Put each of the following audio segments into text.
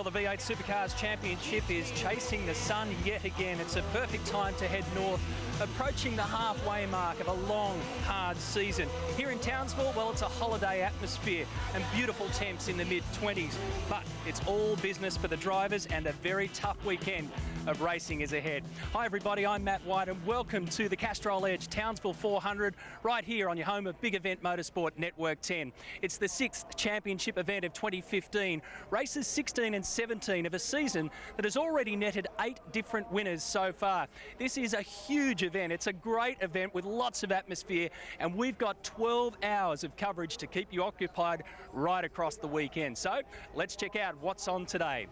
Well, the V8 Supercars Championship is chasing the sun yet again. It's a perfect time to head north, approaching the halfway mark of a long, hard season. Here in Townsville, well, it's a holiday atmosphere and beautiful temps in the mid-20s. But it's all business for the drivers, and a very tough weekend of racing is ahead. Hi everybody, I'm Matt White and welcome to the Castrol Edge Townsville 400 right here on your home of Big Event Motorsport Network 10. It's the 6th championship event of 2015, races 16 and 17 of a season that has already netted 8 different winners so far. This is a huge event. It's a great event with lots of atmosphere, and we've got 12 hours of coverage to keep you occupied right across the weekend. So let's check out what's on today.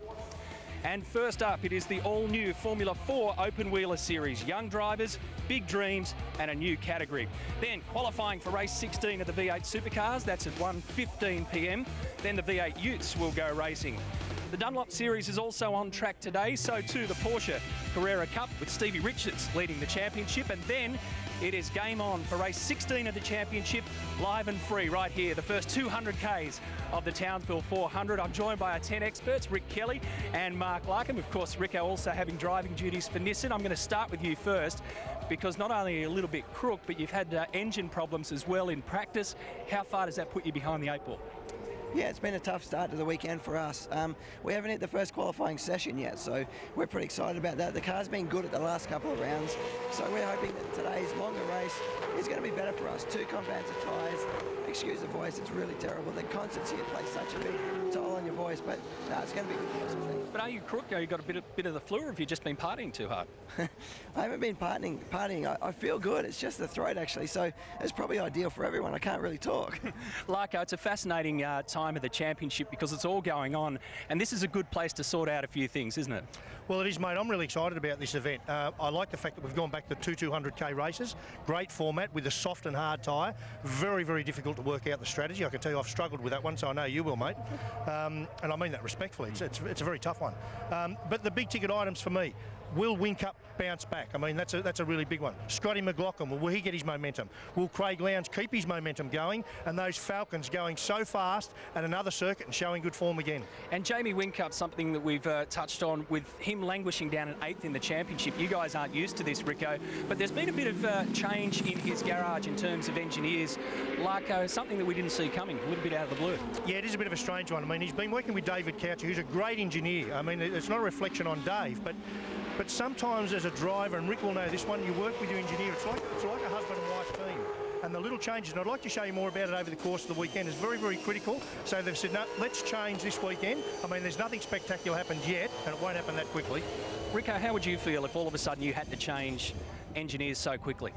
And first up, it is the all-new Formula 4 Open Wheeler Series. Young drivers, big dreams and a new category. Then qualifying for race 16 of the V8 Supercars, that's at 1:15 p.m. Then the V8 Utes will go racing. The Dunlop Series is also on track today, so too the Porsche Carrera Cup with Stevie Richards leading the championship. And then it is game on for race 16 of the championship, live and free right here, the first 200 Ks of the Townsville 400. I'm joined by our 10 experts, Rick Kelly and Mark Larkham. Of course, Rico also having driving duties for Nissan. I'm going to start with you first, because not only are you a little bit crook, but you've had engine problems as well in practice. How far does that put you behind the 8 ball? Yeah, it's been a tough start to the weekend for us. We haven't hit the first qualifying session yet, so we're pretty excited about that. The car's been good at the last couple of rounds, so we're hoping that today's longer race is going to be better for us. 2 compounds of tyres. Excuse the voice, it's really terrible. The concerts here play such a big toll on your voice, but no, it's going to be good for us, I think. But are you crook? You got a bit of the flu, or have you just been partying too hard? I haven't been partying. I feel good. It's just the throat, actually, so it's probably ideal for everyone. I can't really talk. Larko, it's a fascinating time of the championship because it's all going on, and this is a good place to sort out a few things, isn't it? Well, it is, mate. I'm really excited about this event. I like the fact that we've gone back to 200k races. Great format with a soft and hard tyre. Very, very difficult to work out the strategy. I can tell you I've struggled with that one, so I know you will, mate. And I mean that respectfully. It's a very tough one. But the big ticket items for me, will Whincup bounce back? I mean, that's a really big one. Scotty McLaughlin, will he get his momentum? Will Craig Lowndes keep his momentum going? And those Falcons going so fast at another circuit and showing good form again. And Jamie Whincup, something that we've touched on with him languishing down at 8th in the championship. You guys aren't used to this, Rico, but there's been a bit of change in his garage in terms of engineers. Larko, something that we didn't see coming, a little bit out of the blue. Yeah, it is a bit of a strange one. I mean, he's been working with David Coucher, who's a great engineer. I mean, it's not a reflection on Dave, but sometimes as a driver, and Rick will know this one, you work with your engineer, it's like a husband and wife team. And the little changes, and I'd like to show you more about it over the course of the weekend, is very, very critical. So they've said, no, let's change this weekend. I mean, there's nothing spectacular happened yet, and it won't happen that quickly. Rico, how would you feel if all of a sudden you had to change engineers so quickly?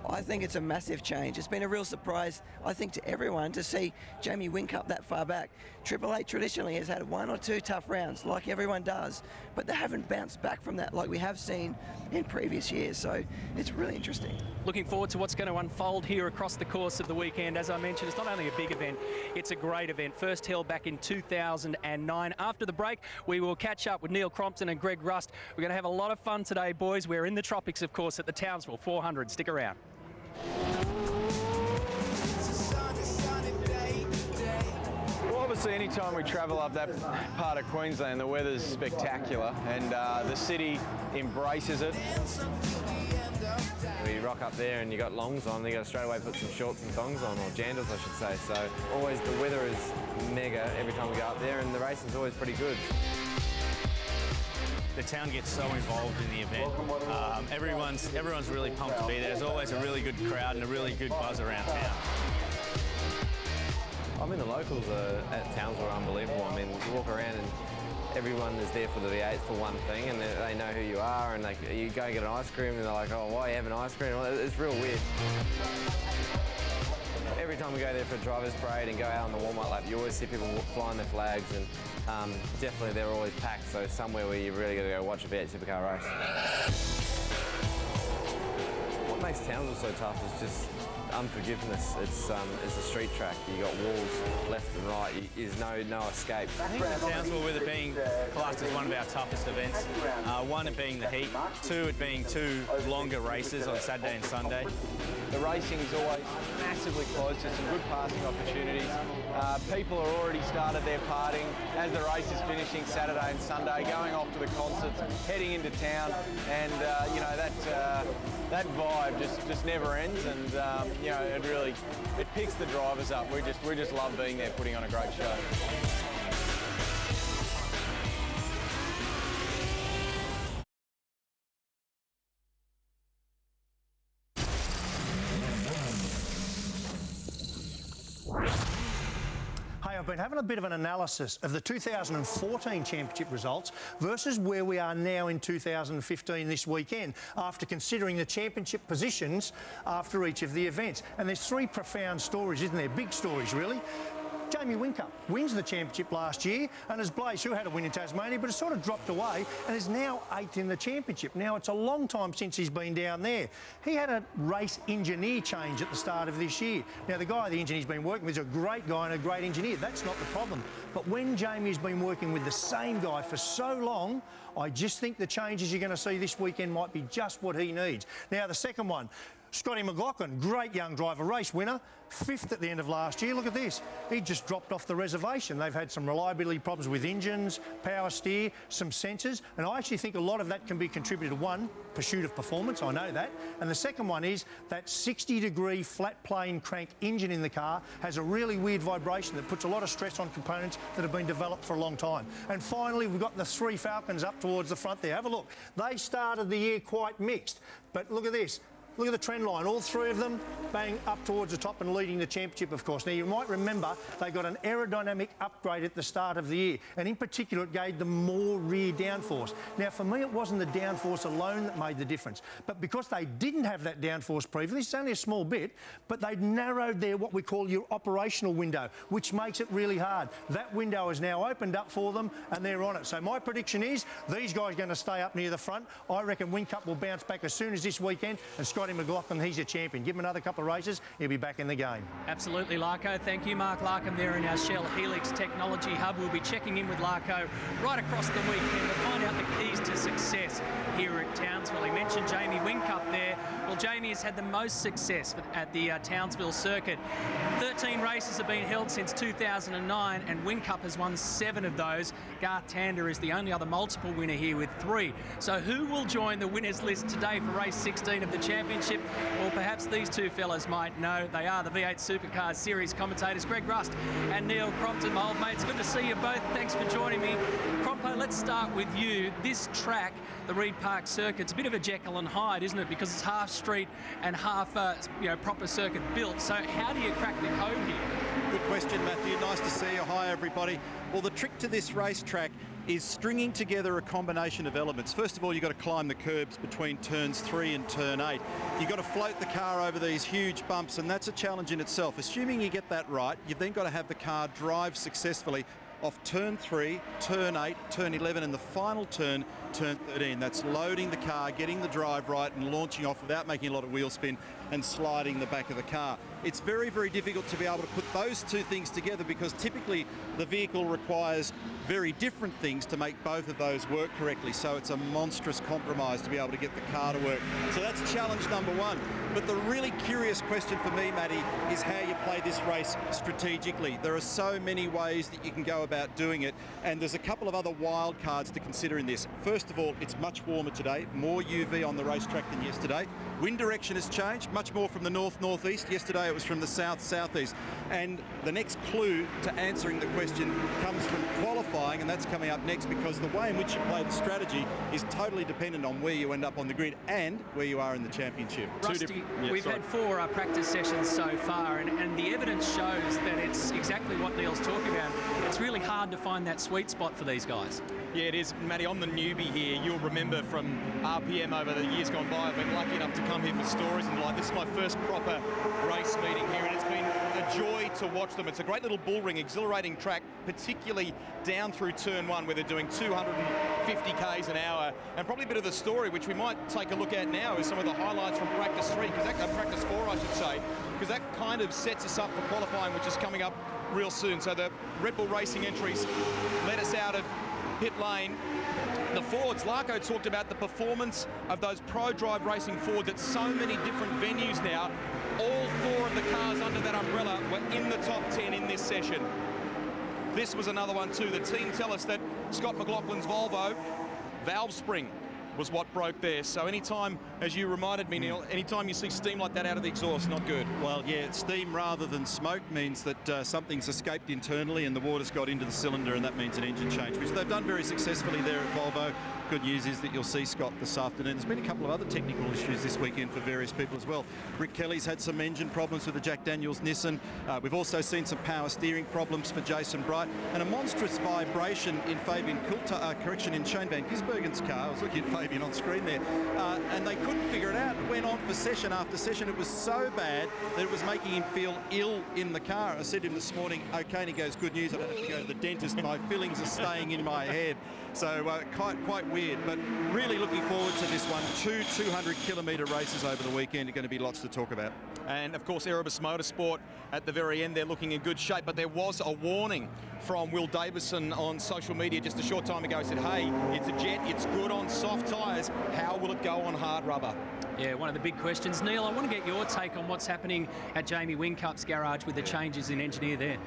I think it's a massive change. It's been a real surprise, I think, to everyone to see Jamie Whincup that far back. Triple Eight traditionally has had 1 or 2 tough rounds, like everyone does, but they haven't bounced back from that like we have seen in previous years, so it's really interesting. Looking forward to what's going to unfold here across the course of the weekend. As I mentioned, it's not only a big event, it's a great event. First held back in 2009. After the break, we will catch up with Neil Crompton and Greg Rust. We're going to have a lot of fun today, boys. We're in the tropics, of course, at the Townsville 400. Stick around. Well, obviously, anytime we travel up that part of Queensland, the weather's spectacular, and the city embraces it. We rock up there and you got longs on, you got to straight away put some shorts and thongs on, or jandals I should say. So always the weather is mega every time we go up there, and the racing's always pretty good. The town gets so involved in the event. Everyone's really pumped to be there. There's always a really good crowd and a really good buzz around town. I mean, the locals at Townsville are unbelievable. I mean, you walk around and everyone is there for the V8s for one thing, and they know who you are, and you go get an ice cream and they're like, oh, why are you having ice cream? It's real weird. Every time we go there for a driver's parade and go out on the warm-up lap, you always see people flying their flags, and definitely they're always packed, so somewhere where you really got to go watch a V8 supercar race. What makes Townsville so tough is just unforgiveness. It's a street track. You got walls left and right. There's no escape. I think in Townsville, with it being classed as one of our toughest events, one it being the heat, two it being two longer races on Saturday and Sunday. The racing is always massively close to some good passing opportunities. People are already started their partying as the race is finishing Saturday and Sunday, going off to the concerts, heading into town, and you know that vibe just never ends, and you know it picks the drivers up. We just love being there, putting on a great show. I've been having a bit of an analysis of the 2014 championship results versus where we are now in 2015 this weekend, after considering the championship positions after each of the events. And there's three profound stories, isn't there? Big stories, really. Jamie Whincup wins the championship last year, and as Blaze, who had a win in Tasmania, but has sort of dropped away and is now 8th in the championship. Now, it's a long time since he's been down there. He had a race engineer change at the start of this year. Now, the engineer's been working with is a great guy and a great engineer. That's not the problem. But when Jamie's been working with the same guy for so long, I just think the changes you're going to see this weekend might be just what he needs. Now, the second one, Scotty McLaughlin, great young driver, race winner, 5th at the end of last year. Look at this. He just dropped off the reservation. They've had some reliability problems with engines, power steer, some sensors, and I actually think a lot of that can be contributed to, one, pursuit of performance, I know that, and the second one is that 60-degree flat plane crank engine in the car has a really weird vibration that puts a lot of stress on components that have been developed for a long time. And finally, we've got the three Falcons up towards the front there. Have a look. They started the year quite mixed, but look at this. Look at the trend line, all three of them bang up towards the top and leading the championship, of course. Now, you might remember they got an aerodynamic upgrade at the start of the year, and in particular, it gave them more rear downforce. Now, for me, it wasn't the downforce alone that made the difference, but because they didn't have that downforce previously, it's only a small bit, but they'd narrowed their what we call your operational window, which makes it really hard. That window is now opened up for them, and they're on it. So my prediction is these guys are going to stay up near the front. I reckon Whincup will bounce back as soon as this weekend, and Scotty McLaughlin, he's a champion. Give him another couple of races, he'll be back in the game. Absolutely, Larko. Thank you, Mark Larkham, there in our Shell Helix Technology Hub. We'll be checking in with Larko right across the weekend to find out the keys to success here at Townsville. He mentioned Jamie Whincup there. Well, Jamie has had the most success at the Townsville circuit. 13 races have been held since 2009, and Whincup has won 7 of those. Garth Tander is the only other multiple winner here with 3. So who will join the winners list today for race 16 of the championship? Well, perhaps these two fellas might know. They are the V8 Supercars series commentators, Greg Rust and Neil Crompton, my old mates. Good to see you both. Thanks for joining me. Crompo, let's start with you. This track, the Reed Park circuit, it's a bit of a Jekyll and Hyde, isn't it? Because it's half street and half, proper circuit built. So how do you crack the code here? Good question, Matthew. Nice to see you. Hi, everybody. Well, the trick to this racetrack is stringing together a combination of elements. First of all, you've got to climb the curbs between turns 3 and turn 8. You've got to float the car over these huge bumps, and that's a challenge in itself. Assuming you get that right, you've then got to have the car drive successfully off turn 3, turn 8, turn 11, and the final turn, turn 13. That's loading the car, getting the drive right, and launching off without making a lot of wheel spin and sliding the back of the car. It's very, very difficult to be able to put those two things together because typically the vehicle requires very different things to make both of those work correctly. So it's a monstrous compromise to be able to get the car to work. So that's challenge number 1. But the really curious question for me, Matty, is how you play this race strategically. There are so many ways that you can go about doing it, and there's a couple of other wild cards to consider in this. First of all, it's much warmer today, more UV on the racetrack than yesterday. Wind direction has changed, much more from the north-northeast. Yesterday it was from the south-southeast. And the next clue to answering the question comes from qualifying, and that's coming up next, because the way in which you play the strategy is totally dependent on where you end up on the grid and where you are in the championship. Rusty, we've had 4 practice sessions so far, and the evidence shows that it's exactly what Neil's talking about. It's really hard to find that sweet spot for these guys. Yeah, it is. Matty, I'm the newbie here. You'll remember from RPM over the years gone by, I've been lucky enough to come here for stories and like. This is my first proper race meeting here, and it's been a a joy to watch them. It's a great little bull ring, exhilarating track, particularly down through turn 1 where they're doing 250 k's an hour. And probably a bit of the story, which we might take a look at now, is some of the highlights from practice 3, practice 4, I should say, because that kind of sets us up for qualifying, which is coming up real soon. So the Red Bull Racing entries let us out of pit lane. The Fords, Larko talked about the performance of those Pro Drive Racing Fords at so many different venues now. All 4 of the cars under that umbrella were in the top 10 in this session. This was another one too. The team tell us that Scott McLaughlin's Volvo valve spring was what broke there. So anytime, as you reminded me, Neil, anytime you see steam like that out of the exhaust, not good. Well, yeah, steam rather than smoke means that something's escaped internally and the water's got into the cylinder, and that means an engine change, which they've done very successfully there at Volvo. Good news is that you'll see Scott this afternoon. There's been a couple of other technical issues this weekend for various people as well. Rick Kelly's had some engine problems with the Jack Daniels Nissan. We've also seen some power steering problems for Jason Bright, and a monstrous vibration in Shane Van Gisbergen's car. I was looking at Fabian on screen there, and they couldn't figure it out. It went on for session after session. It was so bad that it was making him feel ill in the car. I said to him this morning, okay, and he goes, good news, I don't have to go to the dentist. My fillings are staying in my head. So quite weird, but really looking forward to this one. 2 200-kilometre races over the weekend are going to be lots to talk about. And of course, Erebus Motorsport at the very end, they're looking in good shape, but there was a warning from Will Davison on social media just a short time ago. He said, hey, it's a jet, it's good on soft tyres, how will it go on hard rubber? Yeah, one of the big questions. Neil, I want to get your take on what's happening at Jamie Whincup's garage with the changes in engineer there.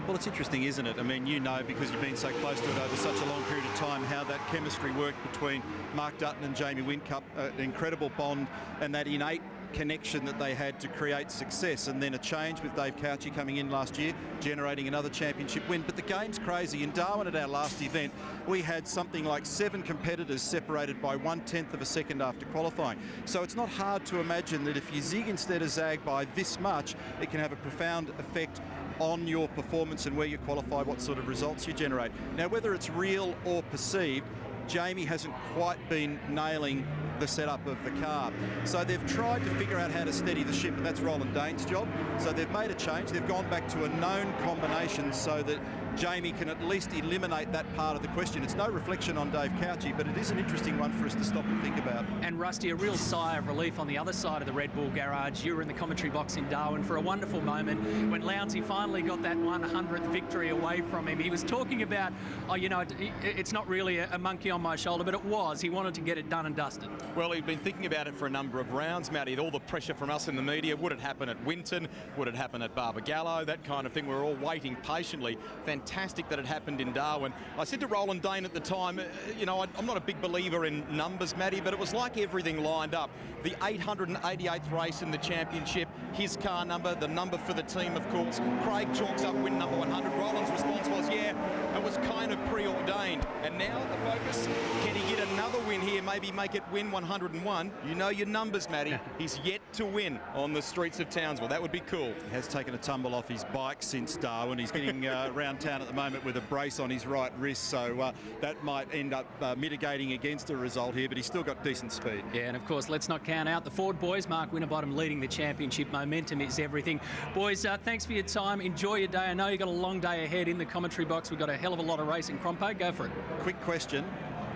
Well, it's interesting, isn't it? I mean, you know, because you've been so close to it over such a long period of time, how that chemistry worked between Mark Dutton and Jamie Whincup, an incredible bond, and that innate connection that they had to create success. And then a change with Dave Cauchi coming in last year, generating another championship win. But the game's crazy. In Darwin at our last event, we had something like 7 competitors separated by 1/10 of a second after qualifying. So it's not hard to imagine that if you zig instead of zag by this much, it can have a profound effect on your performance and where you qualify, what sort of results you generate. Now, whether it's real or perceived, Jamie hasn't quite been nailing the setup of the car. So they've tried to figure out how to steady the ship, and that's Roland Dane's job. So they've made a change. They've gone back to a known combination so that Jamie can at least eliminate that part of the question. It's no reflection on Dave Cauchi, but it is an interesting one for us to stop and think about. And Rusty, a real sigh of relief on the other side of the Red Bull garage. You were in the commentary box in Darwin for a wonderful moment when Lounsey finally got that 100th victory away from him. He was talking about, oh, you know, it's not really a monkey on my shoulder, but it was. He wanted to get it done and dusted. Well, he'd been thinking about it for a number of rounds, Matty. All the pressure from us in the media. Would it happen at Winton? Would it happen at Barbagallo? That kind of thing. We're all waiting patiently. Fantastic that it happened in Darwin. I said to Roland Dane at the time, you know, I'm not a big believer in numbers, Matty, but it was like everything lined up. The 888th race in the championship, his car number, the number for the team, of course. Craig chalks up win number 100. Roland's response was, yeah, it was kind of preordained. And now the focus, can he get another win here, maybe make it win 101? You know your numbers, Matty. He's yet to win on the streets of Townsville. That would be cool. He has taken a tumble off his bike since Darwin. He's getting around town at the moment with a brace on his right wrist, so that might end up mitigating against a result here, but he's still got decent speed. Yeah, and of course, let's not count out the Ford boys. Mark Winterbottom leading the championship. Momentum is everything. Boys, thanks for your time. Enjoy your day. I know you've got a long day ahead in the commentary box. We've got a hell of a lot of racing. Crompo, go for it. Quick question.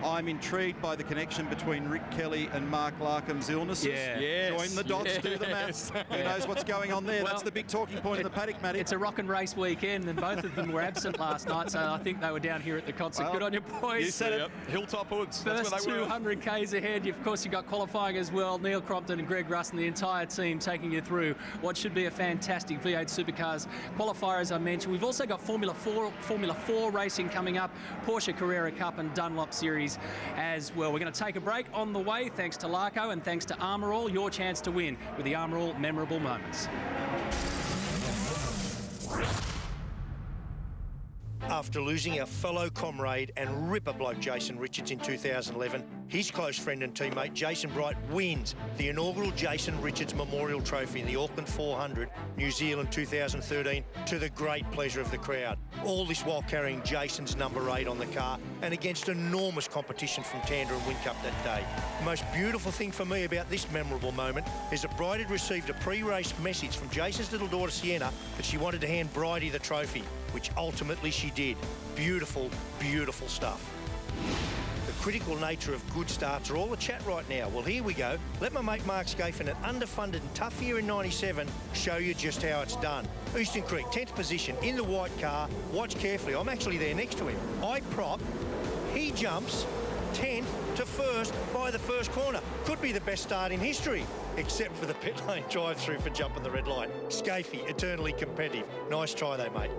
I'm intrigued by the connection between Rick Kelly and Mark Larkham's illnesses. Yeah. Yes. Join the dots, do the maths. Who knows what's going on there? That's the big talking point in the paddock, Matty. It's a rock and race weekend, and both of them were absent last night, so I think they were down here at the concert. Well, good on you, boys. You said it. Yep. Hilltop Hoods. That's First where they were. 200 Ks ahead. Of course, you've got qualifying as well. Neil Crompton and Greg Russ and the entire team taking you through what should be a fantastic V8 Supercars qualifier, as I mentioned. We've also got Formula 4 racing coming up, Porsche Carrera Cup and Dunlop Series as well. We're going to take a break on the way, thanks to Larko and thanks to Armour All. Your chance to win with the Armour All Memorable Moments. After losing our fellow comrade and ripper bloke Jason Richards in 2011, his close friend and teammate Jason Bright wins the inaugural Jason Richards Memorial Trophy in the Auckland 400, New Zealand 2013, to the great pleasure of the crowd. All this while carrying Jason's number 8 on the car and against enormous competition from Tander and Whincup that day. The most beautiful thing for me about this memorable moment is that Bridie had received a pre-race message from Jason's little daughter Sienna that she wanted to hand Bridie the trophy, which ultimately she did. Beautiful, beautiful stuff. The critical nature of good starts are all the chat right now. Well, here we go. Let my mate Mark Scaife in an underfunded and tough year in 97 show you just how it's done. Eastern Creek, 10th position, in the white car. Watch carefully. I'm actually there next to him. I prop. He jumps 10th to 1st by the first corner. Could be the best start in history, except for the pit lane drive-through for jumping the red light. Scaife, eternally competitive. Nice try though, mate.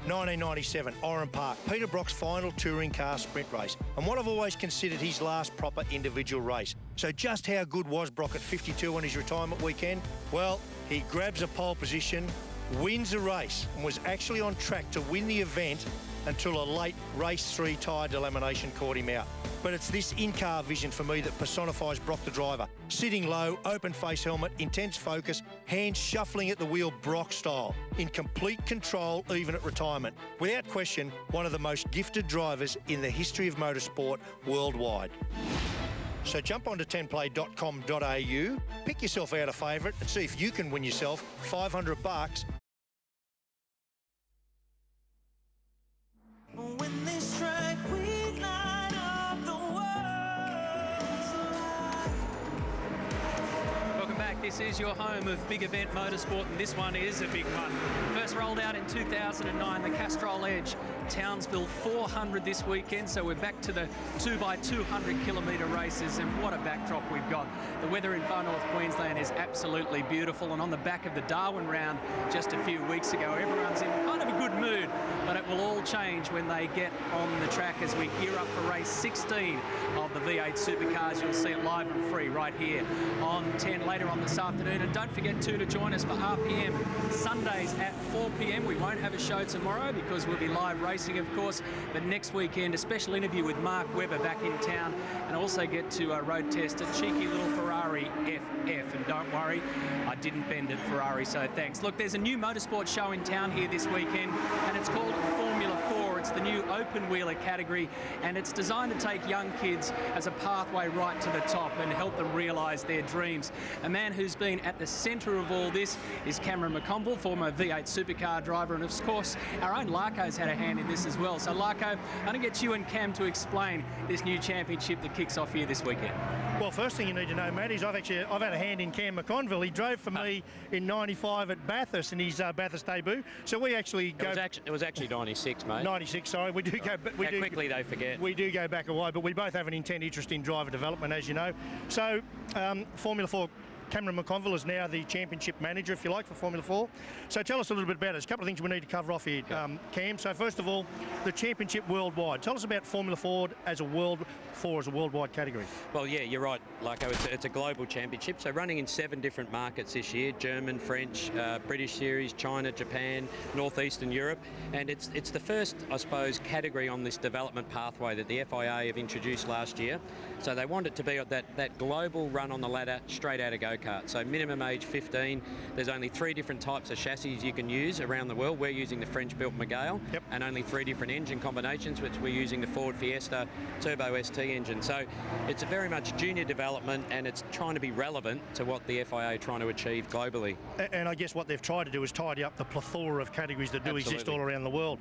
1997, Oran Park, Peter Brock's final touring car sprint race, and what I've always considered his last proper individual race. So just how good was Brock at 52 on his retirement weekend? Well, he grabs a pole position, wins a race, and was actually on track to win the event until a late race 3 tyre delamination caught him out. But it's this in-car vision for me that personifies Brock the driver. Sitting low, open face helmet, intense focus, hands shuffling at the wheel Brock style, in complete control even at retirement. Without question, one of the most gifted drivers in the history of motorsport worldwide. So jump onto 10play.com.au, pick yourself out a favourite and see if you can win yourself $500. When this track we light up the Welcome back. This is your home of big event motorsport, and this one is a big one. First rolled out in 2009, the Castrol Edge. Townsville 400 this weekend, so we're back to the 2x200 kilometre races, and what a backdrop we've got. The weather in far north Queensland is absolutely beautiful, and on the back of the Darwin Round just a few weeks ago, everyone's in kind of a good mood, but it will all change when they get on the track as we gear up for race 16 of the V8 Supercars. You'll see it live and free right here on 10 later on this afternoon, and don't forget to join us for RPM Sundays at 4 p.m. We won't have a show tomorrow because we'll be live racing, of course, but next weekend a special interview with Mark Webber back in town, and also get to road test a cheeky little Ferrari FF. And don't worry, I didn't bend it, Ferrari, so thanks. Look, there's a new motorsport show in town here this weekend, and it's called Formula 4. It's the new open wheeler category, and it's designed to take young kids as a pathway right to the top and help them realise their dreams. A man who's been at the centre of all this is Cameron McConville, former V8 supercar driver, and of course our own Larko's had a hand in this as well. So Larko, I'm going to get you and Cam to explain this new championship that kicks off here this weekend. Well, first thing you need to know, Matt, is I've had a hand in Cam McConville. He drove for me in 95 at Bathurst in his Bathurst debut. So we actually go... It was actually 96, mate. 96, sorry. We do go... Quickly they forget. We do go back a while, but we both have an intense interest in driver development, as you know. So Formula 4... Cameron McConville is now the championship manager, if you like, for Formula 4. So tell us a little bit about it. There's a couple of things we need to cover off here, Cam. So first of all, the championship worldwide. Tell us about Formula 4 as a worldwide category. Well, yeah, you're right, Larko. It's a global championship. So running in 7 different markets this year: German, French, British series, China, Japan, Northeastern Europe, and it's the first, I suppose, category on this development pathway that the FIA have introduced last year. So they want it to be that global run on the ladder straight out of go-kart. So minimum age 15. There's only 3 different types of chassis you can use around the world. We're using the French-built Miguel, and only 3 different engine combinations, which we're using the Ford Fiesta Turbo ST engine. So it's a very much junior development, and it's trying to be relevant to what the FIA are trying to achieve globally. And I guess what they've tried to do is tidy up the plethora of categories that do exist all around the world.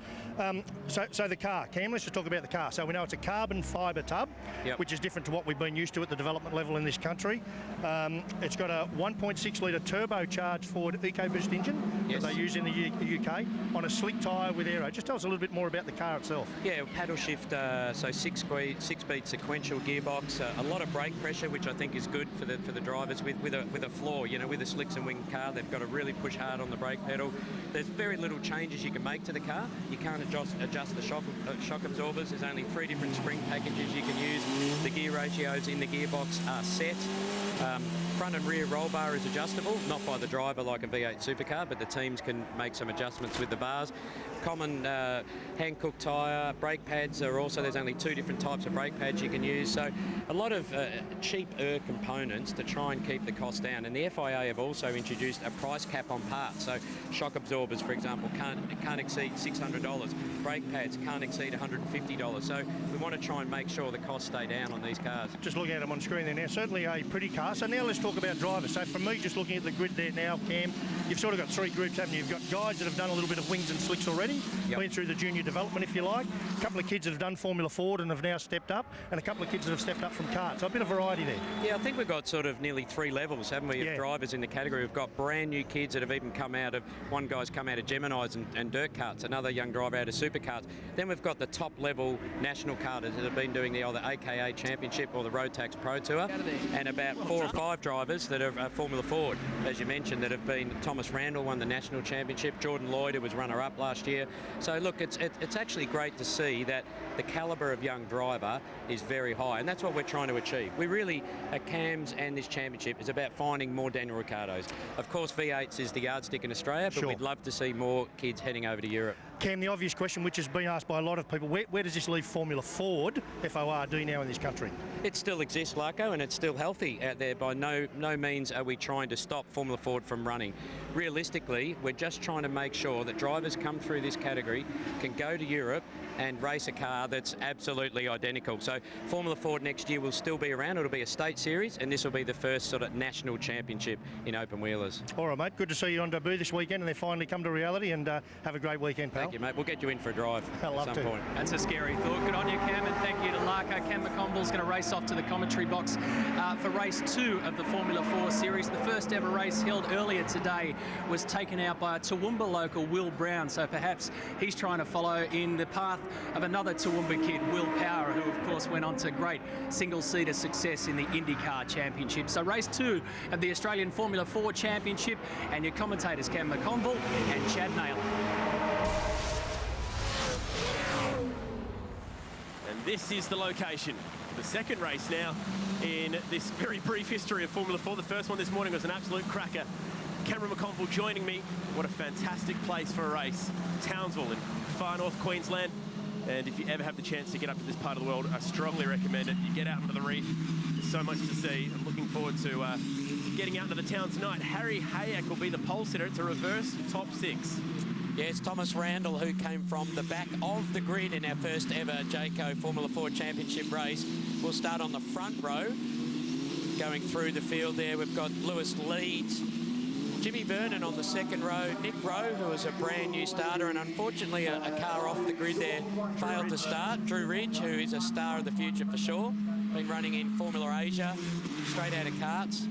So the car, Cam, let's just talk about the car. So we know it's a carbon fibre tub, which is different to what we've been used to at the development level in this country. It's got a 1.6 litre turbocharged Ford EcoBoost engine that they use in the UK on a slick tyre with aero. Just tell us a little bit more about the car itself. Yeah, paddle shift, so 6-speed sequential gearbox, a lot of brake pressure, which I think is good for the drivers with a floor. You know, with a slicks and wing car, they've got to really push hard on the brake pedal. There's very little changes you can make to the car. You can't adjust the shock absorbers. There's only 3 different spring packages you can use. The gear ratios in the gearbox are set. Front and rear roll bar is adjustable, not by the driver like a V8 supercar, but the teams can make some adjustments with the bars. common hand-cooked tyre. Brake pads are also, there's only 2 different types of brake pads you can use. So a lot of cheaper components to try and keep the cost down. And the FIA have also introduced a price cap on parts. So shock absorbers, for example, can't exceed $600. Brake pads can't exceed $150. So we want to try and make sure the costs stay down on these cars. Just looking at them on screen there now, certainly a pretty car. So now let's talk about drivers. So for me, just looking at the grid there now, Cam, you've sort of got 3 groups, haven't you? You've got guys that have done a little bit of wings and slicks already, been through the junior development, if you like. A couple of kids that have done Formula Ford and have now stepped up, and a couple of kids that have stepped up from karts. So a bit of variety there. Yeah, I think we've got sort of nearly 3 levels, haven't we, of drivers in the category. We've got brand new kids that have even come out of, one guy's come out of Geminis and dirt karts, another young driver out of Supercars. Then we've got the top level national karters that have been doing the either AKA Championship or the Road Tax Pro Tour, and about 4 or 5 drivers that are Formula Ford, as you mentioned, that have been. Thomas Randall won the national championship, Jordan Lloyd, who was runner-up last year. So look, it's actually great to see that the calibre of young driver is very high, and that's what we're trying to achieve. We really, at CAMS and this championship, is about finding more Daniel Ricciardos. Of course, V8s is the yardstick in Australia, but we'd love to see more kids heading over to Europe. Cam, the obvious question, which has been asked by a lot of people, where does this leave Formula Ford, F-O-R-D, now in this country? It still exists, Larko, and it's still healthy out there. By no means are we trying to stop Formula Ford from running. Realistically, we're just trying to make sure that drivers come through this category can go to Europe and race a car that's absolutely identical. So Formula Ford next year will still be around. It'll be a state series, and this will be the first sort of national championship in open wheelers. All right, mate. Good to see you on debut this weekend, and they finally come to reality. And have a great weekend, pal. Thank you, mate. We'll get you in for a drive at some point. That's a scary thought. Good on you, Cam, and thank you to Larko. Cam McConville's going to race off to the commentary box for race 2 of the Formula 4 series. The first ever race held earlier today was taken out by a Toowoomba local, Will Brown. So perhaps he's trying to follow in the path of another Toowoomba kid, Will Power, who of course went on to great single-seater success in the IndyCar Championship. So race 2 of the Australian Formula 4 Championship, and your commentators Cam McConville and Chad Naylor. And this is the location. The second race now in this very brief history of Formula 4. The first one this morning was an absolute cracker. Cameron McConville joining me. What a fantastic place for a race. Townsville in far north Queensland. And if you ever have the chance to get up to this part of the world, I strongly recommend it. You get out into the reef. There's so much to see. I'm looking forward to getting out into the town tonight. Harry Hayek will be the pole sitter. It's a reverse top 6. Yes, Thomas Randall, who came from the back of the grid in our first ever Jayco Formula 4 Championship race, will start on the front row. Going through the field there, we've got Lewis Leeds, Jimmy Vernon on the second row, Nick Rowe, who is a brand new starter, and unfortunately a car off the grid there failed to start. Drew Ridge, who is a star of the future for sure, been running in Formula Asia, straight out of karts.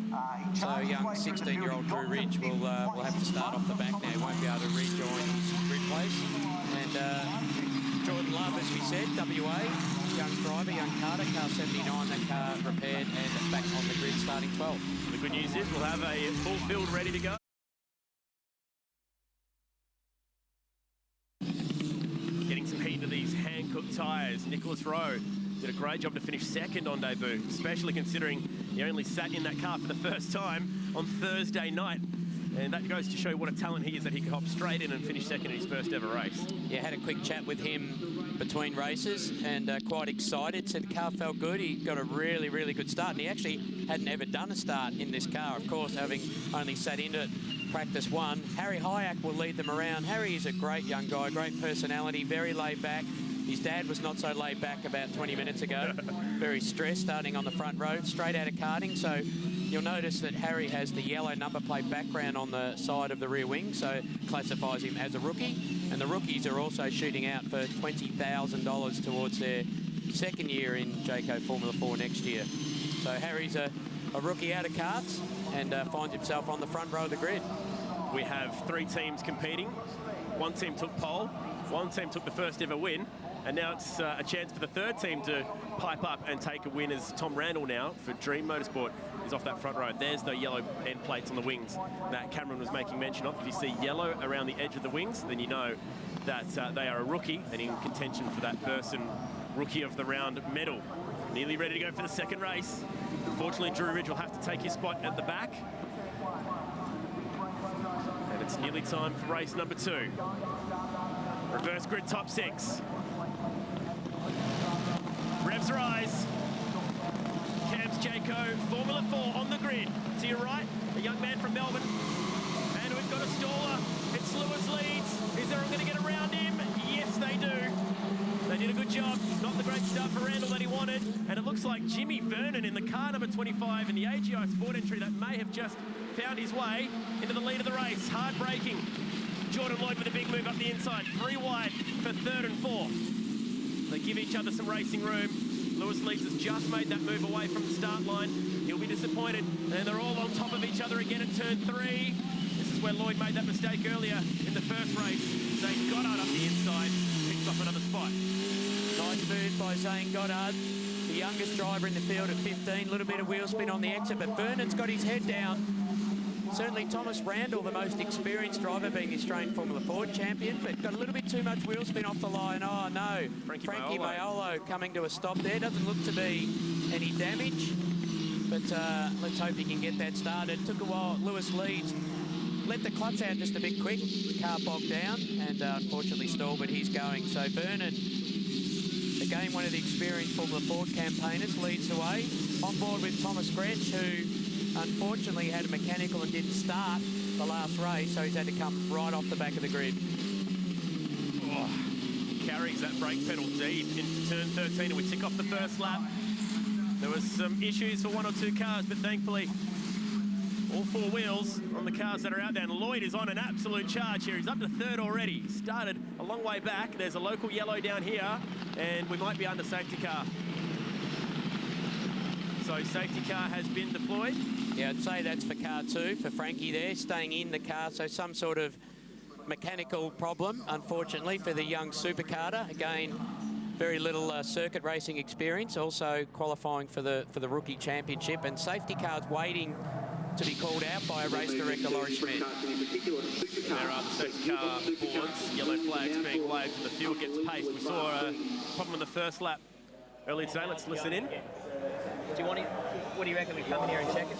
So young 16-year-old Drew Ridge will have to start off the back now. He won't be able to rejoin his grid place. And Jordan Love, as we said, WA, young driver, young karter, car 79, that car repaired and back on the grid starting 12th. The good news is we'll have a full field ready to go. Getting some heat into these hand-cooked tyres. Nicholas Rowe did a great job to finish second on debut, especially considering he only sat in that car for the first time on Thursday night. And that goes to show what a talent he is, that he could hop straight in and finish second in his first ever race. Yeah, had a quick chat with him between races and quite excited. Said the car felt good. He got a really, really good start. And he actually hadn't ever done a start in this car, of course, having only sat into it practice 1. Harry Hayek will lead them around. Harry is a great young guy, great personality, very laid back. His dad was not so laid back about 20 minutes ago. Very stressed, starting on the front row, straight out of karting. So you'll notice that Harry has the yellow number plate background on the side of the rear wing, so classifies him as a rookie. And the rookies are also shooting out for $20,000 towards their second year in Jayco Formula 4 next year. So Harry's a rookie out of karts and finds himself on the front row of the grid. We have 3 teams competing. One team took pole, one team took the first ever win, and now it's a chance for the third team to pipe up and take a win, as Tom Randall now for Dream Motorsport is off that front row. There's the yellow end plates on the wings that Cameron was making mention of. If you see yellow around the edge of the wings, then you know that they are a rookie and in contention for that Person Rookie of the Round medal. Nearly ready to go for the second race. Unfortunately, Drew Ridge will have to take his spot at the back. And it's nearly time for race number 2. Reverse grid top 6. Revs rise. Cam's Jayco, Formula 4 on the grid. To your right, a young man from Melbourne. And we've got a staller. It's Lewis Leeds. Is everyone going to get around him? Yes, they do. They did a good job. Not the great start for Randall that he wanted. And it looks like Jimmy Vernon in the car number 25 in the AGI Sport entry that may have just found his way into the lead of the race. Hard braking. Jordan Lloyd with a big move up the inside. 3 wide for 3rd and 4th. They give each other some racing room. Lewis Leeds has just made that move away from the start line. He'll be disappointed. And they're all on top of each other again at turn 3. This is where Lloyd made that mistake earlier in the first race. Zane Goddard up the inside. Picks off another spot. Nice move by Zane Goddard, the youngest driver in the field at 15. A little bit of wheel spin on the exit, but Vernon's got his head down. Certainly Thomas Randall, the most experienced driver, being the Australian Formula Ford champion, but got a little bit too much wheel spin off the line. Oh no, Frankie Maiolo coming to a stop there. Doesn't look to be any damage, but let's hope he can get that started. Took a while. Lewis Leeds let the clutch out just a bit quick. The car bogged down and unfortunately stalled, but he's going. So Vernon, again, one of the experienced Formula Ford campaigners, leads the way. On board with Thomas Gretsch, who unfortunately had a mechanical and didn't start the last race, so he's had to come right off the back of the grid. Oh, carries that brake pedal deep into turn 13, and we tick off the first lap. There was some issues for 1 or 2 cars, but thankfully all 4 wheels on the cars that are out there. And Lloyd is on an absolute charge here. He's up to 3rd already. He started a long way back. There's a local yellow down here, and we might be under safety car. So safety car has been deployed. Yeah, I'd say that's for car 2, for Frankie there, staying in the car. So some sort of mechanical problem, unfortunately, for the young supercarder. Again, very little circuit racing experience, also qualifying for the rookie championship. And safety car's waiting to be called out by a race director, Laurie Schmidt. There are the safety car boards, yellow flags being waved, and the fuel gets paced. We saw a problem in the first lap earlier today. Let's listen in. Do you want it? What do you reckon we come in here and check it?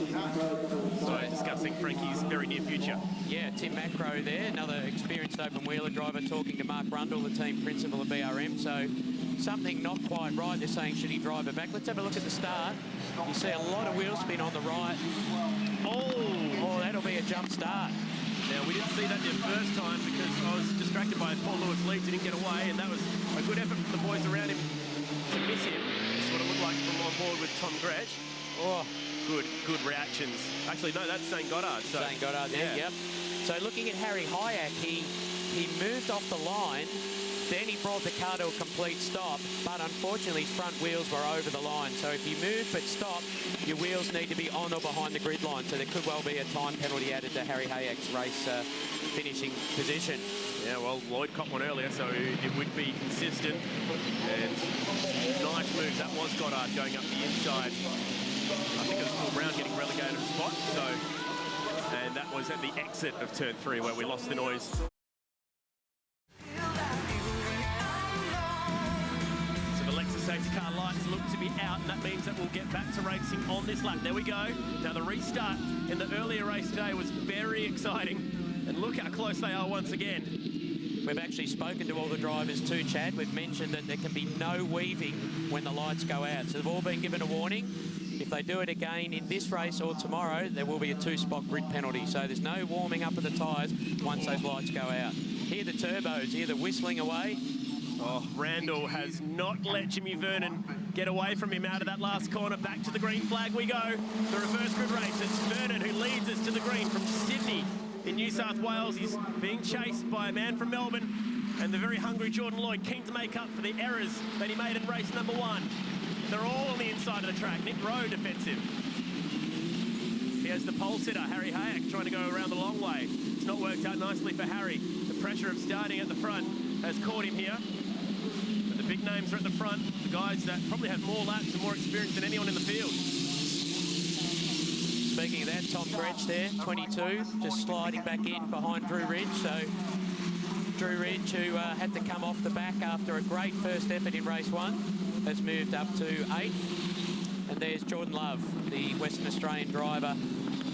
So discussing Frankie's very near future. Yeah, Tim Macro there, another experienced open wheeler driver, talking to Mark Rundle, the team principal of BRM. So something not quite right. They're saying, should he drive it back? Let's have a look at the start. You see a lot of wheel spin on the right. Oh, that'll be a jump start. Now, we didn't see that the first time because I was distracted by Paul Lewis Leeds. Didn't get away, and that was a good effort from the boys around him to miss him. This is what it looked like from on board with Tom Gretsch. Oh, good reactions. Actually, no, that's Zane Goddard. So, Zane Goddard there, yep. So looking at Harry Hyack, he moved off the line, then he brought the car to a complete stop, but unfortunately his front wheels were over the line. So if you move but stop, your wheels need to be on or behind the grid line. So there could well be a time penalty added to Harry Hyack's race finishing position. Yeah, well, Lloyd caught one earlier, so it would be consistent. And nice moves. That was Goddard going up the inside. I think it was Paul Brown getting relegated a spot. So, and that was at the exit of turn 3 where we lost the noise. So the Lexus safety car lights look to be out, and that means that we'll get back to racing on this lap. There we go. Now the restart in the earlier race today was very exciting. And look how close they are once again. We've actually spoken to all the drivers too, Chad. We've mentioned that there can be no weaving when the lights go out. So they've all been given a warning. If they do it again in this race or tomorrow, there will be a 2-spot grid penalty. So there's no warming up of the tyres once those lights go out. Hear the turbos, hear the whistling away. Oh, Randall has not let Jimmy Vernon get away from him out of that last corner. Back to the green flag we go. The reverse grid race. It's Vernon who leads us to the green from Sydney in New South Wales. He's being chased by a man from Melbourne, and the very hungry Jordan Lloyd, keen to make up for the errors that he made in race number 1. They're all on the inside of the track. Nick Rowe defensive. Here's the pole sitter, Harry Hyack, trying to go around the long way. It's not worked out nicely for Harry. The pressure of starting at the front has caught him here. But the big names are at the front, the guys that probably have more laps and more experience than anyone in the field. Speaking of that, Tom Gretsch there, 22, just sliding back in behind Drew Ridge. So Drew Ridge, who had to come off the back after a great first effort in race 1, has moved up to 8th. And there's Jordan Love, the Western Australian driver,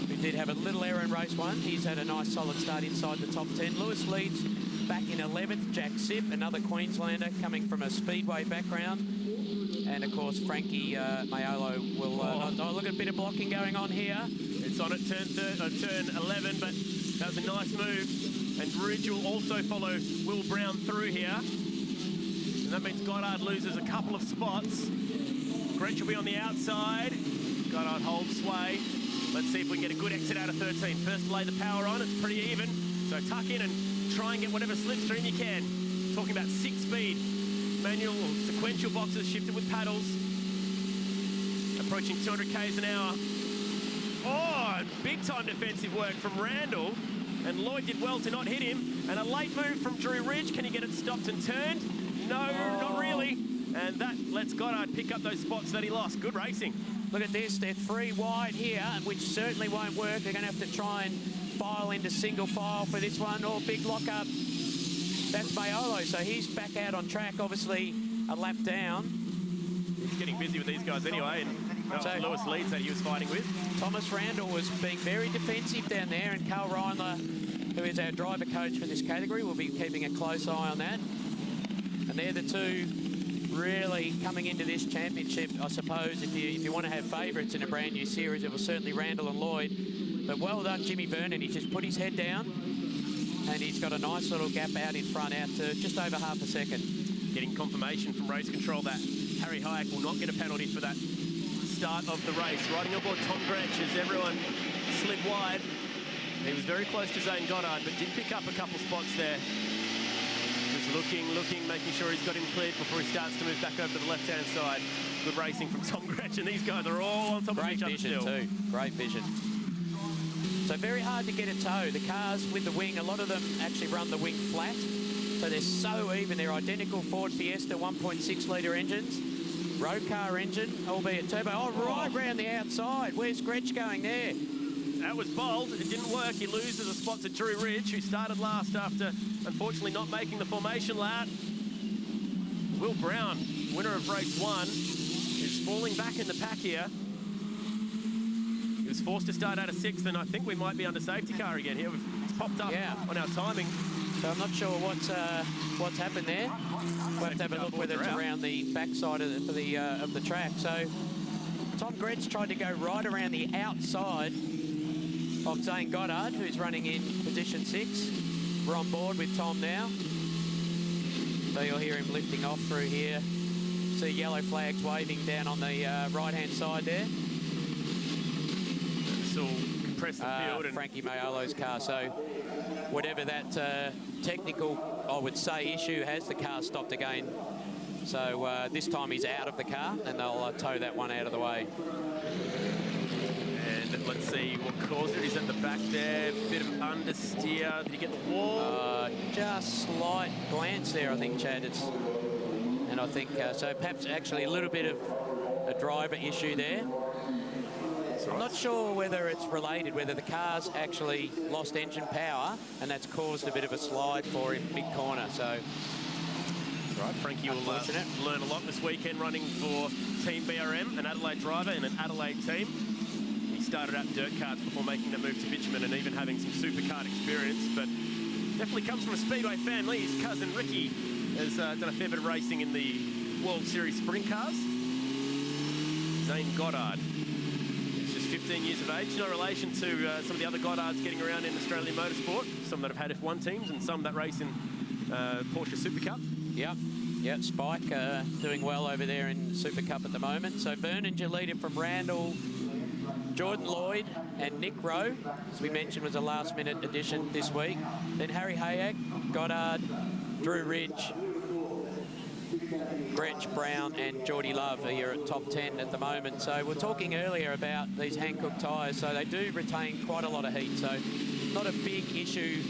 who did have a little error in race 1. He's had a nice solid start inside the top 10. Lewis Leeds back in 11th, Jack Sipp, another Queenslander coming from a speedway background. And, of course, Frankie Mayolo will look at a bit of blocking going on here. It's on at turn 11, but that was a nice move. And Ridge will also follow Will Brown through here. And that means Goddard loses a couple of spots. Gretsch will be on the outside. Goddard holds sway. Let's see if we can get a good exit out of 13. First, lay the power on. It's pretty even. So tuck in and try and get whatever slipstream you can. Talking about 6-speed. Manual or sequential boxes shifted with paddles. Approaching 200 k's an hour. Oh, big time defensive work from Randall. And Lloyd did well to not hit him. And a late move from Drew Ridge. Can he get it stopped and turned? No, not really. And that lets Goddard pick up those spots that he lost. Good racing. Look at this, they're 3 wide here, which certainly won't work. They're going to have to try and file into single file for this one. Oh, big lock-up. That's Mayolo, so he's back out on track, obviously a lap down. He's getting busy with these guys anyway, and that was Lewis Leeds that he was fighting with. Thomas Randall was being very defensive down there, and Carl Reindler, who is our driver coach for this category, will be keeping a close eye on that. And they're the two really coming into this championship, I suppose. If you want to have favourites in a brand new series, it was certainly Randall and Lloyd. But well done, Jimmy Vernon. He's just put his head down, and he's got a nice little gap out in front, out to just over half a second. Getting confirmation from race control that Harry Hayek will not get a penalty for that start of the race. Riding aboard Tom Gretsch as everyone slid wide. He was very close to Zane Goddard, but did pick up a couple spots there. Looking, making sure he's got him cleared before he starts to move back over to the left-hand side. Good racing from Tom Gretsch, and these guys are all on top of each other still. Great vision too, great vision. So very hard to get a tow. The cars with the wing, a lot of them actually run the wing flat. So they're so even. They're identical Ford Fiesta 1.6 litre engines. Road car engine, albeit turbo. Oh, right round the outside. Where's Gretsch going there? That was bold. It didn't work. He loses a spot to Drew Ridge, who started last after, unfortunately, not making the formation lap. Will Brown, winner of race 1, is falling back in the pack here. He was forced to start out of 6th, and I think we might be under safety car again here. It's popped up on our timing. So I'm not sure what's happened there. We'll have to have a look whether it's around the backside of the track. So Tom Gretsch tried to go right around the outside of Zane Goddard, who's running in position 6. We're on board with Tom now. So you'll hear him lifting off through here. See yellow flags waving down on the right-hand side there. This will compress the field. And Frankie Mayolo's car. So whatever that technical, I would say, issue has, the car stopped again. So this time he's out of the car, and they'll tow that one out of the way. Let's see what caused it. He's at the back there. Bit of understeer. Did he get the wall? Just slight glance there, I think, Chad. And I think, so perhaps actually a little bit of a driver issue there. I'm not sure whether it's related, whether the car's actually lost engine power, and that's caused a bit of a slide for him mid-corner. So, that's right. Frankie will learn a lot this weekend running for Team BRM, an Adelaide driver in an Adelaide team. Started out in dirt karts before making the move to bitumen and even having some supercar experience, but definitely comes from a speedway family. His cousin Ricky has done a fair bit of racing in the World Series sprint cars. Zane Goddard is just 15 years of age, no relation to some of the other Goddards getting around in Australian motorsport, some that have had F1 teams and some that race in Porsche Super Cup. Yep, Spike doing well over there in Super Cup at the moment. So Vernon, your leader from Randall, Jordan Lloyd and Nick Rowe, as we mentioned, was a last-minute addition this week. Then Harry Hayek, Goddard, Drew Ridge, Gretsch, Brown and Geordie Love are here at top 10 at the moment. So we're talking earlier about these Hankook tyres, so they do retain quite a lot of heat. So not a big issue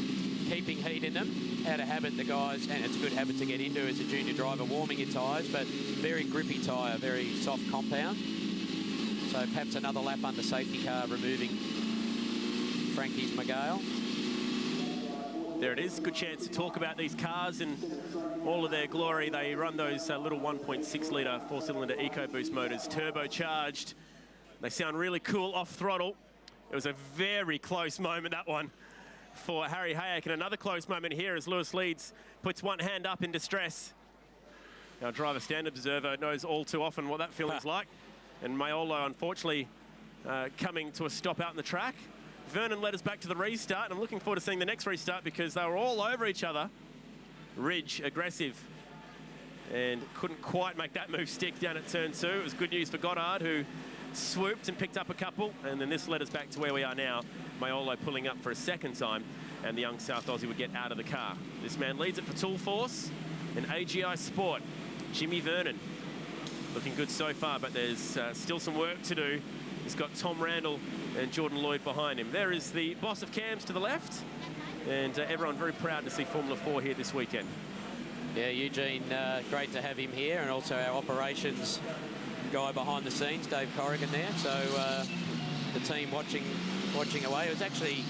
keeping heat in them. Out of habit, the guys, and it's a good habit to get into as a junior driver, warming your tyres, but very grippy tyre, very soft compound. So perhaps another lap under safety car, removing Frankie's McGale. There it is. Good chance to talk about these cars in all of their glory. They run those little 1.6 litre 4-cylinder EcoBoost motors, turbocharged. They sound really cool off throttle. It was a very close moment, that one. for Harry Hayek, and another close moment here as Lewis Leeds puts one hand up in distress. Our driver stand observer knows all too often what that feeling's like. And Maiolo, unfortunately, coming to a stop out in the track. Vernon led us back to the restart, and I'm looking forward to seeing the next restart because they were all over each other. Ridge, aggressive, and couldn't quite make that move stick down at turn 2. It was good news for Goddard, who swooped and picked up a couple, and then this led us back to where we are now. Maiolo pulling up for a second time, and the young South Aussie would get out of the car. This man leads it for Tool Force and AGI Sport. Jimmy Vernon, looking good so far, but there's still some work to do. He's got Tom Randall and Jordan Lloyd behind him. There is the boss of cams to the left, and everyone very proud to see Formula 4 here this weekend. Yeah, Eugene, great to have him here, and also our operations guy behind the scenes, Dave Corrigan there. So the team watching away. It was actually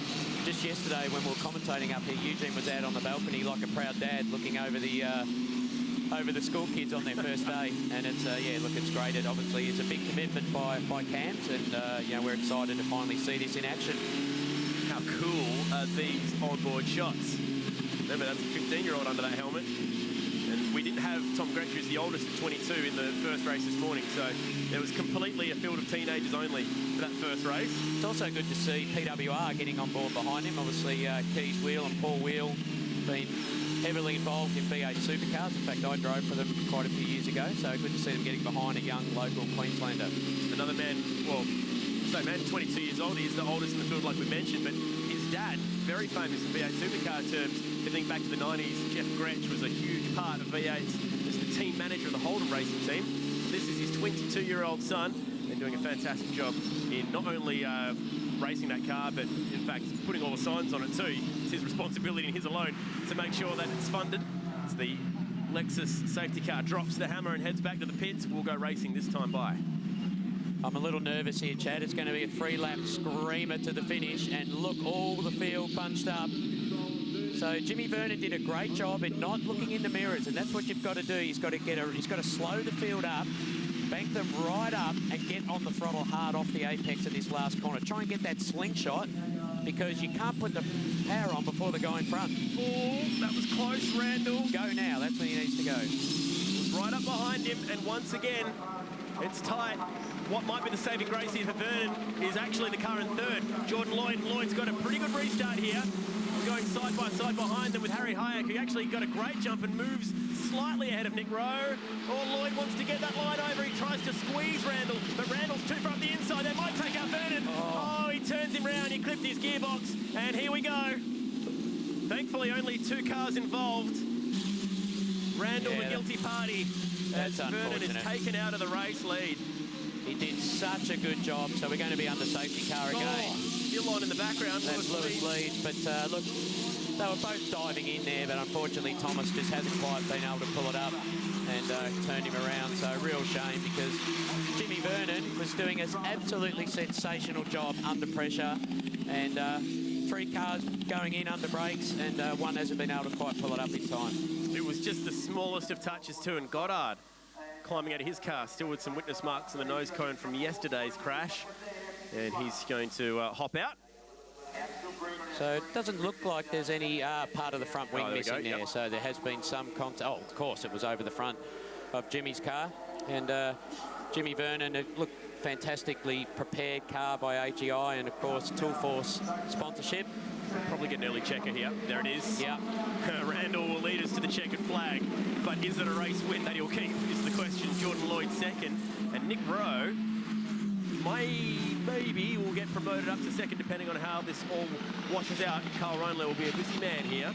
just yesterday when we were commentating up here, Eugene was out on the balcony like a proud dad looking over the school kids on their first day. And it's, yeah, look, it's great. It obviously is a big commitment by Cams, and, you know, we're excited to finally see this in action. How cool are these onboard shots? Remember, that's a 15-year-old under that helmet. And we didn't have Tom Gretsch, who's the oldest at 22, in the first race this morning. So it was completely a field of teenagers only for that first race. It's also good to see PWR getting on board behind him. Obviously, Keys Wheel and Paul Wheel been heavily involved in V8 Supercars. In fact, I drove for them quite a few years ago. So good to see them getting behind a young local Queenslander. Another man, well, so man, 22 years old. He's the oldest in the field, like we mentioned, but his dad, very famous in V8 Supercar terms. If you think back to the 90s, Jeff Gretsch was a huge part of V8s. As the team manager of the Holden racing team. This is his 22-year-old son, and doing a fantastic job in not only racing that car, but in fact putting all the signs on it too. It's his responsibility and his alone to make sure that it's funded. As the Lexus safety car drops the hammer and heads back to the pits, we'll go racing this time by. I'm a little nervous here, Chad. It's going to be a 3-lap screamer to the finish, and look, all the field bunched up. So Jimmy Vernon did a great job in not looking in the mirrors, and that's what you've got to do. He's got to slow the field up, bank them right up, and get on the throttle hard off the apex of this last corner. Try and get that slingshot, because you can't put the power on before the guy in front. Oh, that was close, Randall. Go now. That's when he needs to go. Right up behind him, and once again, it's tight. What might be the saving grace here for Vernon is actually the car in third. Jordan Lloyd. Lloyd's got a pretty good restart here. We're going side by side behind them with Harry Hayek, who actually got a great jump and moves slightly ahead of Nick Rowe. Oh, Lloyd wants to get that line over. He tries to squeeze Randall, but Randall's too far up the inside. They might take out Vernon. Oh, he turns him round. He clipped his gearbox, and here we go. Thankfully, only 2 cars involved. Randall, the guilty party, as Vernon is taken out of the race lead. He did such a good job, so we're going to be under safety car again. Still on in the background. That's Lewis Leeds. But look, they were both diving in there, but unfortunately Thomas just hasn't quite been able to pull it up and turned him around. So real shame, because Jimmy Vernon was doing an absolutely sensational job under pressure, and 3 cars going in under brakes, and one hasn't been able to quite pull it up in time. It was just the smallest of touches too, and Goddard climbing out of his car, still with some witness marks on the nose cone from yesterday's crash. And he's going to hop out. So it doesn't look like there's any part of the front wing missing there. Yep. So there has been some contact. Oh, of course, it was over the front of Jimmy's car. And Jimmy Vernon, it looked fantastically prepared car by AGI, and of course Tool Force sponsorship. Probably get an early checker here. There it is. Yeah. Randall will lead us to the checkered flag, but is it a race win that he'll keep is the question. Jordan Lloyd second, and Nick Rowe maybe will get promoted up to second, depending on how this all washes out. Carl Reinler will be a busy man here.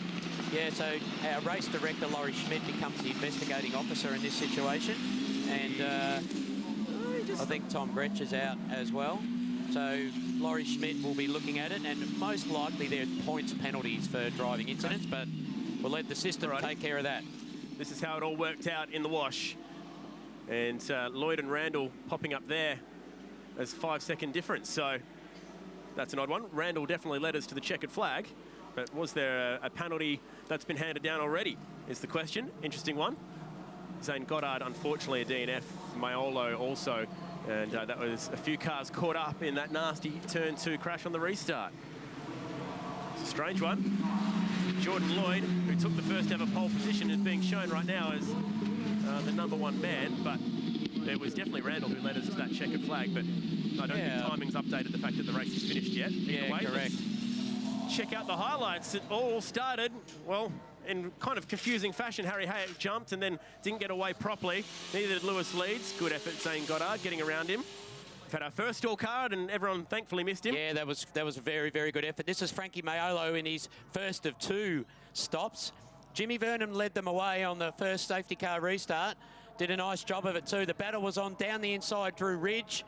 Yeah, so our race director, Laurie Schmidt, becomes the investigating officer in this situation. And I think Tom Gretsch is out as well. So Laurie Schmidt will be looking at it, and most likely there are points penalties for driving incidents, but we'll let the system take care of that. This is how it all worked out in the wash. And Lloyd and Randall popping up there as 5-second difference. So that's an odd one. Randall definitely led us to the checkered flag, but was there a penalty that's been handed down already is the question. Interesting one. Zane Goddard, unfortunately, a DNF. Maiolo also. And that was a few cars caught up in that nasty turn 2 crash on the restart. Strange one. Jordan Lloyd, who took the first ever pole position, is being shown right now as the #1 man, but it was definitely Randall who led us to that checkered flag, but I don't think timing's updated the fact that the race is finished yet. Either way, correct. let's check out the highlights. It all started, well, in kind of confusing fashion. Harry Hayek jumped and then didn't get away properly. Neither did Lewis Leeds. Good effort, Zane Goddard, getting around him. We've had our first stall card and everyone thankfully missed him. Yeah, that was a very, very good effort. This is Frankie Mayolo in his first of 2 stops. Jimmy Vernon led them away on the first safety car restart. Did a nice job of it too. The battle was on down the inside Drew Ridge.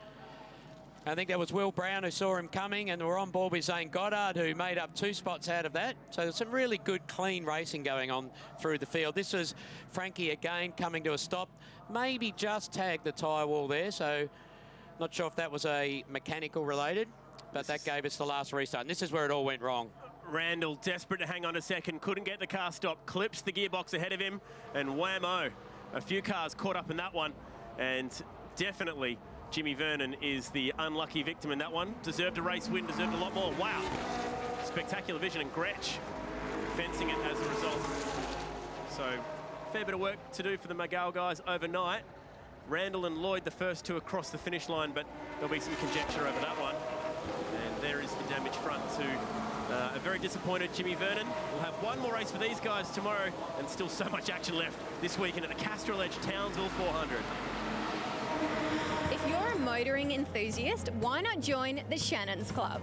I think there was Will Brown who saw him coming, and we're on board with Zane Goddard, who made up 2 spots out of that. So there's some really good, clean racing going on through the field. This was Frankie again coming to a stop. Maybe just tagged the tyre wall there, so not sure if that was a mechanical related, but that gave us the last restart. And this is where it all went wrong. Randall, desperate to hang on a second, couldn't get the car stopped, clips the gearbox ahead of him, and whammo. A few cars caught up in that one, and definitely Jimmy Vernon is the unlucky victim in that one. Deserved a race win, deserved a lot more. Wow. Spectacular vision, and Gretsch fencing it as a result. So, fair bit of work to do for the McGowl guys overnight. Randall and Lloyd, the first 2 across the finish line, but there'll be some conjecture over that one. And there is the damage front to a very disappointed Jimmy Vernon. We'll have one more race for these guys tomorrow, and still so much action left this weekend at the Castrol Edge Townsville 400. If you're a motoring enthusiast, why not join the Shannon's Club?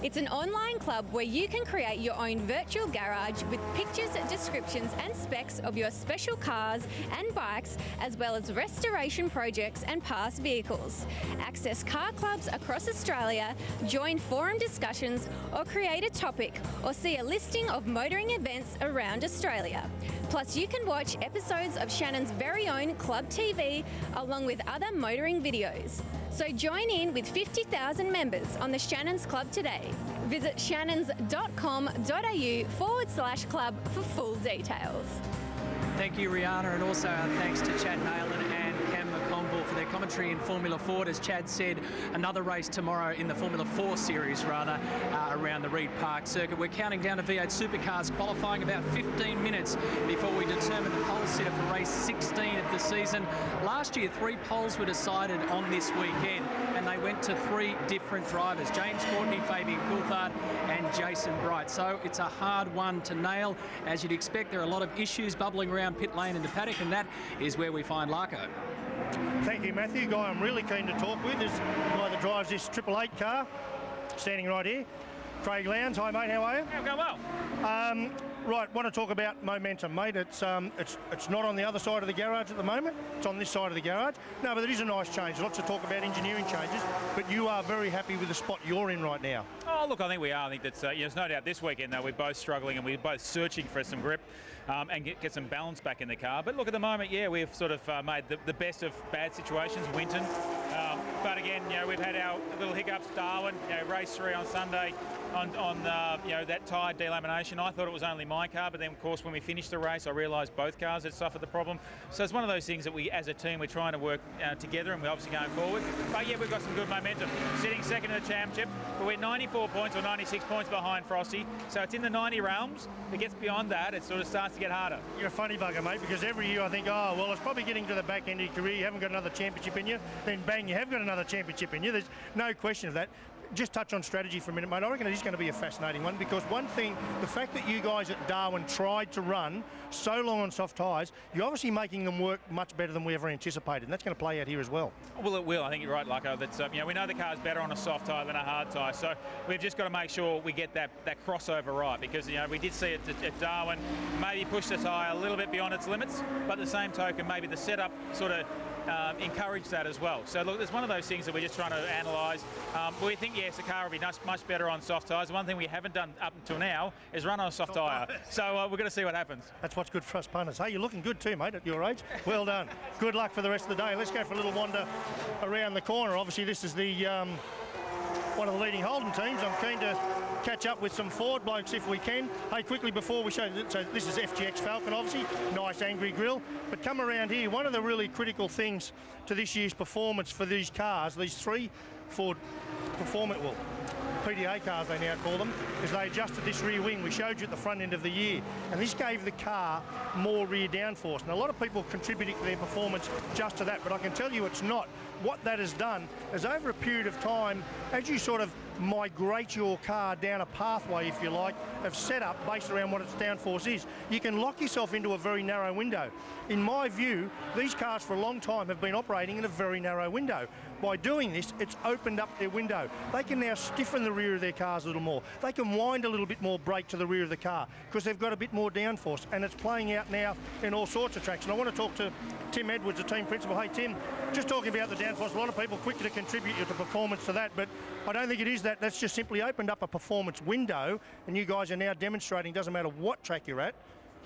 It's an online club where you can create your own virtual garage with pictures, descriptions and specs of your special cars and bikes, as well as restoration projects and past vehicles. Access car clubs across Australia, join forum discussions, or create a topic, or see a listing of motoring events around Australia. Plus, you can watch episodes of Shannon's very own Club TV, along with other motoring videos. So join in with 50,000 members on the Shannon's Club today. Visit shannons.com.au/club for full details. Thank you, Rihanna, and also our thanks to Chad Nayland and Cam McConville for their commentary in Formula Ford. As Chad said, another race tomorrow in the Formula 4 series, around the Reed Park circuit. We're counting down to V8 Supercars qualifying about 15 minutes before we determine the pole sitter for race 16 of the season. Last year, 3 poles were decided on this weekend, and they went to 3 different drivers: James Courtney, Fabian Coulthard and Jason Bright. So it's a hard one to nail. As you'd expect, there are a lot of issues bubbling around pit lane in the paddock, and that is where we find Larko. Thank you, Matthew. Guy I'm really keen to talk with is the guy that drives this 888 car, standing right here. Craig Lowndes. Hi, mate. How are you? Yeah, going well. Right, want to talk about momentum, mate. It's not on the other side of the garage at the moment. It's on this side of the garage. No, but it is a nice change. Lots of talk about engineering changes, but you are very happy with the spot you're in right now. Oh, look, I think we are. I think that's, there's no doubt this weekend, though, we're both struggling and we're both searching for some grip and get some balance back in the car. But look, at the moment, yeah, we've sort of made the best of bad situations, Winton. But again, we've had our little hiccups. Darwin, race 3 on Sunday on that tyre delamination. I thought it was only my car, but then, of course, when we finished the race, I realised both cars had suffered the problem. So it's one of those things that we, as a team, we're trying to work together, and we're obviously going forward. But yeah, we've got some good momentum. Sitting second in the championship, but we're 94 points or 96 points behind Frosty. So it's in the 90 realms. If it gets beyond that, it sort of starts to get harder. You're a funny bugger, mate, because every year I think, oh, well, it's probably getting to the back end of your career. You haven't got another championship in you. Then bang, you have got another championship in you. There's no question of that. Just touch on strategy for a minute, mate. I reckon it is going to be a fascinating one, because one thing, the fact that you guys at Darwin tried to run so long on soft tyres, you're obviously making them work much better than we ever anticipated, and that's going to play out here as well. Well, it will. I think you're right, Lucko. That's we know the car's better on a soft tyre than a hard tyre, so we've just got to make sure we get that crossover right, because we did see it at Darwin, maybe push the tyre a little bit beyond its limits, but at the same token, maybe the setup sort of encourage that as well. So look, there's one of those things that we're just trying to analyse. We think, yes, the car will be much better on soft tyres. One thing we haven't done up until now is run on a soft tyre. So we're going to see what happens. That's what's good for us punters. Hey, you're looking good too, mate, at your age. Well done. Good luck for the rest of the day. Let's go for a little wander around the corner. Obviously, this is the one of the leading Holden teams. I'm keen to catch up with some Ford blokes if we can. Hey, quickly before we show, so this is FGX Falcon, obviously, nice angry grille. But come around here, one of the really critical things to this year's performance for these cars, these 3 Ford PDA cars they now call them, is they adjusted this rear wing. We showed you at the front end of the year, and this gave the car more rear downforce. And a lot of people contributing to their performance just to that, but I can tell you it's not. What that has done is over a period of time, as you sort of migrate your car down a pathway, if you like, of setup based around what its downforce is, you can lock yourself into a very narrow window. In my view, these cars for a long time have been operating in a very narrow window. By doing this, it's opened up their window. They can now stiffen the rear of their cars a little more. They can wind a little bit more brake to the rear of the car because they've got a bit more downforce, and it's playing out now in all sorts of tracks. And I want to talk to Tim Edwards, the team principal. Hey, Tim, just talking about the downforce, a lot of people quick to contribute to performance to that, but I don't think it is that. That's just simply opened up a performance window, and you guys are now demonstrating, doesn't matter what track you're at,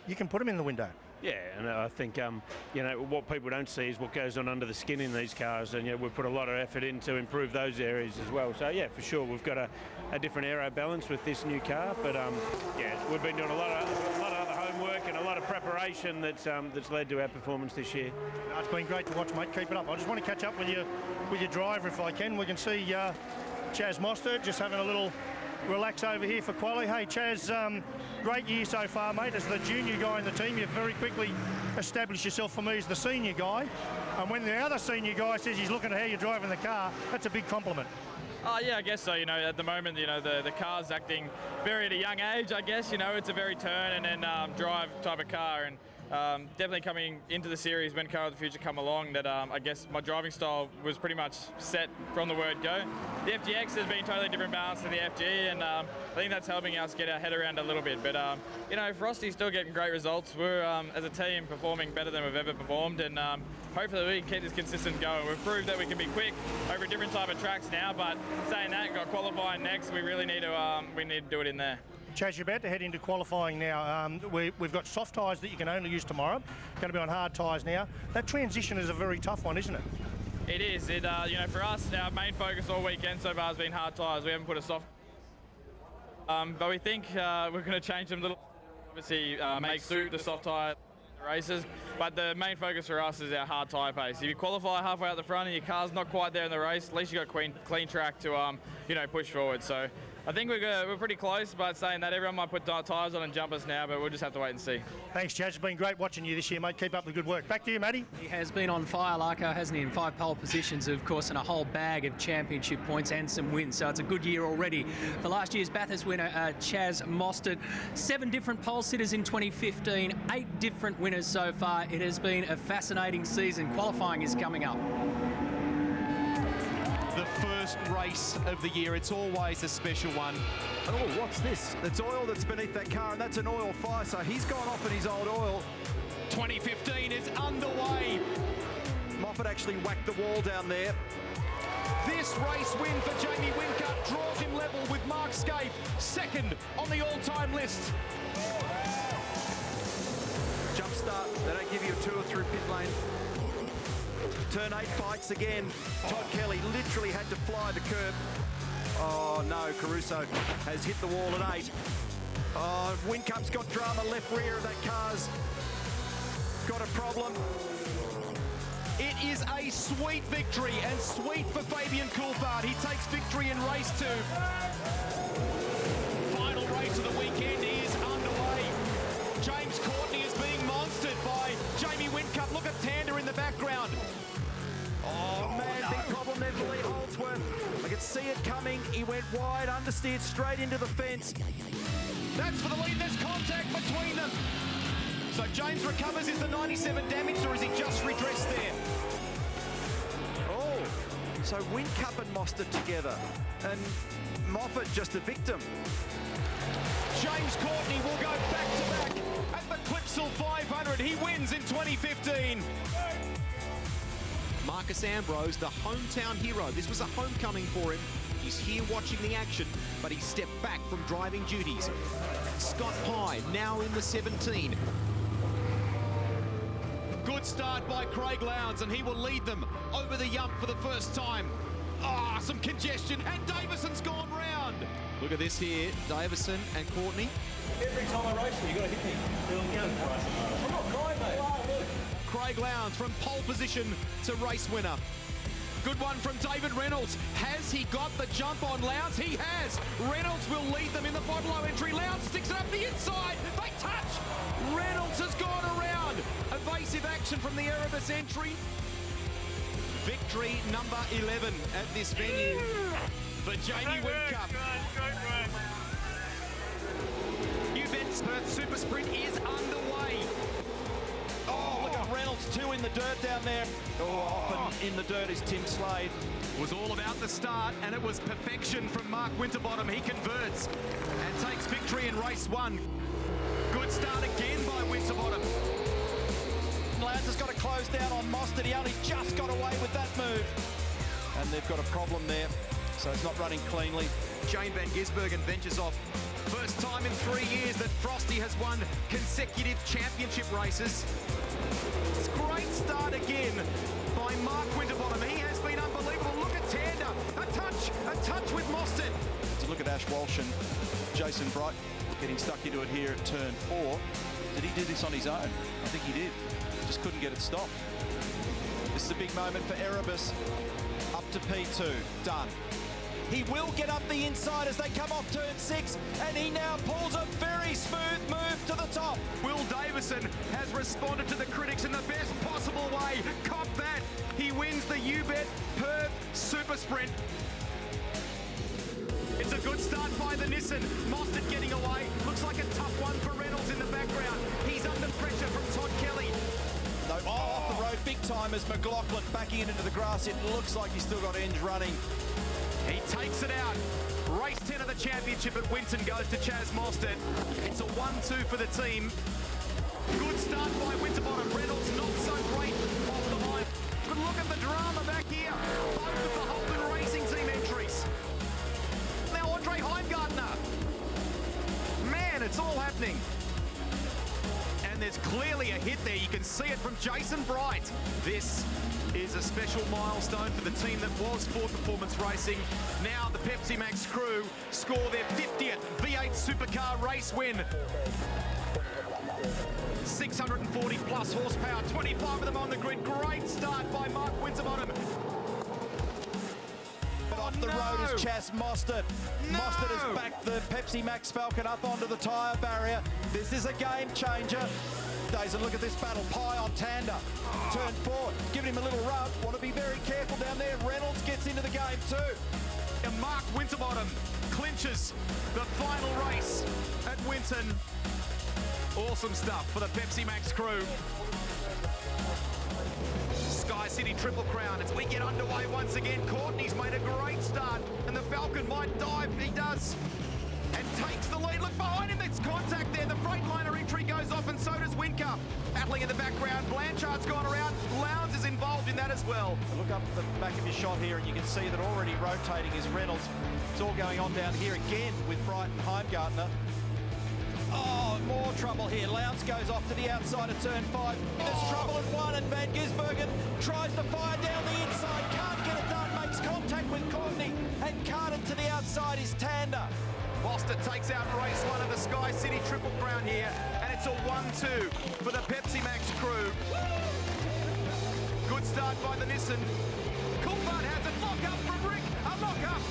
you can put them in the window. Yeah, and I think, what people don't see is what goes on under the skin in these cars, and we've put a lot of effort in to improve those areas as well. So, yeah, for sure, we've got a different aero balance with this new car, but, we've been doing a lot of other homework and a lot of preparation that's led to our performance this year. It's been great to watch, mate. Keep it up. I just want to catch up with your driver if I can. We can see Chaz Mostert just having a little relax over here for quali. Hey, Chaz, great year so far, mate. As the junior guy in the team, you've very quickly established yourself for me as the senior guy. And when the other senior guy says he's looking at how you're driving the car, that's a big compliment. Yeah, I guess so. At the moment, the car's acting very at a young age, I guess. It's a very turn and then drive type of car. And definitely coming into the series when Car of the Future come along, that I guess my driving style was pretty much set from the word go. The FGX has been totally different balance to the FG, and I think that's helping us get our head around a little bit. But Frosty's still getting great results. We're as a team performing better than we've ever performed, and hopefully we can keep this consistent going. We've proved that we can be quick over different type of tracks now, but saying that, got qualifying next, we really need to do it in there. Chaz, you're about to head into qualifying now. We've got soft tyres that you can only use tomorrow. Going to be on hard tyres now. That transition is a very tough one, isn't it? It is. For us, our main focus all weekend so far has been hard tyres. We haven't put a soft. But we think we're going to change them a little. Obviously, make suit the soft tyre races. But the main focus for us is our hard tyre pace. If you qualify halfway out the front and your car's not quite there in the race, at least you've got clean track to push forward. So I think we're pretty close, but saying that, everyone might put tyres on and jumpers now, but we'll just have to wait and see. Thanks, Chaz. It's been great watching you this year, mate. Keep up the good work. Back to you, Matty. He has been on fire, Larko, hasn't he? In 5 pole positions, of course, and a whole bag of championship points and some wins. So it's a good year already. For last year's Bathurst winner, Chaz Mostert, 7 different pole sitters in 2015, 8 different winners so far. It has been a fascinating season. Qualifying is coming up. The first race of the year. It's always a special one. Oh, what's this? It's oil that's beneath that car, and that's an oil fire, so he's gone off in his old oil. 2015 is underway. Moffat actually whacked the wall down there. This race win for Jamie Whincup draws him level with Mark Scaife, second on the all-time list. Jump start, they don't give you a tour through pit lane. Turn 8 bites again. Todd Kelly literally had to fly the curb. Oh no, Caruso has hit the wall at 8. Oh, Whincup's got drama left rear of that car's got a problem. It is a sweet victory, and sweet for Fabian Coulthard. He takes victory in race 2. Final race of the weekend is underway. James Courtney is being monstered by Jamie Whincup. Look at Tander in the background. Oh man, big problem there for Lee Holdsworth. I could see it coming. He went wide, understeered straight into the fence. That's for the lead. There's contact between them. So James recovers. Is the 97 damaged, or is he just redressed there? Oh, so Whincup and Mostert together, and Moffat just a victim. James Courtney will go back-to-back at the Clipsal 500. He wins in 2015. Marcus Ambrose, the hometown hero. This was a homecoming for him. He's here watching the action, but he stepped back from driving duties. Scott Pye, now in the 17. Good start by Craig Lowndes, and he will lead them over the yump for the first time. Ah, some congestion, and Davison's gone round. Look at this here, Davison and Courtney. Every time I race you, got to hit me. I'm not crying, mate. Craig Lowndes from pole position to race winner. Good one from David Reynolds. Has he got the jump on Lowndes? He has. Reynolds will lead them in the Bodlow entry. Lowndes sticks it up the inside. They touch. Reynolds has gone around. Evasive action from the Erebus entry. Victory number 11 at this venue for Jamie Whincup. New Vent's Perth Super Sprint is underway. Oh, look at Reynolds, 2 in the dirt down there. Oh, often in the dirt is Tim Slade. Was all about the start, and it was perfection from Mark Winterbottom. He converts and takes victory in race 1. Good start again by Winterbottom. Lowndes has got to close down on Mostert. He only just got away with that move. And they've got a problem there, so it's not running cleanly. Jane Van Gisbergen ventures off. First time in 3 years that Frosty has won consecutive championship races. It's a great start again by Mark Winterbottom. He has been unbelievable. Look at Tander. A touch with Mostert. To look at Ash Walsh and Jason Bright getting stuck into it here at turn 4. Did he do this on his own? I think he did. Just couldn't get it stopped. This is a big moment for Erebus. Up to P2. Done. He will get up the inside as they come off turn 6, and he now pulls a very smooth move to the top. Will Davison has responded to the critics in the best possible way. Cop that. He wins the UBET Perth Super Sprint. It's a good start by the Nissan. Mostert getting away. Looks like a tough one for Reynolds in the background. He's under pressure from Todd Kelly. No, off the road big time as McLaughlin backing it into the grass. It looks like he's still got Enge running. He takes it out. Race 10 of the championship at Winton goes to Chaz Mostert. It's a 1-2 for the team. Good start by Winterbottom. Reynolds not so great off the line. But look at the drama back here. Both of the Holden Racing Team entries. Now Andre Heimgartner. Man, it's all happening. And there's clearly a hit there. You can see it from Jason Bright. This is a special milestone for the team that was Ford Performance Racing. Now the Pepsi Max crew score their 50th V8 Supercar race win. 640 plus horsepower, 25 of them on the grid. Great start by Mark Winterbottom. But off the road is Chaz Mostert. Mostert has backed the Pepsi Max Falcon up onto the tyre barrier. This is a game changer. And look at this battle. Pye on Tander. Turn 4. Giving him a little rub. Want to be very careful down there. Reynolds gets into the game too. And Mark Winterbottom clinches the final race at Winton. Awesome stuff for the Pepsi Max crew. Sky City Triple Crown as we get underway once again. Courtney's made a great start and the Falcon might dive. He does. And takes the lead. Look behind him, there's contact there. The Freightliner entry goes off and so does Whincup. Battling in the background, Blanchard's gone around. Lowndes is involved in that as well. Look up the back of your shot here and you can see that already rotating is Reynolds. It's all going on down here again with Bright and Heimgartner. Oh, more trouble here. Lowndes goes off to the outside of turn 5. There's trouble at 1 and Van Gisbergen tries to fire down the inside. Can't get it done, makes contact with Courtney and carted to the outside is Tander. Mostert takes out race 1 of the Sky City Triple Crown here, and it's a 1-2 for the Pepsi Max crew. Good start by the Nissan. Coulthard has it. Lock up from Rick. A lock up.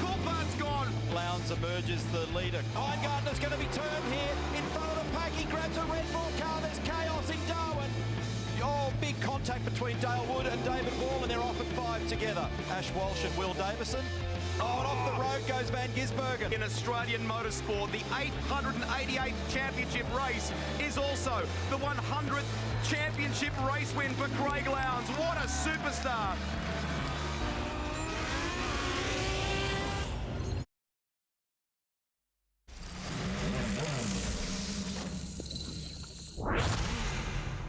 Coulthard's gone. Lowndes emerges the leader. Heimgartner's going to be turned here in front of the pack. He grabs a Red Bull car. There's chaos in Darwin. Oh, big contact between Dale Wood and David Wall, and they're off at 5 together. Ash Walsh and Will Davison. Oh, and off the road goes Van Gisbergen. In Australian motorsport, the 888th championship race is also the 100th championship race win for Craig Lowndes. What a superstar.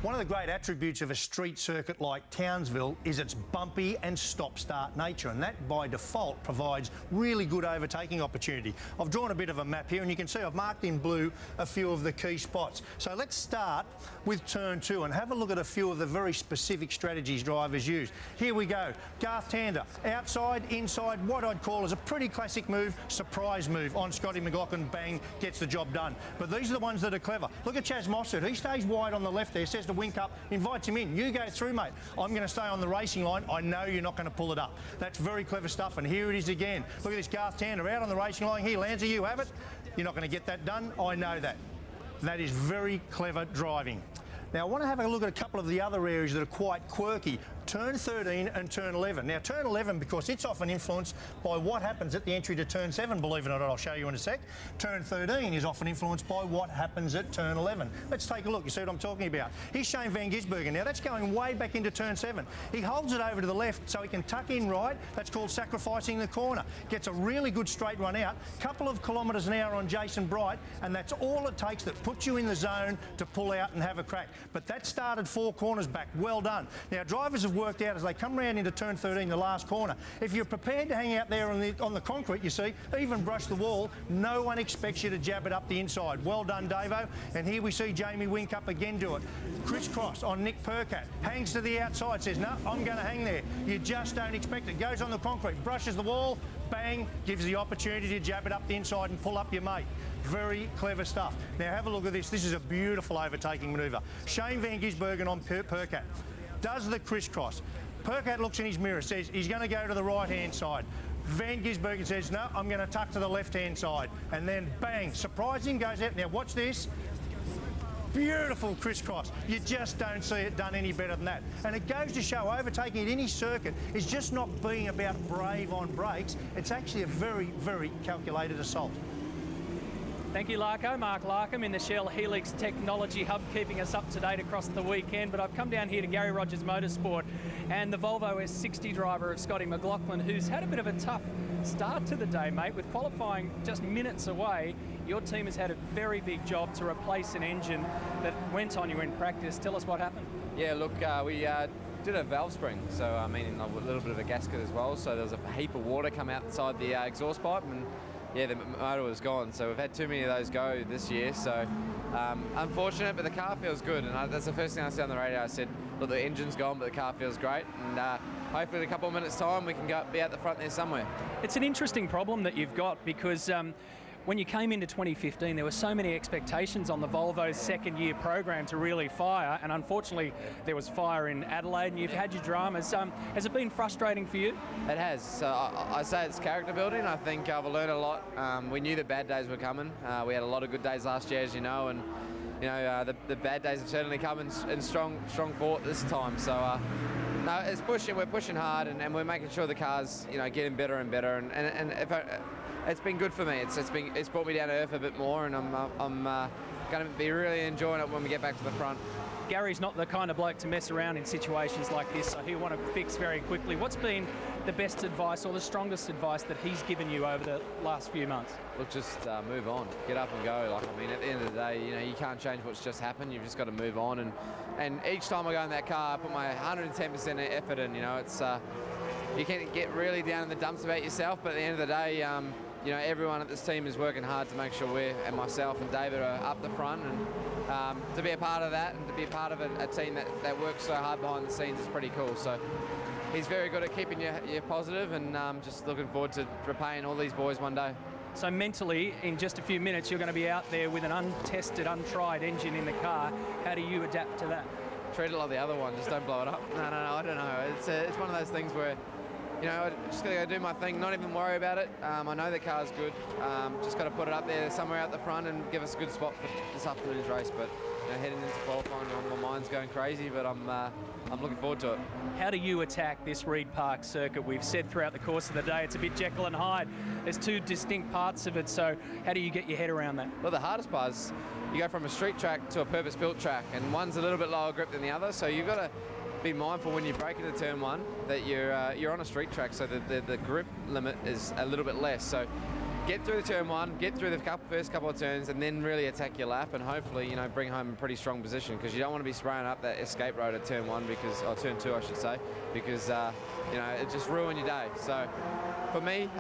One of the great attributes of a street circuit like Townsville is its bumpy and stop-start nature, and that by default provides really good overtaking opportunity. I've drawn a bit of a map here and you can see I've marked in blue a few of the key spots. So let's start with turn 2 and have a look at a few of the very specific strategies drivers use. Here we go. Garth Tander, outside, inside, what I'd call is a pretty classic move, surprise move on Scotty McLaughlin, bang, gets the job done. But these are the ones that are clever. Look at Chaz Mostert, he stays wide on the left there, says to Whincup, invites him in. You go through, mate. I'm going to stay on the racing line. I know you're not going to pull it up. That's very clever stuff, and here it is again. Look at this Garth Tander out on the racing line. Here, Lanza, you have it. You're not going to get that done. I know that. That is very clever driving. Now, I want to have a look at a couple of the other areas that are quite quirky. Turn 13 and turn 11. Now, turn 11, because it's often influenced by what happens at the entry to turn 7, believe it or not, I'll show you in a sec. Turn 13 is often influenced by what happens at turn 11. Let's take a look. You see what I'm talking about? Here's Shane Van Gisbergen. Now, that's going way back into turn 7. He holds it over to the left so he can tuck in right. That's called sacrificing the corner. Gets a really good straight run out. Couple of kilometres an hour on Jason Bright, and that's all it takes that puts you in the zone to pull out and have a crack. But that started 4 corners back. Well done. Now, drivers have worked out as they come round into turn 13, the last corner. If you're prepared to hang out there on the concrete, you see, even brush the wall, no one expects you to jab it up the inside. Well done, Davo. And here we see Jamie Whincup again do it. Crisscross on Nick Percat. Hangs to the outside, says, no, I'm going to hang there. You just don't expect it. Goes on the concrete, brushes the wall, bang, gives the opportunity to jab it up the inside and pull up your mate. Very clever stuff. Now, have a look at this. This is a beautiful overtaking manoeuvre. Shane Van Gisbergen on Percat. Does the crisscross. Percat looks in his mirror, says he's going to go to the right-hand side. Van Gisbergen says, no, I'm going to tuck to the left-hand side. And then, bang, surprising, goes out. Now, watch this. Beautiful crisscross. You just don't see it done any better than that. And it goes to show overtaking at any circuit is just not being about brave on brakes. It's actually a very, very calculated assault. Thank you, Larko. Mark Larkham in the Shell Helix Technology Hub, keeping us up to date across the weekend. But I've come down here to Gary Rogers Motorsport and the Volvo S60 driver of Scotty McLaughlin, who's had a bit of a tough start to the day, mate. With qualifying just minutes away, your team has had a very big job to replace an engine that went on you in practice. Tell us what happened. Yeah, look, we did a valve spring, so I mean a little bit of a gasket as well. So there was a heap of water come outside the exhaust pipe, and yeah, the motor was gone. So we've had too many of those go this year. So unfortunate, but the car feels good. And that's the first thing I said on the radio. I said, look, the engine's gone, but the car feels great. And hopefully in a couple of minutes' time, we can be out the front there somewhere. It's an interesting problem that you've got, because when you came into 2015, there were so many expectations on the Volvo's second-year program to really fire, and unfortunately there was fire in Adelaide, and you've had your dramas. Has it been frustrating for you? It has. So I say it's character building. I think I've learned a lot. We knew the bad days were coming. We had a lot of good days last year, as you know, and you know the bad days have certainly come in strong fort this time. So no, it's pushing. We're pushing hard, and we're making sure the car's getting better and better. And if it's been good for me. It's brought me down to earth a bit more, and I'm going to be really enjoying it when we get back to the front. Gary's not the kind of bloke to mess around in situations like this, so he'll want to fix very quickly. What's been the best advice or the strongest advice that he's given you over the last few months? Look, just move on, get up and go. Like, I mean, at the end of the day, you can't change what's just happened. You've just got to move on. And each time I go in that car, I put my 110% effort in. It's you can get really down in the dumps about yourself, but at the end of the day, everyone at this team is working hard to make sure and myself and David are up the front, and to be a part of that and to be a part of a team that works so hard behind the scenes is pretty cool. So he's very good at keeping you positive, and just looking forward to repaying all these boys one day. So mentally, in just a few minutes, you're going to be out there with an untested, untried engine in the car. How do you adapt to that? Treat it like the other one, just don't blow it up. No, I don't know. It's one of those things where I just got to go do my thing, not even worry about it. I know the car's good. Just got to put it up there somewhere out the front and give us a good spot for this afternoon's race. But heading into qualifying, my mind's going crazy, but I'm looking forward to it. How do you attack this Reed Park circuit? We've said throughout the course of the day it's a bit Jekyll and Hyde. There's two distinct parts of it, so how do you get your head around that? Well, the hardest part is you go from a street track to a purpose-built track, and one's a little bit lower grip than the other, so you've got to be mindful when you break into turn one that you're on a street track, so the grip limit is a little bit less. So get through the turn one, get through the first couple of turns, and then really attack your lap, and hopefully bring home a pretty strong position, because you don't want to be spraying up that escape road at turn one, or turn two I should say, because it just ruin your day. So for me,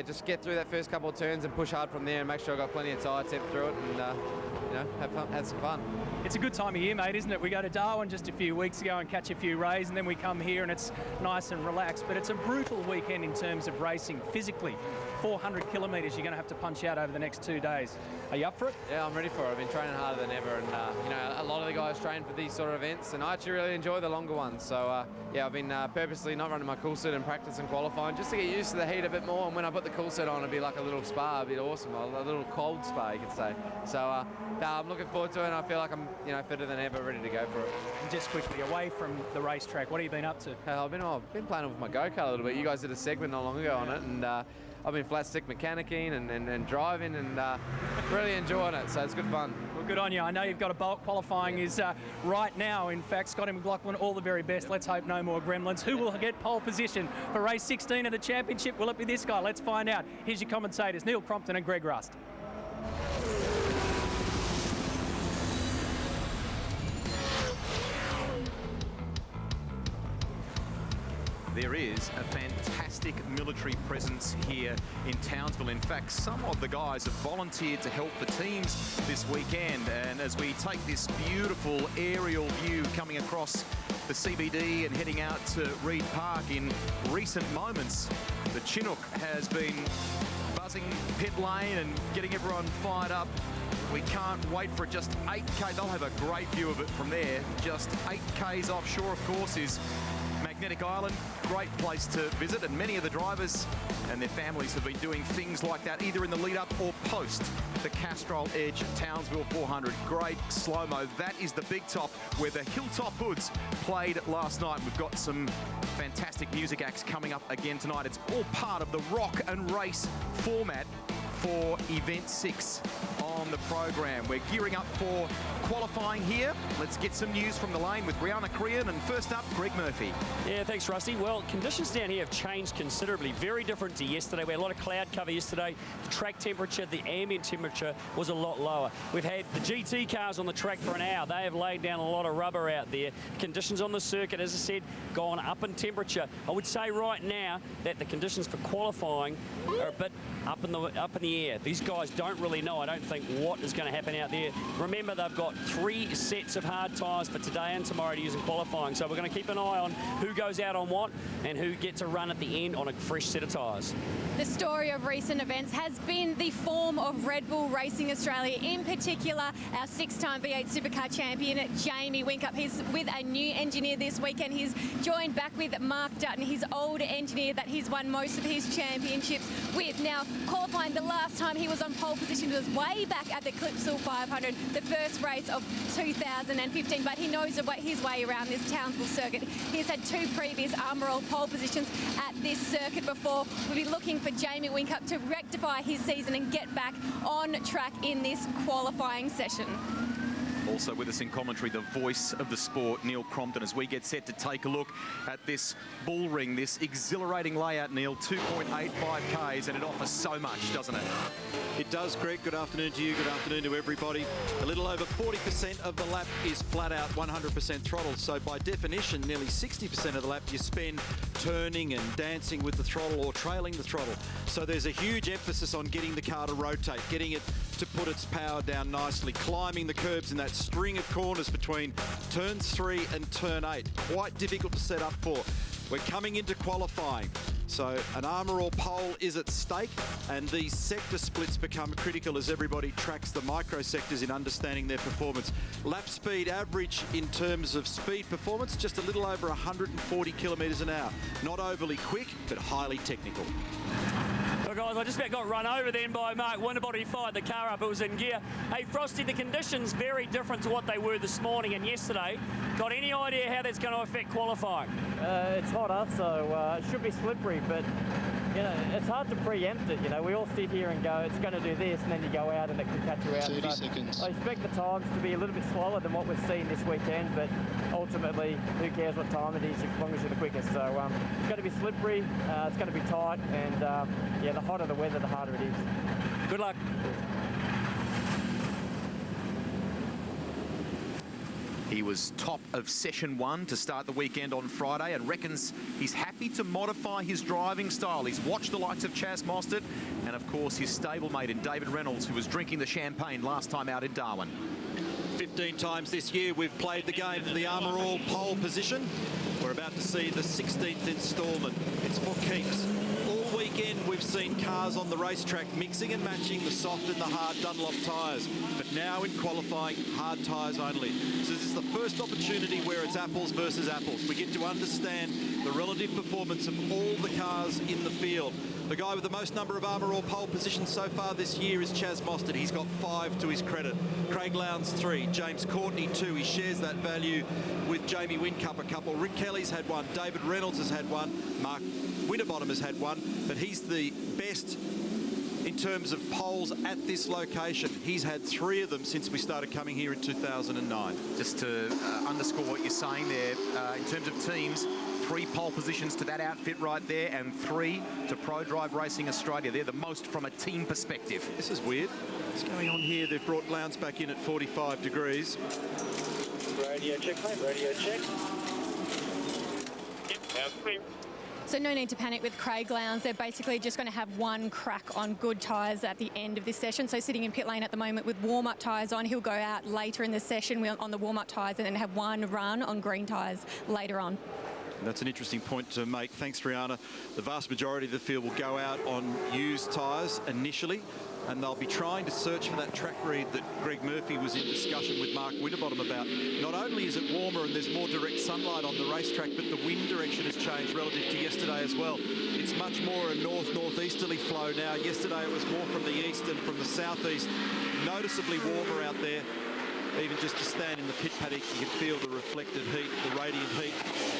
just get through that first couple of turns and push hard from there, and make sure I got plenty of tyre temp through it, and have fun, have some fun. It's a good time of year, mate, isn't it? We go to Darwin just a few weeks ago and catch a few rays, and then we come here and it's nice and relaxed. But it's a brutal weekend in terms of racing physically. 400 kilometres you're going to have to punch out over the next 2 days. Are you up for it? Yeah, I'm ready for it. I've been training harder than ever, and you know, a lot of the guys train for these sort of events, and I actually really enjoy the longer ones. So yeah, I've been purposely not running my cool suit in practice and qualifying just to get used to the heat a bit more. And when I put the cool suit on, it'd be like a little spa. It'd be awesome, a little cold spa, you could say. So I'm looking forward to it, and I feel like I'm fitter than ever, ready to go for it. And just quickly, away from the racetrack, what have you been up to? I've been playing with my go-kart a little bit. You guys did a segment not long ago on it, and I've been flat stick mechanicking and driving and really enjoying it, so it's good fun. Well, good on you. I know you've got a bolt. Qualifying is right now, in fact. Scotty McLaughlin, all the very best. Let's hope no more gremlins. Who will get pole position for race 16 of the championship? Will it be this guy? Let's find out. Here's your commentators, Neil Crompton and Greg Rust. There is a fantastic military presence here in Townsville. In fact, some of the guys have volunteered to help the teams this weekend. And as we take this beautiful aerial view coming across the CBD and heading out to Reed Park in recent moments, the Chinook has been buzzing pit lane and getting everyone fired up. We can't wait for it. Just 8K. They'll have a great view of it from there. Just 8Ks offshore, of course, is Magnetic Island. Great place to visit, and many of the drivers and their families have been doing things like that either in the lead up or post the Castrol Edge Townsville 400. Great slow-mo. That is the big top where the Hilltop Hoods played last night. We've got some fantastic music acts coming up again tonight. It's all part of the rock and race format for Event 6 on the program. We're gearing up for qualifying here. Let's get some news from the lane with Brianna Crean, and first up, Greg Murphy. Yeah, thanks, Rusty. Well, conditions down here have changed considerably. Very different to yesterday. We had a lot of cloud cover yesterday. The track temperature, the ambient temperature was a lot lower. We've had the GT cars on the track for an hour. They have laid down a lot of rubber out there. Conditions on the circuit, as I said, gone up in temperature. I would say right now that the conditions for qualifying are a bit up in the air. These guys don't really know, I don't think, what is going to happen out there. Remember, they've got 3 sets of hard tyres for today and tomorrow to use in qualifying, so we're going to keep an eye on who goes out on what and who gets a run at the end on a fresh set of tyres. The story of recent events has been the form of Red Bull Racing Australia, in particular our 6-time V8 Supercar champion Jamie Whincup. He's with a new engineer this weekend. He's joined back with Mark Dutton, his old engineer that he's won most of his championships with. Now, qualifying, the last time he was on pole position was way back at the Clipsal 500, the first race of 2015, but he knows his way around this Townsville circuit. He's had 2 previous Armour All pole positions at this circuit before. We'll be looking for Jamie Whincup to rectify his season and get back on track in this qualifying session. Also with us in commentary, the voice of the sport, Neil Crompton, as we get set to take a look at this bull ring, this exhilarating layout, Neil. 2.85 Ks, and it offers so much, doesn't it? It does, Greg. Good afternoon to you. Good afternoon to everybody. A little over 40% of the lap is flat out 100% throttle. So by definition, nearly 60% of the lap you spend turning and dancing with the throttle or trailing the throttle. So there's a huge emphasis on getting the car to rotate, getting it to put its power down nicely, climbing the curbs in that string of corners between turns 3 and turn 8. Quite difficult to set up for. We're coming into qualifying. So an Armour All pole is at stake, and these sector splits become critical as everybody tracks the micro sectors in understanding their performance. Lap speed average in terms of speed performance, just a little over 140 kilometres an hour. Not overly quick, but highly technical. Well, guys, I just about got run over then by Mark Winterbottom. He fired the car up, it was in gear. Hey, Frosty, the conditions very different to what they were this morning and yesterday. Got any idea how that's going to affect qualifying? It's hotter, so it should be slippery, but you know, it's hard to preempt it. You know, we all sit here and go, it's going to do this, and then you go out and it can catch you out. 30 seconds. I expect the times to be a little bit slower than what we've seen this weekend, but ultimately, who cares what time it is as long as you're the quickest. So it's going to be slippery, it's going to be tight, and yeah, the hotter the weather, the harder it is. Good luck. He was top of session 1 to start the weekend on Friday and reckons he's happy to modify his driving style. He's watched the likes of Chaz Mostert and, of course, his stablemate in David Reynolds, who was drinking the champagne last time out in Darwin. 15 times this year we've played the game for the Armour All pole position. We're about to see the 16th instalment. It's for keeps. All weekend, we've seen cars on the racetrack mixing and matching the soft and the hard Dunlop tyres. But now in qualifying, hard tyres only. So this is the first opportunity where it's apples versus apples. We get to understand the relative performance of all the cars in the field. The guy with the most number of Armour All pole positions so far this year is Chaz Mostert. He's got 5 to his credit. Craig Lowndes 3, James Courtney 2. He shares that value with Jamie Whincup a couple. Rick Kelly's had 1, David Reynolds has had 1, Mark Winterbottom has had 1, but he's the best in terms of poles at this location. He's had 3 of them since we started coming here in 2009. Just to underscore what you're saying there, in terms of teams, 3 pole positions to that outfit right there and 3 to Pro Drive Racing Australia. They're the most from a team perspective. This is weird. What's going on here? They've brought Lowndes back in at 45 degrees. Radio check, mate. Radio check. Yep, that's clear. So no need to panic with Craig Lowndes. They're basically just going to have one crack on good tyres at the end of this session. So sitting in pit lane at the moment with warm-up tyres on, he'll go out later in the session on the warm-up tyres and then have one run on green tyres later on. That's an interesting point to make. Thanks, Rihanna. The vast majority of the field will go out on used tyres initially, and they'll be trying to search for that track read that Greg Murphy was in discussion with Mark Winterbottom about. Not only is it warmer and there's more direct sunlight on the racetrack, but the wind direction has changed relative to yesterday as well. It's much more a north-northeasterly flow now. Yesterday it was more from the east and from the southeast. Noticeably warmer out there. Even just to stand in the pit paddock, you can feel the reflected heat, the radiant heat.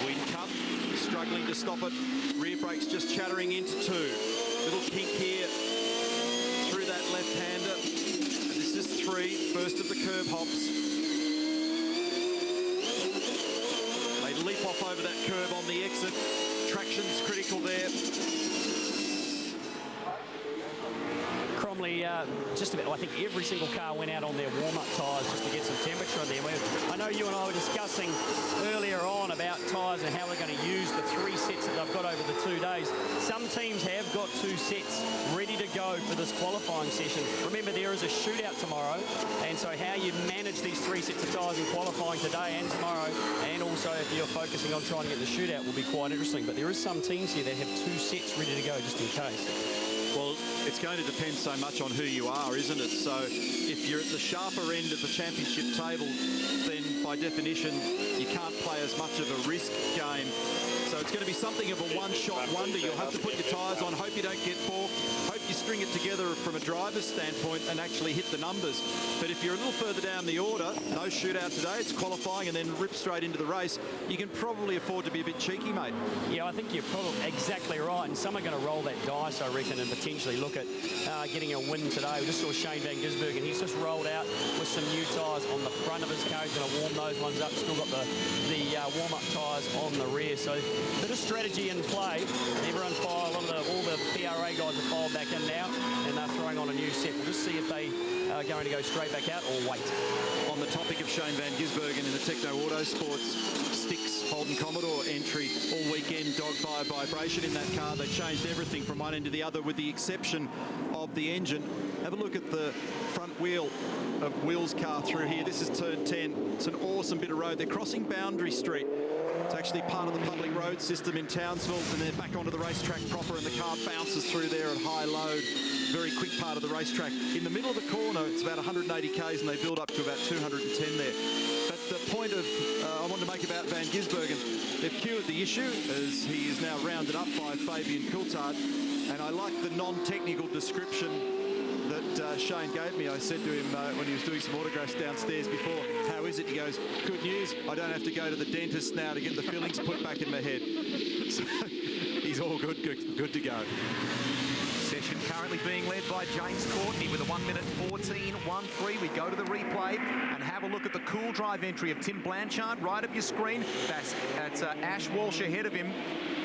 Whincup struggling to stop it. Rear brakes just chattering into 2. Little kink here through that left-hander. And this is 3, first of the curb hops. They leap off over that curb on the exit. Traction's critical there. Cromley, just about, I think every single car went out on their warm-up tyres just to get some temperature on there. I know you and I were discussing earlier on about tyres and how we're going to use the 3 sets that they've got over the 2 days. Some teams have got 2 sets ready to go for this qualifying session. Remember, there is a shootout tomorrow, and so how you manage these 3 sets of tyres in qualifying today and tomorrow, and also if you're focusing on trying to get the shootout, will be quite interesting. But there is some teams here that have 2 sets ready to go just in case. Well, it's going to depend so much on who you are, isn't it? So if you're at the sharper end of the championship table, then by definition, you can't play as much of a risk game. So it's going to be something of a one-shot wonder. You'll have to put your tyres on, hope you don't get balked, hope you string it together from a driver's standpoint and actually hit the numbers. But if you're a little further down the order, no shootout today, it's qualifying and then rip straight into the race, you can probably afford to be a bit cheeky, mate. Yeah, I think you're probably exactly right. And some are going to roll that dice, I reckon, and potentially look at getting a win today. We just saw Shane Van Gisbergen. He's just rolled out with some new tyres on the front of his car. He's going to warm those ones up. Still got the warm-up tyres on the rear. So a bit of strategy in play. Everyone file, all the PRA guys are filed back in now, and they're throwing on a new set. We'll just see if they are going to go straight back out or wait. On the topic of Shane Van Gisbergen in the Techno Autosports Sticks Holden Commodore entry all weekend, dogged by a vibration in that car. They changed everything from one end to the other with the exception of the engine. Have a look at the front wheel of Will's car through here. This is turn 10. It's an awesome bit of road. They're crossing Boundary Street. It's actually part of the public road system in Townsville, and they're back onto the racetrack proper, and the car bounces through there at high load. Very quick part of the racetrack. In the middle of the corner, it's about 180 k's, and they build up to about 210 there. But the point of I want to make about Van Gisbergen, they've cured the issue as he is now rounded up by Fabian Coulthard, and I like the non-technical description that Shane gave me. I said to him when he was doing some autographs downstairs before, how is it? He goes, good news, I don't have to go to the dentist now to get the fillings put back in my head. So he's all good to go. Session currently being led by James Courtney with a 1:14.13. We go to the replay and have a look at the Cool Drive entry of Tim Blanchard right up your screen. That's Ash Walsh ahead of him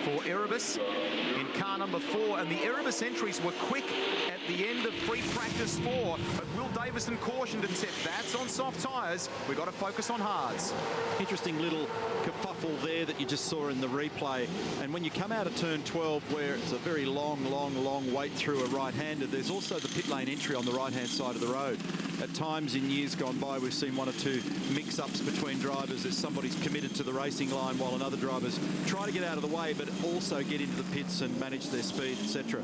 for Erebus in car number 4, and the Erebus entries were quick at the end of free practice 4, but Will Davison cautioned and said, that's on soft tyres. We've got to focus on hards. Interesting little kerfuffle there that you just saw in the replay. And when you come out of turn 12, where it's a very long wait through a right-hander, there's also the pit lane entry on the right-hand side of the road. At times in years gone by, we've seen 1 or 2 mix-ups between drivers as somebody's committed to the racing line while another driver's try to get out of the way, but also get into the pits and manage their speed, etc.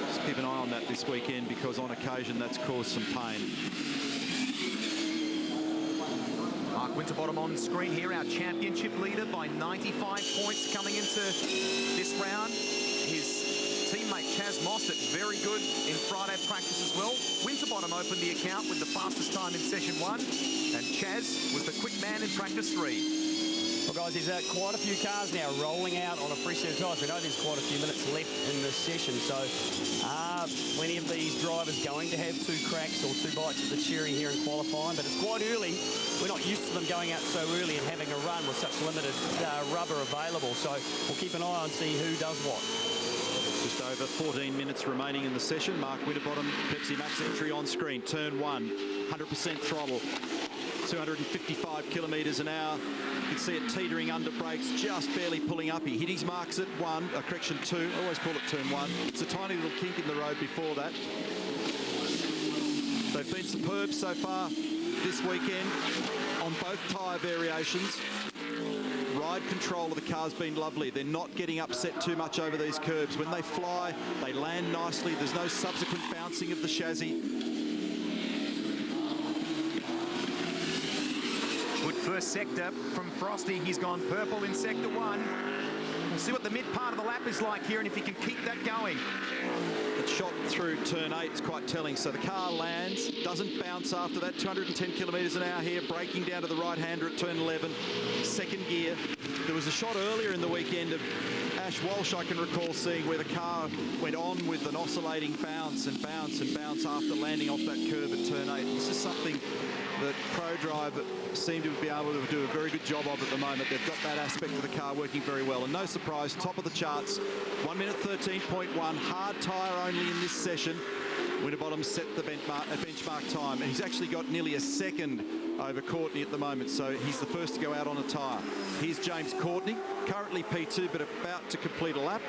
Just keep an eye on that this weekend, because on occasion that's caused some pain. Mark Winterbottom on screen here, our championship leader by 95 points coming into this round. His teammate Chaz Mostert, very good in Friday practice as well. Winterbottom opened the account with the fastest time in session 1, and Chaz was the quick man in practice 3. Well, guys, there's quite a few cars now rolling out on a fresh set of tyres. We know there's quite a few minutes left in this session, so plenty of these drivers going to have 2 cracks or 2 bites at the cherry here in qualifying, but it's quite early. We're not used to them going out so early and having a run with such limited rubber available, so we'll keep an eye on see who does what. Just over 14 minutes remaining in the session. Mark Winterbottom, Pepsi Max entry on screen. Turn 1, 100% throttle, 255 kilometres an hour. You can see it teetering under brakes, just barely pulling up. He hit his marks at 1, correction 2. I always call it turn 1. It's a tiny little kink in the road before that. They've been superb so far this weekend on both tyre variations. Ride control of the car's been lovely. They're not getting upset too much over these curbs. When they fly, they land nicely. There's no subsequent bouncing of the chassis. Good first sector from Frosty. He's gone purple in sector 1. We'll see what the mid part of the lap is like here and if he can keep that going. That shot through turn 8 is quite telling. So the car lands, doesn't bounce after that. 210 kilometres an hour here, braking down to the right-hander at turn 11. Second gear. There was a shot earlier in the weekend of Ash Walsh, I can recall seeing, where the car went on with an oscillating bounce and bounce and bounce after landing off that curve at turn 8. This is something that ProDrive seem to be able to do a very good job of at the moment. They've got that aspect of the car working very well. And no surprise, top of the charts, 1 minute 13.1, hard tyre only in this session. Winterbottom set the benchmark time, and he's actually got nearly a second over Courtney at the moment, so he's the first to go out on a tyre. Here's James Courtney, currently P2, but about to complete a lap.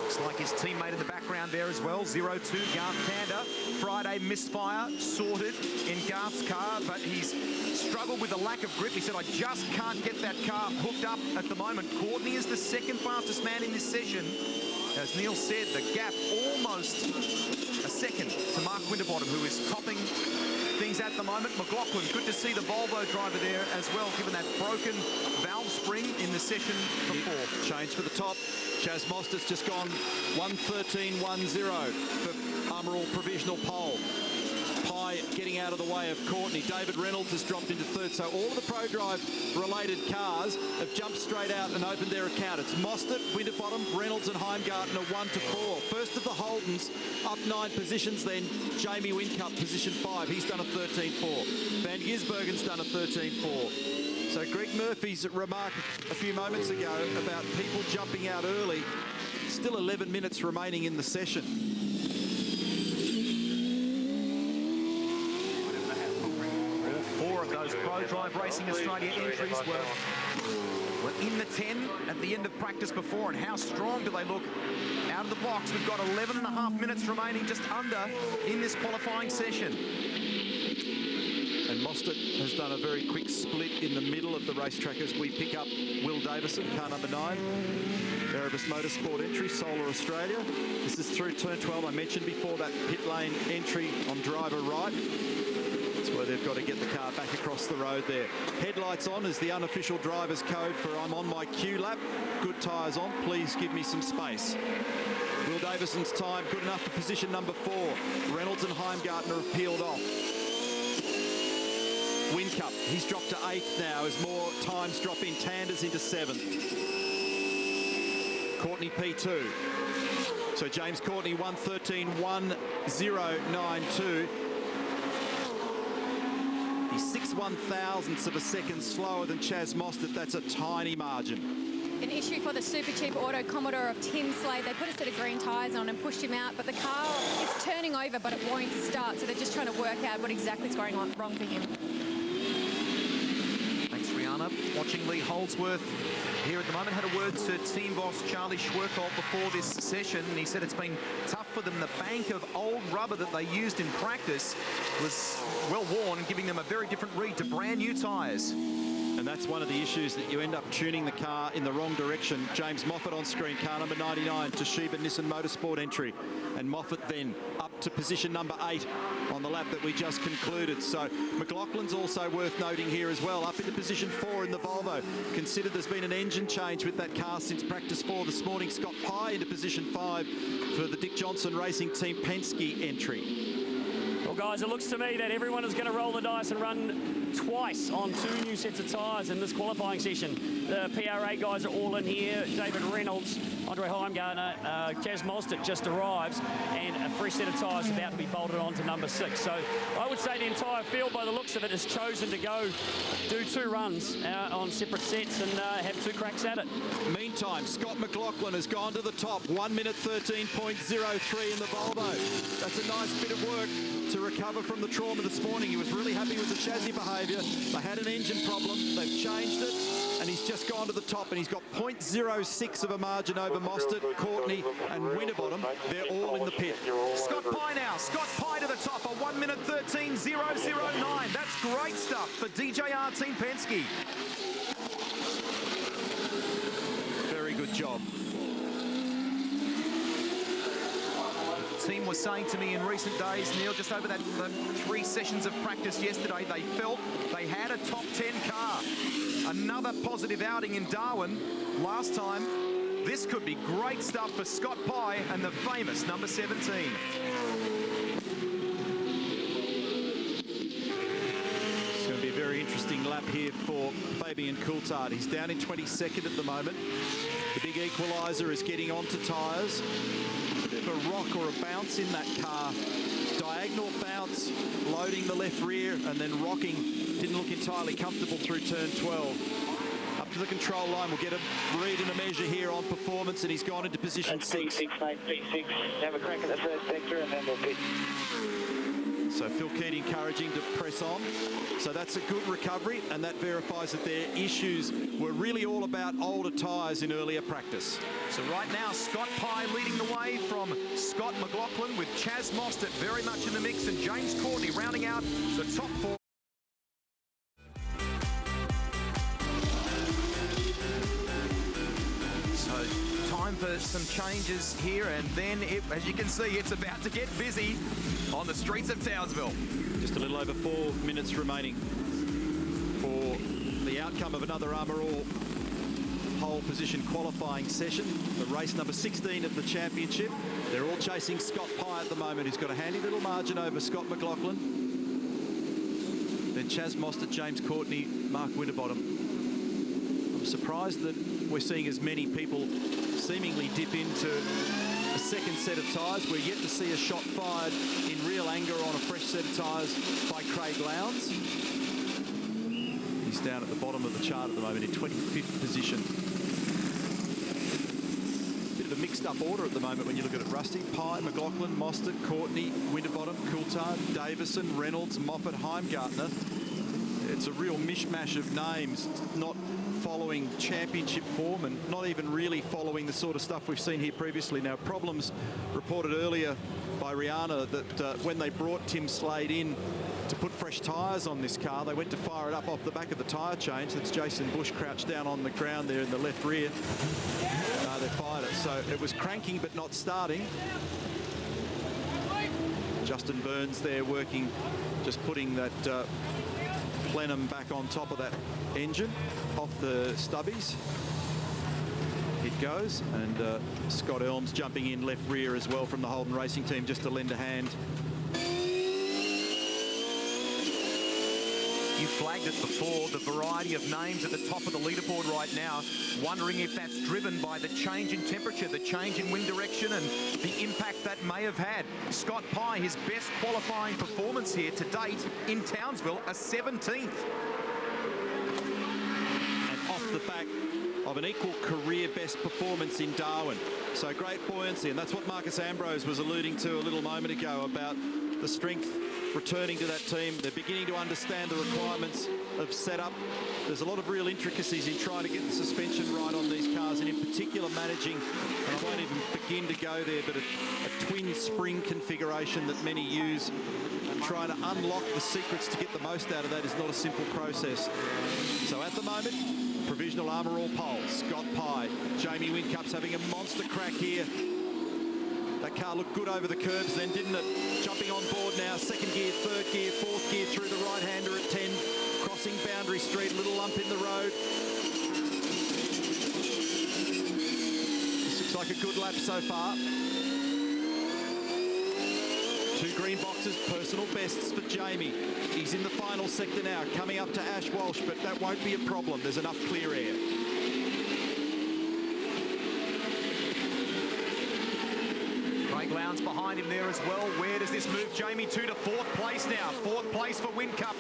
Looks like his teammate in the background there as well, 0-2, Garth Tander. Friday misfire sorted in Garth's car, but he's struggled with the lack of grip. He said, I just can't get that car hooked up at the moment. Courtney is the second fastest man in this session. As Neil said, the gap almost a second to Mark Winterbottom, who is topping things at the moment. McLaughlin, good to see the Volvo driver there as well, given that broken valve spring in the session before. Change for the top. Chaz Mostert's just gone 1:13.10 for Armour All provisional pole. Pye getting out of the way of Courtney. David Reynolds has dropped into third. So all of the ProDrive related cars have jumped straight out and opened their account. It's Mostert, Winterbottom, Reynolds and Heimgartner 1-4. First of the Holdens up 9 positions, then Jamie Whincup position 5. He's done a 13.4. Van Gisbergen's done a 13.4. So Greg Murphy's remark a few moments ago about people jumping out early. Still 11 minutes remaining in the session. Those ProDrive Racing Australia entries were in the 10 at the end of practice before, and how strong do they look out of the blocks? We've got 11.5 minutes remaining, just under, in this qualifying session. And Mostert has done a very quick split in the middle of the racetrack as we pick up Will Davison, car number 9. Erebus Motorsport entry, Solar Australia. This is through turn 12. I mentioned before that pit lane entry on driver right. Where they've got to get the car back across the road there. Headlights on is the unofficial driver's code for I'm on my Q lap. Good tyres on, please give me some space. Will Davison's time, good enough for position number 4. Reynolds and Heimgartner have peeled off. Whincup, he's dropped to 8th now as more times drop in. Tanders into 7th. Courtney P2. So James Courtney 1:13.1092. 6/1000ths of a second slower than Chaz Mostert. That's a tiny margin. an issue for the super cheap auto Commodore of Tim Slade. They put a set of green tyres on and pushed him out, but the car is turning over, but it won't start. So they're just trying to work out what exactly is going wrong for him. Thanks, Rihanna. Watching Lee Holdsworth here at the moment. Had a word to team boss Charlie Schwerkolt before this session, and he said it's been tough for them. The bank of old rubber that they used in practice was well worn, giving them a very different read to brand new tyres. And that's one of the issues, that you end up tuning the car in the wrong direction. James Moffat on screen, car number 99, Toshiba Nissan Motorsport entry. And Moffat then up to position number 8 on the lap that we just concluded. So McLaughlin's also worth noting here as well, up into position 4 in the Volvo. Consider there's been an engine change with that car since practice 4 this morning. Scott Pye into position 5 for the Dick Johnson Racing Team Penske entry. Well, guys, it looks to me that everyone is going to roll the dice and run twice on 2 new sets of tyres in this qualifying session. The PRA guys are all in here. David Reynolds, Andre Heimgartner, Chaz Mostert just arrives, and a fresh set of tyres about to be bolted on to number 6. So I would say the entire field, by the looks of it, has chosen to go do 2 runs on separate sets and have 2 cracks at it. Meantime, Scott McLaughlin has gone to the top. 1 minute 13.03 in the Volvo. That's a nice bit of work to recover from the trauma this morning. He was really happy with the chassis behaviour. They had an engine problem. They've changed it, and he's just gone to the top, and he's got 0.06 of a margin over Mostert, Courtney and Winterbottom. They're all in the pit. Scott Pye now. Scott Pye to the top. A 1 minute 13.009. That's great stuff for DJR Team Penske. Very good job. Team was saying to me in recent days, Neil, just over that 3 sessions of practice yesterday, they felt they had a top 10 car. Another positive outing in Darwin last time. This could be great stuff for Scott Pye and the famous number 17. It's going to be a very interesting lap here for Fabian Coulthard. He's down in 22nd at the moment. The big equaliser is getting onto tyres. A bit of a rock or a bounce in that car. Diagonal bounce, loading the left rear and then rocking. Didn't look entirely comfortable through turn 12. Up to the control line, we'll get a read and a measure here on performance, and he's gone into position 6. P6, mate, P6. Have a crack at the first sector and then we'll pit. So Phil Keat encouraging to press on. So that's a good recovery, and that verifies that their issues were really all about older tyres in earlier practice. So right now, Scott Pye leading the way from Scott McLaughlin, with Chaz Mostert very much in the mix, and James Courtney rounding out the top 4. So time for some changes here, and then, as you can see, it's about to get busy on the streets of Townsville. Just a little over 4 minutes remaining for the outcome of another Armour All pole position qualifying session. The race number 16 of the championship. They're all chasing Scott Pye at the moment, who's got a handy little margin over Scott McLaughlin. Then Chaz Mostert, James Courtney, Mark Winterbottom. I'm surprised that we're seeing as many people seemingly dip into a second set of tyres. We're yet to see a shot fired in real anger on a fresh set of tyres by Craig Lowndes. He's down at the bottom of the chart at the moment in 25th position. Bit of a mixed up order at the moment when you look at it. Rusty, Pye, McLaughlin, Mostert, Courtney, Winterbottom, Coulthard, Davison, Reynolds, Moffat, Heimgartner. It's a real mishmash of names, not following championship form and not even really following the sort of stuff we've seen here previously. Now, problems reported earlier by Rihanna that when they brought Tim Slade in to put fresh tyres on this car, they went to fire it up off the back of the tyre change. That's Jason Bush crouched down on the ground there in the left rear. They fired it. So it was cranking but not starting. Justin Burns there working, just putting that plenum back on top of that engine off the stubbies. It goes, and Scott Elms jumping in left rear as well from the Holden Racing Team just to lend a hand. You flagged it before, the variety of names at the top of the leaderboard right now, wondering if that's driven by the change in temperature, the change in wind direction, and the impact that may have had. Scott Pye, his best qualifying performance here to date in Townsville, a 17th. And off the back of an equal career best performance in Darwin. So great buoyancy, and that's what Marcus Ambrose was alluding to a little moment ago about the strength returning to that team. They're beginning to understand the requirements of setup. There's a lot of real intricacies in trying to get the suspension right on these cars, and in particular managing, and I won't even begin to go there, but a twin spring configuration that many use. Trying to unlock the secrets to get the most out of that is not a simple process. So at the moment, provisional armour all poles. Scott Pye, Jamie Whincup's having a monster crack here. That car looked good over the curbs then, didn't it? Jumping on board now, second gear, third gear, fourth gear through the right-hander at 10. Crossing Boundary Street, little lump in the road. This looks like a good lap so far. 2 green boxes, personal bests for Jamie. He's in the final sector now, coming up to Ash Walsh, but that won't be a problem. There's enough clear air. Craig Lowndes behind him there as well. Where does this move Jamie to 4th place now? 4th place for Whincup.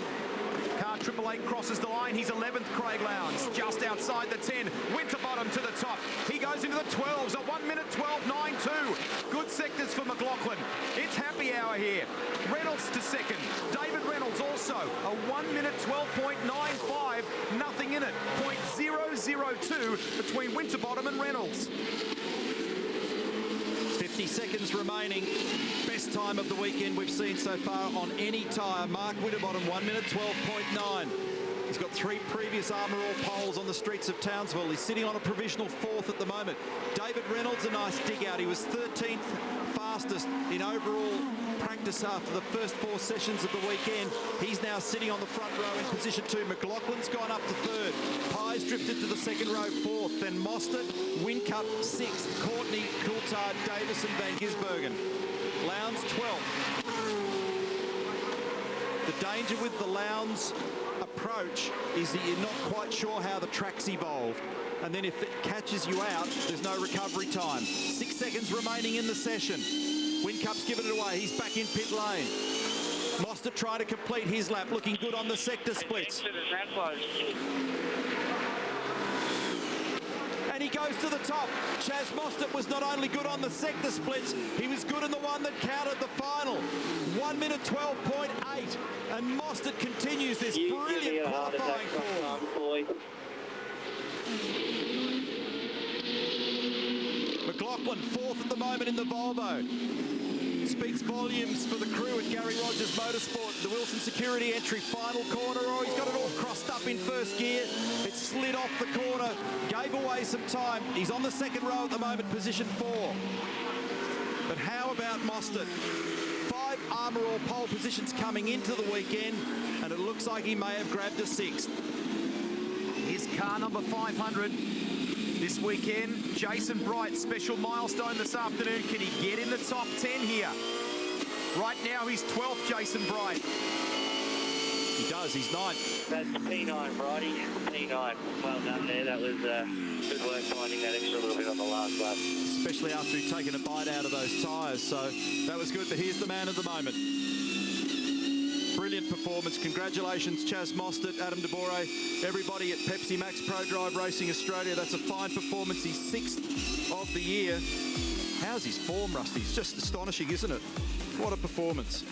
Car 888 crosses the line. He's 11th, Craig Lowndes. Just outside the 10. Winterbottom to the top. He goes into the 12s at 1 minute 12.92. Good sectors for McLaughlin. It's happy hour here. Reynolds to second. David Reynolds also a 1 minute 12.95. Nothing in it. 0.002 between Winterbottom and Reynolds. 50 seconds remaining. Best time of the weekend we've seen so far on any tyre. Mark Winterbottom, 1 minute 12.9. He's got 3 previous Armour All poles on the streets of Townsville. He's sitting on a provisional 4th at the moment. David Reynolds, a nice dig out. He was 13th fastest in overall practice after the first 4 sessions of the weekend. He's now sitting on the front row in position 2. McLaughlin's gone up to 3rd. Pye's drifted to the 2nd row, 4th. Then Mostert, Whincup, 6th. Courtney, Coulthard, Davis and Van Gisbergen. Lowndes, 12th. The danger with the Lowndes approach is that you're not quite sure how the track's evolved. And then if it catches you out, there's no recovery time. 6 seconds remaining in the session. Whincup's given it away. He's back in pit lane. Mostert trying to complete his lap, looking good on the sector splits. And he goes to the top. Chaz Mostert was not only good on the sector splits, he was good in the one that counted the final. 1 minute 12.8. And Mostert continues this brilliant qualifying form. McLaughlin, 4th at the moment in the Volvo. Speaks volumes for the crew at Gary Rogers Motorsport. The Wilson Security entry, final corner. Oh, he's got it all crossed up in 1st gear. It slid off the corner, gave away some time. He's on the 2nd row at the moment, position 4. But how about Mostert? 5 Armour All pole positions coming into the weekend, and it looks like he may have grabbed a 6th. Here's car number 500 this weekend. Jason Bright, special milestone this afternoon. Can he get in the top 10 here? Right now he's 12th, Jason Bright. He does, he's 9th. That's P9, Brighty. P9. Well done there. That was good work finding that extra little bit on the last lap. Especially after he'd taken a bite out of those tyres, so that was good. But here's the man of the moment. Brilliant performance. Congratulations, Chaz Mostert, Adam De Bore, everybody at Pepsi Max Pro Drive Racing Australia. That's a fine performance. He's 6th of the year. How's his form, Rusty? It's just astonishing, isn't it? What a performance.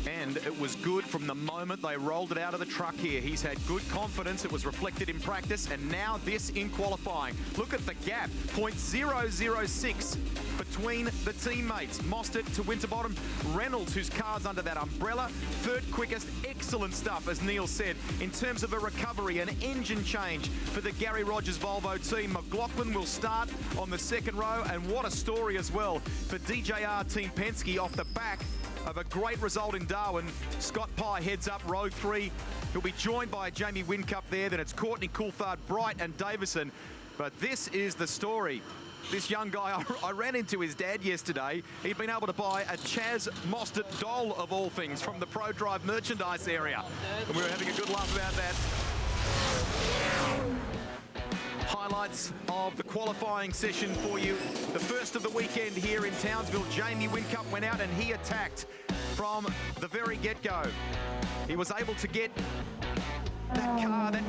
And it was good from the moment they rolled it out of the truck here. He's had good confidence. It was reflected in practice, and now this in qualifying. Look at the gap, 0.006 between the teammates. Mostert to Winterbottom. Reynolds, whose car's under that umbrella, 3rd quickest. Excellent stuff, as Neil said, in terms of a recovery, an engine change for the Gary Rogers Volvo team. McLaughlin will start on the 2nd row, and what a story as well for DJR Team Penske off the back of a great result in Darwin. Scott Pye heads up row 3. He'll be joined by Jamie Whincup there. Then it's Courtney, Coulthard, Bright and Davison. But this is the story. This young guy, I ran into his dad yesterday. He'd been able to buy a Chaz Mostert doll, of all things, from the Pro Drive merchandise area. And we were having a good laugh about that. Highlights of the qualifying session for you. The first of the weekend here in Townsville. Jamie Whincup went out and he attacked from the very get-go. He was able to get that car, that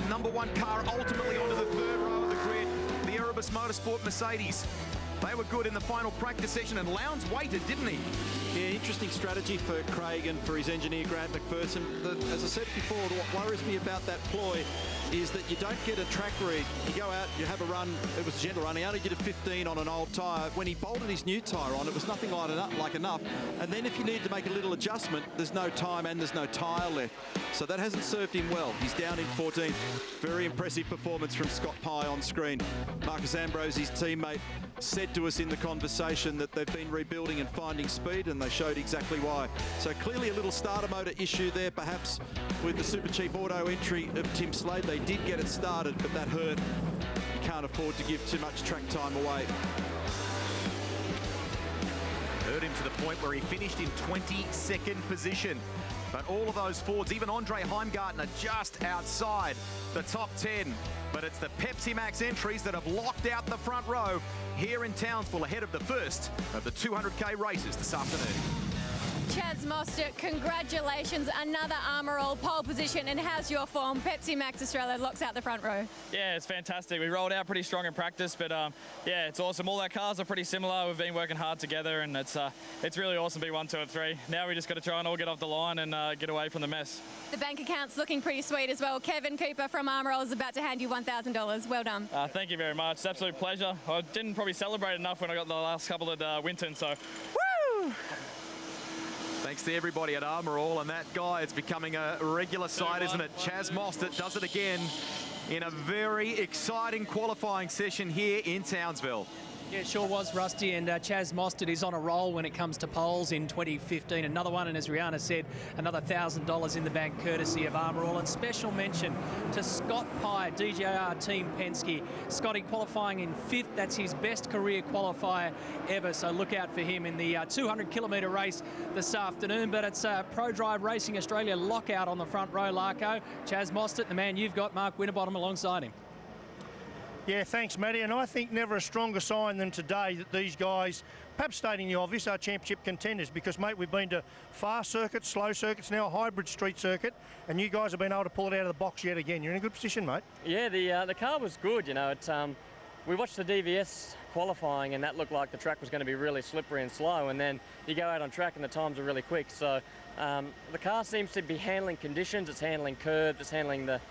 number 1 car, ultimately onto the 3rd row of the Columbus Motorsport Mercedes. They were good in the final practice session, and Lowndes waited, didn't he? Yeah, interesting strategy for Craig and for his engineer, Grant McPherson. As I said before, what worries me about that ploy is that you don't get a track read. You go out, you have a run. It was a gentle run. He only did a 15 on an old tyre. When he bolted his new tyre on, it was nothing like enough. And then if you need to make a little adjustment, there's no time and there's no tyre left. So that hasn't served him well. He's down in 14th. Very impressive performance from Scott Pye on screen. Marcus Ambrose, his teammate, said to us in the conversation that they've been rebuilding and finding speed, and they showed exactly why. So clearly a little starter motor issue there, perhaps with the super cheap auto entry of Tim Slade. They did get it started, but that hurt. You can't afford to give too much track time away. Hurt him to the point where he finished in 22nd position. But all of those Fords, even Andre Heimgartner, just outside the top 10. But it's the Pepsi Max entries that have locked out the front row here in Townsville ahead of the first of the 200k races this afternoon. Chaz Mostert, congratulations, another Armour All pole position, and how's your form? Pepsi Max Australia locks out the front row. Yeah, it's fantastic. We rolled out pretty strong in practice, but yeah, it's awesome. All our cars are pretty similar. We've been working hard together, and it's really awesome to be 1, 2, and 3. Now we just got to try and all get off the line and get away from the mess. The bank account's looking pretty sweet as well. Kevin Cooper from Armour All is about to hand you $1,000. Well done. Thank you very much. It's an absolute pleasure. I didn't probably celebrate enough when I got the last couple at Winton, so woo! Thanks to everybody at Armour All, and that guy is becoming a regular sight, isn't it? Chaz Mostert does it again in a very exciting qualifying session here in Townsville. Yeah, it sure was, Rusty, and Chaz Mostert is on a roll when it comes to poles in 2015. Another one, and as Rihanna said, another $1,000 in the bank courtesy of Armour All. And special mention to Scott Pye, DJR Team Penske. Scotty qualifying in 5th. That's his best career qualifier ever, so look out for him in the 200-kilometre race this afternoon. But it's Pro Drive Racing Australia lockout on the front row, Larko. Chaz Mostert, the man you've got, Mark Winterbottom alongside him. Yeah, thanks, Matty. And I think never a stronger sign than today that these guys, perhaps stating the obvious, are championship contenders. Because, mate, we've been to fast circuits, slow circuits, now a hybrid street circuit, and you guys have been able to pull it out of the box yet again. You're in a good position, mate. Yeah, the car was good. You know, we watched the DVS qualifying, and that looked like the track was going to be really slippery and slow. And then you go out on track, and the times are really quick. So the car seems to be handling conditions. It's handling curves. It's handling the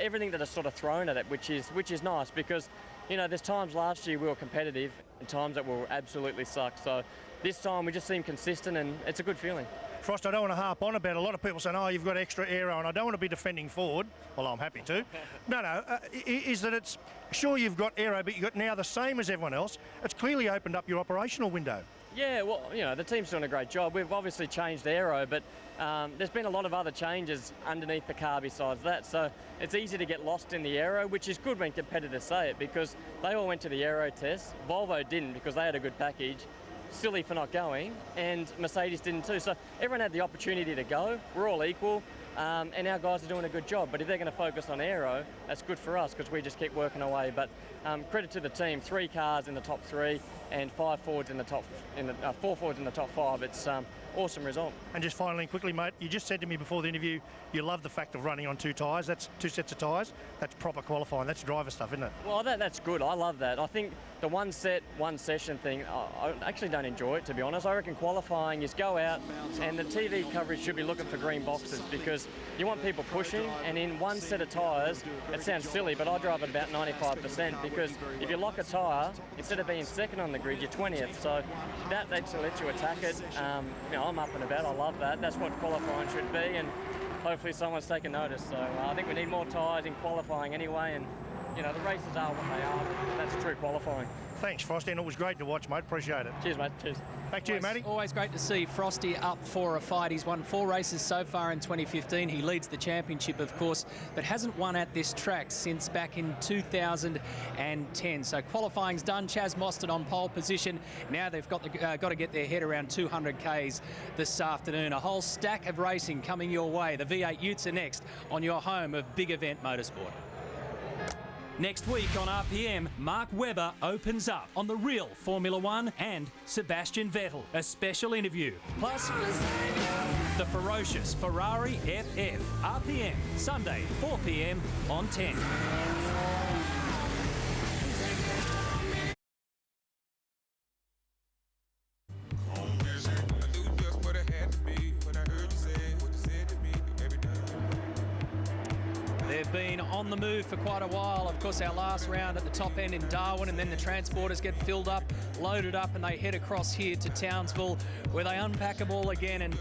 everything that is sort of thrown at it, which is nice, because you know there's times last year we were competitive and times that will absolutely suck. So this time we just seem consistent, and it's a good feeling. Frost, I don't want to harp on about it. A lot of people saying, oh, you've got extra aero, and I don't want to be defending Ford. Well, I'm happy to. No, is that it's, sure you've got aero, but you've got now the same as everyone else. It's clearly opened up your operational window. Yeah, well, you know, the team's doing a great job. We've obviously changed aero, but there's been a lot of other changes underneath the car besides that. So it's easy to get lost in the aero, which is good when competitors say it, because they all went to the aero test. Volvo didn't because they had a good package. Silly for not going, and Mercedes didn't too. So everyone had the opportunity to go. We're all equal, and our guys are doing a good job. But if they're going to focus on aero, that's good for us because we just keep working away. But credit to the team: 3 cars in the top 3 and 4 Fords in the top 5. It's awesome result. And just finally, quickly, mate, you just said to me before the interview you love the fact of running on 2 tyres. That's 2 sets of tyres. That's proper qualifying. That's driver stuff, isn't it? Well, that's good. I love that. I think the 1 set, 1 session thing, I actually don't enjoy it, to be honest. I reckon qualifying is go out, and the TV coverage should be looking for green boxes, because you want people pushing, and in 1 set of tyres, it sounds silly, but I drive at about 95%, because if you lock a tyre, instead of being second on the grid, you're 20th. So that actually lets you attack it. You know, I'm up and about. I love that. That's what qualifying should be, and hopefully someone's taken notice. So I think we need more tyres in qualifying anyway, and you know, the races are what they are. That's true qualifying. Thanks, Frosty, and it was great to watch, mate. Appreciate it. Cheers, mate. Cheers. Back to you, Matty. Always great to see Frosty up for a fight. He's won 4 races so far in 2015. He leads the championship, of course, but hasn't won at this track since back in 2010. So qualifying's done. Chaz Mostert on pole position. Now they've got to get their head around 200 Ks this afternoon. A whole stack of racing coming your way. The V8 Utes are next on your home of big event motorsport. Next week on RPM, Mark Webber opens up on the real Formula One and Sebastian Vettel. A special interview. Plus, the ferocious Ferrari FF. RPM, Sunday, 4 p.m. on 10. They've been on the move for quite a while. Of course, our last round at the top end in Darwin, and then the transporters get filled up, loaded up, and they head across here to Townsville, where they unpack them all again and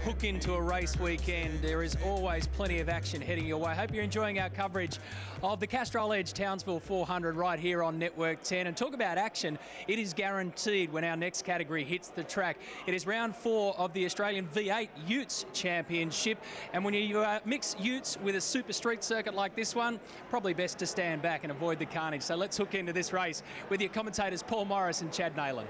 hook into a race weekend. There is always plenty of action heading your way. Hope you're enjoying our coverage of the Castrol Edge Townsville 400 right here on Network 10. And talk about action, it is guaranteed when our next category hits the track. It is round 4 of the Australian V8 Utes Championship, and when you mix Utes with a super street circuit like this one, probably best to stand back and avoid the carnage. So let's hook into this race with your commentators Paul Morris and Chad Nayland.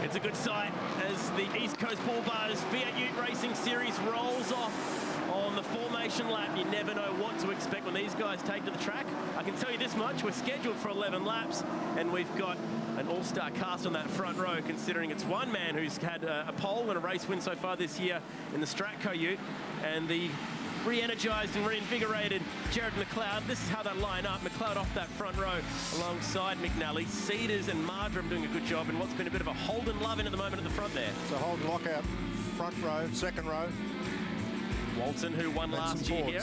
It's a good sight as the East Coast Bull Bars V8 Ute Racing Series rolls off on the formation lap. You never know what to expect when these guys take to the track. I can tell you this much, we're scheduled for 11 laps and we've got an all-star cast on that front row, considering it's one man who's had a pole and a race win so far this year in the Stratco Ute, and the re-energised and reinvigorated Jared McLeod. This is how they line up. McLeod off that front row alongside McNally. Cedars and Mardrum doing a good job in what's been a bit of a Holden love-in at the moment at the front there. So Holden lockout, front row, second row. Walton, who won last year here,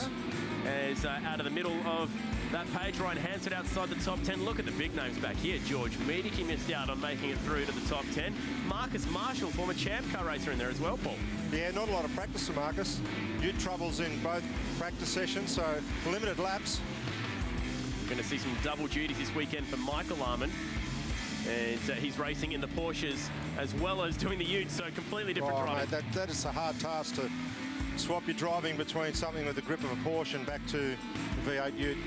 is out of the middle of that page. Ryan Hansford outside the top 10. Look at the big names back here. George Medicki missed out on making it through to the top 10. Marcus Marshall, former champ car racer, in there as well, Paul. Yeah, not a lot of practice for Marcus. Ute troubles in both practice sessions, so limited laps. Going to see some double duties this weekend for Michael Arman. And he's racing in the Porsches as well as doing the Ute, so completely different driving. Mate, that is a hard task to swap your driving between something with the grip of a Porsche and back to the V8 Ute.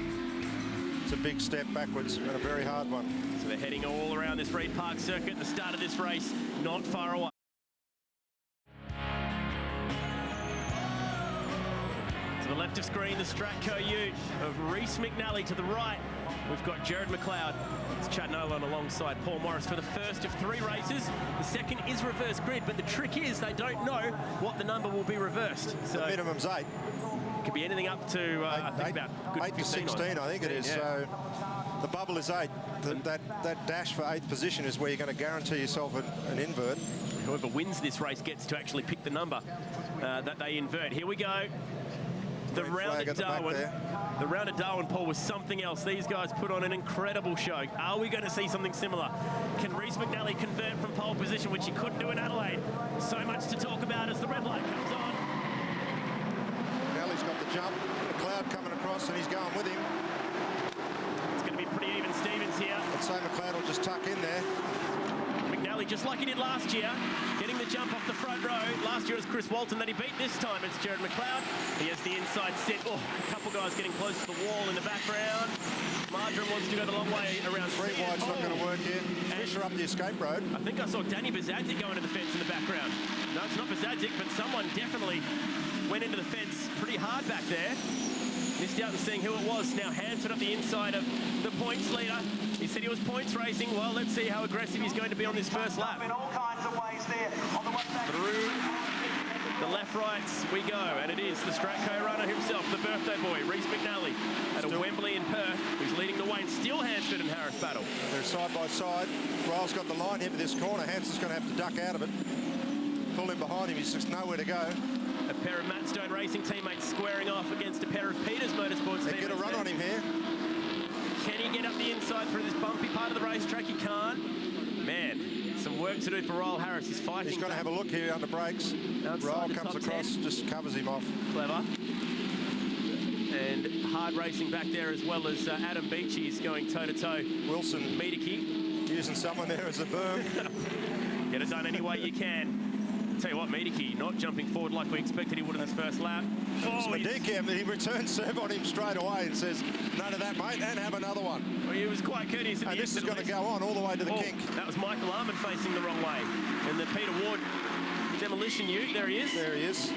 It's a big step backwards and a very hard one. So they're heading all around this Reed Park circuit. The start of this race not far away. To the left of screen, the Stratco Ute of Reese McNally. To the right, we've got Jared McLeod. It's Chad Nolan alongside Paul Morris for the first of 3 races. The second is reverse grid, but the trick is they don't know what the number will be reversed. So the minimum's 8. Could be anything up to, I think, about good 8 to 16, I think it is. Yeah. So the bubble is 8. That dash for 8th position is where you're going to guarantee yourself an invert. Whoever wins this race gets to actually pick the number that they invert. Here we go. The round at Darwin. The round at Darwin, Paul, was something else. These guys put on an incredible show. Are we going to see something similar? Can Reese McNally convert from pole position, which he couldn't do in Adelaide? So much to talk about as the red light comes on. McNally's got the jump. McLeod coming across, and he's going with him. It's going to be pretty even Stevens here. I'd say McLeod will just tuck in there. McNally, just like he did last year, getting the jump off the front row. Last year it was Chris Walton that he beat. This time it's Jared McLeod. He has the inside set. Oh, a couple guys getting close to the wall in the background. Mardrum wants to go the long way around. 3 wide's not going to work here. Fisher up the escape road. I think I saw Danny Bazadzik go into the fence in the background. No, it's not Bazadzik, but someone definitely went into the fence pretty hard back there. Missed out on seeing who it was. Now Hansford up the inside of the points leader. He said he was points racing. Well, let's see how aggressive he's going to be on this first lap. In all kinds of ways there on the way back. Through the left rights we go, and it is the Stratco runner himself, the birthday boy, Reese McNally, at a Wembley in Perth, who's leading the way, and still Hansford and Harris battle. They're side by side. Ryle's got the line here for this corner. Hansford's going to have to duck out of it. Pull him behind him. He's just nowhere to go. A pair of Matt Stone racing teammates squaring off against a pair of Peters Motorsports teammates. Get a run on him here. Can he get up the inside through this bumpy part of the racetrack? He can't. Man, some work to do for Ryle Harris. He's fighting. He's going to have a look here under brakes. Ryle comes across, just covers him off. Clever. And hard racing back there as well as Adam Beachy is going toe-to-toe. Wilson. Medicki. Using someone there as a berm. Get it done any way you can. Tell you what, Medicki not jumping forward like we expected he would in his first lap. Oh, he returns serve on him straight away and says, none of that, mate, and have another one. Well, he was quite courteous. And this is going to go on all the way to the kink. That was Michael Arman facing the wrong way. And the Peter Ward demolition ute, there he is. There he is.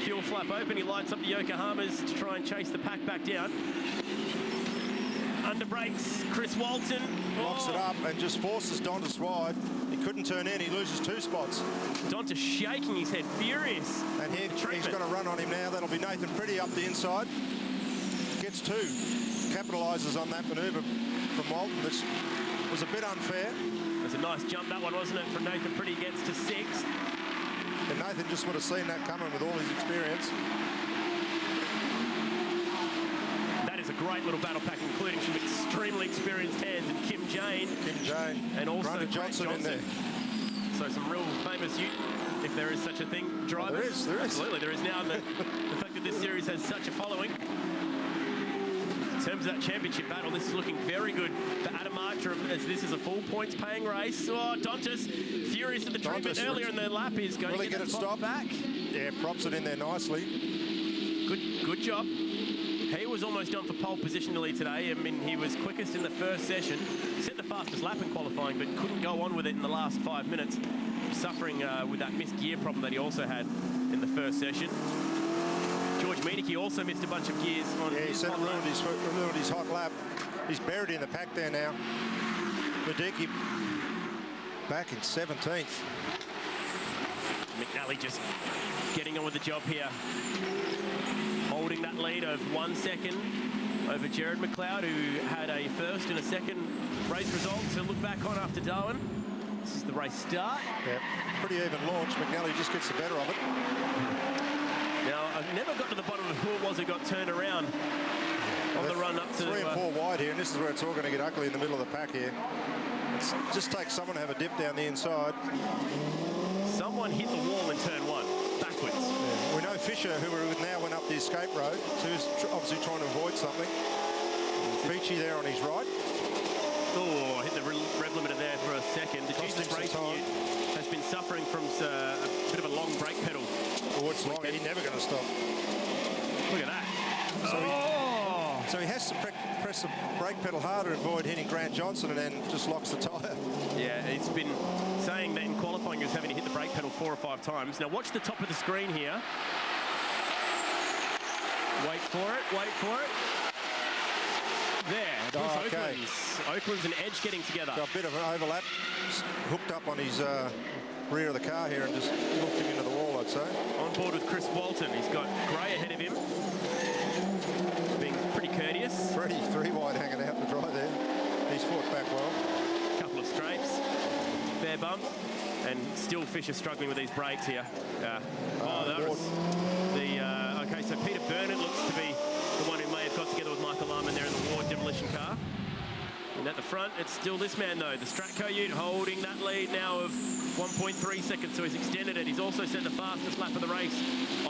Fuel flap open, he lights up the Yokohamas to try and chase the pack back down. Under brakes, Chris Walton. Locks it up and just forces Dontas wide. He couldn't turn in, he loses 2 spots. Dontas shaking his head, furious. And here he's going to run on him now. That'll be Nathan Pretty up the inside. Gets 2. Capitalises on that manoeuvre from Walton. That's was a bit unfair. It was a nice jump, that one, wasn't it, from Nathan Pretty gets to 6th. And Nathan just would have seen that coming with all his experience. That is a great little battle pack, including some extremely experienced hands and Kim Jane. And also Brandon Johnson in there. So some real famous, if there is such a thing, drivers. There is. Absolutely, there is now. And the fact that this series has such a following. In terms of that championship battle, this is looking very good for Adam Markram, as this is a full points paying race. Oh, Dontas, furious at the treatment earlier in the lap, is going to get that spot back. Yeah, props it in there nicely. Good job. He was almost done for pole position nearly today. I mean, he was quickest in the first session, set the fastest lap in qualifying, but couldn't go on with it in the last 5 minutes, suffering with that missed gear problem that he also had in the first session. George Miedeke also missed a bunch of gears on his hot lap. Ruined his hot lap. He's buried in the pack there now. Miedeke back in 17th. McNally just getting on with the job here. Holding that lead of 1 second over Jared McLeod, who had a first and a second race result to look back on after Darwin. This is the race start. Yeah, pretty even launch. McNally just gets the better of it. Now, I've never got to the bottom of who it was who got turned around on the run up to... 3 and 4 wide here, and this is where it's all going to get ugly in the middle of the pack here. It just takes someone to have a dip down the inside. Someone hit the wall in turn 1, backwards. Yeah. We know Fisher, who now went up the escape road, so he's obviously trying to avoid something. Beachy there on his right. Oh, hit the rev limiter there for a second. The Jesus Racing has been suffering from a bit of a long brake pedal. Oh, it's long. He's never going to stop. Look at that. So he has to press the brake pedal harder and avoid hitting Grant Johnson, and then just locks the tyre. Yeah, he's been saying that in qualifying he was having to hit the brake pedal 4 or 5 times. Now watch the top of the screen here. Wait for it, wait for it. There, Oakland's and Edge getting together. Got a bit of an overlap, hooked up on his rear of the car here and just looked him into the wall, I'd say. On board with Chris Walton. He's got Gray ahead of him. Being pretty courteous. Freddie, 3 wide hanging out to dry there. He's fought back well. Couple of scrapes. Fair bump. And still Fisher struggling with these brakes here. That was the... okay, so Peter Burnett looks to be the one who may have got together with Michael Arman there in the Ward demolition car. And at the front, it's still this man, though, the Stratco Ute, holding that lead now of 1.3 seconds, so he's extended it. He's also set the fastest lap of the race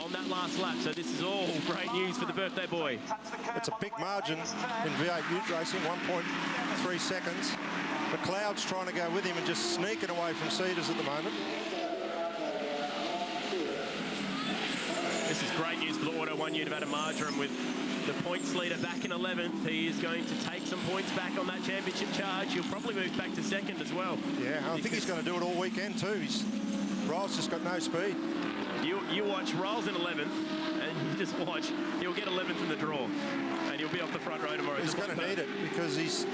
on that last lap, so this is all great news for the birthday boy. It's a big margin in V8 Ute racing, 1.3 seconds. McLeod's trying to go with him and just sneaking away from Cedars at the moment. This is great news for the Auto 1 Ute of Adam Marjoram with the points leader back in 11th. He is going to take some points back on that championship charge. He'll probably move back to 2nd as well. Yeah, I think he's going to do it all weekend too. Ryle's just got no speed. You watch Ryle's in 11th, and you just watch. He'll get 11th in the draw, and he'll be off the front row tomorrow. He's going to need it because he's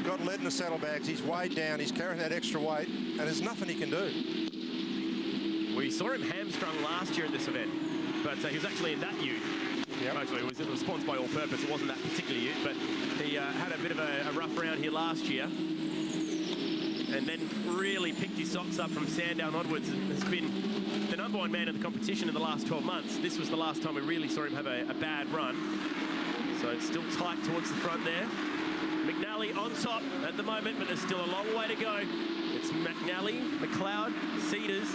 got lead in the saddlebags. He's weighed down. He's carrying that extra weight, and there's nothing he can do. We saw him hamstrung last year at this event, but he was actually in that ute. Yep. Actually, it was sponsored by All Purpose. It wasn't that particular ute, but he had a bit of a rough round here last year, and then really picked his socks up from Sandown onwards, and has been the #1 man in the competition in the last 12 months. This was the last time we really saw him have a bad run. So it's still tight towards the front there. McNally on top at the moment, but there's still a long way to go. It's McNally, McLeod, Cedars,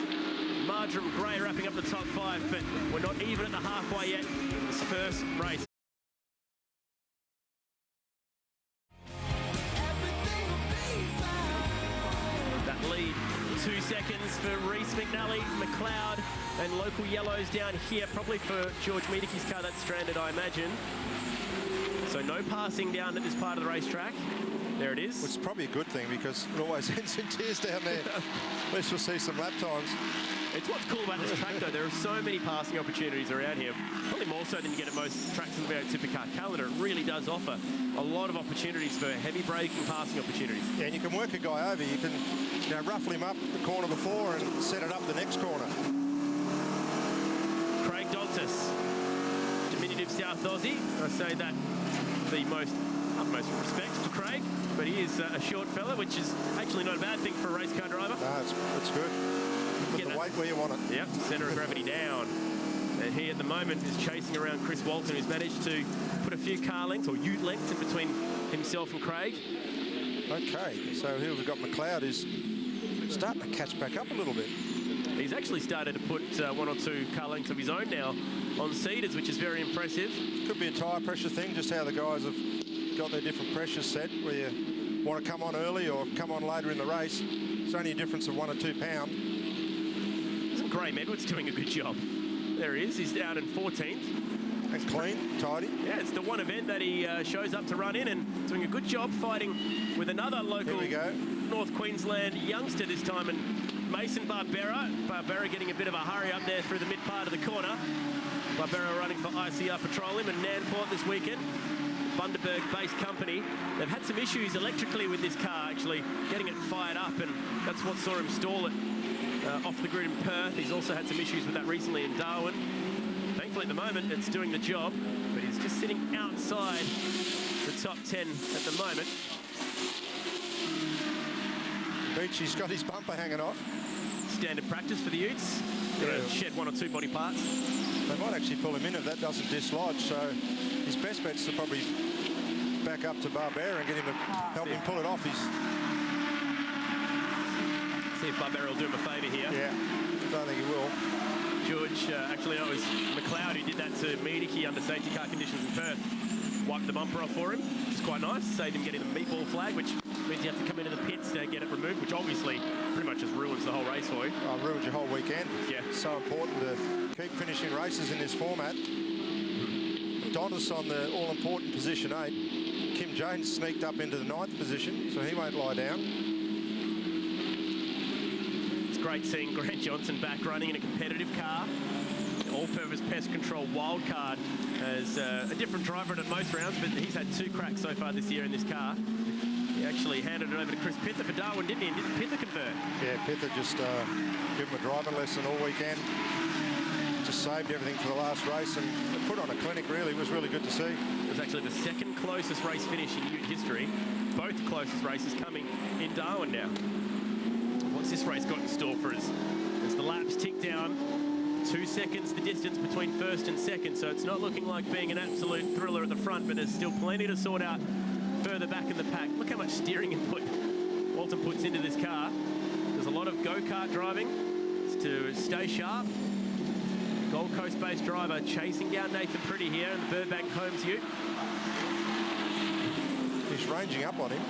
Marjoram, Gray wrapping up the top 5, but we're not even at the halfway yet in this first race. That lead, 2 seconds for Reece McNally, McLeod, and local yellows down here, probably for George Miedeke's car that's stranded, I imagine. So no passing down at this part of the racetrack. There it is. Which is probably a good thing because it always ends in tears down there. At least we'll see some lap times. It's what's cool about this track, though. There are so many passing opportunities around here. Probably more so than you get at most tracks in the V8 Supercar calendar. It really does offer a lot of opportunities for heavy braking passing opportunities. Yeah, and you can work a guy over. You can ruffle him up the corner before and set it up the next corner. Craig Dontas, diminutive South Aussie. I say that the utmost respect for Craig, but he is a short fella, which is actually not a bad thing for a race car driver. No, it's good. Put the weight where you want it. Yep, centre of gravity down. And he, at the moment, is chasing around Chris Walton, who's managed to put a few car lengths or ute lengths in between himself and Craig. Okay, so here we've got McLeod, who's starting to catch back up a little bit. He's actually started to put 1 or 2 car lengths of his own now on Cedars, which is very impressive. Could be a tyre pressure thing, just how the guys have got their different pressures set, where you want to come on early or come on later in the race. It's only a difference of 1 or 2 pounds. Isn't Graham Edwards doing a good job? There he is. He's out in 14th. And clean, tidy. Yeah, it's the one event that he shows up to run in, and doing a good job fighting with another local North Queensland youngster this time, and Mason Barbera. Barbera getting a bit of a hurry up there through the mid part of the corner. Barbera running for ICR Petroleum and Nanport this weekend. Bundaberg-based company. They've had some issues electrically with this car, actually, getting it fired up, and that's what saw him stall it off the grid in Perth. He's also had some issues with that recently in Darwin. Thankfully, at the moment, it's doing the job, but he's just sitting outside the top 10 at the moment. Beachy's got his bumper hanging off. Standard practice for the Utes. Gonna shed 1 or 2 body parts. They might actually pull him in if that doesn't dislodge, so his best bet's to probably back up to Barbera and get him to help him pull it off. See if Barbera will do him a favour here. Yeah, don't think he will. George, actually, no, it was McLeod who did that to Miedeke under safety car conditions in Perth. Wiped the bumper off for him, which is quite nice. Saved him getting the meatball flag, which means you have to come into the pits to get it removed, which obviously pretty much just ruins the whole race for you. Oh, ruins your whole weekend. Yeah. It's so important to keep finishing races in this format. Donnis on the all-important position 8. Kim Jones sneaked up into the 9th position, so he won't lie down. It's great seeing Grant Johnson back running in a competitive car. All-purpose pest control wildcard as a different driver than most rounds, but he's had 2 cracks so far this year in this car. He actually handed it over to Chris Pither for Darwin, didn't he? And didn't Pither convert? Yeah, Pither just gave him a driving lesson all weekend. Just saved everything for the last race and put on a clinic, really. It was really good to see. It was actually the 2nd closest race finish in Ute history. Both closest races coming in Darwin now. What's this race got in store for us? As the laps tick down, 2 seconds the distance between 1st and 2nd, so it's not looking like being an absolute thriller at the front, but there's still plenty to sort out further back in the pack. Look how much steering input Walton puts into this car. There's a lot of go-kart driving to stay sharp. Gold Coast-based driver chasing down Nathan Pretty here in the Burbank Homes Ute. He's ranging up on him.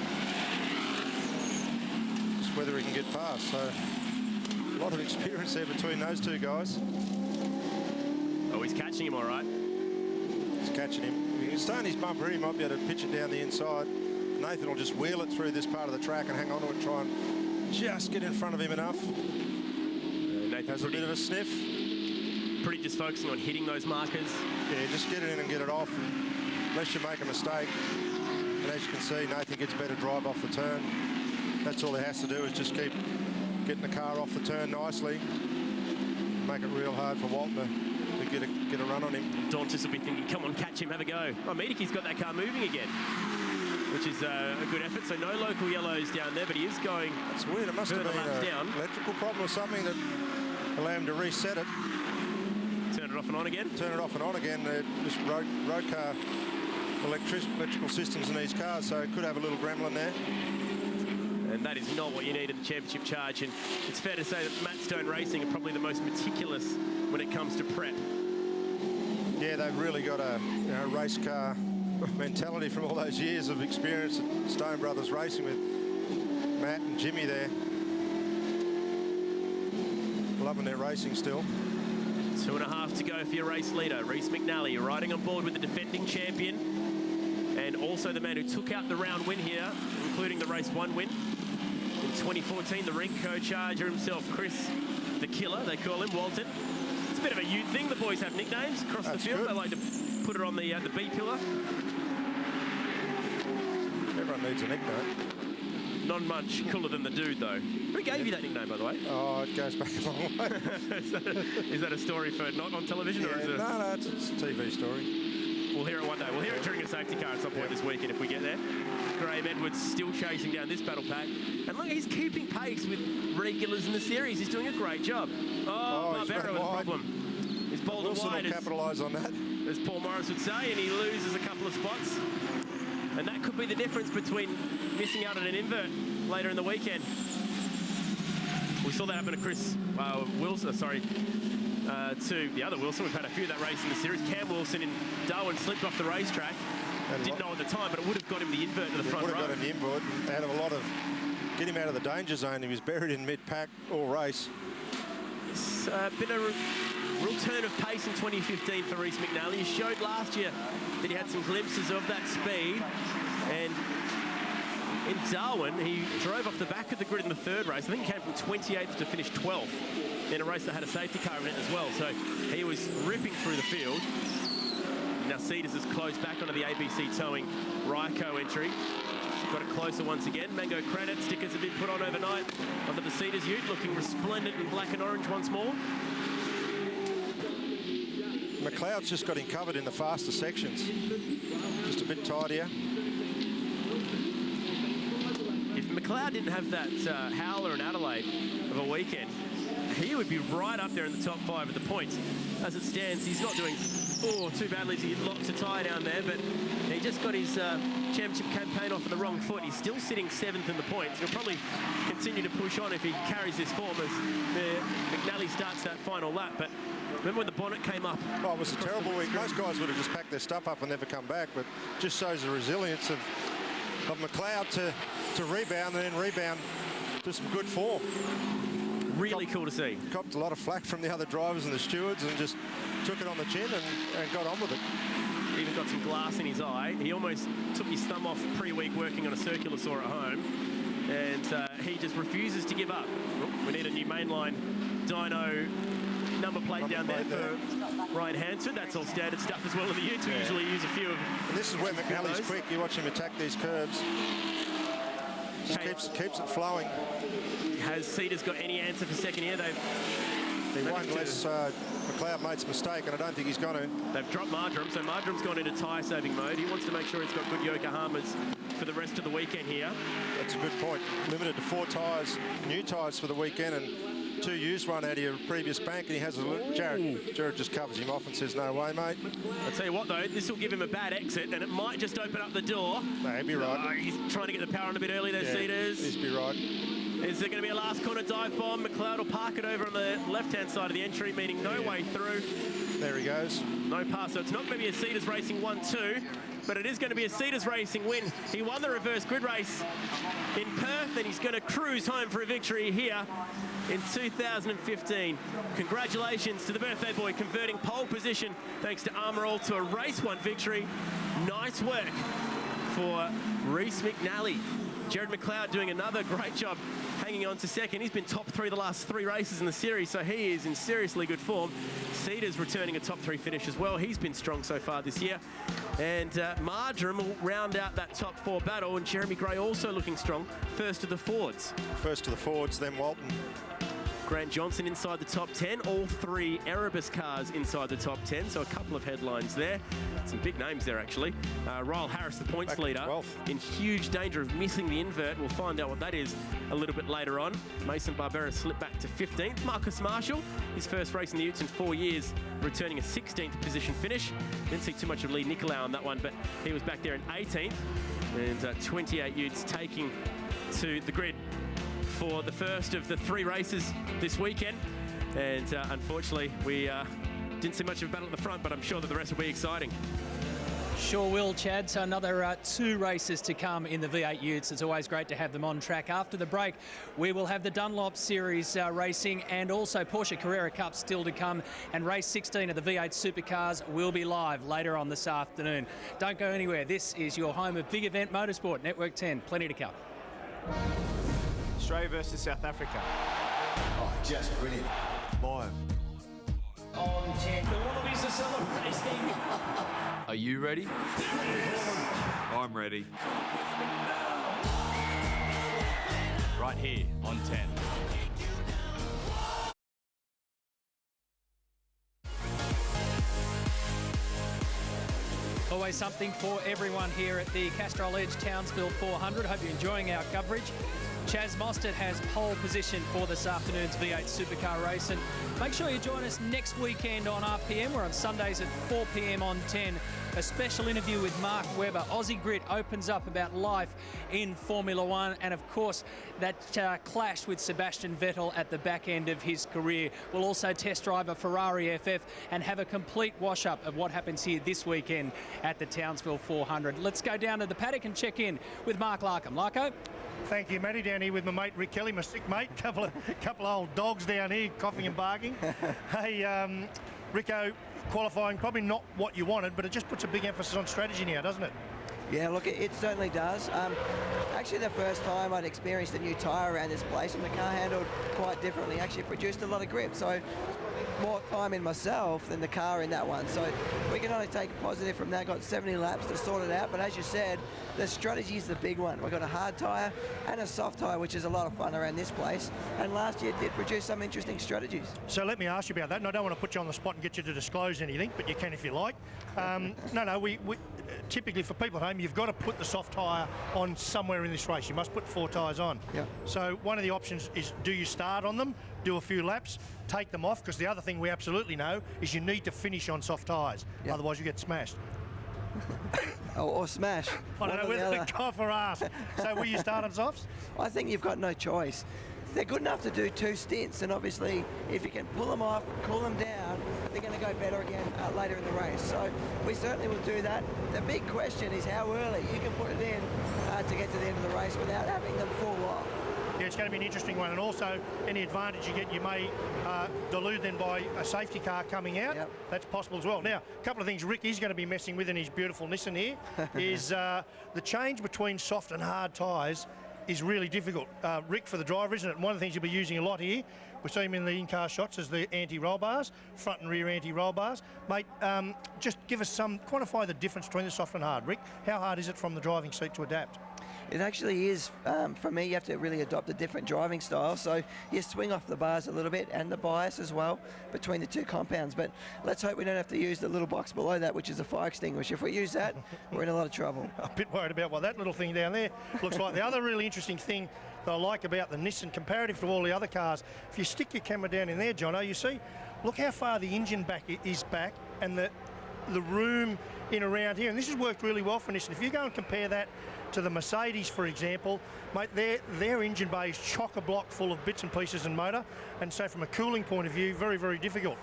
Just whether he can get past. So a lot of experience there between those 2 guys. Oh, he's catching him all right. He's catching him. If he can stay on his bumper, he might be able to pitch it down the inside. Nathan will just wheel it through this part of the track and hang on to it and try and just get in front of him enough. Nathan has a bit of a sniff. Pretty just focusing on hitting those markers. Yeah, just get it in and get it off, unless you make a mistake. And as you can see, Nathan gets better drive off the turn. That's all he has to do, is just keep getting the car off the turn nicely. Make it real hard for Walton to get a run on him. Dauntis will be thinking, come on, catch him, have a go. Oh, Miedeke's got that car moving again, which is a good effort. So no local yellows down there, but he is going. That's weird. It must have been an electrical problem or something that allowed him to reset it. Turn it off and on again? Turn it off and on again. Just road car electrical systems in these cars, so it could have a little gremlin there. And that is not what you need in the championship charge. And it's fair to say that Matt Stone Racing are probably the most meticulous when it comes to prep. Yeah, they've really got a race car mentality from all those years of experience at Stone Brothers Racing with Matt and Jimmy there. Loving their racing still. 2.5 to go for your race leader, Reece McNally, riding on board with the defending champion and also the man who took out the round win here, including the race 1 win in 2014, the Rinco Charger himself, Chris the Killer, they call him, Walton. It's a bit of a Ute thing. The boys have nicknames across the field. They like to put it on the B pillar. Everyone needs a nickname. Not much cooler than the dude, though. Who gave you that nickname, by the way? Oh, it goes back a long way. Is that a story for not on television? Yeah, or is it no, it's a TV story. we'll hear it one day. We'll hear it during a safety car at some point this weekend if we get there. Graham Edwards still chasing down this battle pack. And look, he's keeping pace with regulars in the series. He's doing a great job. Oh, Barbera with a problem. He's bowled it Wilson wide. will capitalise on that. As Paul Morris would say, and he loses a couple of spots. And that could be the difference between missing out on an invert later in the weekend. We saw that happen to Chris Wilson, to the other Wilson. We've had a few of that race in the series. Cam Wilson in Darwin slipped off the racetrack. Didn't know at the time, but it would have got him the invert to the front row. Would have got an invert and out of a lot of, get him out of the danger zone. He was buried in mid-pack all race. It's been a real turn of pace in 2015 for Reece McNally. He showed last year that he had some glimpses of that speed. And in Darwin, he drove off the back of the grid in the third race. I think he came from 28th to finish 12th in a race that had a safety car in it as well. So he was ripping through the field. Now Cedars is closed back onto the ABC Towing Ryco entry. Got it closer once again. Mango credit stickers have been put on overnight onto the Cedars ute, looking resplendent in black and orange once more. McLeod's just got him covered in the faster sections. Just a bit tidier. If McLeod didn't have that howler in Adelaide of a weekend, he would be right up there in the top 5 of the points. As it stands, he's not doing too badly. He locked a tie down there, but he just got his championship campaign off on the wrong foot. He's still sitting 7th in the points. He'll probably continue to push on if he carries this form as McNally starts that final lap. But remember when the bonnet came up? Oh, it was a terrible week. Most guys would have just packed their stuff up and never come back, but just shows the resilience of McLeod to rebound and then rebound to some good form. Really cool to see. Copped a lot of flack from the other drivers and the stewards and just took it on the chin and got on with it. Even got some glass in his eye. He almost took his thumb off pre-week working on a circular saw at home. And he just refuses to give up. Oh, we need a new mainline dyno number plate down there for Ryan Hansford. That's all standard stuff as well in the utes. We usually use a few of. And this is where McNally's quick. You watch him attack these curbs. Just keeps it flowing. Has Cedars got any answer for second here? He won't unless McLeod makes a mistake, and I don't think he's going to. They've dropped Mardrum, so Mardrum's gone into tyre-saving mode. He wants to make sure he's got good Yokohamas for the rest of the weekend here. That's a good point. Limited to 4 tyres, new tyres for the weekend, and 2 used one out of your previous bank, and he has a look. Jared just covers him off and says, no way, mate. I'll tell you what, though, this will give him a bad exit, and it might just open up the door. No, he'll be right. He's trying to get the power on a bit early there, Cedars. He'll be right. Is there going to be a last corner dive bomb? McLeod will park it over on the left-hand side of the entry, meaning no way through. There he goes. No pass, so it's not going to be a Cedars Racing 1-2, but it is going to be a Cedars Racing win. He won the reverse grid race in Perth, and he's going to cruise home for a victory here in 2015. Congratulations to the birthday boy, converting pole position thanks to Armour All to a race 1 victory. Nice work for Reece McNally. Jared McLeod doing another great job hanging on to second. He's been top 3 the last 3 races in the series, so he is in seriously good form. Cedars returning a top 3 finish as well. He's been strong so far this year. And Mardrum will round out that top 4 battle, and Jeremy Gray also looking strong. First to the Fords. First to the Fords, then Walton. Grant Johnson inside the top 10. All 3 Erebus cars inside the top 10, so a couple of headlines there. Some big names there, actually. Ryle Harris, the points leader, in huge danger of missing the invert. We'll find out what that is a little bit later on. Mason Barbera slipped back to 15th. Marcus Marshall, his first race in the utes in 4 years, returning a 16th position finish. Didn't see too much of Lee Nicolau on that one, but he was back there in 18th. And 28 utes taking to the grid for the first of the 3 races this weekend. And unfortunately, we didn't see much of a battle at the front, but I'm sure that the rest will be exciting. Sure will, Chad. So another 2 races to come in the V8 Utes. It's always great to have them on track. After the break, we will have the Dunlop Series racing and also Porsche Carrera Cup still to come. And race 16 of the V8 Supercars will be live later on this afternoon. Don't go anywhere. This is your home of Big Event Motorsport, Network 10. Plenty to come. Australia versus South Africa. Oh, just brilliant. Live. On 10. The Wallabies are celebrating. Are you ready? I'm ready. Right here on 10. always something for everyone here at the Castrol Edge Townsville 400. Hope you're enjoying our coverage. Chaz Mostert has pole position for this afternoon's V8 Supercar race, and make sure you join us next weekend on RPM. We're on Sundays at 4 p.m. on 10. A special interview with Mark Webber. Aussie Grit opens up about life in Formula One, and of course that clash with Sebastian Vettel at the back end of his career. We'll also test drive a Ferrari FF and have a complete wash-up of what happens here this weekend at the Townsville 400. Let's go down to the paddock and check in with Mark Larkham. Larko? Thank you, Matty. Down here with my mate Rick Kelly, my sick mate. Couple of old dogs down here, coughing and barking. Hey, Rico, qualifying probably not what you wanted, but it just puts a big emphasis on strategy now, doesn't it? Yeah, look, it certainly does. Actually, the first time I'd experienced a new tyre around this place, and the car handled quite differently. Actually produced a lot of grip, so more time in myself than the car in that one. So we can only take positive from that. Got 70 laps to sort it out, but as you said, the strategy is the big one. We've got a hard tyre and a soft tyre, which is a lot of fun around this place. And last year did produce some interesting strategies. So let me ask you about that, and I don't want to put you on the spot and get you to disclose anything, but you can if you like. No, we typically for people at home, you've got to put the soft tyre on somewhere in this race. You must put 4 tyres on. Yeah. So one of the options is, do you start on them, do a few laps, take them off, because the other thing we absolutely know is you need to finish on soft tyres, otherwise you get smashed. or smash. I don't know whether to cough or ask. So will you start on softs? I think you've got no choice. They're good enough to do 2 stints, and obviously if you can pull them off, cool them down, they're going to go better again later in the race. So we certainly will do that. The big question is how early you can put it in to get to the end of the race without having them fall off. Yeah, it's going to be an interesting one, and also any advantage you get, you may dilute then by a safety car coming out. Yep. That's possible as well. Now, a couple of things Rick is going to be messing with in his beautiful Nissan here is the change between soft and hard tyres is really difficult. Rick, for the driver, isn't it? One of the things you'll be using a lot here, we see him in the in-car shots, is the anti-roll bars, front and rear anti-roll bars. Mate, just give us quantify the difference between the soft and hard. Rick, how hard is it from the driving seat to adapt? It actually is, for me, you have to really adopt a different driving style. So you swing off the bars a little bit and the bias as well between the 2 compounds. But let's hope we don't have to use the little box below that, which is a fire extinguisher. If we use that, we're in a lot of trouble. I'm a bit worried about what that little thing down there looks like. The other really interesting thing that I like about the Nissan, comparative to all the other cars, if you stick your camera down in there, Jono, you see, look how far the engine is back and the room in around here. And this has worked really well for Nissan. If you go and compare that to the Mercedes, for example, mate, their engine bay is chock-a-block full of bits and pieces and motor, and so from a cooling point of view, very, very difficult.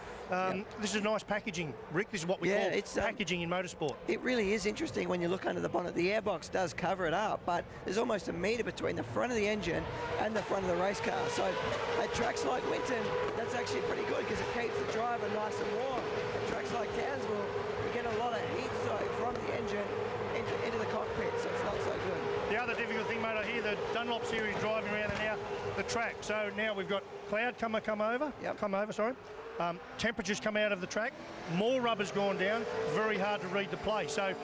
This is nice packaging, Rick. This is what we call packaging in motorsport. It really is interesting when you look under the bonnet. The airbox does cover it up, but there's almost a metre between the front of the engine and the front of the race car. So at tracks like Winton, that's actually pretty good because it keeps the driver nice and warm. At tracks like Townsville, you get a lot of heat soak from the engine into the cockpit, so it's not so good. The other difficult thing, mate, I hear the Dunlop series driving around and now the track. So now we've got cloud come over. Temperatures come out of the track. More rubber's gone down. Very hard to read the play. So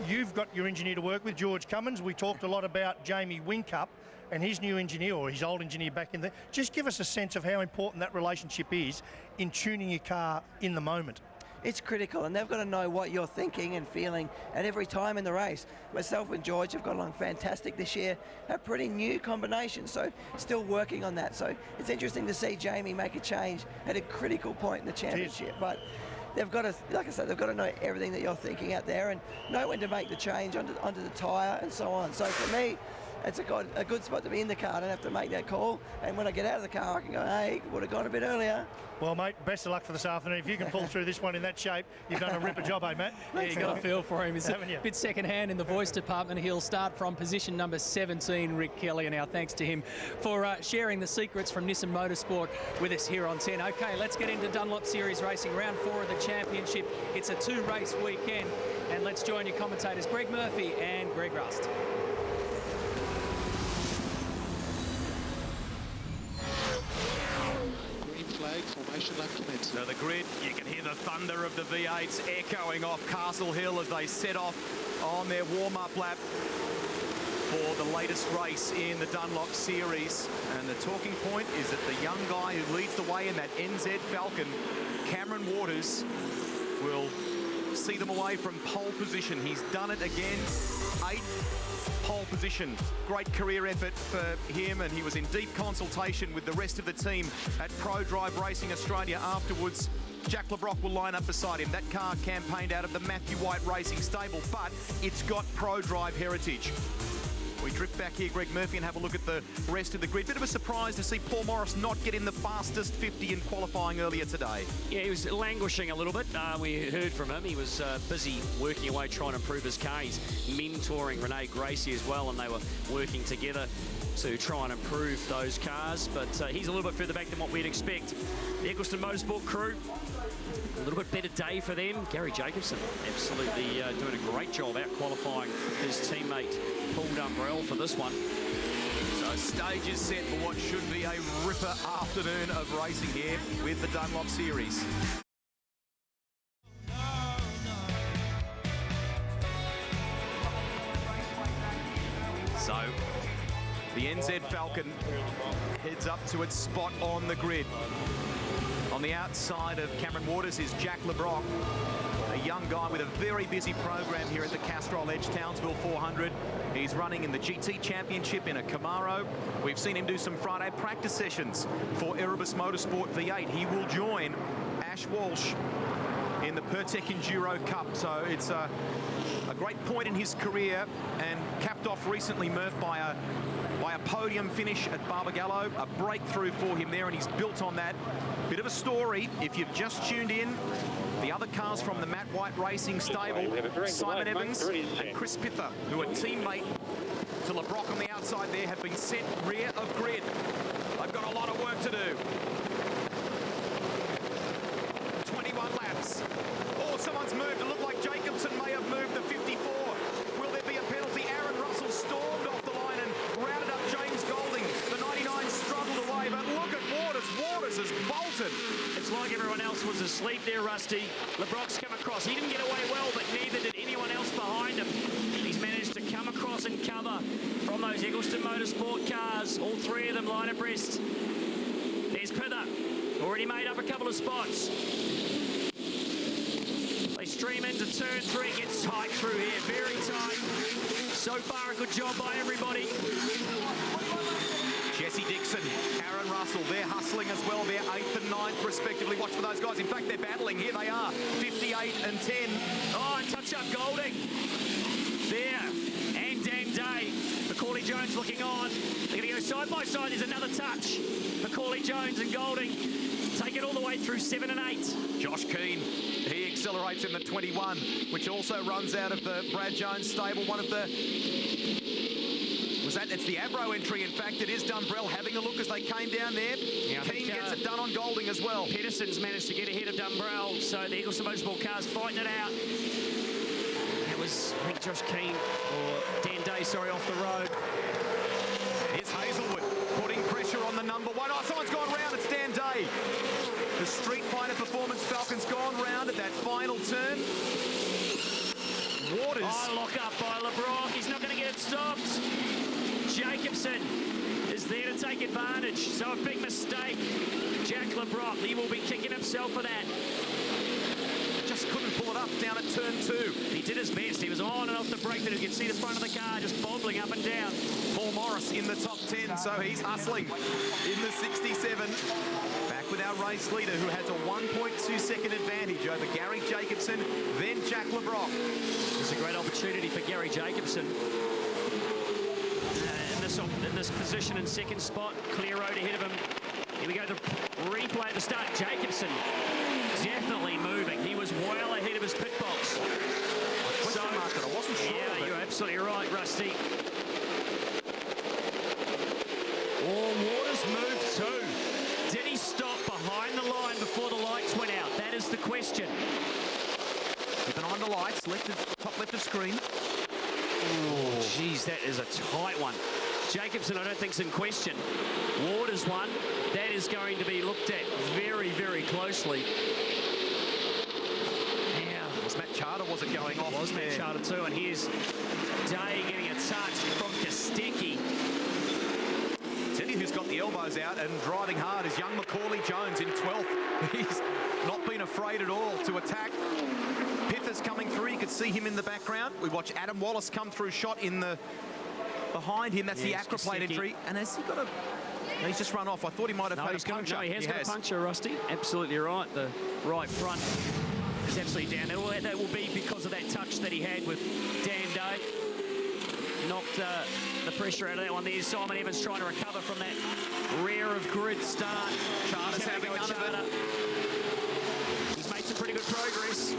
you've got your engineer to work with, George Cummins. We talked a lot about Jamie Whincup and his new engineer, or his old engineer back in there. Just give us a sense of how important that relationship is in tuning your car in the moment. It's critical, and they've got to know what you're thinking and feeling at every time in the race. Myself and George have got along fantastic this year, a pretty new combination, so still working on that. So it's interesting to see Jamie make a change at a critical point in the championship. But they've got to, like I said, they've got to know everything that you're thinking out there and know when to make the change onto the tyre and so on. So for me, it's a good spot to be in the car. I don't have to make that call. And when I get out of the car, I can go, hey, would have gone a bit earlier. Well, mate, best of luck for this afternoon. If you can pull through this one in that shape, you've done a ripper job, eh, Matt? Yeah, you got a feel for him. He's a bit second-hand in the voice department. He'll start from position number 17, Rick Kelly, and our thanks to him for sharing the secrets from Nissan Motorsport with us here on 10. Okay, let's get into Dunlop Series racing, round 4 of the championship. It's a 2-race weekend, and let's join your commentators, Greg Murphy and Greg Rust. Formation lap commence. So the grid, you can hear the thunder of the V8s echoing off Castle Hill as they set off on their warm-up lap for the latest race in the Dunlop Series. And the talking point is that the young guy who leads the way in that NZ Falcon, Cameron Waters, will see them away from pole position. He's done it again. 8th pole position. Great career effort for him, and he was in deep consultation with the rest of the team at Pro Drive Racing Australia afterwards. Jack LeBrock will line up beside him. That car campaigned out of the Matthew White Racing stable, but it's got Pro Drive heritage. We drift back here, Greg Murphy, and have a look at the rest of the grid. Bit of a surprise to see Paul Morris not get in the fastest 50 in qualifying earlier today. Yeah, he was languishing a little bit. We heard from him. He was busy working away trying to improve his car. He's mentoring Renee Gracie as well, and they were working together to try and improve those cars. But he's a little bit further back than what we'd expect. The Eccleston Motorsport crew, a little bit better day for them. Gary Jacobson absolutely doing a great job out qualifying his teammate Paul Dumbrell for this one. So stage is set for what should be a ripper afternoon of racing here with the Dunlop Series. So the NZ Falcon heads up to its spot on the grid. On the outside of Cameron Waters is Jack LeBrock, a young guy with a very busy program here at the Castrol Edge Townsville 400. He's running in the GT Championship in a Camaro. We've seen him do some Friday practice sessions for Erebus Motorsport V8. He will join Ash Walsh in the Pertec Enduro Cup. So it's a great point in his career, and capped off recently, Murph, by a podium finish at Barbagallo. A breakthrough for him there, and he's built on that. Bit of a story, if you've just tuned in. The other cars from the Matt White Racing stable, Simon Evans and Chris Pither, who are teammate to LeBrock on the outside there, have been sent rear of grid. They've got a lot of work to do. 21 laps. Oh, someone's moved. It looked like Jacobson may have moved the 54. Will there be a penalty? Aaron Russell stormed off the line and rounded up James Golding. The 99 struggled away, but look at Waters. Waters has bolted. It's like everyone else was asleep there, Rusty. LeBrock's come across. He didn't get away well, but neither did anyone else behind him. He's managed to come across and cover from those Eccleston Motorsport cars. All three of them line abreast. There's Pither. Already made up a couple of spots. They stream into turn 3. Gets tight through here. Very tight. So far, a good job by everybody. Jesse Dixon, Aaron Russell, they're hustling as well. They're 8th and 9th respectively. Watch for those guys. In fact, they're battling. Here they are, 58 and 10. Oh, and touch up Golding. There. And Dan Day. Macaulay Jones looking on. They're going to go side by side. There's another touch. Macaulay Jones and Golding take it all the way through 7 and 8. Josh Keane, he accelerates in the 21, which also runs out of the Brad Jones stable. One of the... It's the Abro entry. In fact, it is Dumbrell having a look as they came down there. Yeah, Keane gets it done on Golding as well. Pedersen's managed to get ahead of Dumbrell, so the Eccleston Motorsport cars fighting it out. It was, I think, Josh Keane, or Dan Day, sorry, off the road. Here's Hazelwood putting pressure on the number 1. Oh, someone's gone round. It's Dan Day. The Street Fighter Performance Falcon's gone round at that final turn. Waters. Oh, lock up by LeBrock. He's not going to get it stopped. Jacobson is there to take advantage. So a big mistake. Jack LeBrock, he will be kicking himself for that. Just couldn't pull it up down at turn 2. He did his best. He was on and off the brake, but you could see the front of the car just bobbling up and down. Paul Morris in the top 10, so he's hustling in the 67. Back with our race leader, who has a 1.2 second advantage over Gary Jacobson, then Jack LeBrock. It's a great opportunity for Gary Jacobson. In this position in second spot, clear road ahead of him. Here we go, the replay at the start. Jacobson definitely moving. He was well ahead of his pit box. So, I wasn't sure. Yeah, you're absolutely right, Rusty. Oh, Waters moved too. Did he stop behind the line before the lights went out? That is the question. Keep an eye on the lights, top left of screen. Oh, geez, that is a tight one. Jacobson, I don't think, is in question. Waters one. That is going to be looked at very, very closely. Yeah. Was Matt Charter, was it going off? It was Matt Charter too, and here's Day getting a touch from Kostecki. Tell you who's got the elbows out and driving hard is young Macaulay Jones in 12th. He's not been afraid at all to attack. Pither Waters coming through. You could see him in the background. We watch Adam Wallace come through, shot in the behind him. That's the Acroplate entry. And has he got a... No, he's just run off. I thought he might have had a puncture. No, he has got a puncture, Rusty. Absolutely right. The right front is absolutely down. That will be because of that touch that he had with Dan Day. Knocked the pressure out of that one there. Simon Evans trying to recover from that rear of grid start. Charter's having none of it. He's made some pretty good progress.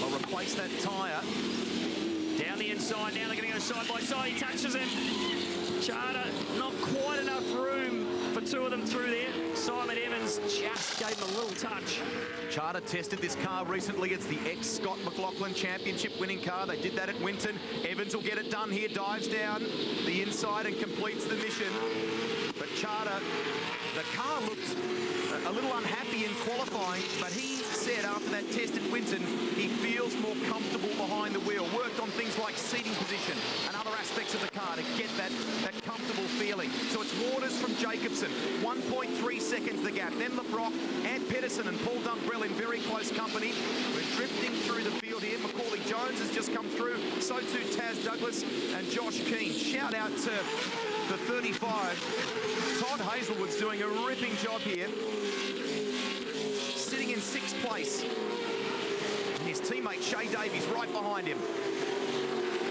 I'll replace that tyre. Down the inside, now they're going to go side by side. He touches him. Charter, not quite enough room for two of them through there. Simon Evans just gave him a little touch. Charter tested this car recently. It's the ex-Scott McLaughlin championship winning car. They did that at Winton. Evans will get it done here, dives down the inside and completes the mission. But Charter, the car looked a little unhappy in qualifying, but he said after that test at Winton, he feels more comfortable behind the wheel. Worked on things like seating position and other aspects of the car to get that comfortable feeling. So it's Waters from Jacobson, 1.3 seconds the gap. Then LeBrock, Ant Pedersen and Paul Dumbrell in very close company. We're drifting through the field here. Macaulay Jones has just come through. So too Taz Douglas and Josh Keane. Shout out to the 35. Todd Hazelwood's doing a ripping job here. Sitting in 6th place. And his teammate Shay Davies right behind him.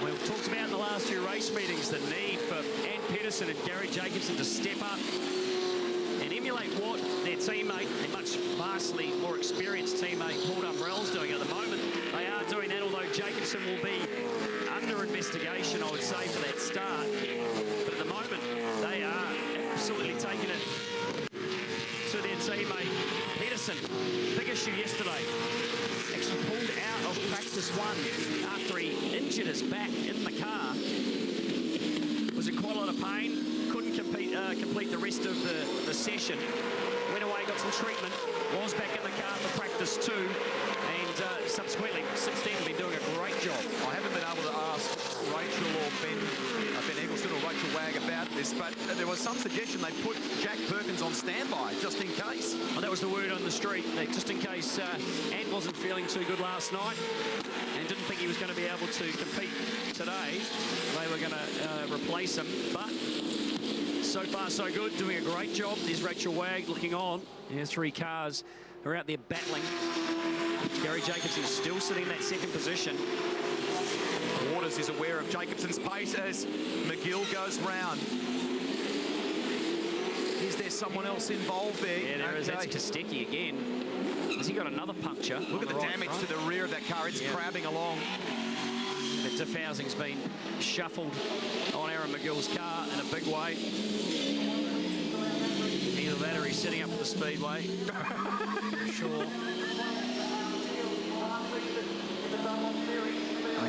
We've talked about in the last few race meetings the need for Ant Pedersen and Gary Jacobson to step up and emulate what their teammate, a much vastly more experienced teammate, Paul Dumbrell's doing at the moment. They are doing that, although Jacobson will be under investigation, I would say, for that start. But at the moment, they are absolutely taking it to their teammate. Pedersen, big issue yesterday. Actually pulled out of practice one after he injured his back in the car. Was in quite a lot of pain. Couldn't complete the rest of the session. Went away, got some treatment. Was back in the car for practice two. And subsequently, since then, been doing a great job. I haven't been able to ask Rachel or Ben Eggleston or Rachel Wagg about this, but there was some suggestion they put Jack Perkins on standby just in case. Well, that was the word on the street, that just in case Ant wasn't feeling too good last night and didn't think he was going to be able to compete today. They were going to replace him, but so far so good, doing a great job. There's Rachel Wagg looking on. There's 3 cars are out there battling. Gary Jacobson still sitting in that 2nd position. Waters is aware of Jacobson's pace as McGill goes round. Is there someone else involved there? Yeah, there is. That's Kostecki again. Has he got another puncture? Look at the damage to the rear of that car. It's crabbing along. The diff housing's been shuffled on Aaron McGill's car in a big way. Either that or he's setting up for the speedway. Sure.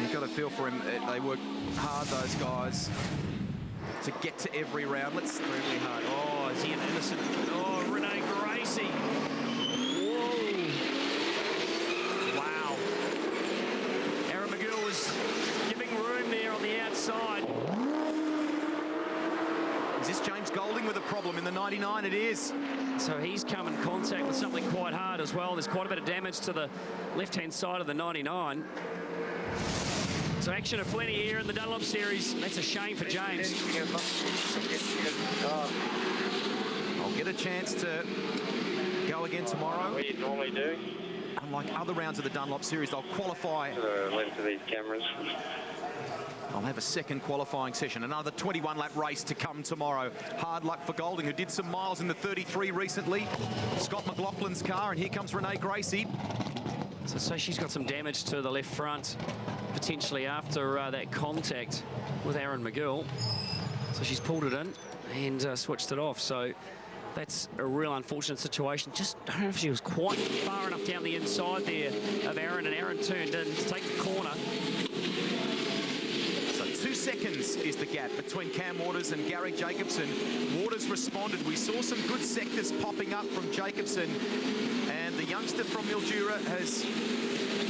You've got to feel for him. They work hard, those guys, to get to every round. Let's really hard. Oh, is he an innocent? Oh, Renee Gracie. Whoa. Wow. Aaron McGill was giving room there on the outside. Is this James Golding with a problem in the 99? It is. So he's come in contact with something quite hard as well. There's quite a bit of damage to the left-hand side of the 99. So action aplenty here in the Dunlop Series. That's a shame for James. I'll get a chance to go again tomorrow. What do you normally do? Unlike other rounds of the Dunlop Series, they'll qualify. The length of these cameras. I'll have a second qualifying session, another 21-lap race to come tomorrow. Hard luck for Golding, who did some miles in the 33 recently. Scott McLaughlin's car, and here comes Renee Gracie. So she's got some damage to the left front, potentially after that contact with Aaron McGill. So she's pulled it in and switched it off. So that's a real unfortunate situation. Just don't know if she was quite far enough down the inside there of Aaron, and Aaron turned in to take the corner. So 2 seconds is the gap between Cam Waters and Gary Jacobson. Waters responded. We saw some good sectors popping up from Jacobson, and the youngster from Mildura has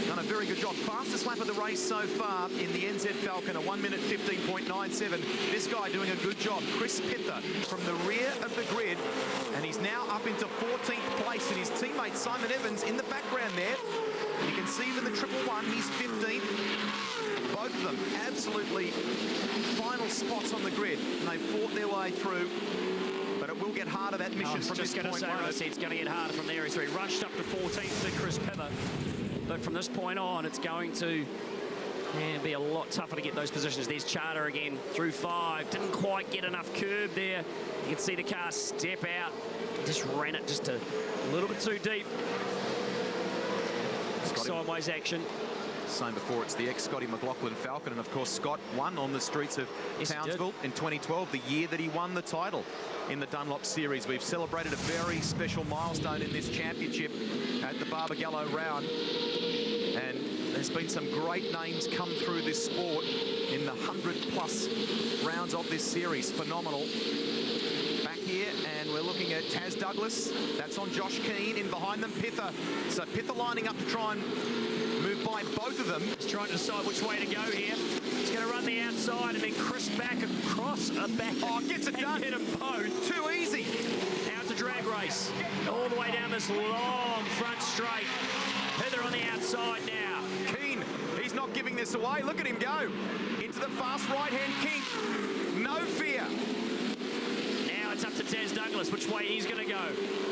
done a very good job. Fastest lap of the race so far in the NZ Falcon, a 1 minute 15.97. This guy doing a good job. Chris Pither from the rear of the grid, and he's now up into 14th place, and his teammate Simon Evans in the background there. You can see even the 111, he's 15th. Both of them absolutely final spots on the grid, and they fought their way through. But it will get harder, that mission from this point. I was just going to say, it's going to get harder from there. He rushed up to 14th to Chris Pither. But from this point on, it's going to be a lot tougher to get those positions. There's Charter again through 5. Didn't quite get enough curb there. You can see the car step out. Just ran it just a little bit too deep. Sideways action. Same before, it's the ex-Scotty McLaughlin Falcon, and of course Scott won on the streets of Townsville in 2012, the year that he won the title in the Dunlop Series. We've celebrated a very special milestone in this championship at the Townsville Round, and there's been some great names come through this sport in the 100+ rounds of this series. Phenomenal. Back here, and we're looking at Taz Douglas. That's on Josh Keane. In behind them, Pither. So Pither lining up to try and move by both of them. He's trying to decide which way to go here. He's going to run the outside and then Chris back across a back. Oh, gets it done. Hit them both. Too easy. Now it's a drag race. All the way down this long front straight. Pither on the outside now. Keane, he's not giving this away. Look at him go. Into the fast right-hand kink. No fear. Now it's up to Taz Douglas, which way he's going to go.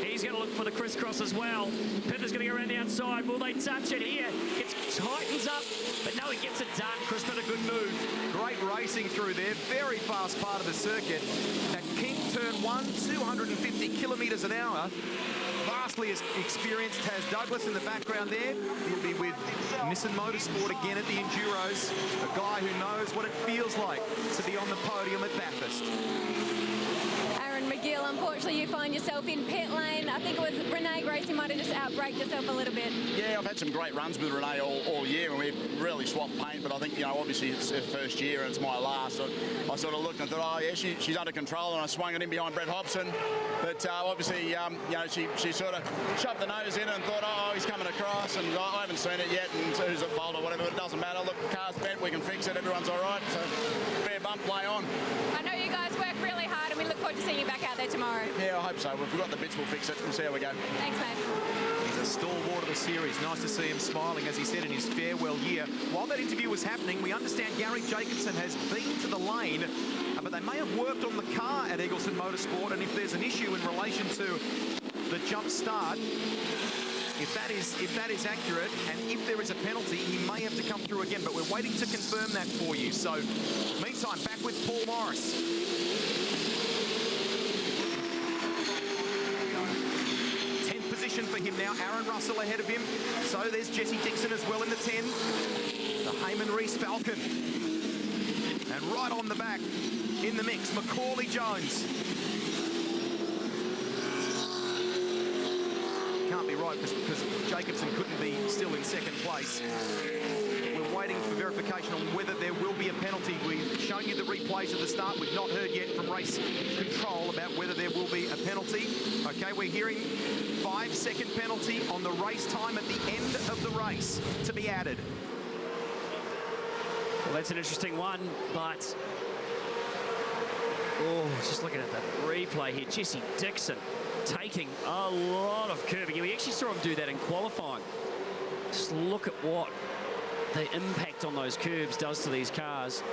He's going to look for the crisscross as well. Pither's going to go around the outside. Will they touch it here? It tightens up, but no, he gets it done. Chris Pither, good move. Great racing through there. Very fast part of the circuit. At kink turn 1, 250 kilometres an hour. Vastly experienced Taz Douglas in the background there. He'll be with Nissan Motorsport again at the Enduros. A guy who knows what it feels like to be on the podium at Bathurst. McGill, unfortunately, you find yourself in pit lane. I think it was Renee Gracie might have just outbraked yourself a little bit. Yeah, I've had some great runs with Renee all year, and we've really swapped paint, but I think, you know, obviously it's her first year and it's my last. So I sort of looked and thought, oh, yeah, she's under control, and I swung it in behind Brett Hobson. But obviously, you know, she sort of shoved the nose in and thought, oh, he's coming across, and I haven't seen it yet, and who's at fault or whatever, it doesn't matter. Look, the car's bent, we can fix it, everyone's all right, so fair bump, play on. I know you guys work really hard, and we look forward to seeing you back out there tomorrow. Yeah, I hope so. If we've got the bits, we'll fix it. We'll see how we go. Thanks, mate. He's a stalwart of the series. Nice to see him smiling, as he said, in his farewell year. While that interview was happening, we understand Gary Jacobson has been to the lane, but they may have worked on the car at Eagleson Motorsport, and if there's an issue in relation to the jump start, if that is accurate, and if there is a penalty, he may have to come through again, but we're waiting to confirm that for you. So, meantime, back with Paul Morris. 10th position for him now. Aaron Russell ahead of him. So there's Jesse Dixon as well in the 10. The Heyman Reese Falcon. And right on the back, in the mix, Macaulay Jones. Can't be right because Jacobson couldn't be still in second place. We're waiting for verification on whether there will be a penalty. We've shown you the replays at the start. We've not heard yet from race control about whether there will be a penalty. Okay, we're hearing 5-second penalty on the race time at the end of the race to be added. Well, that's an interesting one, but just looking at the replay here, Jesse Dixon taking a lot of curbing. We actually saw him do that in qualifying. Just look at what the impact on those curbs does to these cars.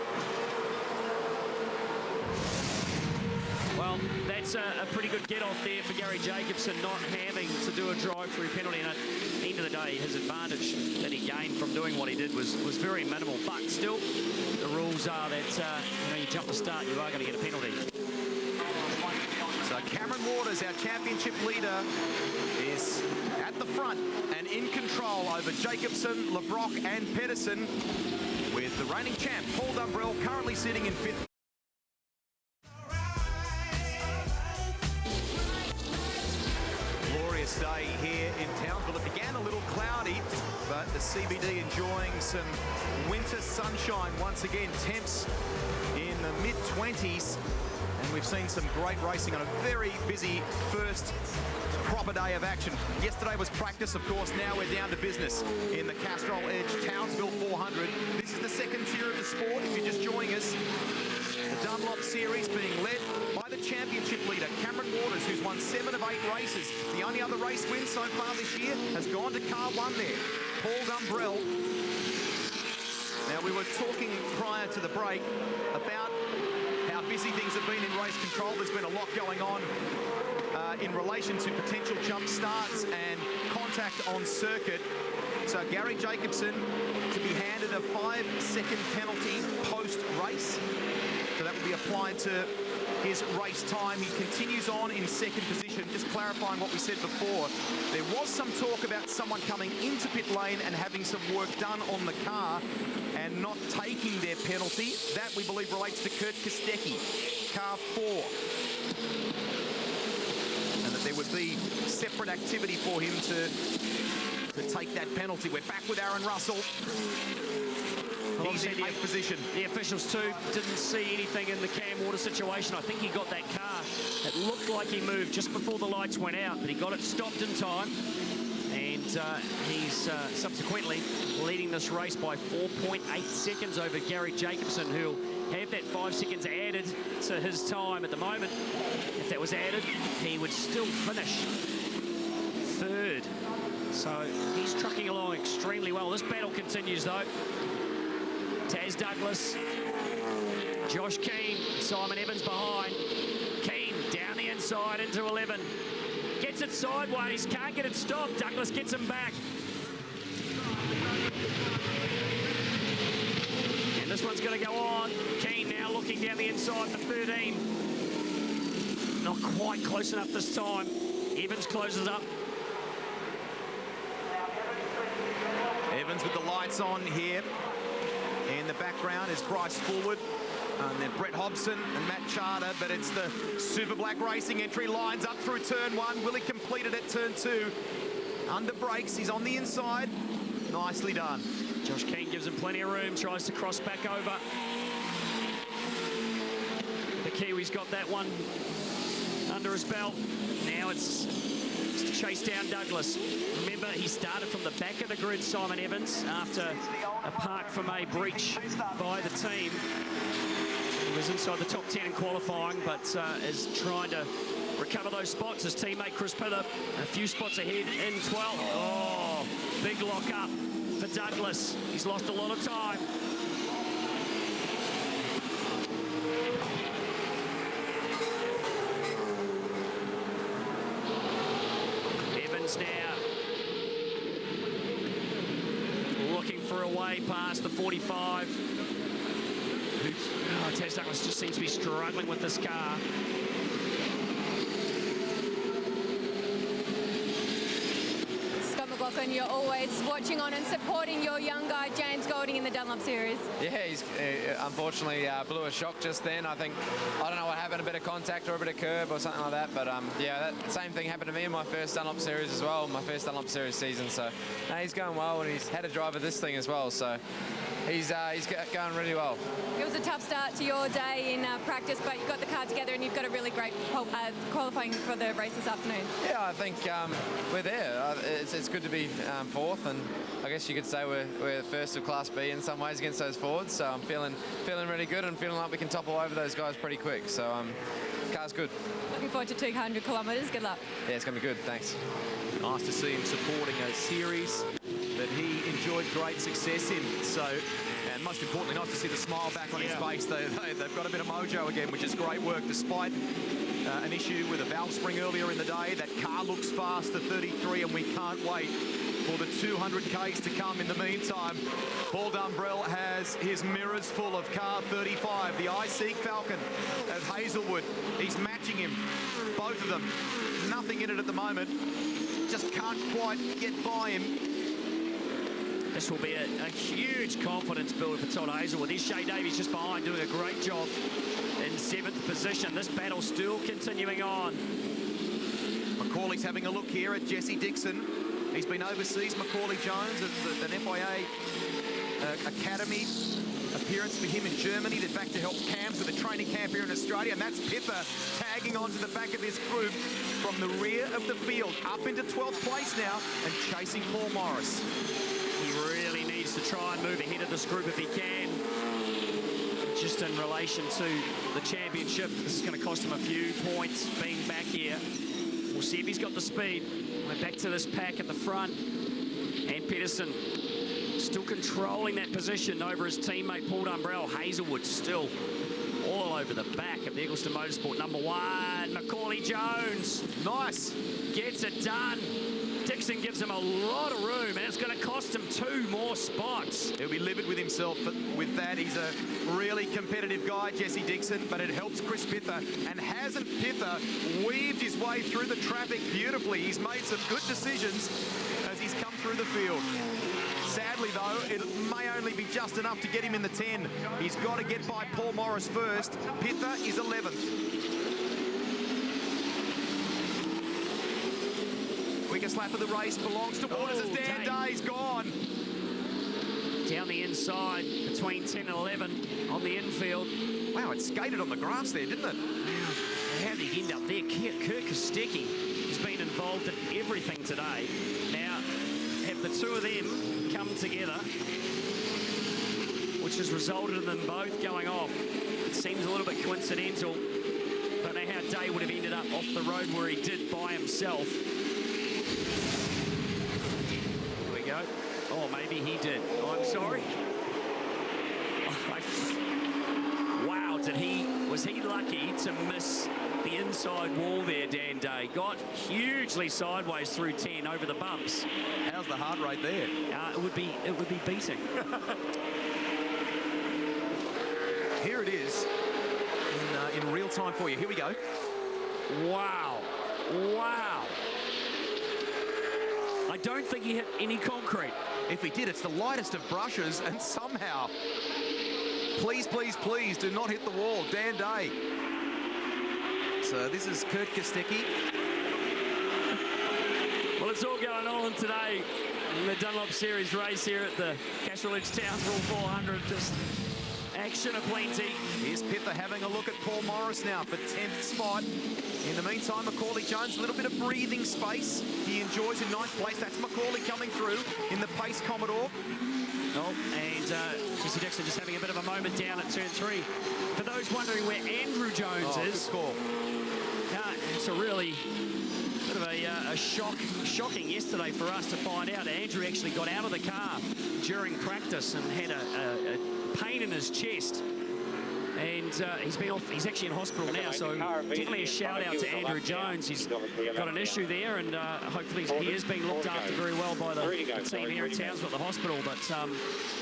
Well, that's a pretty good get-off there for Gary Jacobson, not having to do a drive-through penalty. And at the end of the day, his advantage that he gained from doing what he did was very minimal. But still, the rules are that you jump the start, you are going to get a penalty. So Cameron Waters, our championship leader, is at the front and in control over Jacobson, LeBrock and Pedersen, with the reigning champ, Paul Dumbrell, currently sitting in 5th. Glorious day here in Townsville. It began a little cloudy, but the CBD enjoying some winter sunshine once again. Temps in the mid-20s. And we've seen some great racing on a very busy first proper day of action. Yesterday was practice, of course. Now we're down to business in the Castrol Edge Townsville 400. This is the second tier of the sport. If you're just joining us, the Dunlop Series being led by the championship leader, Cameron Waters, who's won 7 of 8 races. The only other race win so far this year has gone to car 1 there. Paul Dumbrell. Now, we were talking prior to the break about how busy things have been in race control. There's been a lot going on in relation to potential jump starts and contact on circuit. So Gary Jacobson to be handed a 5-second penalty post-race. So that will be applied to his race time. He continues on in second position. Just clarifying what we said before, there was some talk about someone coming into pit lane and having some work done on the car and not taking their penalty. That, we believe, relates to Kurt Kostecki, car 4. And that there would be separate activity for him to take that penalty. We're back with Aaron Russell. He's in 8th position. The officials too didn't see anything in the Cam Water situation. I think he got that car. It looked like he moved just before the lights went out, but he got it stopped in time. And he's subsequently leading this race by 4.8 seconds over Gary Jacobson, who'll have that 5 seconds added to his time at the moment. If that was added, he would still finish third. So he's trucking along extremely well. This battle continues though. Taz Douglas, Josh Keane, Simon Evans behind. Keane down the inside into 11. Gets it sideways, can't get it stopped. Douglas gets him back. And this one's going to go on. Keane now looking down the inside for 13. Not quite close enough this time. Evans closes up. Evans with the lights on here. In the background is Bryce Fullwood. And then Brett Hobson and Matt Charter, but it's the Super Black Racing entry, lines up through turn 1. Willie completed at turn 2. Under brakes, he's on the inside. Nicely done. Josh Keane gives him plenty of room, tries to cross back over. The Kiwi's got that one under his belt. Now it's to chase down Douglas. Remember, he started from the back of the grid, Simon Evans, after a park from a breach by the team. He was inside the top 10 in qualifying, but is trying to recover those spots. His teammate Chris Pitter a few spots ahead in 12th. Oh, big lock up for Douglas. He's lost a lot of time. Evans now looking for a way past the 45. Taz Douglas just seems to be struggling with this car. Scott McLaughlin, you're always watching on and supporting your young guy, James Golding, in the Dunlop Series. Yeah, he's unfortunately blew a shock just then. I don't know what happened, a bit of contact or a bit of curb or something like that. But yeah, that same thing happened to me in my first Dunlop Series as well, my first Dunlop Series season. So he's going well, and he's had a drive of this thing as well. So he's going really well. It was a tough start to your day in practice, but you got the car together and you've got a really great qualifying for the race this afternoon. Yeah, I think we're there. It's good to be fourth, and I guess you could say we're first of Class B in some ways against those Fords. So I'm feeling really good and feeling like we can topple over those guys pretty quick. So car's good. Looking forward to 200 kilometres. Good luck. Yeah, it's going to be good. Thanks. Nice to see him supporting a series that he enjoyed great success in. So, and most importantly, nice to see the smile back on his face. They've got a bit of mojo again, which is great work, despite an issue with a valve spring earlier in the day. That car looks fast at 33, and we can't wait for the 200 Ks to come. In the meantime, Paul Dumbrell has his mirrors full of car 35, the iSeek Falcon of Hazelwood. He's matching him, both of them. Nothing in it at the moment. Just can't quite get by him. This will be a huge confidence builder for Todd Hazelwood. There's Shay Davies just behind, doing a great job in 7th position. This battle still continuing on. Macaulay's having a look here at Jesse Dixon. He's been overseas, Macaulay Jones, an FIA Academy appearance for him in Germany. They're back to help Cams with a training camp here in Australia. And that's Pippa tagging onto the back of this group from the rear of the field, up into 12th place now and chasing Paul Morris. He really needs to try and move ahead of this group if he can. Just in relation to the championship, this is going to cost him a few points being back here. We'll see if he's got the speed. We're back to this pack at the front. And Pedersen still controlling that position over his teammate Paul Dumbrell. Hazelwood still all over the back of the Eggleston Motorsport number 1. Macaulay Jones. Nice. Gets it done. Dixon gives him a lot of room, and it's going to cost him 2 more spots. He'll be livid with himself with that. He's a really competitive guy, Jesse Dixon, but it helps Chris Pither. And hasn't Pither weaved his way through the traffic beautifully? He's made some good decisions as he's come through the field. Sadly, though, it may only be just enough to get him in the 10. He's got to get by Paul Morris first. Pither is 11th. Quickest lap of the race belongs to Waters as Dan Day's gone. Down the inside between 10 and 11 on the infield. Wow, it skated on the grass there, didn't it? How did he end up there? Kurt Kostecki has been involved in everything today. Now, have the two of them come together, which has resulted in them both going off. It seems a little bit coincidental. Don't know how Day would have ended up off the road where he did by himself. Here we go. Oh, maybe he did. Oh, I'm sorry. Wow, was he lucky to miss the inside wall there, Dan Day? Got hugely sideways through 10 over the bumps. How's the heart rate there? It would be beating. Here it is in real time for you. Here we go. Wow. Wow. I don't think he hit any concrete. If he did, it's the lightest of brushes, and somehow, please, please, please do not hit the wall. Dan Day. So this is Kurt Kostecki. Well, it's all going on today in the Dunlop Series race here at the Castle Edge Townsville 400. Just action aplenty. Here's Pither having a look at Paul Morris now for 10th spot. In the meantime, Macaulay Jones, a little bit of breathing space. He enjoys in 9th place. That's Macaulay coming through in the pace Commodore. Oh, and Jesse Dixon just having a bit of a moment down at turn 3. For those wondering where Andrew Jones is, good call. It's a really bit of a shocking yesterday for us to find out. Andrew actually got out of the car during practice and had a pain in his chest. And he's actually in hospital now, so definitely a shout out to Andrew Jones. He's got an issue there, and hopefully he is being looked after very well by the team here at Townsville at the hospital, but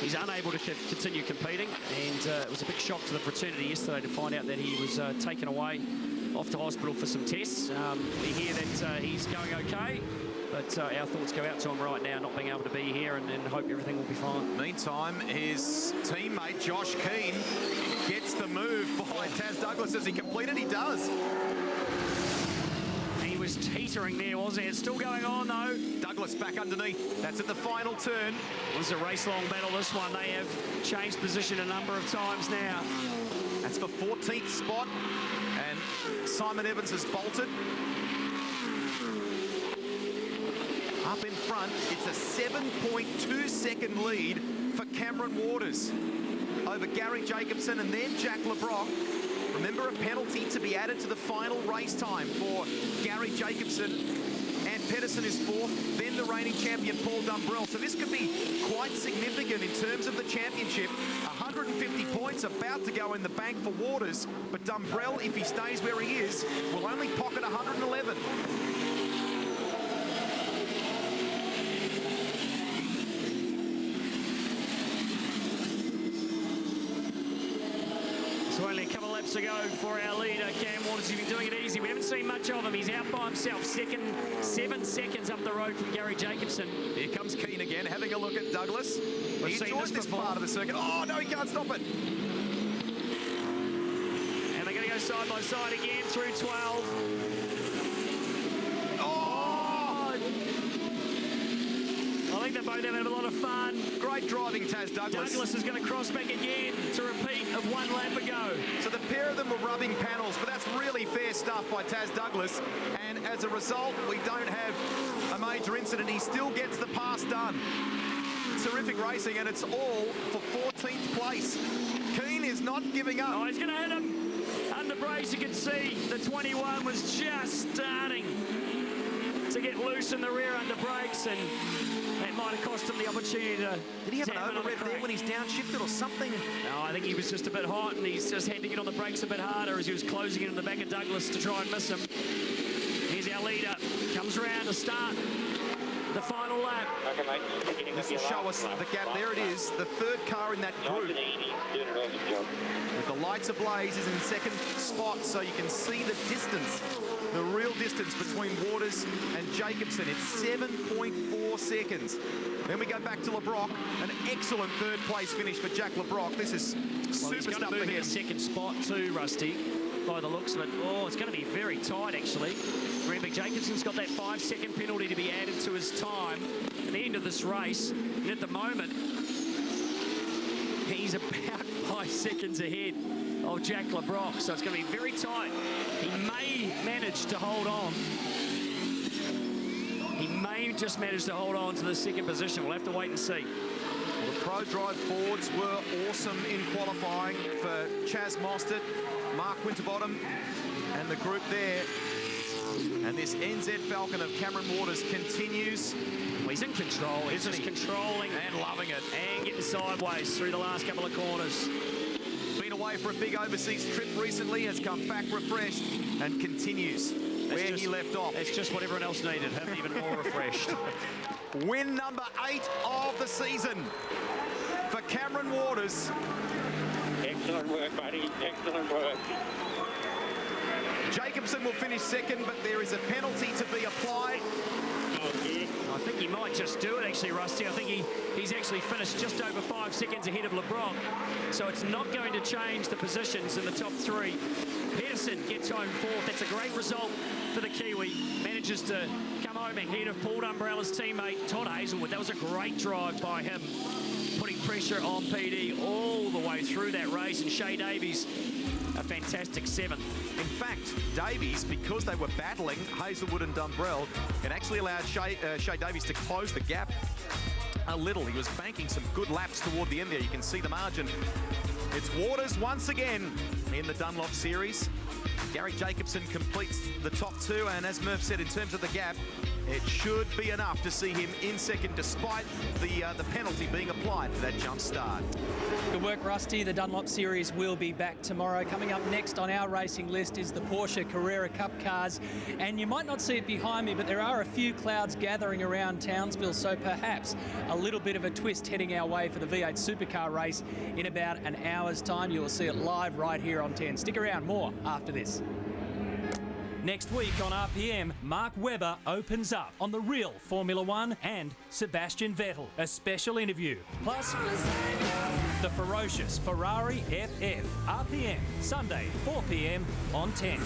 he's unable to continue competing, and it was a big shock to the fraternity yesterday to find out that he was taken away off to hospital for some tests. We hear that he's going okay, but our thoughts go out to him right now, not being able to be here, and hope everything will be fine. Meantime, his teammate Josh Keane gets the move behind Taz Douglas. As he completed, he does. He was teetering there, wasn't he? It's still going on, though. Douglas back underneath. That's at the final turn. It was a race-long battle, this one. They have changed position a number of times now. That's for 14th spot, and Simon Evans has bolted. Up in front, it's a 7.2-second lead for Cameron Waters over Gary Jacobson and then Jack LeBrock. Remember, a penalty to be added to the final race time for Gary Jacobson, and Pedersen is 4th, then the reigning champion Paul Dumbrell. So this could be quite significant in terms of the championship. 150 points about to go in the bank for Waters, but Dumbrell, if he stays where he is, will only pocket 111. So only a couple of laps to go for our leader, Cam Waters. He's been doing it easy. We haven't seen much of him. He's out by himself. 7 seconds up the road from Gary Jacobson. Here comes Keane again, having a look at Douglas. We've He enjoys this part of the circuit. Oh, no, he can't stop it. And they're going to go side by side again through 12. I think they're both having a lot of fun. Great driving, Taz Douglas. Douglas is going to cross back again to repeat of 1 lap ago. So the pair of them were rubbing panels, but that's really fair stuff by Taz Douglas. And as a result, we don't have a major incident. He still gets the pass done. Terrific racing, and it's all for 14th place. Keane is not giving up. Oh, he's going to hit him. Under brace, you can see the 21 was just starting to get loose in the rear under brakes, and that might have cost him the opportunity to... Did he have an over-rev there when he's downshifted or something? No, I think he was just a bit hot, and he's just had to get on the brakes a bit harder as he was closing in the back of Douglas to try and miss him. Here's our leader, comes around to start the final lap. Okay, mate. This will show us the gap. There it is, the third car in that group. With the lights ablaze, is in second spot, so you can see the distance, the real distance between Waters and Jacobson. It's 7.4 seconds. Then we go back to LeBrock, an excellent third place finish for Jack LeBrock. This is super he's stuff move for him. in second spot too, Rusty, by the looks of it. Oh, it's going to be very tight, actually. Remember, Jacobson's got that 5-second penalty to be added to his time at the end of this race. And at the moment, he's about 5 seconds ahead of Jack LeBrock. So it's going to be very tight. He may manage to hold on. He may just manage to hold on to the second position. We'll have to wait and see. Well, the Pro Drive Fords were awesome in qualifying for Chaz Mostert, Mark Winterbottom, and the group there. And this NZ Falcon of Cameron Waters continues. Well, he's in control. He's just controlling and loving it. And getting sideways through the last couple of corners. Been away for a big overseas trip recently, has come back refreshed and continues where he left off. It's just what everyone else needed, him even more refreshed. Win number 8 of the season for Cameron Waters. Excellent work, buddy. Excellent work. Jacobson will finish second, but there is a penalty to be applied. I think he might just do it, actually, Rusty. I think he's actually finished just over 5 seconds ahead of LeBrock. So it's not going to change the positions in the top 3. Peterson gets home 4th. That's a great result for the Kiwi. Manages to come home ahead of Paul Umbrella's teammate, Todd Hazelwood. That was a great drive by him, putting pressure on PD all the way through that race. And Shea Davies, a fantastic 7th. In fact, Davies, because they were battling, Hazelwood and Dumbrell, it actually allowed Shea Davies to close the gap a little. He was banking some good laps toward the end there. You can see the margin. It's Waters once again in the Dunlop Series. Gary Jacobson completes the top 2, and as Murph said, in terms of the gap, it should be enough to see him in second, despite the penalty being applied for that jump start. Good work, Rusty. The Dunlop Series will be back tomorrow. Coming up next on our racing list is the Porsche Carrera Cup cars. And you might not see it behind me, but there are a few clouds gathering around Townsville, so perhaps a little bit of a twist heading our way for the V8 Supercar race in about an hour's time. You'll see it live right here on 10. Stick around, more after this. Next week on RPM, Mark Webber opens up on the real Formula One and Sebastian Vettel. A special interview. Plus, the ferocious Ferrari FF. RPM, Sunday, 4 p.m. on 10.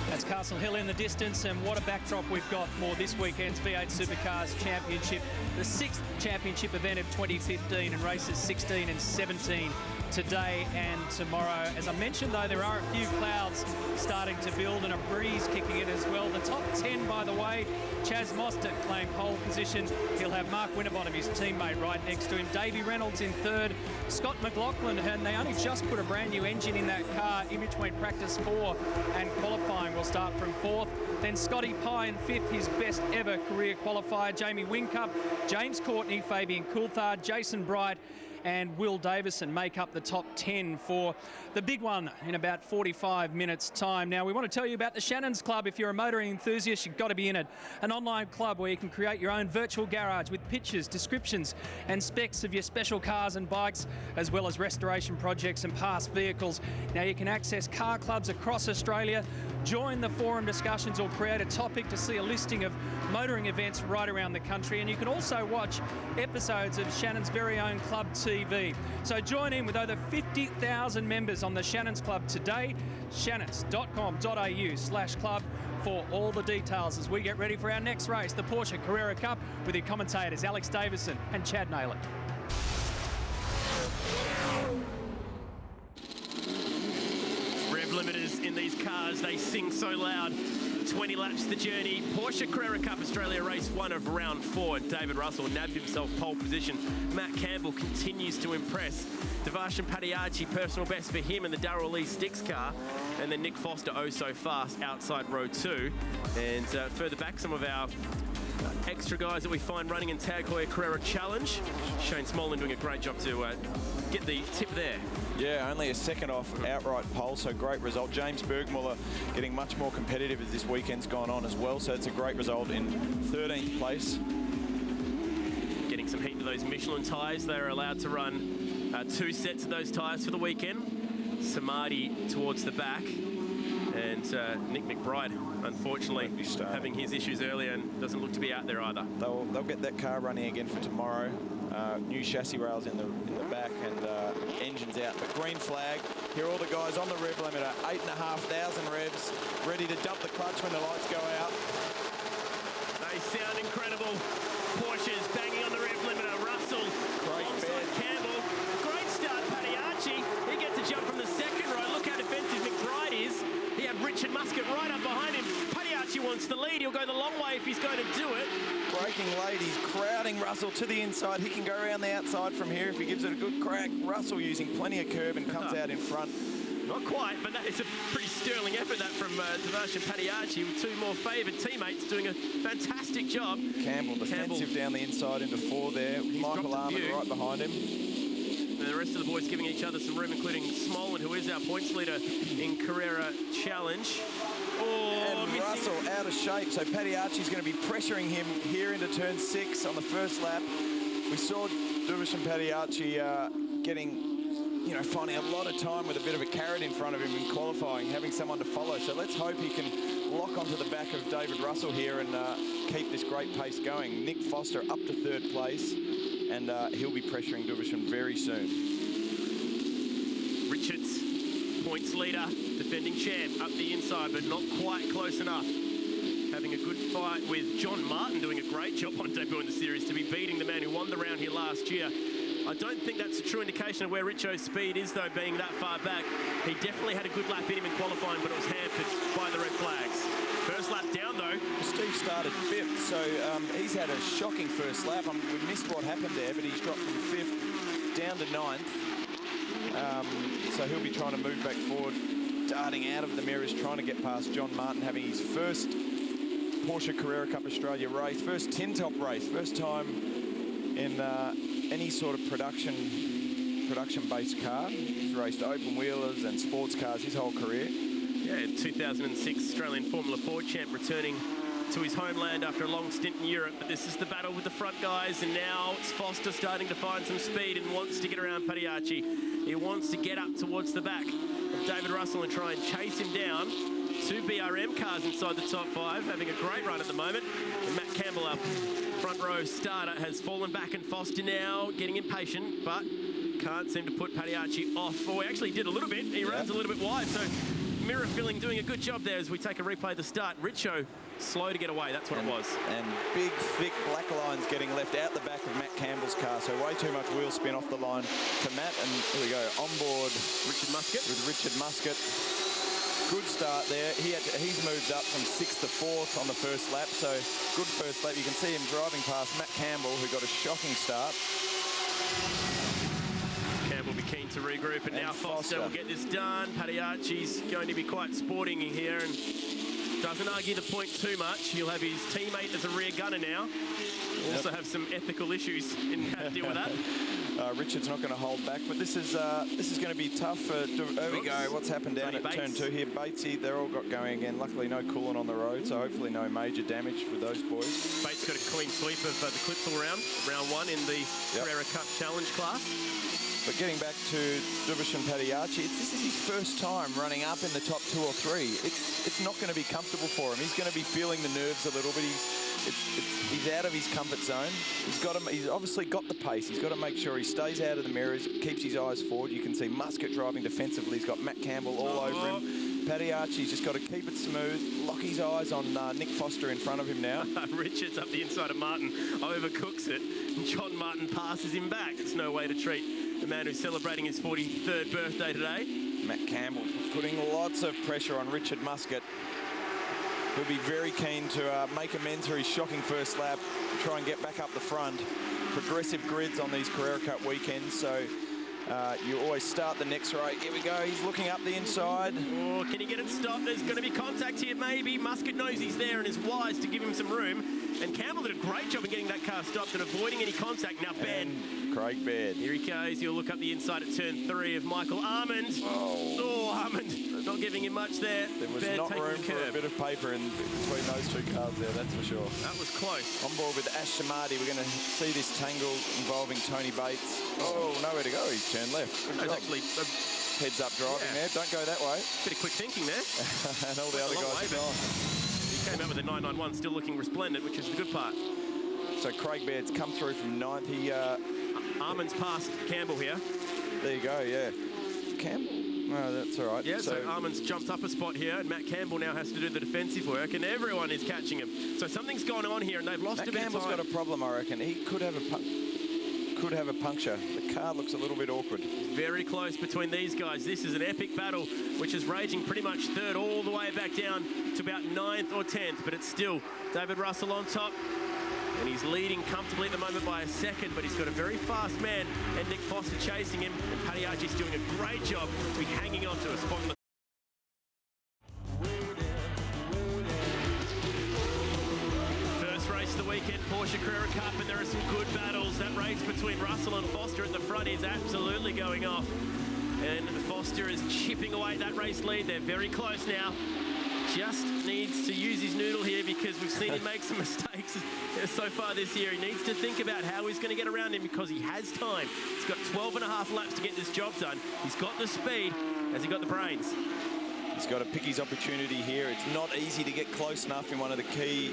That's Castle Hill in the distance, and what a backdrop we've got for this weekend's V8 Supercars Championship, the 6th championship event of 2015, and races 16 and 17 today and tomorrow. As I mentioned, though, there are a few clouds starting to build and a breeze kicking in as well. The top 10, by the way, Chaz Mostert claimed pole position. He'll have Mark Winterbottom, his teammate, right next to him. Davey Reynolds in 3rd. Scott McLaughlin, and they only just put a brand new engine in that car in between practice 4 and qualifying. Will start from 4th. Then Scotty Pye in 5th, his best ever career qualifier. Jamie Whincup, James Courtney, Fabian Coulthard, Jason Bright, and Will Davison make up the top 10 for the big one in about 45 minutes time. Now, we want to tell you about the Shannon's Club. If you're a motoring enthusiast, you've got to be in it. An online club where you can create your own virtual garage with pictures, descriptions and specs of your special cars and bikes, as well as restoration projects and past vehicles. Now, you can access car clubs across Australia, join the forum discussions, or create a topic to see a listing of motoring events right around the country. And you can also watch episodes of Shannon's very own Club TV. So join in with over 50,000 members on the Shannon's Club today. shannons.com.au/club for all the details as we get ready for our next race, the Porsche Carrera Cup, with your commentators Alex Davison and Chad Naylor. Rev limiters in these cars, they sing so loud. 20 laps the journey. Porsche Carrera Cup Australia race 1 of round 4. David Russell nabbed himself pole position. Matt Campbell continues to impress. Devarshan Padiachi, personal best for him in the Darrell Lee Sticks car. And then Nick Foster, oh so fast, outside row 2. And further back, some of our extra guys that we find running in Tag Heuer Carrera Challenge. Shane Smolin doing a great job to get the tip there. Yeah, only a second off outright pole, so great result. James Bergmuller getting much more competitive as this weekend's gone on as well, so it's a great result in 13th place. Getting some heat into those Michelin tyres. They're allowed to run 2 sets of those tyres for the weekend. Samadhi towards the back. And Nick McBride, unfortunately, having his issues earlier and doesn't look to be out there either. They'll get that car running again for tomorrow. New chassis rails in the back and engines out. But green flag. Here are all the guys on the rev limiter. 8,500 revs, ready to dump the clutch when the lights go out. They sound incredible. Porsches banging on the rev limiter. Russell, alongside Campbell. Great start, Padiachi. He gets a jump from the second row. Look how defensive McBride is. He had Richard Muscat right up behind him. Padiachi wants the lead. He'll go the long way if he's going to do it. Braking late, he's crowding Russell to the inside. He can go around the outside from here if he gives it a good crack. Russell using plenty of curb and comes out in front. Not quite, but that is a pretty sterling effort, that from Devarshan Padiachi, with 2 more favoured teammates doing a fantastic job. Campbell defensive down the inside into 4 there. Michael Armour right behind him. And the rest of the boys giving each other some room, including Smolin, who is our points leader in Carrera Challenge. And Russell out of shape, so Padiachi's going to be pressuring him here into turn 6 on the first lap. We saw Devarshan Padiachi finding a lot of time with a bit of a carrot in front of him in qualifying, having someone to follow. So let's hope he can lock onto the back of David Russell here and keep this great pace going. Nick Foster up to 3rd place, and he'll be pressuring Devarshan very soon. Richards, points leader, defending champ, up the inside, but not quite close enough. Having a good fight with John Martin, doing a great job on debut in the series to be beating the man who won the round here last year. I don't think that's a true indication of where Richo's speed is, though, being that far back. He definitely had a good lap in him in qualifying, but it was hampered by the red flags. First lap down, though. Steve started 5th, so he's had a shocking first lap. We missed what happened there, but he's dropped from 5th down to 9th. So he'll be trying to move back forward, darting out of the mirrors, trying to get past John Martin, having his first Porsche Carrera Cup Australia race, first tin top race, first time in any sort of production-based car. He's raced open wheelers and sports cars his whole career. Yeah, 2006 Australian Formula 4 champ, returning to his homeland after a long stint in Europe. But this is the battle with the front guys, and now it's Foster starting to find some speed and wants to get around Padiachi. He wants to get up towards the back of David Russell and try and chase him down. 2 BRM cars inside the top 5, having a great run at the moment. And Matt Campbell, up front row starter, has fallen back, and Foster now getting impatient, but can't seem to put Padiachi off. Well, he actually did a little bit. He runs a little bit wide, so mirror filling doing a good job there as we take a replay of the start. Richo slow to get away, that's what it was. And big, thick black lines getting left out the back of Matt Campbell's car, so way too much wheel spin off the line for Matt. And here we go, on board Richard Muscat. With Richard Muscat. Good start there. He's moved up from 6th to 4th on the first lap, so good first lap. You can see him driving past Matt Campbell, who got a shocking start. Campbell will be keen to regroup, and now Foster will get this done. Padiachi's going to be quite sporting here and doesn't argue the point too much. He'll have his teammate as a rear gunner now. Also have some ethical issues in how to deal with that. Richard's not going to hold back, but this is going to be tough. There we go. What's happened down at turn 2 here? Batesy, they're all got going again. Luckily, no coolant on the road, so hopefully no major damage for those boys. Bates got a clean sweep of the Clipsal round 1 in the Carrera Cup Challenge class. But getting back to Devarshan Padiachi, this is his first time running up in the top 2 or 3. It's not going to be comfortable for him. He's going to be feeling the nerves a little bit. He's out of his comfort zone. He's obviously got the pace. He's got to make sure he stays out of the mirrors, keeps his eyes forward. You can see Muscat driving defensively. He's got Matt Campbell all over him. Padiachi's just got to keep it smooth, lock his eyes on Nick Foster in front of him now. Richards up the inside of Martin, overcooks it, and John Martin passes him back. It's no way to treat the man who's celebrating his 43rd birthday today. Matt Campbell putting lots of pressure on Richard Muscat. He'll be very keen to make amends for his shocking first lap, try and get back up the front. Progressive grids on these Carrera Cup weekends, so you always start the next race. Here we go, he's looking up the inside. Oh, can he get it stopped? There's going to be contact here, maybe. Muscat knows he's there and is wise to give him some room. And Campbell did a great job in getting that car stopped and avoiding any contact. Now, Ben. Craig Baird. Here he goes. He'll look up the inside at turn 3 of Michael Armand. Oh, Armand not giving him much there. There was Baird not taking room the for curb. a bit of paper in between those two cars there, that's for sure. That was close. On board with Ash Shamadi, we're going to see this tangle involving Tony Bates. Oh, nowhere to go. He's turned left. Good job. Actually, heads up driving there. Don't go that way. Bit of quick thinking there. And all the other guys are gone. He came out with a 991, still looking resplendent, which is the good part. So Craig Baird's come through from 9th. He Armand's past Campbell here. There you go, yeah. Campbell? No, that's all right. Yeah, so Armand's jumped up a spot here, and Matt Campbell now has to do the defensive work, and everyone is catching him. So something's going on here, and they've lost Matt a bit Campbell's of time. got a problem, I reckon. He could have a puncture. The car looks a little bit awkward. Very close between these guys. This is an epic battle, which is raging pretty much third all the way back down to about 9th or 10th, but it's still David Russell on top. And he's leading comfortably at the moment by a second, but he's got a very fast man and Nick Foster chasing him. And Paddy Archie's doing a great job of hanging on to a spot in the first race of the weekend, Porsche Carrera Cup, and there are some good battles. That race between Russell and Foster at the front is absolutely going off. And Foster is chipping away at that race lead. They're very close now. Just needs to use his noodle here because we've seen him make some mistakes so far this year. He needs to think about how he's going to get around him because he has time. He's got 12 and a half laps to get this job done. He's got the speed. Has he got the brains? He's got to pick his opportunity here. It's not easy to get close enough in one of the key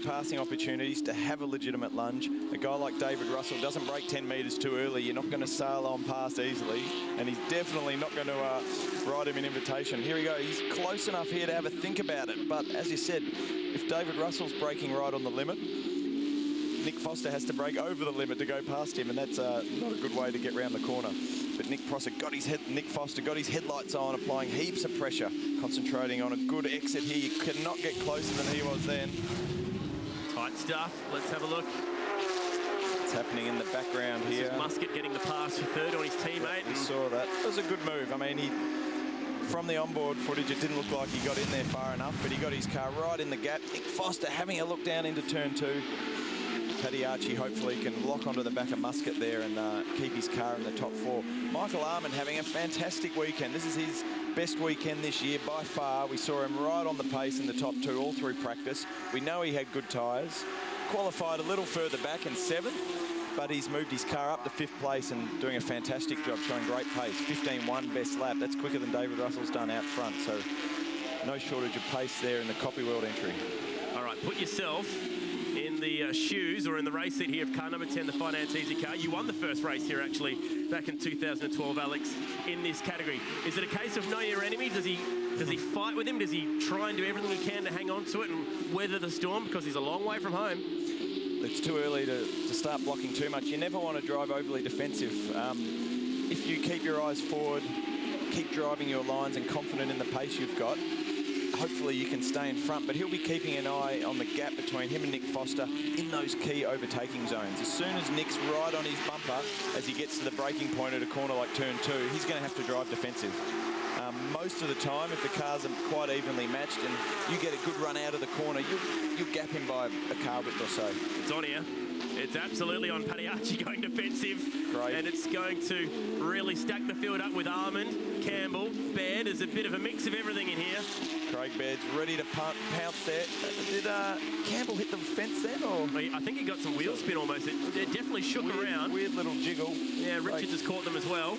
passing opportunities to have a legitimate lunge. A guy like David Russell doesn't break 10 metres too early. You're not going to sail on past easily, and he's definitely not going to ride him an invitation. Here we go. He's close enough here to have a think about it, but as you said, if David Russell's braking right on the limit, Nick Foster has to brake over the limit to go past him, and that's not a good way to get round the corner. But Nick Foster got his headlights on, applying heaps of pressure, concentrating on a good exit here. You cannot get closer than he was then. Tight stuff. Let's have a look. What's happening in the background here? This is Muscat getting the pass for third on his teammate. We saw that. It was a good move. I mean, from the onboard footage, it didn't look like he got in there far enough, but he got his car right in the gap. Nick Foster having a look down into turn 2. Paddy Archie hopefully can lock onto the back of Muscat there and keep his car in the top 4. Michael Armand having a fantastic weekend. This is his best weekend this year by far. We saw him right on the pace in the top 2 all through practice. We know he had good tyres. Qualified a little further back in 7th, but he's moved his car up to 5th place and doing a fantastic job, showing great pace. 15.1 best lap. That's quicker than David Russell's done out front, so no shortage of pace there in the Copy World entry. All right, put yourself in the shoes or in the race seat here of car number 10, the Finance Easy car. You won the first race here, actually, back in 2012, Alex, in this category. Is it a case of know your enemy? Does he fight with him? Does he try and do everything he can to hang on to it and weather the storm because he's a long way from home? It's too early to start blocking too much. You never want to drive overly defensive. If you keep your eyes forward, keep driving your lines and confident in the pace you've got, hopefully you can stay in front, but he'll be keeping an eye on the gap between him and Nick Foster in those key overtaking zones. As soon as Nick's right on his bumper, as he gets to the braking point at a corner like turn 2, he's going to have to drive defensive. Most of the time, if the cars are quite evenly matched and you get a good run out of the corner, you'll gap him by a car width or so. It's on here. It's absolutely on. Paddy Archie going defensive. Great. And it's going to really stack the field up with Armand, Campbell, Baird. There's a bit of a mix of everything in here. Craig Baird's ready to pounce there. Did Campbell hit the fence then? Or? I think he got some wheel spin almost. It definitely shook around. Weird little jiggle. Yeah, Richards has caught them as well.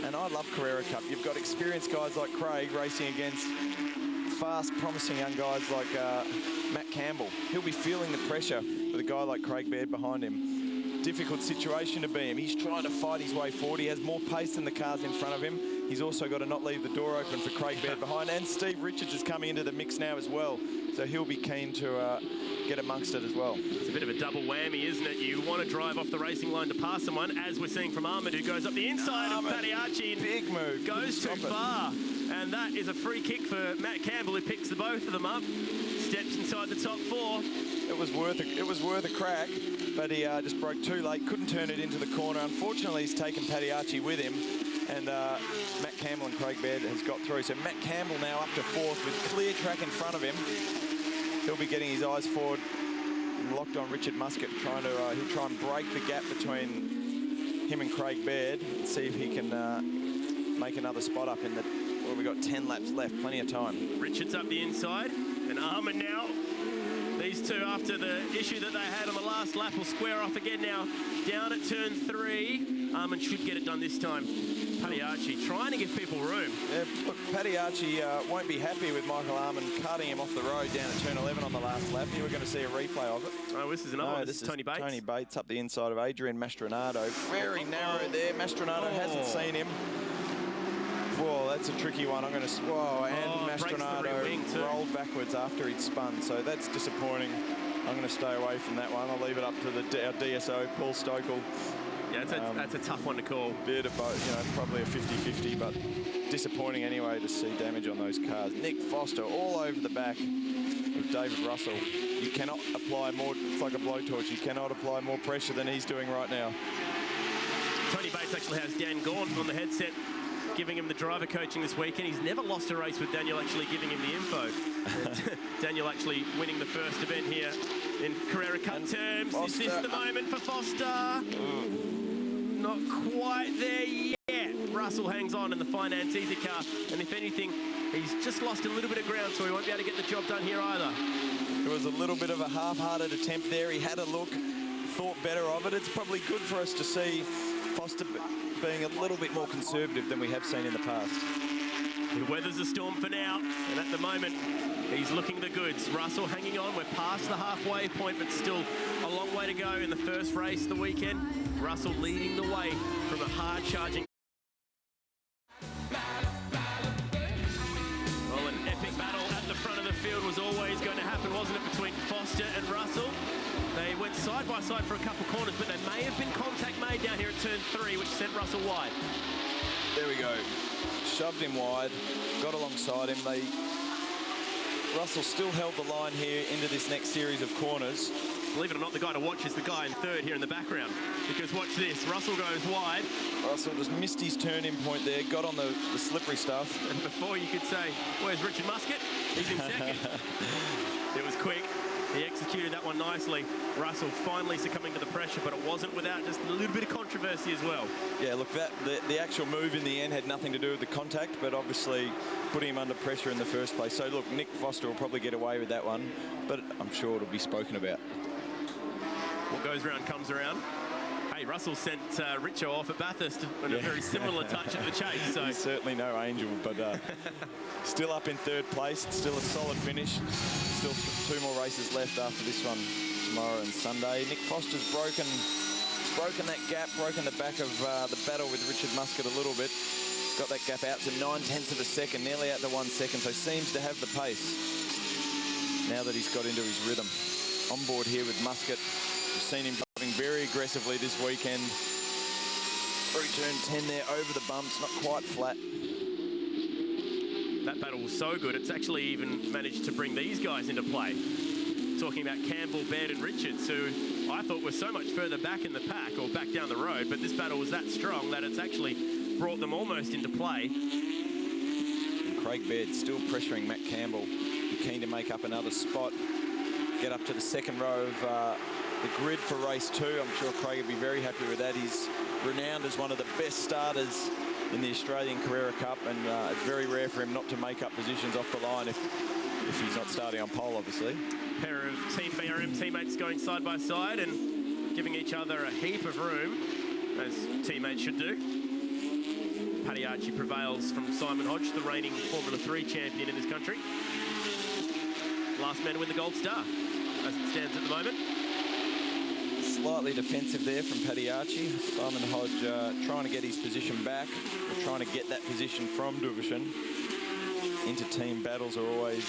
And I love Carrera Cup. You've got experienced guys like Craig racing against fast, promising young guys like Matt Campbell. He'll be feeling the pressure with a guy like Craig Baird behind him. Difficult situation to be in. He's trying to fight his way forward. He has more pace than the cars in front of him. He's also got to not leave the door open for Craig Baird behind. And Steve Richards is coming into the mix now as well. So he'll be keen to get amongst it as well. It's a bit of a double whammy, isn't it? You want trying to drive off the racing line to pass someone, as we're seeing from Ahmed, who goes up the inside of Pagliacci. Big move. Goes too far. And that is a free kick for Matt Campbell, who picks the both of them up. Steps inside the top 4. It was worth a crack, but he just broke too late. Couldn't turn it into the corner. Unfortunately, he's taken Pagliacci with him. And Matt Campbell and Craig Baird has got through. So Matt Campbell now up to 4th with clear track in front of him. He'll be getting his eyes forward and locked on Richard Muscat, trying to he'll try and break the gap between him and Craig Baird and see if he can make another spot up in the. Well, we've got 10 laps left, plenty of time. Richards up the inside, and Armin now. These two, after the issue that they had on the last lap, will square off again now. Down at turn 3. Armin should get it done this time. Pagliacci trying to give people room. Yeah, look, Pagliacci won't be happy with Michael Armin cutting him off the road down at turn 11 on the last lap. Here we're going to see a replay of it. Oh, this is another one. This is Tony Bates. Tony Bates up the inside of Adrian Mastronado. Very narrow there. Mastronado hasn't seen him. Whoa, that's a tricky one. I'm going to... Whoa, and Mastronado rolled backwards after he'd spun, so that's disappointing. I'm going to stay away from that one. I'll leave it up to our DSO, Paul Stokel. Yeah, that's a tough one to call. Bit of both, you know, probably a 50-50, but disappointing anyway to see damage on those cars. Nick Foster all over the back of David Russell. You cannot apply more, it's like a blowtorch, you cannot apply more pressure than he's doing right now. Tony Bates actually has Dan Gaunt on the headset, giving him the driver coaching this weekend. He's never lost a race with Daniel actually giving him the info. Daniel actually winning the first event here in Carrera Cup terms. Foster. Is this the moment for Foster? Not quite there yet. Russell hangs on in the Finance Easy car, and if anything, he's just lost a little bit of ground, so he won't be able to get the job done here either. It was a little bit of a half-hearted attempt there. He had a look, thought better of it. It's probably good for us to see Foster being a little bit more conservative than we have seen in the past. He weathers the storm for now, and at the moment, he's looking the goods. Russell hanging on. We're past the halfway point, but still a long way to go in the first race of the weekend. Russell leading the way from a hard-charging. Well, an epic battle at the front of the field was always going to happen, wasn't it, between Foster and Russell? They went side by side for a couple corners, but there may have been contact made down here at turn 3, which sent Russell wide. There we go. Shoved him wide, got alongside him. Russell still held the line here into this next series of corners. Believe it or not, the guy to watch is the guy in 3rd here in the background. Because watch this, Russell goes wide. Russell just missed his turn-in point there, got on the slippery stuff. And before you could say, where's Richard Muscat? He's in 2nd. It was quick. He executed that one nicely. Russell finally succumbing to the pressure, but it wasn't without just a little bit of controversy as well. Yeah, look, the actual move in the end had nothing to do with the contact, but obviously putting him under pressure in the first place. So look, Nick Foster will probably get away with that one, but I'm sure it'll be spoken about. What goes around comes around. Hey, Russell sent Richo off at Bathurst on a very similar touch at the chase. So he's certainly no angel, but still up in 3rd place. It's still a solid finish. Still 2 more races left after this one tomorrow and Sunday. Nick Foster's broken that gap, broken the back of the battle with Richard Muscat a little bit. Got that gap out to 9/10 of a second, nearly out to 1 second, so seems to have the pace now that he's got into his rhythm. On board here with Muscat. We've seen him driving very aggressively this weekend. Through turn 10 there, over the bumps, not quite flat. That battle was so good, it's actually even managed to bring these guys into play. Talking about Campbell, Baird and Richards, who I thought were so much further back in the pack or back down the road, but this battle was that strong that it's actually brought them almost into play. And Craig Baird still pressuring Matt Campbell. He's keen to make up another spot. Get up to the 2nd row of the grid for race 2. I'm sure Craig will be very happy with that. He's renowned as one of the best starters in the Australian Carrera Cup, and it's very rare for him not to make up positions off the line if he's not starting on pole, obviously. A pair of Team BRM teammates going side by side and giving each other a heap of room, as teammates should do. Pagliacci prevails from Simon Hodge, the reigning Formula 3 champion in this country. Last man to win the Gold Star, as it stands at the moment. Slightly defensive there from Pagliacci. Simon Hodge trying to get his position back, or trying to get that position from Duverson. Inter-team battles are always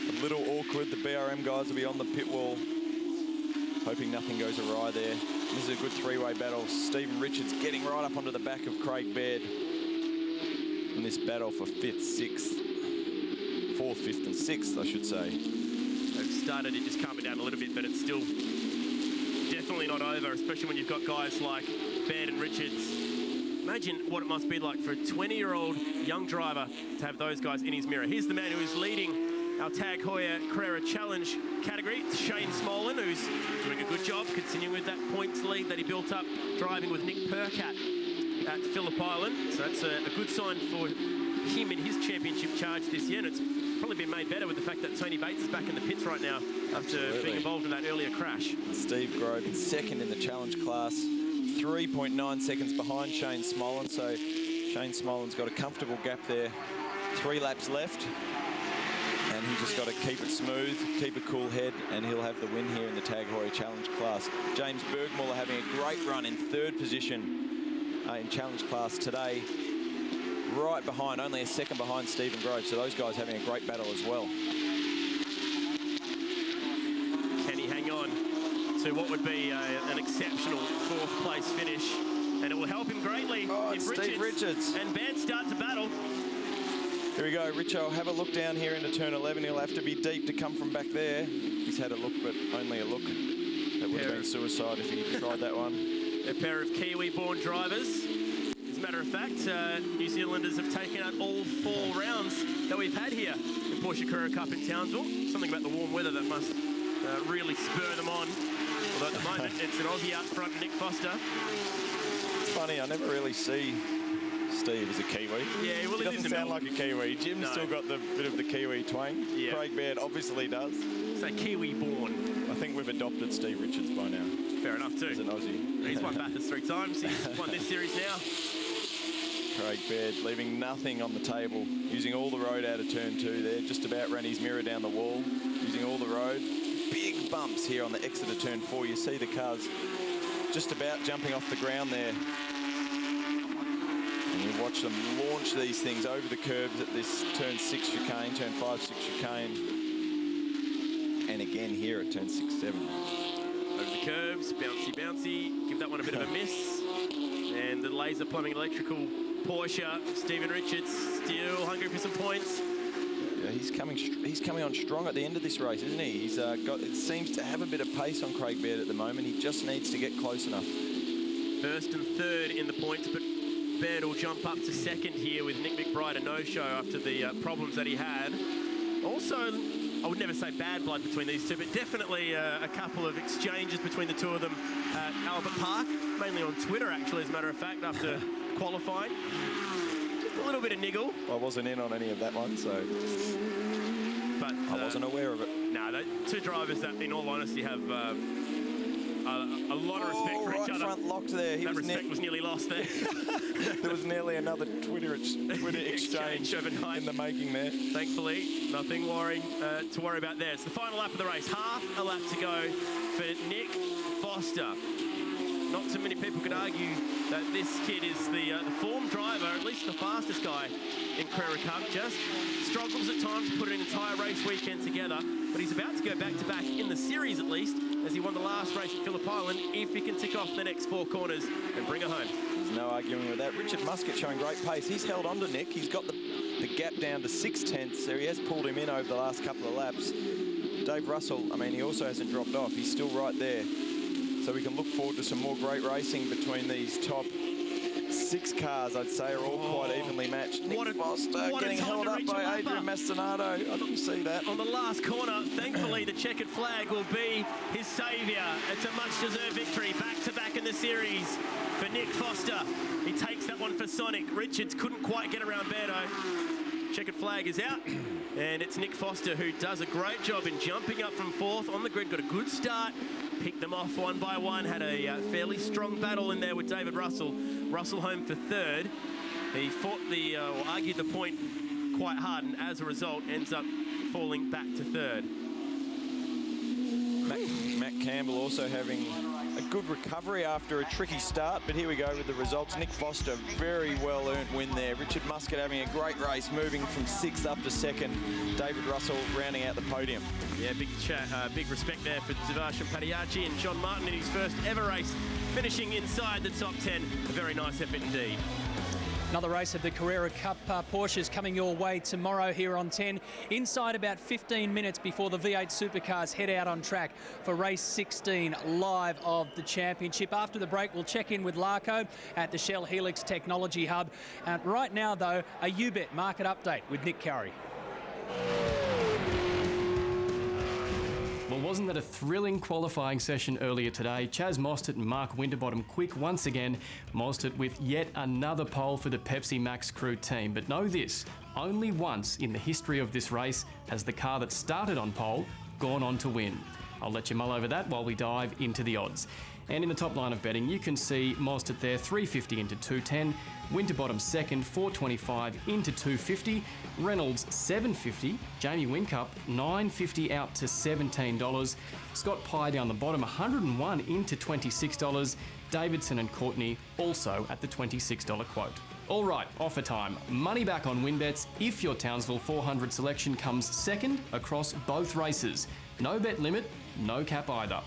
a little awkward. The BRM guys will be on the pit wall, hoping nothing goes awry there. This is a good three-way battle. Stephen Richards getting right up onto the back of Craig Baird in this battle for 5th, 6th, 4th, 5th and 6th, I should say. They've started it just calming down a little bit, but it's still definitely not over, especially when you've got guys like Baird and Richards. Imagine what it must be like for a 20-year-old young driver to have those guys in his mirror. Here's the man who is leading our Tag Heuer Carrera Challenge category. It's Shane Smolin, who's doing a good job continuing with that points lead that he built up driving with Nick Percat at Phillip Island. So that's a good sign for him in his championship charge this year, and it's probably been made better with the fact that Tony Bates is back in the pits right now after being involved in that earlier crash. Steve Grove in second in the challenge class, 3.9 seconds behind Shane Smolin. So Shane Smolin's got a comfortable gap there. 3 laps left. And he's just got to keep it smooth, keep a cool head, and he'll have the win here in the Tag Heuer Challenge class. James Bergmuller having a great run in 3rd position in challenge class today. Right behind, only a second behind Stephen Grove, so those guys having a great battle as well. Can he hang on to what would be an exceptional 4th place finish? And it will help him greatly if Steve Richards and Baird start to battle. Here we go, Richo, have a look down here into turn 11. He'll have to be deep to come from back there. He's had a look, but only a look. That would have been suicide if he tried that one. A pair of Kiwi-born drivers. As a matter of fact, New Zealanders have taken out all 4 rounds that we've had here in Porsche Carrera Cup in Townsville. Something about the warm weather that must really spur them on. Although at the moment, it's an Aussie out front, Nick Foster. It's funny, I never really see Steve is a Kiwi. Yeah, well, he doesn't sound like a Kiwi. Jim's still got the bit of the Kiwi twang. Yeah. Craig Baird obviously does. So Kiwi-born. I think we've adopted Steve Richards by now. Fair enough too. He's an Aussie. He's won Bathurst 3 times. He's won this series now. Craig Baird leaving nothing on the table, using all the road out of turn 2 there. Just about ran his mirror down the wall, using all the road. Big bumps here on the exit of turn 4. You see the cars just about jumping off the ground there. And you watch them launch these things over the curbs at this turn 6 chicane, turn 5, 6 chicane. And again here at turn 6, 7. Over the curbs, bouncy, bouncy. Give that one a bit of a miss. And the laser plumbing electrical Porsche, Stephen Richards, still hungry for some points. Yeah, he's coming on strong at the end of this race, isn't he? He's it seems to have a bit of pace on Craig Baird at the moment. He just needs to get close enough. 1st and 3rd in the points, but Baird will jump up to 2nd here with Nick McBride a no-show after the problems that he had. Also, I would never say bad blood between these two, but definitely a couple of exchanges between the two of them at Albert Park, mainly on Twitter, actually, as a matter of fact, after qualifying. Just a little bit of niggle. I wasn't in on any of that one, so but I wasn't aware of it. No, they're two drivers that, in all honesty, have a lot of respect for each other. Front locked there. That respect was nearly lost there. There was nearly another Twitter exchange overnight in the making there. Thankfully, nothing to worry about there. It's the final lap of the race. Half a lap to go for Nick Foster. Not too many people could argue that this kid is the form driver, at least the fastest guy in Carrera Cup. Just struggles at times to put an entire race weekend together, but he's about to go back-to-back in the series at least, as he won the last race at Phillip Island, if he can tick off the next 4 corners and bring it home. There's no arguing with that. Richard Muscat showing great pace. He's held on to Nick. He's got the gap down to 6/10, so he has pulled him in over the last couple of laps. Dave Russell, I mean, he also hasn't dropped off. He's still right there. So we can look forward to some more great racing between these top 6 cars, I'd say, are all quite evenly matched. Nick Foster getting held up by Adrian Mastanato. I didn't see that. On the last corner, thankfully, the checkered flag will be his saviour. It's a much-deserved victory, back-to-back in the series for Nick Foster. He takes that one for Sonic. Richards couldn't quite get around Berto. Checkered flag is out, and it's Nick Foster who does a great job in jumping up from 4th on the grid, got a good start, picked them off one by one, had a fairly strong battle in there with David Russell. Russell home for 3rd. He fought or argued the point quite hard, and as a result, ends up falling back to 3rd. Matt Campbell also having a good recovery after a tricky start, but here we go with the results. Nick Foster, very well-earned win there. Richard Muscat having a great race, moving from 6th up to 2nd. David Russell rounding out the podium. Yeah, big respect there for Devarshan Padiachi and John Martin in his first ever race, finishing inside the top 10. A very nice effort indeed. Another race of the Carrera Cup Porsches coming your way tomorrow here on 10. Inside about 15 minutes before the V8 Supercars head out on track for race 16 live of the championship. After the break, we'll check in with Larko at the Shell Helix Technology Hub. Right now, though, a UBET market update with Nick Curry. Well, wasn't that a thrilling qualifying session earlier today? Chaz Mostert and Mark Winterbottom quick once again. Mostert with yet another pole for the Pepsi Max Crew team. But know this, only once in the history of this race has the car that started on pole gone on to win. I'll let you mull over that while we dive into the odds. And in the top line of betting, you can see Mostert there, 350 into 210. Winterbottom second, 425 into 250. Reynolds 750. Jamie Whincup 950 out to $17. Scott Pye down the bottom, 101 into $26. Davidson and Courtney also at the $26 quote. All right, offer time. Money back on WinBets if your Townsville 400 selection comes second across both races. No bet limit, no cap either.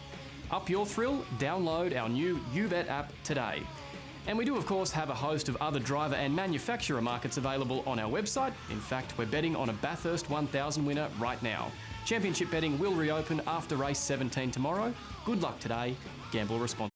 Up your thrill, download our new UBET app today. And we do, of course, have a host of other driver and manufacturer markets available on our website. In fact, we're betting on a Bathurst 1000 winner right now. Championship betting will reopen after race 17 tomorrow. Good luck today. Gamble responsibly.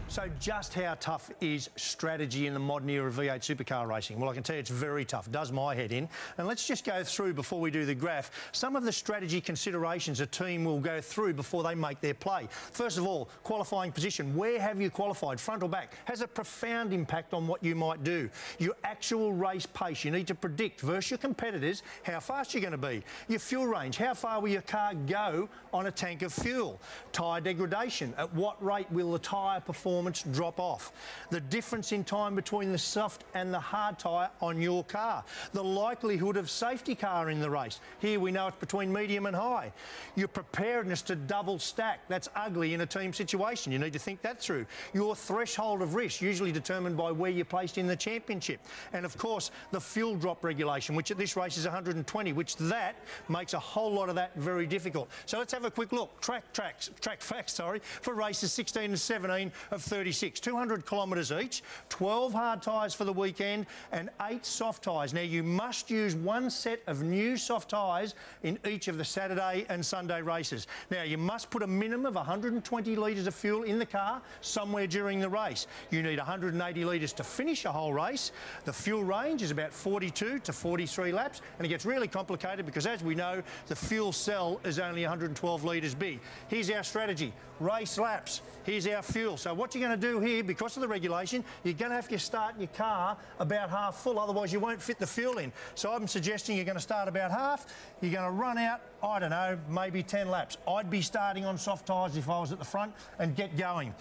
So just how tough is strategy in the modern era of V8 supercar racing? Well, I can tell you it's very tough. It does my head in. And let's just go through, before we do the graph, some of the strategy considerations a team will go through before they make their play. First of all, qualifying position. Where have you qualified, front or back? Has a profound impact on what you might do. Your actual race pace. You need to predict versus your competitors how fast you're going to be. Your fuel range. How far will your car go on a tank of fuel? Tyre degradation. At what rate will the tyre performance drop off? The difference in time between the soft and the hard tyre on your car. The likelihood of safety car in the race. Here we know it's between medium and high. Your preparedness to double stack. That's ugly in a team situation. You need to think that through. Your threshold of risk, usually determined by where you're placed in the championship. And of course, the fuel drop regulation, which at this race is 120, which that makes a whole lot of that very difficult. So let's have a quick look. Track facts, for races 16 and 17 of 36, 200 kilometres each, 12 hard tyres for the weekend and 8 soft tyres. Now, you must use one set of new soft tyres in each of the Saturday and Sunday races. Now, you must put a minimum of 120 litres of fuel in the car somewhere during the race. You need 180 litres to finish a whole race. The fuel range is about 42 to 43 laps, and it gets really complicated because, as we know, the fuel cell is only 112 litres big. Here's our strategy. Race laps. Here's our fuel. So what you're going to do here, because of the regulation, you're going to have to start your car about half full, otherwise you won't fit the fuel in. So I'm suggesting you're going to start about half. You're going to run out, I don't know, maybe 10 laps. I'd be starting on soft tyres if I was at the front and get going.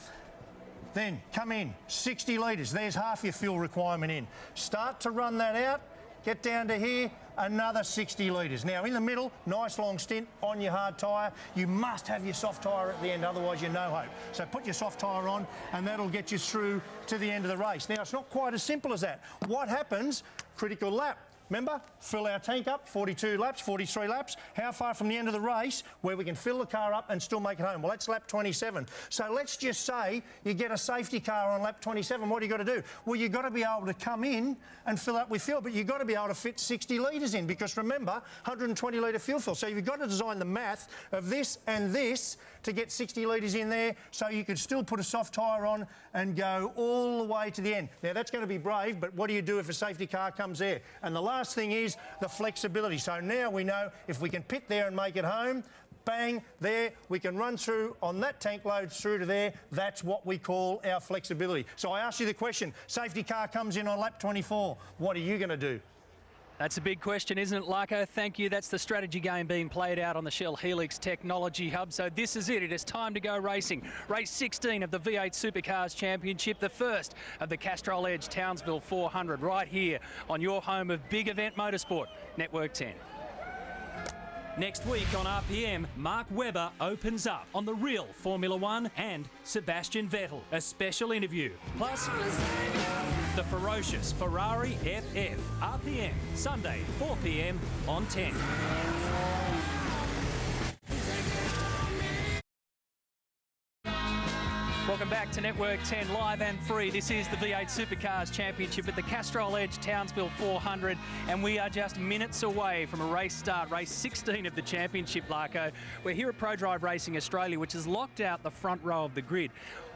Then come in, 60 litres. There's half your fuel requirement in. Start to run that out. Get down to here, another 60 litres. Now, in the middle, nice long stint on your hard tyre. You must have your soft tyre at the end, otherwise you're no hope. So put your soft tyre on, and that'll get you through to the end of the race. Now, it's not quite as simple as that. What happens? Critical lap. Remember, fill our tank up, 42 laps, 43 laps. How far from the end of the race where we can fill the car up and still make it home? Well, that's lap 27. So let's just say you get a safety car on lap 27. What do you got to do? Well, you've got to be able to come in and fill up with fuel, but you've got to be able to fit 60 litres in because, remember, 120 litre fuel fill. So you've got to design the math of this and this to get 60 litres in there so you could still put a soft tyre on and go all the way to the end. Now, that's going to be brave, but what do you do if a safety car comes there? And the last thing is the flexibility. So now we know if we can pit there and make it home, bang, there, we can run through on that tank load through to there. That's what we call our flexibility. So I ask you the question, safety car comes in on lap 24. What are you going to do? That's a big question, isn't it, Larko? Thank you. That's the strategy game being played out on the Shell Helix Technology Hub. So this is it. It is time to go racing. Race 16 of the V8 Supercars Championship, the first of the Castrol Edge Townsville 400, right here on your home of big event motorsport, Network 10. Next week on RPM, Mark Webber opens up on the real Formula One and Sebastian Vettel. A special interview. Plus, the ferocious Ferrari FF. RPM, Sunday, 4 p.m. on 10. Welcome back to Network 10, live and free. This is the V8 Supercars Championship at the Castrol Edge Townsville 400, and we are just minutes away from a race start, race 16 of the championship, Larko. We're here at ProDrive Racing Australia, which has locked out the front row of the grid.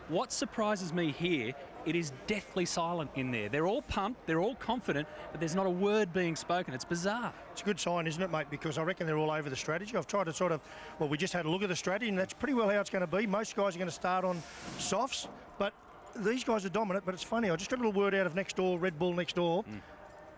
What surprises me here, it is deathly silent in there. They're all pumped, they're all confident, but there's not a word being spoken. It's bizarre. It's a good sign, isn't it, mate? Because I reckon they're all over the strategy. I've tried to sort of, well, we just had a look at the strategy, and that's pretty well how it's going to be. Most guys are going to start on softs, but these guys are dominant. But it's funny, I just got a little word out of next door, Red Bull next door.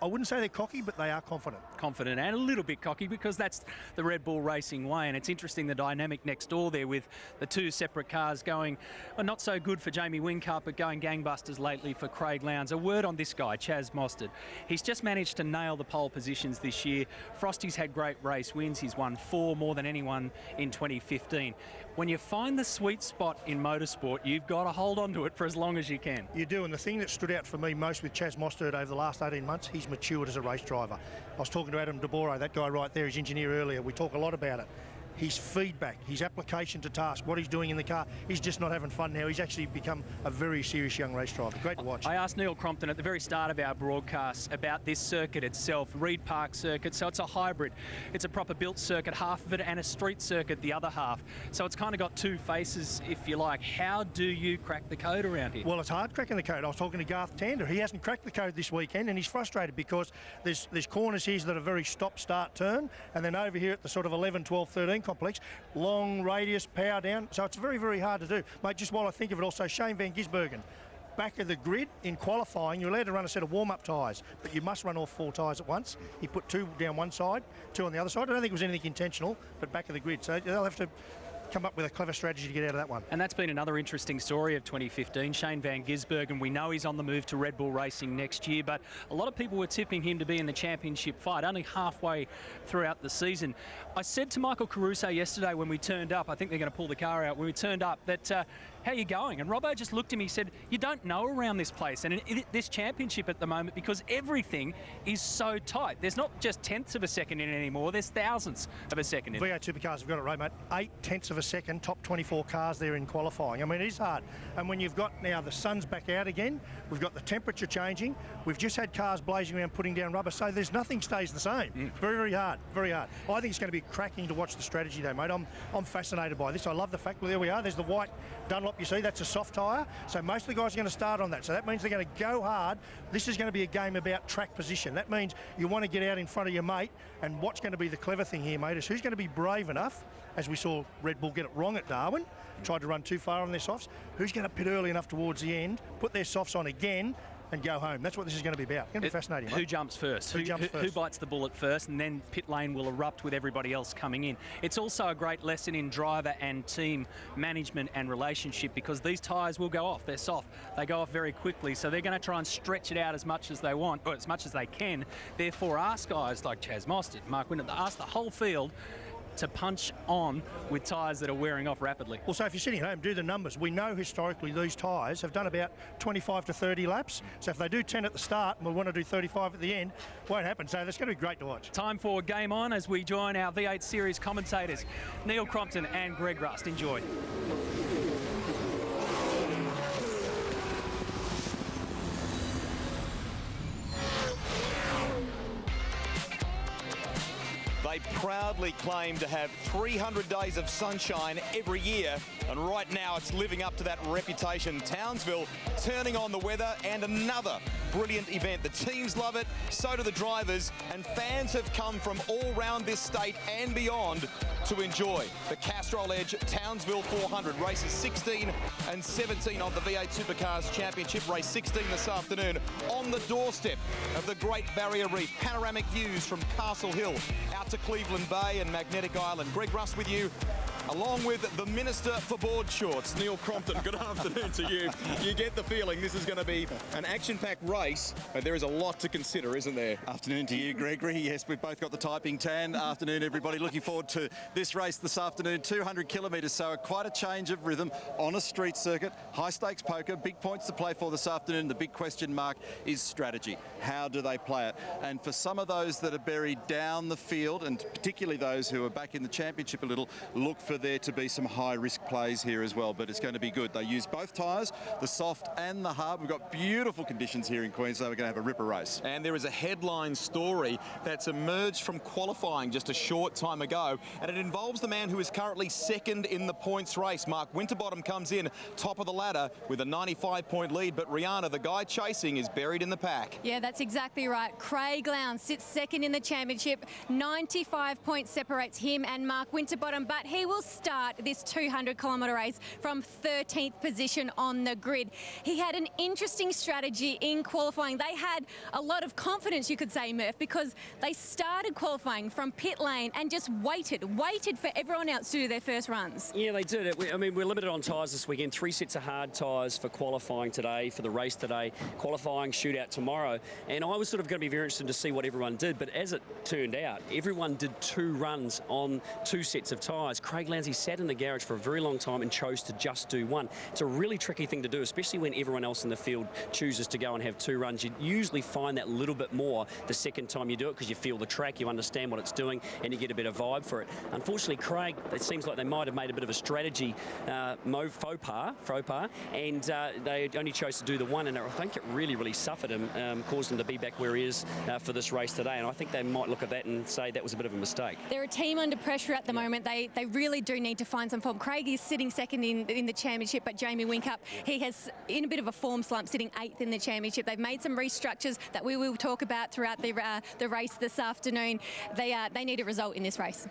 I wouldn't say they're cocky, but they are confident. Confident and a little bit cocky, because that's the Red Bull Racing way. And it's interesting, the dynamic next door there with the two separate cars going, well, not so good for Jamie Whincup, but going gangbusters lately for Craig Lowndes. A word on this guy, Chaz Mostert. He's just managed to nail the pole positions this year. Frosty's had great race wins. He's won 4, more than anyone in 2015. When you find the sweet spot in motorsport, you've got to hold on to it for as long as you can. You do, and the thing that stood out for me most with Chaz Mostert over the last 18 months, he's matured as a race driver. I was talking to Adam DeBoro, that guy right there, his engineer earlier. We talk a lot about it. His feedback, his application to task, what he's doing in the car, he's just not having fun now. He's actually become a very serious young race driver. Great to watch. I asked Neil Crompton at the very start of our broadcast about this circuit itself, Reed Park circuit. So it's a hybrid. It's a proper built circuit, half of it, and a street circuit, the other half. So it's kind of got two faces, if you like. How do you crack the code around here? Well, it's hard cracking the code. I was talking to Garth Tander. He hasn't cracked the code this weekend, and he's frustrated because there's corners here that are very stop-start turn, and then over here at the sort of 11, 12, 13 complex, long radius, power down. So it's very, very hard to do. Mate, just while I think of it also, Shane Van Gisbergen, back of the grid in qualifying, you're allowed to run a set of warm-up tyres, but you must run all 4 tyres at once. He put 2 down one side, 2 on the other side. I don't think it was anything intentional, but back of the grid. So they'll have to come up with a clever strategy to get out of that one. And that's been another interesting story of 2015. Shane Van Gisbergen, we know he's on the move to Red Bull Racing next year, but a lot of people were tipping him to be in the championship fight, only halfway throughout the season. I said to Michael Caruso yesterday when we turned up, I think they're going to pull the car out, when we turned up, that how are you going? And Robbo just looked at me and said, you don't know around this place and this championship at the moment, because everything is so tight. There's not just tenths of a second in it anymore, there's thousandths of a second in it. V8 Supercars have got it right, mate. 8 tenths of a second, top 24 cars there in qualifying. I mean, it is hard. And when you've got now the sun's back out again, we've got the temperature changing, we've just had cars blazing around putting down rubber, so there's nothing stays the same. Very, very hard, very hard. I think it's going to be cracking to watch the strategy though, mate. I'm fascinated by this. I love the fact, well, there we are, there's the white Dunlop, you see, that's a soft tyre. So most of the guys are going to start on that. So that means they're going to go hard. This is going to be a game about track position. That means you want to get out in front of your mate, and what's going to be the clever thing here, mate, is who's going to be brave enough, as we saw Red Bull get it wrong at Darwin, tried to run too far on their softs, who's going to pit early enough towards the end, put their softs on again, and go home. That's what this is going to be about. It's going to be fascinating, mate. Who jumps first? Who bites the bullet first, and then pit lane will erupt with everybody else coming in. It's also a great lesson in driver and team management and relationship, because these tyres will go off. They're soft. They go off very quickly, so they're going to try and stretch it out as much as they want, or as much as they can. Therefore, ask guys like Chaz Mostert, Mark Whincup, ask the whole field to punch on with tyres that are wearing off rapidly. Well, so if you're sitting at home, do the numbers. We know historically these tyres have done about 25 to 30 laps. So if they do 10 at the start and we want to do 35 at the end, won't happen. So that's going to be great to watch. Time for Game On as we join our V8 Series commentators, Neil Crompton and Greg Rust. Enjoy. They proudly claim to have 300 days of sunshine every year, and right now it's living up to that reputation. Townsville turning on the weather, and another brilliant event. The teams love it, so do the drivers, and fans have come from all around this state and beyond to enjoy the Castrol Edge Townsville 400. Races 16 and 17 of the V8 Supercars Championship. Race 16 this afternoon on the doorstep of the Great Barrier Reef. Panoramic views from Castle Hill out to Cleveland Bay and Magnetic Island. Greg Russ with you, along with the Minister for Board Shorts, Neil Crompton. Good afternoon to you. You get the feeling this is going to be an action-packed race, but there is a lot to consider, isn't there? Afternoon to you, Gregory. Yes, we've both got the typing tan. Afternoon, everybody. Looking forward to this race this afternoon. 200 kilometres, so quite a change of rhythm on a street circuit. High-stakes poker, big points to play for this afternoon. The big question mark is strategy. How do they play it? And for some of those that are buried down the field, and particularly those who are back in the championship a little, look for there to be some high-risk plays here as well, but it's going to be good. They use both tyres, the soft and the hard. We've got beautiful conditions here in Queensland. We're going to have a ripper race. And there is a headline story that's emerged from qualifying just a short time ago, and it involves the man who is currently second in the points race. Mark Winterbottom comes in top of the ladder with a 95-point lead, but Rihanna, the guy chasing, is buried in the pack. Yeah, that's exactly right. Craig Lowndes sits second in the championship. 95 points separates him and Mark Winterbottom, but he will start this 200-kilometre race from 13th position on the grid. He had an interesting strategy in qualifying. They had a lot of confidence, you could say, Murph, because they started qualifying from pit lane and just waited for everyone else to do their first runs. Yeah, they did. I mean, we're limited on tyres this weekend. 3 sets of hard tyres for qualifying today, for the race today, qualifying shootout tomorrow. And I was sort of going to be very interested to see what everyone did, but as it turned out, everyone did 2 runs on 2 sets of tyres. Craig Lowndes sat in the garage for a very long time and chose to just do 1. It's a really tricky thing to do, especially when everyone else in the field chooses to go and have 2 runs. You usually find that little bit more the second time you do it because you feel the track, you understand what it's doing, and you get a better vibe for it. Unfortunately, Craig, it seems like they might have made a bit of a strategy faux pas, and they only chose to do the 1, and I think it really suffered him, caused him to be back where he is for this race today, and I think they might look at that and say that was a bit of a mistake. They're a team under pressure at the moment. They really do need to find some form. Craig is sitting second in the championship, but Jamie Whincup, he has in a bit of a form slump, sitting 8th in the championship. They've made some restructures that we will talk about throughout the race this afternoon. They need a result in this race.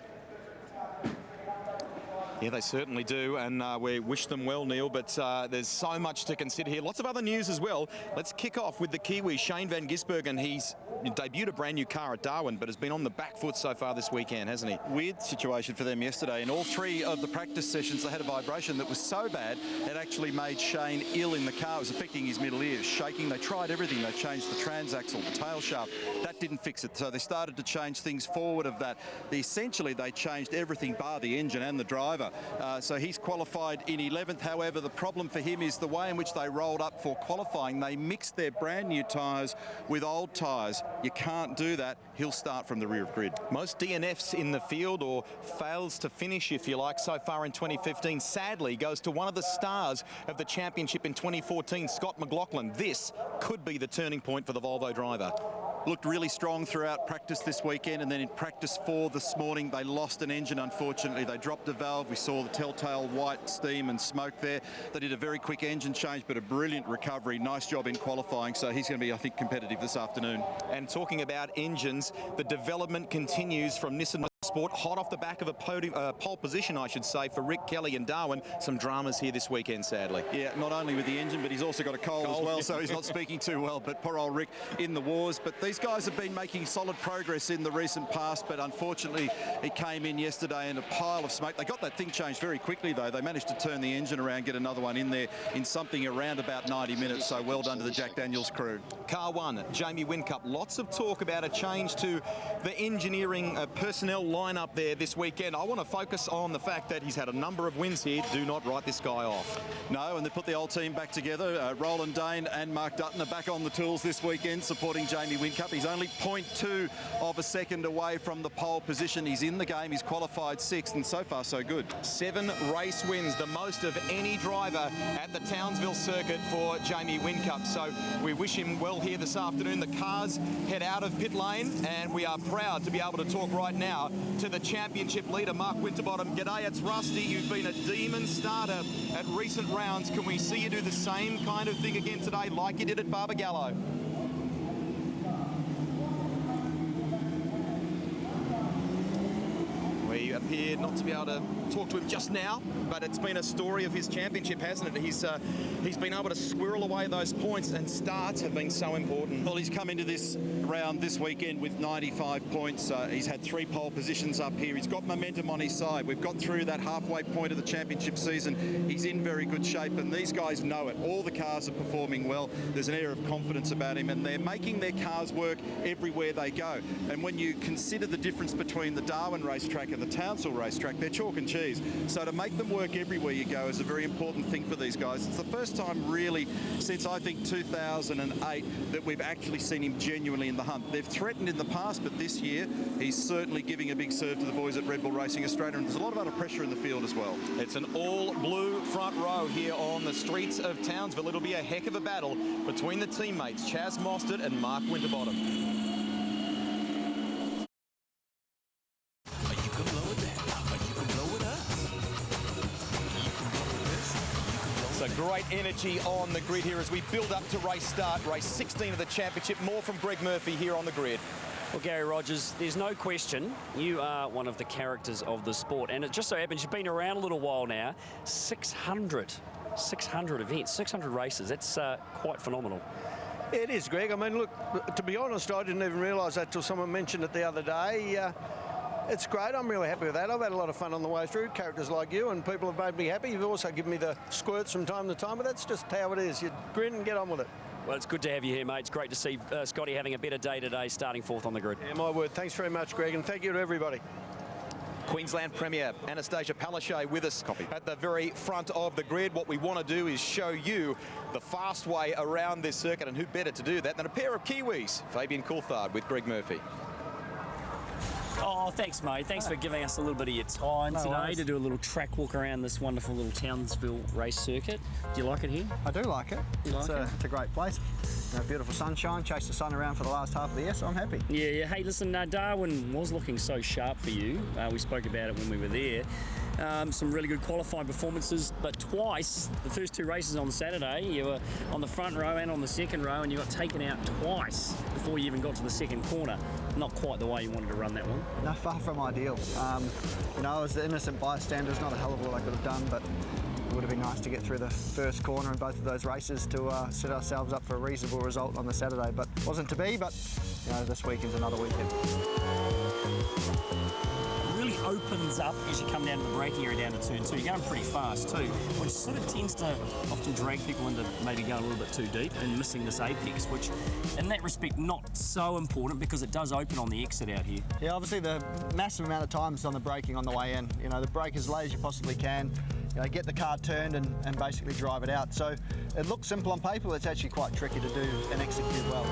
Yeah, they certainly do, and we wish them well, Neil, but there's so much to consider here. Lots of other news as well. Let's kick off with the Kiwi, Shane van Gisbergen. He's debuted a brand new car at Darwin, but has been on the back foot so far this weekend, hasn't he? Weird situation for them yesterday. In all 3 of the practice sessions, they had a vibration that was so bad it actually made Shane ill in the car. It was affecting his middle ears, shaking. They tried everything. They changed the transaxle, the tail shaft. That didn't fix it, so they started to change things forward of that. Essentially, they changed everything bar the engine and the driver. So he's qualified in 11th. However, the problem for him is the way in which they rolled up for qualifying. They mixed their brand new tyres with old tyres. You can't do that. He'll start from the rear of grid. Most DNFs in the field, or fails to finish, if you like, so far in 2015, sadly goes to one of the stars of the championship in 2014, Scott McLaughlin. This could be the turning point for the Volvo driver. Looked really strong throughout practice this weekend, and then in practice 4 this morning, they lost an engine, unfortunately. They dropped a valve. We saw the telltale white steam and smoke there. They did a very quick engine change, but a brilliant recovery. Nice job in qualifying, so he's going to be, I think, competitive this afternoon. And talking about engines, the development continues from Nissan Sport, hot off the back of a pole position, I should say, for Rick Kelly and Darwin. Some dramas here this weekend, sadly. Yeah, not only with the engine, but he's also got a cold as well, so he's not speaking too well. But poor old Rick in the wars. But these guys have been making solid progress in the recent past, but unfortunately, it came in yesterday in a pile of smoke. They got that thing changed very quickly, though. They managed to turn the engine around, get another one in there in something around about 90 minutes, so well done to the Jack Daniels crew. Car 1, Jamie Whincup. Lots of talk about a change to the engineering personnel lineup there this weekend. I want to focus on the fact that he's had a number of wins here. Do not write this guy off. No, and they put the old team back together. Roland Dane and Mark Dutton are back on the tools this weekend supporting Jamie Whincup. He's only 0.2 of a second away from the pole position. He's in the game. He's qualified 6th, and so far so good. 7 race wins, the most of any driver at the Townsville circuit for Jamie Whincup. So we wish him well here this afternoon. The cars head out of pit lane, and we are proud to be able to talk right now to the championship leader, Mark Winterbottom. G'day, it's Rusty. You've been a demon starter at recent rounds. Can we see you do the same kind of thing again today like you did at Barbagallo? appear not to be able to talk to him just now, but it's been a story of his championship, hasn't it? He's been able to squirrel away those points, and starts have been so important. Well, he's come into this round this weekend with 95 points. He's had 3 pole positions up here. He's got momentum on his side. We've got through that halfway point of the championship season. He's in very good shape, and these guys know it. All the cars are performing well. There's an air of confidence about him, and they're making their cars work everywhere they go. And when you consider the difference between the Darwin racetrack and the Townsville racetrack, they're chalk and cheese. So to make them work everywhere you go is a very important thing for these guys. It's the first time really since I think 2008 that we've actually seen him genuinely in the hunt. They've threatened in the past, but this year he's certainly giving a big serve to the boys at Red Bull Racing Australia, and there's a lot of other pressure in the field as well. It's an all-blue front row here on the streets of Townsville. It'll be a heck of a battle between the teammates, Chaz Mostert and Mark Winterbottom. Great energy on the grid here as we build up to race start, race 16 of the championship. More from Greg Murphy here on the grid. Well, Gary Rogers, there's no question you are one of the characters of the sport, and it just so happens you've been around a little while now. 600 events, 600 races. That's quite phenomenal. It is, Greg. I mean, look, to be honest, I didn't even realise that till someone mentioned it the other day. It's great. I'm really happy with that. I've had a lot of fun on the way through. Characters like you and people have made me happy. You've also given me the squirts from time to time, but that's just how it is. You grin and get on with it. Well, it's good to have you here, mate. It's great to see Scotty having a better day today, starting 4th on the grid. Yeah, my word. Thanks very much, Greg, and thank you to everybody. Queensland Premier Anastasia Palaszczuk with us at the very front of the grid. What we want to do is show you the fast way around this circuit, and who better to do that than a pair of Kiwis, Fabian Coulthard with Greg Murphy. Oh, thanks, mate. Thanks for giving us a little bit of your time today to do a little track walk around this wonderful little Townsville race circuit. Do you like it here? I do like it. It's a great place. Beautiful sunshine, chased the sun around for the last half of the year, so I'm happy. Yeah. Hey, listen, Darwin was looking so sharp for you. We spoke about it when we were there. Some really good qualifying performances, but twice, the first 2 races on Saturday, you were on the front row and on the second row, and you got taken out twice before you even got to the second corner. Not quite the way you wanted to run that one. No, far from ideal. I was the innocent bystander. There's not a hell of a lot I could have done, but it would have been nice to get through the first corner in both of those races to set ourselves up for a reasonable result on the Saturday, but wasn't to be. But this weekend's another weekend. Really opens up as you come down to the braking area down to turn 2. You're going pretty fast too, which sort of tends to often drag people into maybe going a little bit too deep and missing this apex, which in that respect not so important because it does open on the exit out here. Yeah, obviously the massive amount of time is on the braking on the way in. The brake as late as you possibly can. Get the car turned and basically drive it out. So it looks simple on paper, but it's actually quite tricky to do and execute well.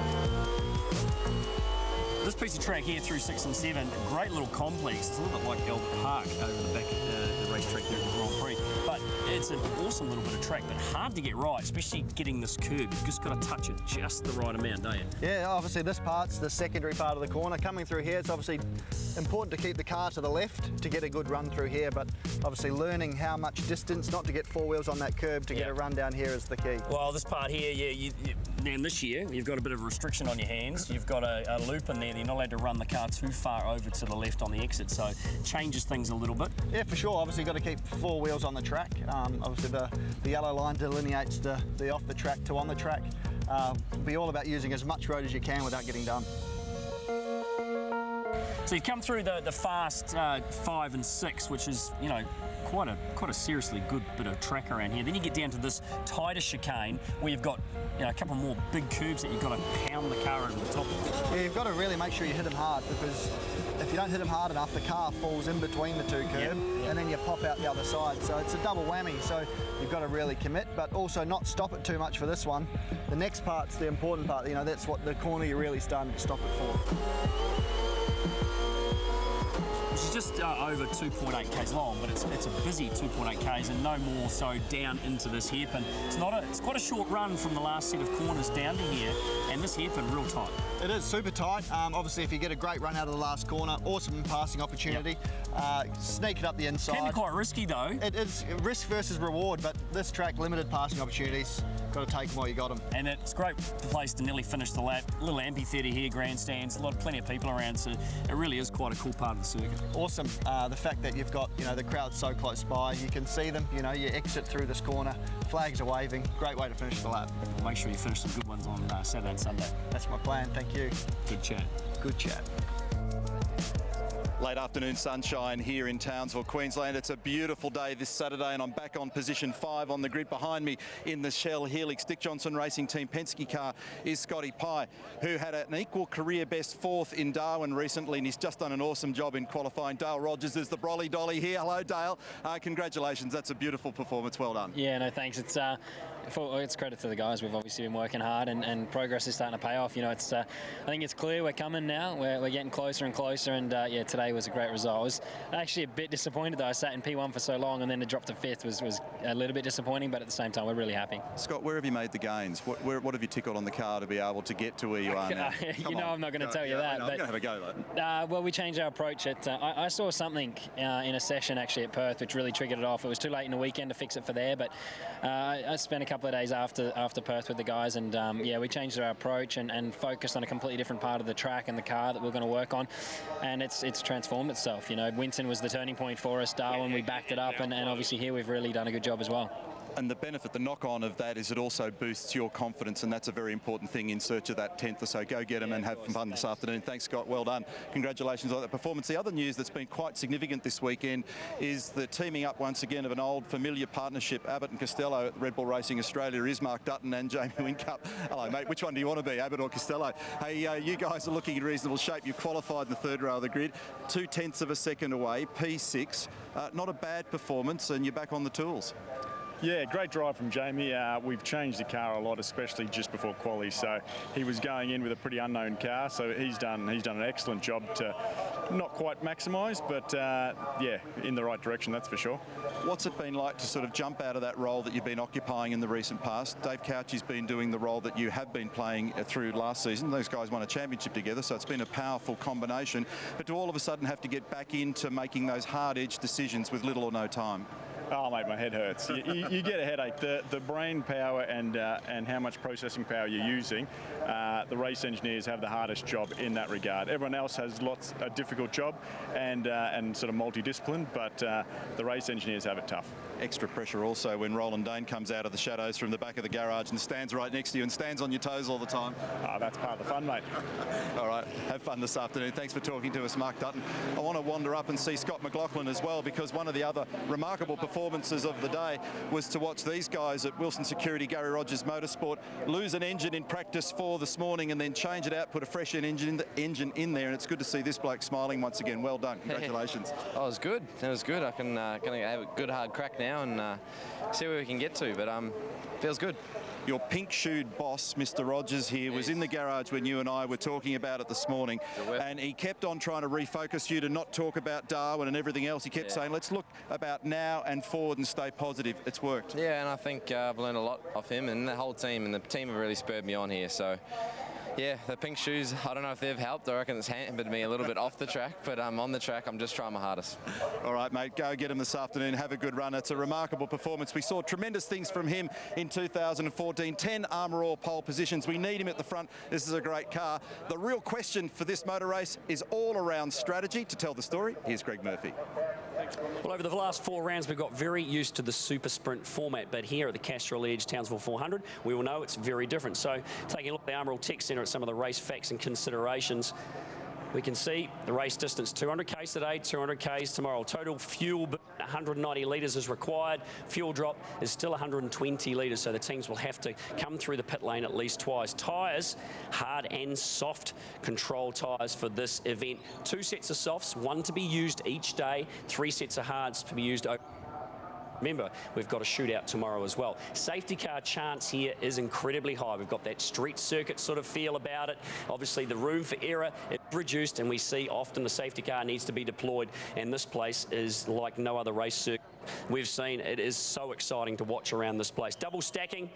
This piece of track here through 6 and 7, a great little complex. It's a little bit like Albert Park over the back of the racetrack there at the Grand Prix. But it's an awesome little bit of track, but hard to get right, especially getting this curb. You've just got to touch it just the right amount, don't you? Yeah, obviously this part's the secondary part of the corner. Coming through here, it's obviously important to keep the car to the left to get a good run through here, but obviously learning how much distance, not to get 4 wheels on that curb to get a run down here is the key. Well, this part here, now this year, you've got a bit of a restriction on your hands. You've got a loop in there. You're not allowed to run the car too far over to the left on the exit, so changes things a little bit. Yeah, for sure. Obviously, you've got to keep 4 wheels on the track. Obviously, the yellow line delineates the off the track to on the track. Be all about using as much road as you can without getting done. So you've come through the fast 5 and 6, which is, quite a seriously good bit of track around here. Then you get down to this tighter chicane where you've got a couple more big curbs that you've got to pound the car over the top of. Yeah, you've got to really make sure you hit them hard, because if you don't hit them hard enough, the car falls in between the 2 curbs and then you pop out the other side. So it's a double whammy. So you've got to really commit, but also not stop it too much for this one. The next part's the important part. That's what the corner you're really starting to stop it for. Which is just over 2.8 k's long, but it's a busy 2.8 k's and no more so down into this hairpin. It's quite a short run from the last set of corners down to here, and this hairpin real tight. It is super tight. Obviously, if you get a great run out of the last corner, awesome passing opportunity. Sneak it up the inside. Can be quite risky though. It is risk versus reward, but this track limited passing opportunities. Got to take them while you got them. And it's a great place to nearly finish the lap. A little amphitheatre here, grandstands, plenty of people around, so it really is quite a cool part of the circuit. Awesome. The fact that you've got, the crowd so close by, you can see them, you exit through this corner, flags are waving, great way to finish the lap. We'll make sure you finish some good ones on Saturday and Sunday. That's my plan, thank you. Good chat. Good chat. Late afternoon sunshine here in Townsville, Queensland. It's a beautiful day this Saturday, and I'm back on position 5 on the grid. Behind me in the Shell Helix Dick Johnson Racing Team Penske car is Scotty Pye, who had an equal career best 4th in Darwin recently, and he's just done an awesome job in qualifying. Dale Rogers is the brolly dolly here. Hello, Dale. Congratulations. That's a beautiful performance. Well done. Yeah, no, thanks. It's credit to the guys. We've obviously been working hard, and progress is starting to pay off. I think it's clear we're coming now. We're getting closer and closer, and today was a great result. I was actually a bit disappointed though. I sat in P1 for so long, and then to drop to 5th was a little bit disappointing, but at the same time we're really happy. Scott, where have you made the gains? What have you tickled on the car to be able to get to where you are now? I'm not going to tell you that. I'm going to have a go though. Well, we changed our approach. I saw something in a session actually at Perth which really triggered it off. It was too late in the weekend to fix it for there, but I spent a couple of days after Perth with the guys, and we changed our approach and focused on a completely different part of the track and the car that we're going to work on, and it's transformed itself. Winton was the turning point for us. Darwin, we backed it up, and obviously here we've really done a good job as well. And the benefit, the knock-on of that is it also boosts your confidence, and that's a very important thing in search of that 10th or so. Go get them and have fun this afternoon. Thanks, Scott. Well done. Congratulations on that performance. The other news that's been quite significant this weekend is the teaming up once again of an old familiar partnership. Abbott and Costello at Red Bull Racing Australia is Mark Dutton and Jamie Whincup. Hello, mate. Which one do you want to be, Abbott or Costello? Hey, you guys are looking in reasonable shape. You've qualified in the 3rd row of the grid. 0.2 of a second away, P6. Not a bad performance, and you're back on the tools. Yeah, great drive from Jamie. We've changed the car a lot, especially just before quali. So he was going in with a pretty unknown car. So he's done an excellent job to not quite maximise, but in the right direction, that's for sure. What's it been like to sort of jump out of that role that you've been occupying in the recent past? Dave Couchy's been doing the role that you have been playing through last season. Those guys won a championship together, so it's been a powerful combination. But to all of a sudden have to get back into making those hard-edged decisions with little or no time. Oh, mate, my head hurts. You get a headache. The brain power and how much processing power you're using, the race engineers have the hardest job in that regard. Everyone else has a difficult job and sort of multidisciplined, but the race engineers have it tough. Extra pressure also when Roland Dane comes out of the shadows from the back of the garage and stands right next to you and stands on your toes all the time. Oh, that's part of the fun, mate. All right, have fun this afternoon. Thanks for talking to us, Mark Dutton. I want to wander up and see Scott McLaughlin as well, because one of the other remarkable performances of the day was to watch these guys at Wilson Security, Gary Rogers Motorsport, lose an engine in practice 4 this morning and then change it out, put a fresh engine in there, and it's good to see this bloke smiling once again. Well done. Congratulations. Oh, it was good. It was good. I can gonna have a good hard crack now and see where we can get to, but feels good. Your pink-shoed boss, Mr. Rogers here, was in the garage when you and I were talking about it this morning, and he kept on trying to refocus you to not talk about Darwin and everything else. He kept saying, let's look about now and forward and stay positive. It's worked. Yeah, and I think I've learned a lot off him and the whole team, and the team have really spurred me on here, so... Yeah, the pink shoes, I don't know if they've helped. I reckon it's hampered me a little bit off the track, but on the track, I'm just trying my hardest. All right, mate, go get him this afternoon. Have a good run. It's a remarkable performance. We saw tremendous things from him in 2014. 10 Armour All pole positions. We need him at the front. This is a great car. The real question for this motor race is all around strategy. To tell the story, here's Greg Murphy. Well, over the last 4 rounds, we've got very used to the super sprint format, but here at the Castrol Edge Townsville 400, we will know it's very different. So taking a look at the Armour All Tech Centre at some of the race facts and considerations, we can see the race distance, 200Ks today, 200Ks tomorrow. Total fuel, 190 litres is required. Fuel drop is still 120 litres, so the teams will have to come through the pit lane at least twice. Tyres, hard and soft control tyres for this event. 2 sets of softs, 1 to be used each day, 3 sets of hards to be used over. Remember, we've got a shootout tomorrow as well. Safety car chance here is incredibly high. We've got that street circuit sort of feel about it. Obviously, the room for error is reduced, and we see often the safety car needs to be deployed, and this place is like no other race circuit we've seen. It is so exciting to watch around this place. Double stacking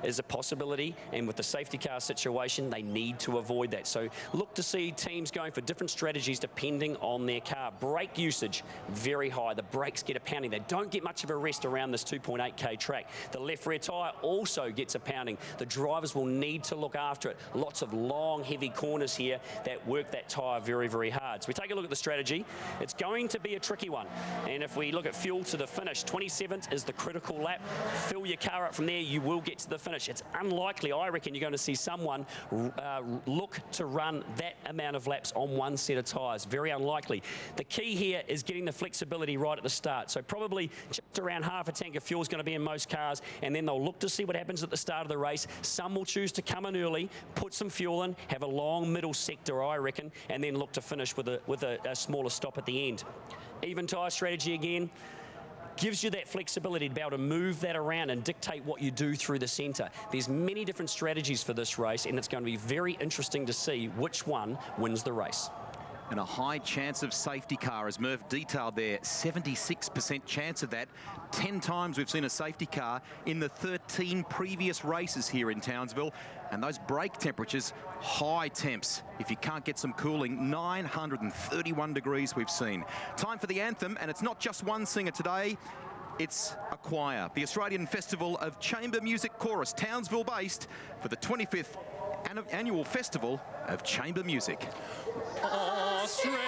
is a possibility, and with the safety car situation, they need to avoid that. So look to see teams going for different strategies depending on their car. Brake usage, very high. The brakes get a pounding. They don't get much of a rest around this 2.8k track. The left rear tyre also gets a pounding. The drivers will need to look after it. Lots of long, heavy corners here that work that tyre very, very hard. So we take a look at the strategy. It's going to be a tricky one. And if we look at fuel to the finish, 27th is the critical lap. Fill your car up from there, you will get to the finish. It's unlikely, I reckon, you're going to see someone look to run that amount of laps on one set of tyres. Very unlikely. The key here is getting the flexibility right at the start. So probably just around half a tank of fuel is going to be in most cars, and then they'll look to see what happens at the start of the race. Some will choose to come in early, put some fuel in, have a long middle sector, I reckon, and then look to finish with a smaller stop at the end. Even tyre strategy again gives you that flexibility to be able to move that around and dictate what you do through the centre. There's many different strategies for this race, and it's going to be very interesting to see which one wins the race. And a high chance of safety car, as Murph detailed there, 76% chance of that. 10 times we've seen a safety car in the 13 previous races here in Townsville. And those brake temperatures, high temps. If you can't get some cooling, 931 degrees we've seen. Time for the anthem, and it's not just one singer today. It's a choir. The Australian Festival of Chamber Music Chorus, Townsville-based, for the 25th annual Festival of Chamber Music. Australians,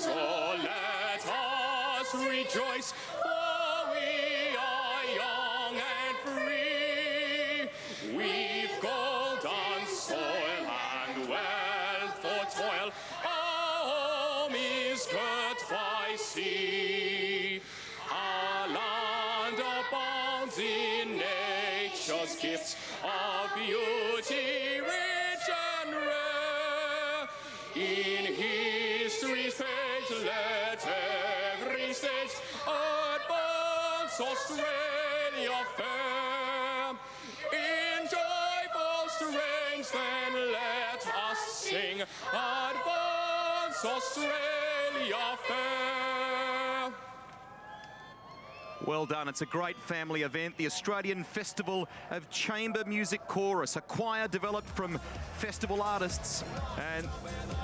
oh, let us rejoice, for we are young and free. We've golden soil and wealth for toil. Our home is girt by sea. Our land abounds in nature's gifts of beauty, rich and rare. In history's page, let every stage advance Australia fair. In joyful strains, then let us sing, advance Australia fair. Well done. It's a great family event, the Australian Festival of Chamber Music Chorus, a choir developed from festival artists, and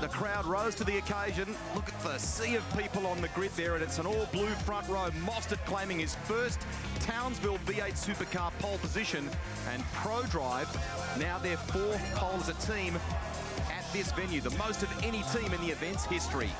the crowd rose to the occasion. Look at the sea of people on the grid there, and it's an all-blue front row. Mostert claiming his first Townsville V8 Supercar pole position, and ProDrive now their fourth pole as a team at this venue, the most of any team in the event's history.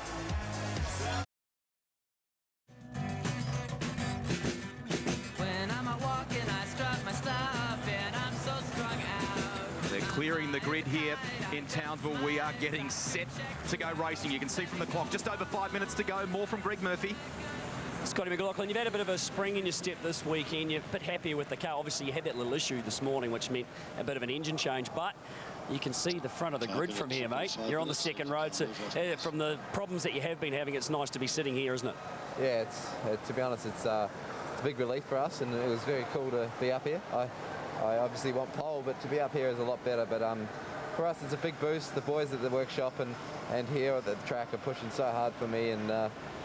Clearing the grid here in Townsville. We are getting set to go racing. You can see from the clock, just over 5 minutes to go. More from Greg Murphy. Scotty McLaughlin, you've had a bit of a spring in your step this weekend. You're a bit happier with the car. Obviously, you had that little issue this morning, which meant a bit of an engine change, but you can see the front of the grid from here, mate. You're on the second road, so from the problems that you have been having, it's nice to be sitting here, isn't it? Yeah, to be honest, it's a big relief for us, and it was very cool to be up here. I obviously want pole, but to be up here is a lot better. But for us, it's a big boost. The boys at the workshop and here at the track are pushing so hard for me, and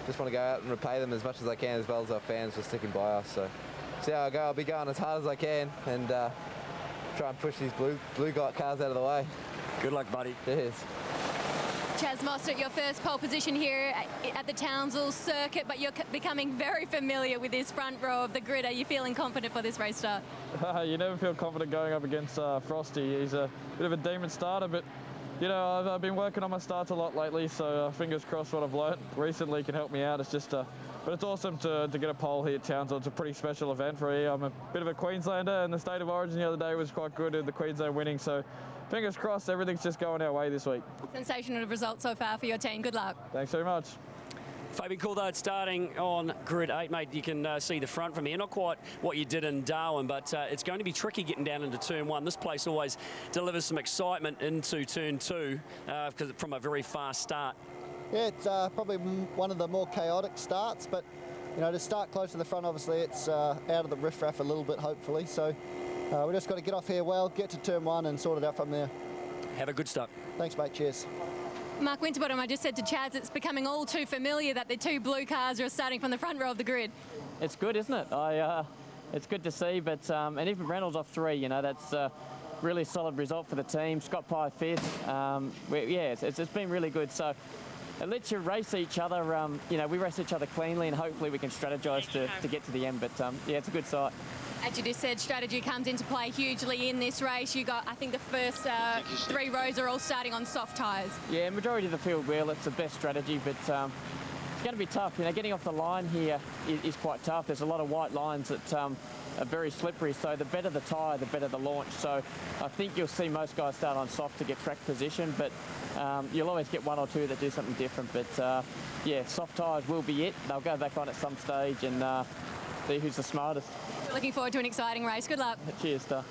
just want to go out and repay them as much as I can, as well as our fans for sticking by us. So see how I go. I'll be going as hard as I can and try and push these blue cars out of the way. Good luck, buddy. Cheers. Chaz Mostert, your first pole position here at the Townsville circuit, but you're becoming very familiar with this front row of the grid. Are you feeling confident for this race start? You never feel confident going up against Frosty. He's a bit of a demon starter, but you know, I've been working on my starts a lot lately, so fingers crossed what I've learnt recently can help me out. It's just, but it's awesome to get a pole here at Townsville. It's a pretty special event for me. I'm a bit of a Queenslander, and the State of Origin the other day was quite good with the Queensland winning, so fingers crossed everything's just going our way this week. Sensational result so far for your team. Good luck. Thanks very much. Fabian Coulthard starting on grid 8, mate. You can see the front from here. Not quite what you did in Darwin, but it's going to be tricky getting down into turn 1. This place always delivers some excitement into turn 2 because from a very fast start. Yeah, it's probably one of the more chaotic starts, but you know, to start close to the front, obviously it's out of the riffraff a little bit, hopefully. So we just got to get off here well, get to turn 1 and sort it out from there. Have a good start. Thanks, mate. Cheers. Mark Winterbottom, I just said to Chaz, it's becoming all too familiar that the two blue cars are starting from the front row of the grid. It's good, isn't it? It's good to see, but and even Reynolds off 3, you know, that's a really solid result for the team. Scott Pye 5th. Yeah, it's been really good. So it lets you race each other. You know, we race each other cleanly, and hopefully we can strategise to get to the end. But yeah, it's a good sight. As you just said, strategy comes into play hugely in this race. You got, I think, the first 3 rows are all starting on soft tyres. Yeah, majority of the field will. It's the best strategy, but it's going to be tough. You know, getting off the line here is quite tough. There's a lot of white lines that are very slippery, so the better the tyre, the better the launch. So I think you'll see most guys start on soft to get track position, but you'll always get 1 or 2 that do something different. But yeah, soft tyres will be it. They'll go back on at some stage and see who's the smartest. Looking forward to an exciting race. Good luck. Cheers, Star.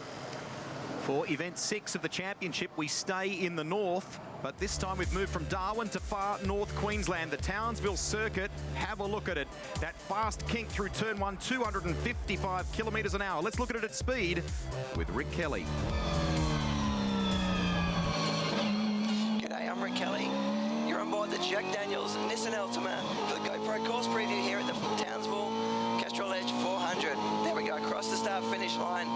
For event 6 of the championship, we stay in the north, but this time we've moved from Darwin to far north Queensland, the Townsville circuit. Have a look at it. That fast kink through turn 1, 255 kilometres an hour. Let's look at it at speed with Rick Kelly. G'day, I'm Rick Kelly. You're on board the Jack Daniels Nissan Altima for the GoPro course preview here at the Townsville Edge 400. There we go, across the start-finish line,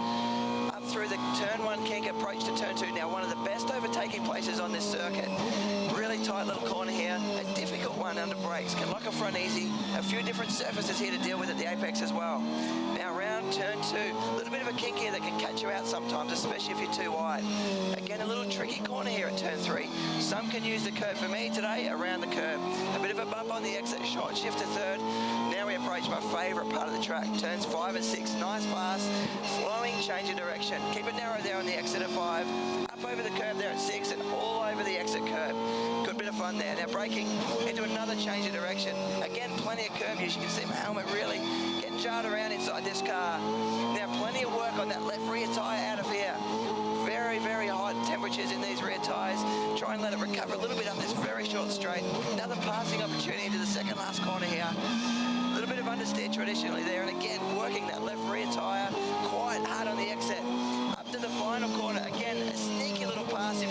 up through the turn 1 kink, approach to turn 2. Now, one of the best overtaking places on this circuit. Really tight little corner here, a difficult one under brakes. Can lock a front easy. A few different surfaces here to deal with at the apex as well. Now, around turn 2, a little bit of a kink here that can catch you out sometimes, especially if you're too wide. Again, a little tricky corner here at turn 3. Some can use the curb. For me today, around the curb. A bit of a bump on the exit, short shift to 3rd. Now we approach my favourite part of the track, turns 5 and 6, nice pass, flowing, change of direction. Keep it narrow there on the exit at 5, up over the curb there at 6, and all over the exit curb. Good bit of fun there. Now braking into another change of direction. Again, plenty of curb use. You can see my helmet really getting jarred around inside this car. Now plenty of work on that left rear tyre out of here. Very, very hot temperatures in these rear tyres. Try and let it recover a little bit up this very short straight. Another passing opportunity into the second last corner here. A little bit of understeer traditionally there, and again, working that left rear tyre quite hard on the exit. Up to the final corner, again, a sneaky little pass if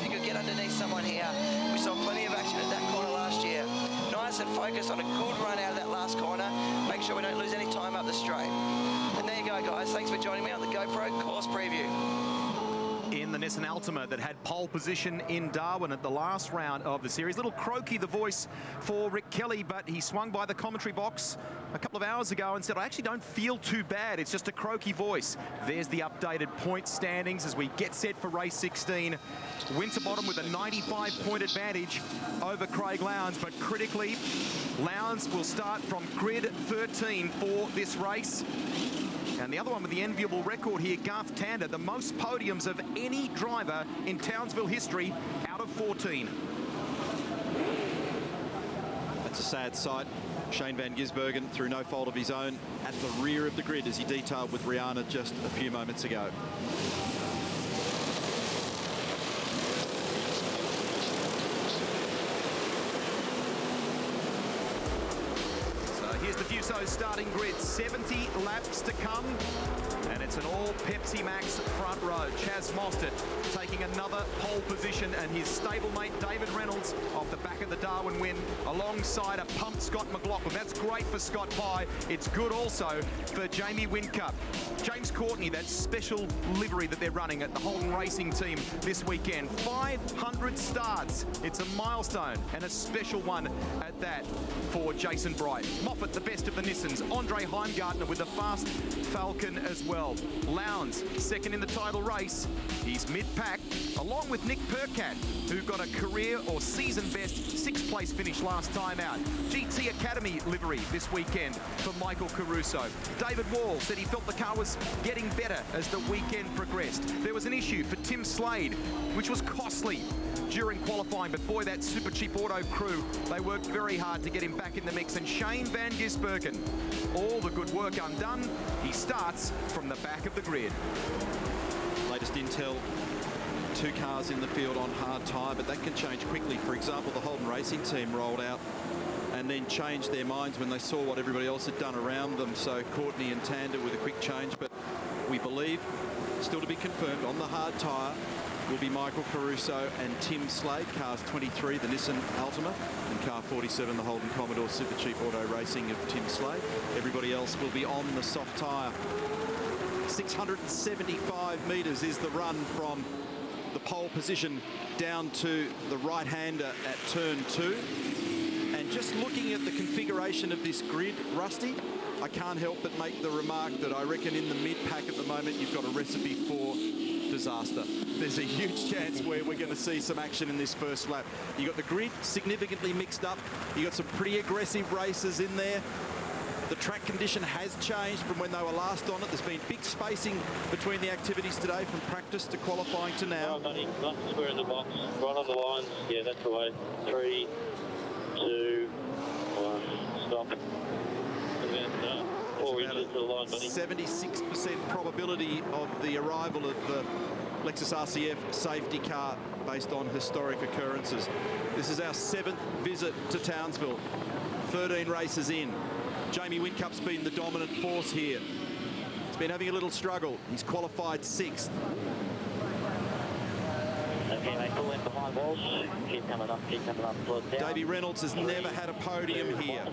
you could get underneath someone here. We saw plenty of action at that corner last year. Nice and focused on a good run out of that last corner. Make sure we don't lose any time up the straight. And there you go, guys. Thanks for joining me on the GoPro course preview. In the Nissan Altima that had pole position in Darwin at the last round of the series. Little croaky, the voice for Rick Kelly, but he swung by the commentary box a couple of hours ago and said, I actually don't feel too bad. It's just a croaky voice. There's the updated point standings as we get set for race 16. Winterbottom with a 95-point advantage over Craig Lowndes, but critically, Lowndes will start from grid 13 for this race. And the other one with the enviable record here, Garth Tander, the most podiums of any driver in Townsville history out of 14. That's a sad sight. Shane Van Gisbergen, through no fault of his own, at the rear of the grid, as he detailed with Rihanna just a few moments ago. Here's the Fuso starting grid, 70 laps to come, and it's an all Pepsi Max front row. Chaz Mostert taking another pole position, and his stablemate David Reynolds off the back of the Darwin win alongside a pumped Scott McLaughlin. That's great for Scott Pye. It's good also for Jamie Whincup. James Courtney, that special livery that they're running at the Holden Racing team this weekend. 500 starts. It's a milestone and a special one at that for Jason Bright. Moffat, the best of the Nissans. Andre Heimgartner with the fast Falcon as well. Lowndes, second in the title race. He's mid-pack, along with Nick Percat, who got a career or season best 6th place finish last time out. GT Academy livery this weekend for Michael Caruso. David Wall said he felt the car was getting better as the weekend progressed. There was an issue for Tim Slade, which was costly during qualifying, but boy, that Super Cheap Auto crew, they worked very hard to get him back in the mix. And Shane Van Gisbergen, all the good work undone. He starts from the back of the grid. Latest intel, 2 cars in the field on hard tyre, but that can change quickly. For example, the Holden Racing team rolled out and then changed their minds when they saw what everybody else had done around them. So Courtney and Tander with a quick change, but we believe, still to be confirmed, on the hard tyre, will be Michael Caruso and Tim Slade. Cars 23, the Nissan Altima, and car 47, the Holden Commodore Super Cheap Auto Racing of Tim Slade. Everybody else will be on the soft tyre. 675 metres is the run from the pole position down to the right-hander at turn 2. And just looking at the configuration of this grid, Rusty, I can't help but make the remark that I reckon in the mid-pack at the moment you've got a recipe for disaster. There's a huge chance where we're going to see some action in this first lap. You've got the grid significantly mixed up. You've got some pretty aggressive racers in there. The track condition has changed from when they were last on it. There's been big spacing between the activities today, from practice to qualifying to now. Right, buddy. Nice and square in the box. Right on the lines. Yeah, that's the way. 3, 2, 1. Stop. And then 4 inches to the line, buddy. 76% probability of the arrival of the Lexus RCF safety car based on historic occurrences. This is our 7th visit to Townsville. 13 races in. Jamie Whincup's been the dominant force here. He's been having a little struggle. He's qualified 6th. Okay, mate, pull in behind walls. Keep coming up, slow down. Davey Reynolds has never had a podium here.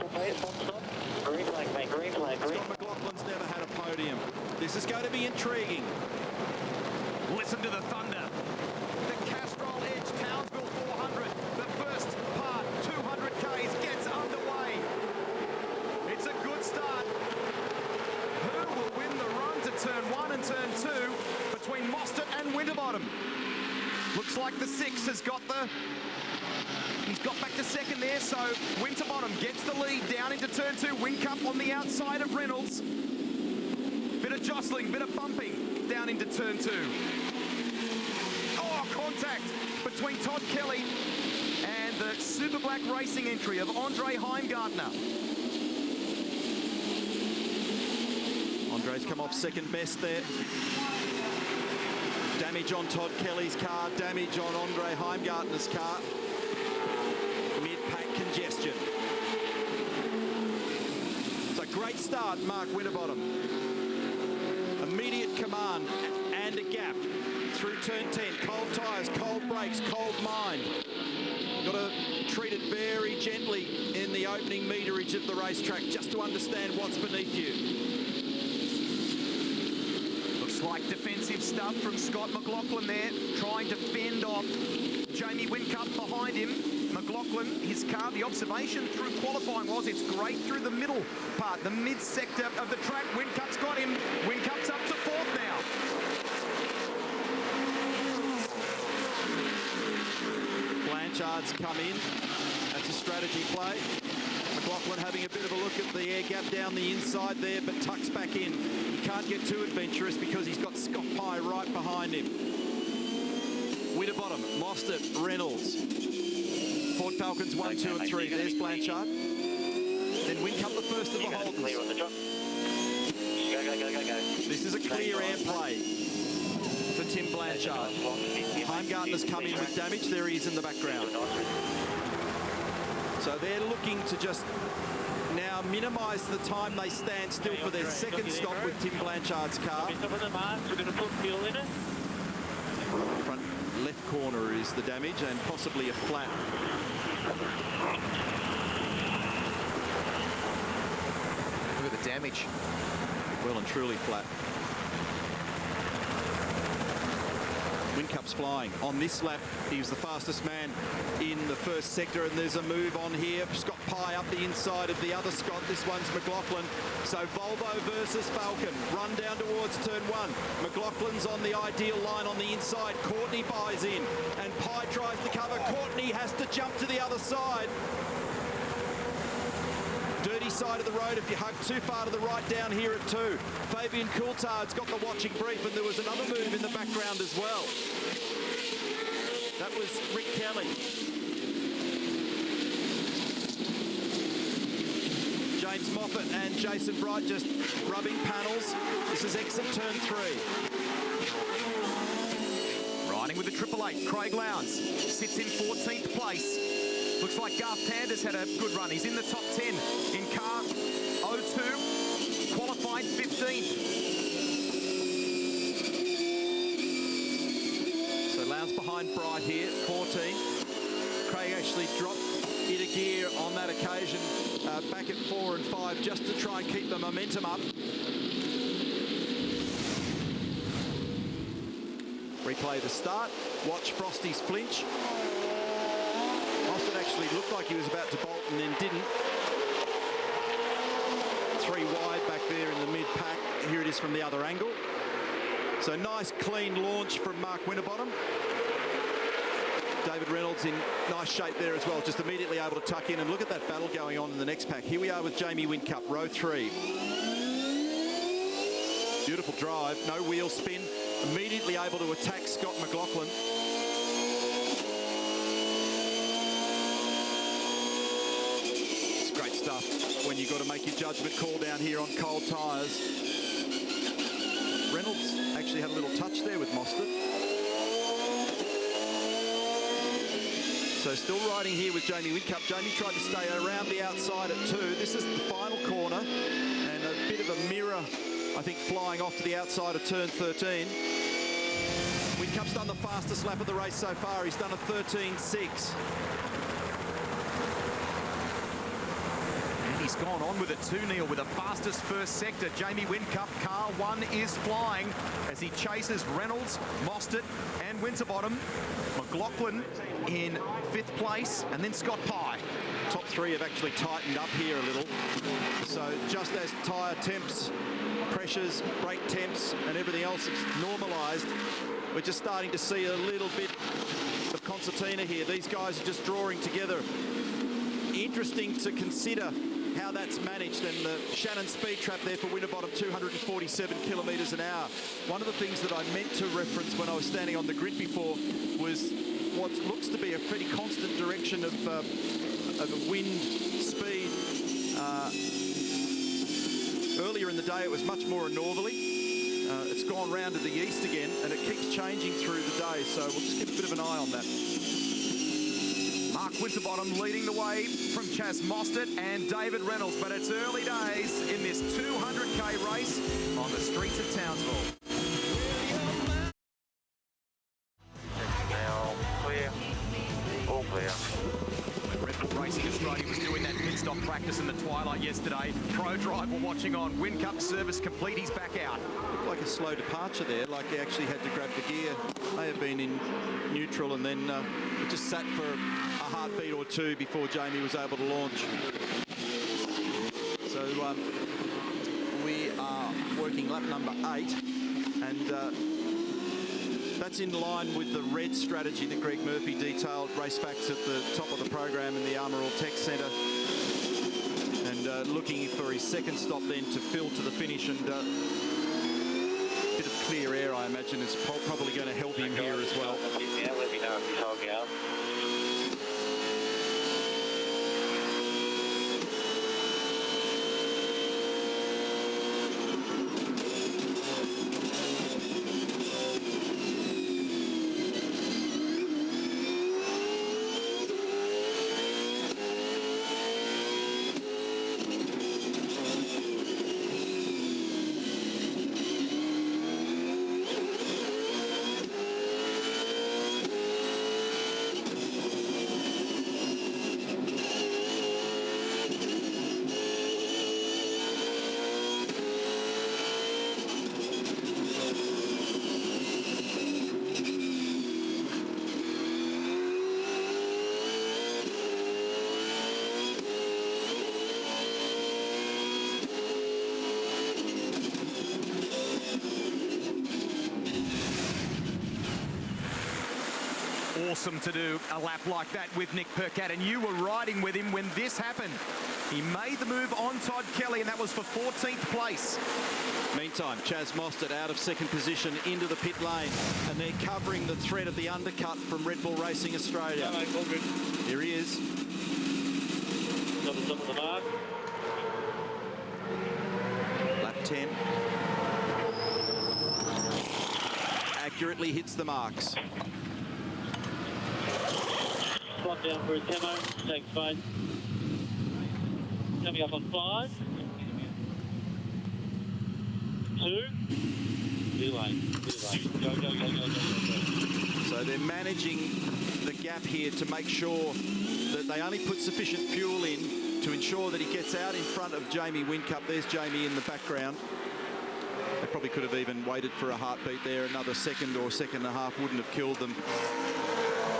Green flag, mate, green flag. Scott McLaughlin's never had a podium. This is going to be intriguing. Listen to the thunder. The Castrol Edge Townsville 400. The first part, 200 Ks, gets underway. It's a good start. Who will win the run to turn 1 and turn 2 between Mostert and Winterbottom? Looks like the 6 has got the... He's got back to second there, so Winterbottom gets the lead down into turn 2. Whincup on the outside of Reynolds. Bit of jostling, bit of bumping down into turn 2. Oh, contact between Todd Kelly and the Super Black Racing entry of Andre Heimgartner. Andre's come off second best there. Damage on Todd Kelly's car, damage on Andre Heimgartner's car. Mid-pack congestion. So great start, Mark Winterbottom. Immediate command and a gap through turn 10. Cold tyres, cold brakes, cold mind. Got to treat it very gently in the opening meterage of the racetrack just to understand what's beneath you. Like defensive stuff from Scott McLaughlin there, trying to fend off Jamie Whincup behind him. McLaughlin, his car, the observation through qualifying was it's great through the middle part, the mid-sector of the track. Whincup's got him. Whincup's up to 4th now. Blanchard's come in. That's a strategy play. McLaughlin having a bit of a look at the air gap down the inside there, but tucks back in. He can't get too adventurous because he's got Scott Pye right behind him. Winterbottom, Mostert, Reynolds. Ford Falcons 1, 2 and 3. There's Blanchard. Then Whincup the first of the Holdens. This is a clear air play for Tim Blanchard. Heimgartner's come in with damage. There he is in the background. So they're looking to just now minimise the time they stand still for their second stop with Tim Blanchard's car. We're going to put fuel in it. Front left corner is the damage and possibly a flat. Look at the damage. Well and truly flat. Whincup's flying. On this lap, he was the fastest man in the first sector, and there's a move on here. Scott Pye up the inside of the other Scott. This one's McLaughlin. So Volvo versus Falcon. Run down towards turn 1. McLaughlin's on the ideal line on the inside. Courtney buys in, and Pye tries to cover. Courtney has to jump to the other side. Dirty side of the road if you hug too far to the right down here at 2. Fabian Coulthard's got the watching brief, and there was another move in the background as well. That was Rick Kelly. James Moffat and Jason Bright just rubbing panels. This is exit turn 3. Riding with the 888, Craig Lowndes sits in 14th place. Looks like Garth Tander's had a good run. He's in the top 10 in car 02, qualified 15th. So Lowndes behind Bright here, 14th. Craig actually dropped it a gear on that occasion, back at 4 and 5, just to try and keep the momentum up. Replay the start. Watch Frosty's flinch. Mostert actually looked like he was about to bolt and then didn't. 3 wide back there in the mid-pack. Here it is from the other angle. So nice, clean launch from Mark Winterbottom. David Reynolds in nice shape there as well, just immediately able to tuck in. And look at that battle going on in the next pack. Here we are with Jamie Whincup, row 3. Beautiful drive, no wheel spin. Immediately able to attack Scott McLaughlin. It's great stuff when you've got to make your judgment call down here on cold tyres. Reynolds actually had a little touch there with Mostert. So still riding here with Jamie Whincup. Jamie tried to stay around the outside at 2. This is the final corner and a bit of a mirror, I think, flying off to the outside of turn 13. Whincup's done the fastest lap of the race so far. He's done a 13.6. And he's gone on with it too, Neil, with the fastest first sector. Jamie Whincup, car 1 is flying as he chases Reynolds, Mostert and Winterbottom. McLaughlin in 5th place, and then Scott Pye. Top 3 have actually tightened up here a little. So just as tyre temps, pressures, brake temps and everything else is normalised, we're just starting to see a little bit of concertina here. These guys are just drawing together. Interesting to consider how that's managed, and the Shannon speed trap there for Winterbottom, 247 kilometres an hour. One of the things that I meant to reference when I was standing on the grid before was what looks to be a pretty constant direction of wind speed. Earlier in the day it was much more a northerly. It's gone round to the east again, and it keeps changing through the day, so we'll just keep a bit of an eye on that. Mark Winterbottom leading the way from Chaz Mostert and David Reynolds, but it's early days in this 200k race on the streets of Townsville. Now clear, all clear. Red Bull Racing Australia was doing that pit stop practice in the twilight yesterday. Pro Drive were watching on. Whincup service complete, he's back out. Looked like a slow departure there, like he actually had to grab the gear. May have been in neutral, and then it just sat for a heartbeat or 2 before Jamie was able to launch. So we are working lap number 8, and that's in line with the red strategy that Greg Murphy detailed, race facts at the top of the program in the Armour All Tech Centre. And looking for his second stop then to fill to the finish, and a bit of clear air, I imagine, is probably going to help him here as well. Yeah, let me know if he's hogging out. Awesome to do a lap like that with Nick Percat, and you were riding with him when this happened. He made the move on Todd Kelly, and that was for 14th place. Meantime, Chaz Mostert out of second position into the pit lane, and they're covering the threat of the undercut from Red Bull Racing Australia. Yeah, mate, all good. Here he is. Got the top of the mark. Lap 10. Accurately hits the marks. Slot down for his camo. Take space. Coming up on 5. 2. Too late. Too late. Go, go, go, go, go, go, go. So So they're managing the gap here to make sure that they only put sufficient fuel in to ensure that he gets out in front of Jamie Whincup. There's Jamie in the background. They probably could have even waited for a heartbeat there. Another second or second and a half wouldn't have killed them.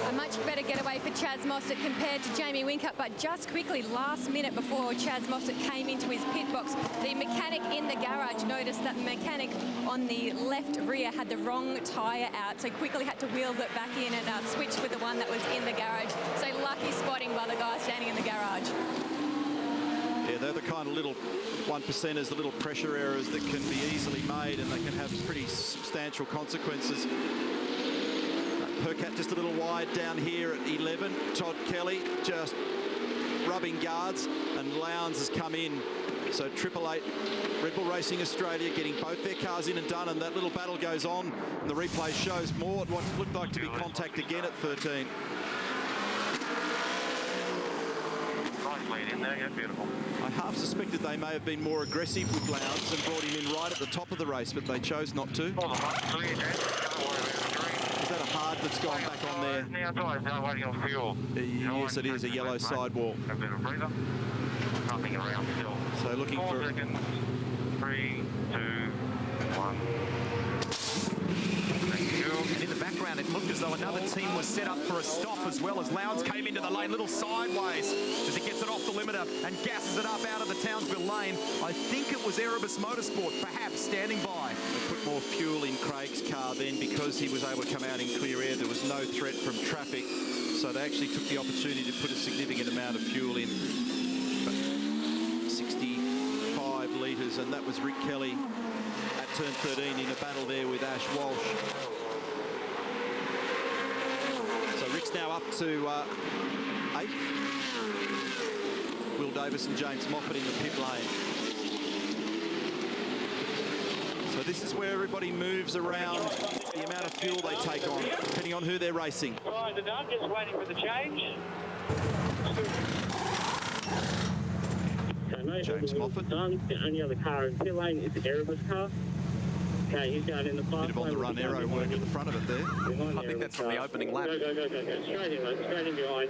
A much better getaway for Chaz Mostert compared to Jamie Whincup, but just quickly, last minute before Chaz Mostert came into his pit box, the mechanic in the garage noticed that the mechanic on the left rear had the wrong tyre out, so quickly had to wheel it back in and switch with the one that was in the garage. So lucky spotting by the guy standing in the garage. Yeah, they're the kind of little 1%ers, the little pressure errors that can be easily made, and they can have pretty substantial consequences. Percat just a little wide down here at 11. Todd Kelly just rubbing guards, and Lowndes has come in. So 888 Red Bull Racing Australia getting both their cars in and done, and that little battle goes on, and the replay shows more what looked like to be contact again at 13. Nice lead in there, yeah, beautiful. I half suspected they may have been more aggressive with Lowndes and brought him in right at the top of the race, but they chose not to. Is that a hard that's gone back on there? Now waiting on fuel. Yes, it is a yellow sidewall. A bit of breather. Nothing around still. So looking 4 for... seconds. 3, 2, 1. And in the background, it looked as though another team was set up for a stop as well, as Lowndes came into the lane, little sideways as he gets it off the limiter and gasses it up out of the Townsville lane. I think it was Erebus Motorsport, perhaps, standing by. They put more fuel in Craig's car then because he was able to come out in clear air. There was no threat from traffic, so they actually took the opportunity to put a significant amount of fuel in. But 65 litres, and that was Rick Kelly at turn 13 in a battle there with Ash Walsh. So Rick's now up to 8th. Will Davis and James Moffat in the pit lane. So this is where everybody moves around the amount of fuel they take on, depending on who they're racing. Right, they're done, just waiting for the change. Okay, mate, James Moffat. Done. The only other car in pit lane is the Erebus car. Okay, he's going in the Bit of on-the-run aero work at the front of it there. I think that's from the opening lap. Go. Straight in, mate. Straight in behind.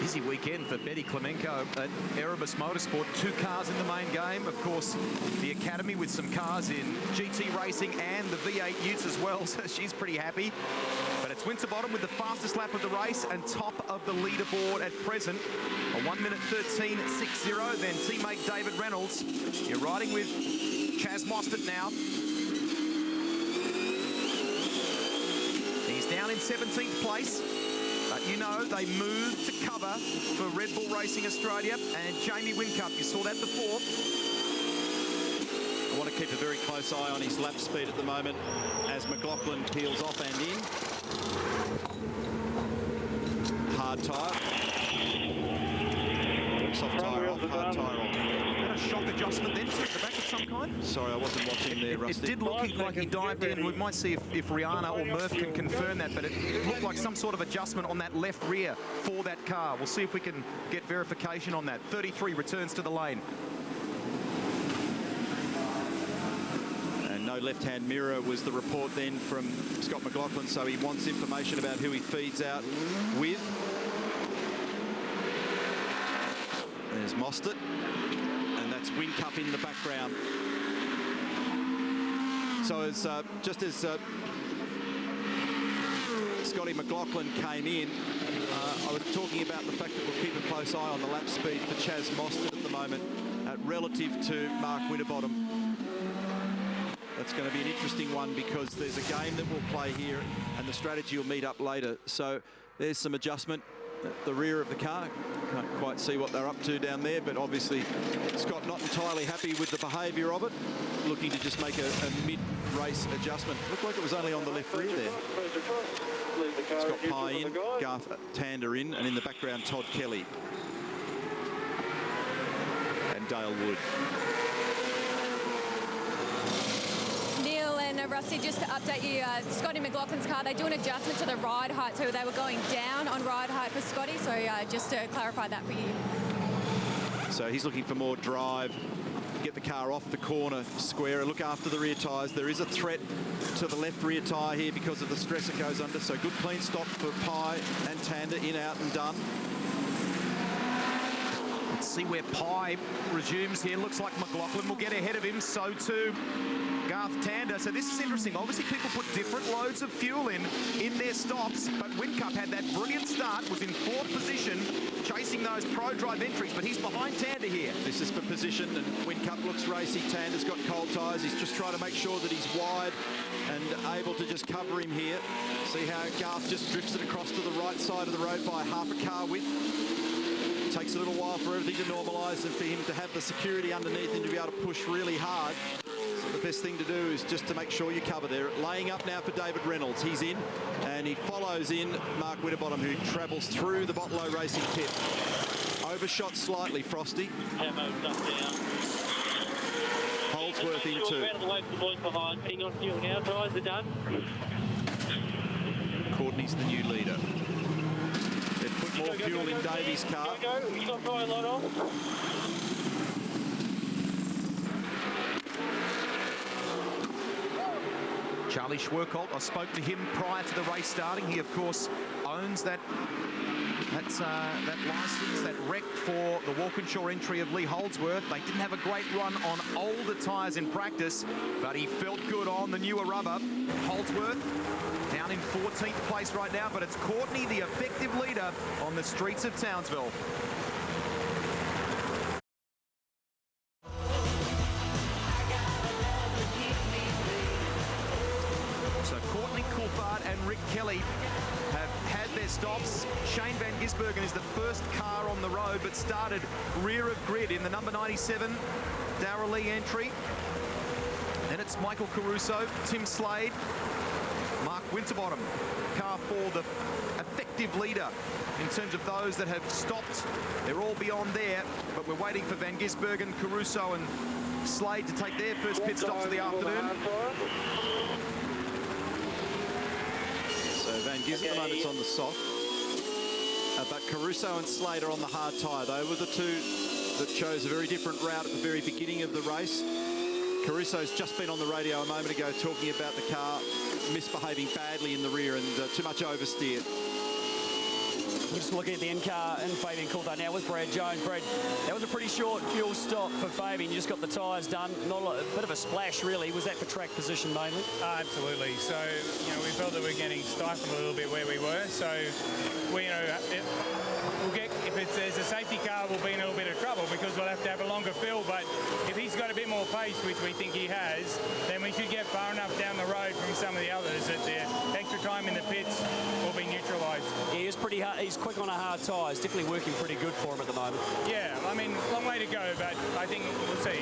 Busy weekend for Betty Clemenco at Erebus Motorsport. 2 cars in the main game. Of course, the Academy with some cars in GT Racing and the V8 Utes as well, so she's pretty happy. But it's Winterbottom with the fastest lap of the race and top of the leaderboard at present. A 1:13.60. Then teammate David Reynolds. You're riding with Chaz Mostert now. He's down in 17th place. But you know, they moved to cover for Red Bull Racing Australia, and Jamie Whincup, you saw that before. I want to keep a very close eye on his lap speed at the moment as McLaughlin peels off and in. Hard tyre. Soft tyre off, hard tyre on. A shock adjustment then, to the back of some kind? Sorry, I wasn't watching there, Rusty. It did look like he dived in. We might see if Rihanna or Murph can confirm that, but it looked like some sort of adjustment on that left rear for that car. We'll see if we can get verification on that. 33 returns to the lane. And no left-hand mirror was the report then from Scott McLaughlin, so he wants information about who he feeds out with. There's Mostert, and that's Whincup in the background. So as just as Scotty McLaughlin came in, I was talking about the fact that we'll keep a close eye on the lap speed for Chaz Mostert at the moment, relative to Mark Winterbottom. That's going to be an interesting one because there's a game that we'll play here, and the strategy will meet up later. So there's some adjustment at the rear of the car. Can't quite see what they're up to down there, but obviously Scott not entirely happy with the behaviour of it, looking to just make a mid-race adjustment. Looked like it was only on the left rear there. Scott Pye in, Garth Tander in, and in the background Todd Kelly and Dale Wood. Neil and Rusty, just to update you, Scotty McLaughlin's car, they do an adjustment to the ride height, so they were going down on ride height for Scotty, so just to clarify that for you. So he's looking for more drive, get the car off the corner square, look after the rear tyres. There is a threat to the left rear tyre here because of the stress it goes under. So good clean stop for Pye and Tander, in, out and done. Let's see where Pye resumes here. Looks like McLaughlin will get ahead of him. So too Garth Tander. So this is interesting. Obviously people put different loads of fuel in their stops, but Whincup had that brilliant start, was in 4th position, chasing those pro drive entries, but he's behind Tander here. This is for position, and Whincup looks racy. Tander's got cold tyres. He's just trying to make sure that he's wide and able to just cover him here. See how Garth just drifts it across to the right side of the road by half a car width. It takes a little while for everything to normalise and for him to have the security underneath him to be able to push really hard. So the best thing to do is just to make sure you cover there. Laying up now for David Reynolds. He's in, and he follows in Mark Winterbottom, who travels through the Botlow Racing pit. Overshot slightly, Frosty. Holdsworth in too. Courtney's the new leader. They've put more fuel in Davies' car. You got dry light on. Charlie Schwerkolt, I spoke to him prior to the race starting. He, of course, owns that licence, that rec for the Walkinshaw entry of Lee Holdsworth. They didn't have a great run on older tyres in practice, but he felt good on the newer rubber. Holdsworth down in 14th place right now, but it's Courtney, the effective leader on the streets of Townsville. So Courtney Coulthard and Rick Kelly have had their stops. Shane Van Gisbergen is the first car on the road, but started rear of grid in the number 97 Darrell Lee entry. Then it's Michael Caruso, Tim Slade, Mark Winterbottom, car for the effective leader in terms of those that have stopped. They're all beyond there, but we're waiting for Van Gisbergen, Caruso and Slade to take their first pit stops of the afternoon. So Van Gis at the moment's on the soft, but Caruso and Slade are on the hard tyre. They were the two that chose a very different route at the very beginning of the race. Caruso's just been on the radio a moment ago talking about the car misbehaving badly in the rear and too much oversteer. We're just looking at the in-car and Fabian Coulthard now with Brad Jones. Brad, that was a pretty short fuel stop for Fabian. You just got the tyres done. Not a bit of a splash, really. Was that for track position mainly? Absolutely. So, we felt that we were getting stifled a little bit where we were. So, if there's a safety car, we'll be in a little bit of trouble because we'll have to have a longer fill. But if he's got a bit more pace, which we think he has, then we should get far enough down the road from some of the others that the extra time in the pits will be neutralised. He is pretty hard. He's quick on a hard tyre. It's definitely working pretty good for him at the moment. Yeah, long way to go, but I think we'll see.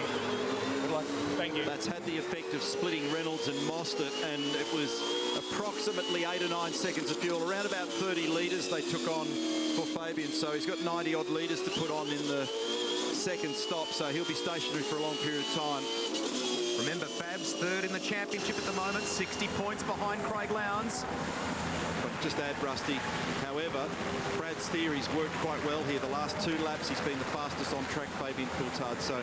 Good luck. Thank you. That's had the effect of splitting Reynolds and Mostert, and it was approximately 8 or 9 seconds of fuel, around about 30 litres they took on for Fabian. So he's got 90 odd litres to put on in the second stop, so he'll be stationary for a long period of time. Remember, Fab's third in the championship at the moment, 60 points behind Craig Lowndes. But just add Rusty, however, Brad's theories worked quite well here. The last 2 laps he's been the fastest on track, Fabian Coulthard. So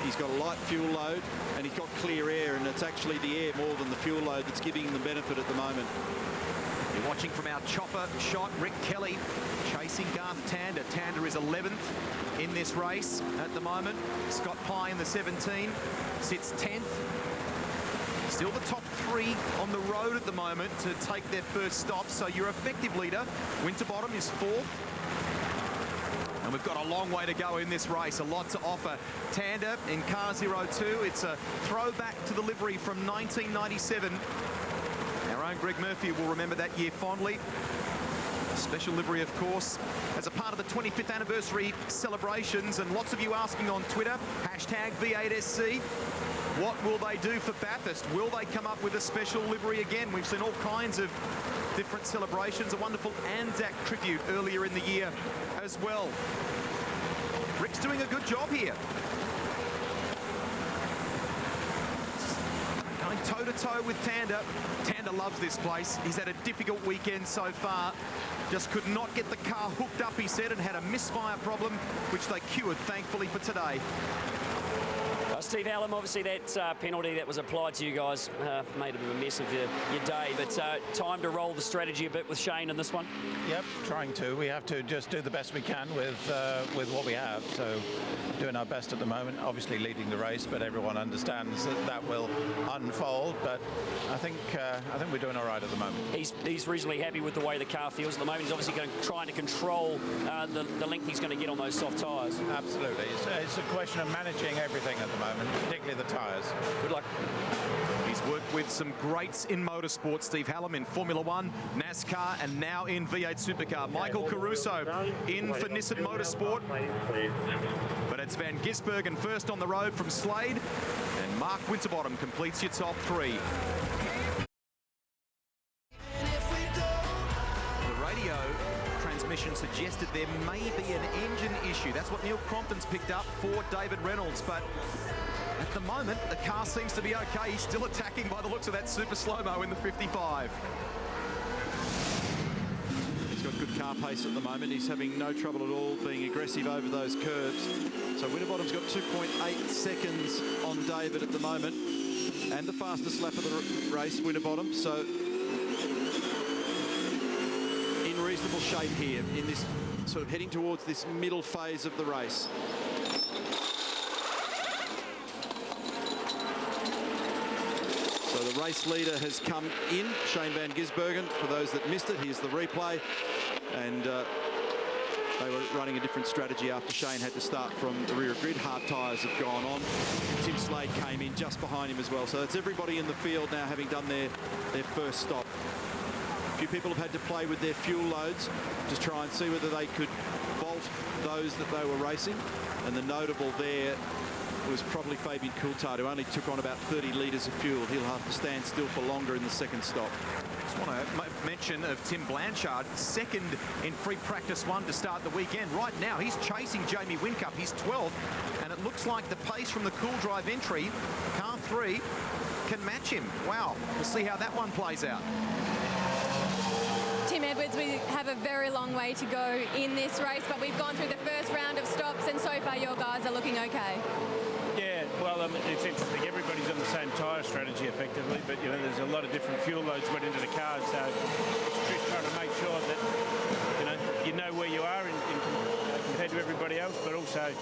he's got a light fuel load and he's got clear air, and it's actually the air more than the fuel load that's giving him the benefit at the moment. You're watching from our chopper shot, Rick Kelly chasing Garth Tander. Tander is 11th in this race at the moment. Scott Pye in the 17 sits 10th. Still the top 3 on the road at the moment to take their first stop. So your effective leader, Winterbottom, is 4th. And we've got a long way to go in this race, a lot to offer. Tander in car 02, it's a throwback to the livery from 1997. Our own Greg Murphy will remember that year fondly. A special livery, of course, as a part of the 25th anniversary celebrations, and lots of you asking on Twitter, #V8SC, what will they do for Bathurst? Will they come up with a special livery again? We've seen all kinds of different celebrations, a wonderful Anzac tribute earlier in the year as well. Rick's doing a good job here. Going toe-to-toe with Tander. Tander loves this place. He's had a difficult weekend so far. Just could not get the car hooked up, he said, and had a misfire problem, which they cured, thankfully, for today. Steve Hallam, obviously that penalty that was applied to you guys made a bit of a mess of your day, but time to roll the strategy a bit with Shane in this one? Yep, trying to. We have to just do the best we can with what we have. So doing our best at the moment, obviously leading the race, but everyone understands that that will unfold. But I think we're doing all right at the moment. He's reasonably happy with the way the car feels at the moment. He's obviously trying to control the length he's going to get on those soft tyres. Absolutely. It's a question of managing everything at the moment, particularly the tyres. Good luck. He's worked with some greats in motorsport. Steve Hallam in Formula One, NASCAR, and now in V8 Supercar. Michael Caruso in for Nissan Motorsport. But it's Van Gisbergen first on the road from Slade, and Mark Winterbottom completes your top three. The radio transmission suggested there may be an engine issue. That's what Neil Crompton's picked up for David Reynolds, but at the moment, the car seems to be okay. He's still attacking by the looks of that super slow-mo in the 55. He's got good car pace at the moment. He's having no trouble at all being aggressive over those curbs. So Winterbottom's got 2.8 seconds on David at the moment, and the fastest lap of the race, Winterbottom. So in reasonable shape here, in this sort of heading towards this middle phase of the race. So the race leader has come in, Shane Van Gisbergen. For those that missed it, here's the replay. And they were running a different strategy after Shane had to start from the rear grid. Hard tyres have gone on. Tim Slade came in just behind him as well. So it's everybody in the field now having done their first stop. A few people have had to play with their fuel loads to try and see whether they could vault those that they were racing. And the notable there was probably Fabian Coulthard, who only took on about 30 litres of fuel. He'll have to stand still for longer in the second stop. Just want to mention of Tim Blanchard, second in free practice one to start the weekend. Right now, he's chasing Jamie Whincup. He's 12th, and it looks like the pace from the Cool Drive entry, car 3, can match him. Wow, we'll see how that one plays out. Tim Edwards, we have a very long way to go in this race, but we've gone through the first round of stops, and so far your guys are looking okay. Yeah, well, it's interesting. Everybody's on the same tyre strategy effectively, but you know, there's a lot of different fuel loads went into the cars, so it's just trying to make sure that you know where you are compared to everybody else, but also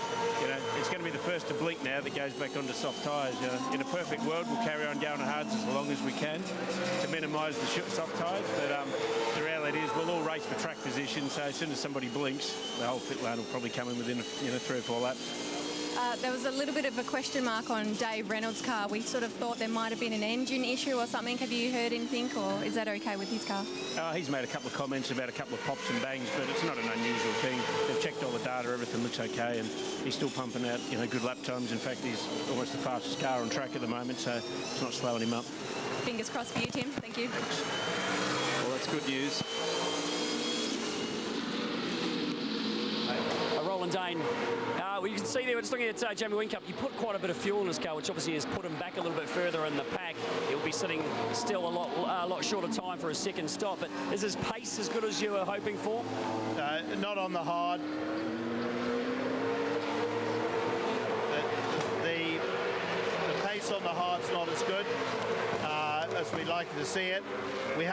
it's going to be the first to blink now that goes back onto soft tyres. In a perfect world, we'll carry on going hard as long as we can to minimise the soft tyres, but the reality is we'll all race for track position, so as soon as somebody blinks, the whole pit lane will probably come in within 3 or 4 laps. There was a little bit of a question mark on Dave Reynolds' car. We sort of thought there might have been an engine issue or something. Have you heard anything, or is that okay with his car? He's made a couple of comments about a couple of pops and bangs, but it's not an unusual thing. They've checked all the data, everything looks okay, and he's still pumping out good lap times. In fact, he's almost the fastest car on track at the moment, so it's not slowing him up. Fingers crossed for you, Tim. Thank you. Well, that's good news. Roland Dane. Well, you can see there, just looking at Jamie Whincup, you put quite a bit of fuel in his car, which obviously has put him back a little bit further in the pack. He'll be sitting still a lot shorter time for his second stop, but is his pace as good as you were hoping for? Not on the hard. The pace on the hard's not as good as we'd like to see it. We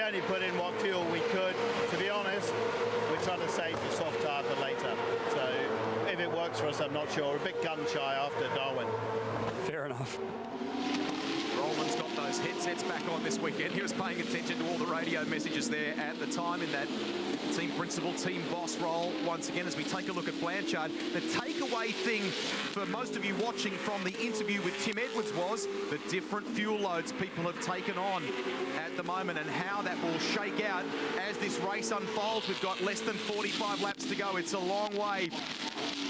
only put in what fuel we could. To be honest, we're trying to save the soft tyre for later. So if it works for us, I'm not sure. We're a bit gun shy after Darwin. Fair enough. Roland's got those headsets back on this weekend. He was paying attention to all the radio messages there at the time in that team principal, team boss role. Once again, as we take a look at Blanchard, the takeaway thing for most of you watching from the interview with Tim Edwards was the different fuel loads people have taken on at the moment and how that will shake out as this race unfolds. We've got less than 45 laps to go. It's a long way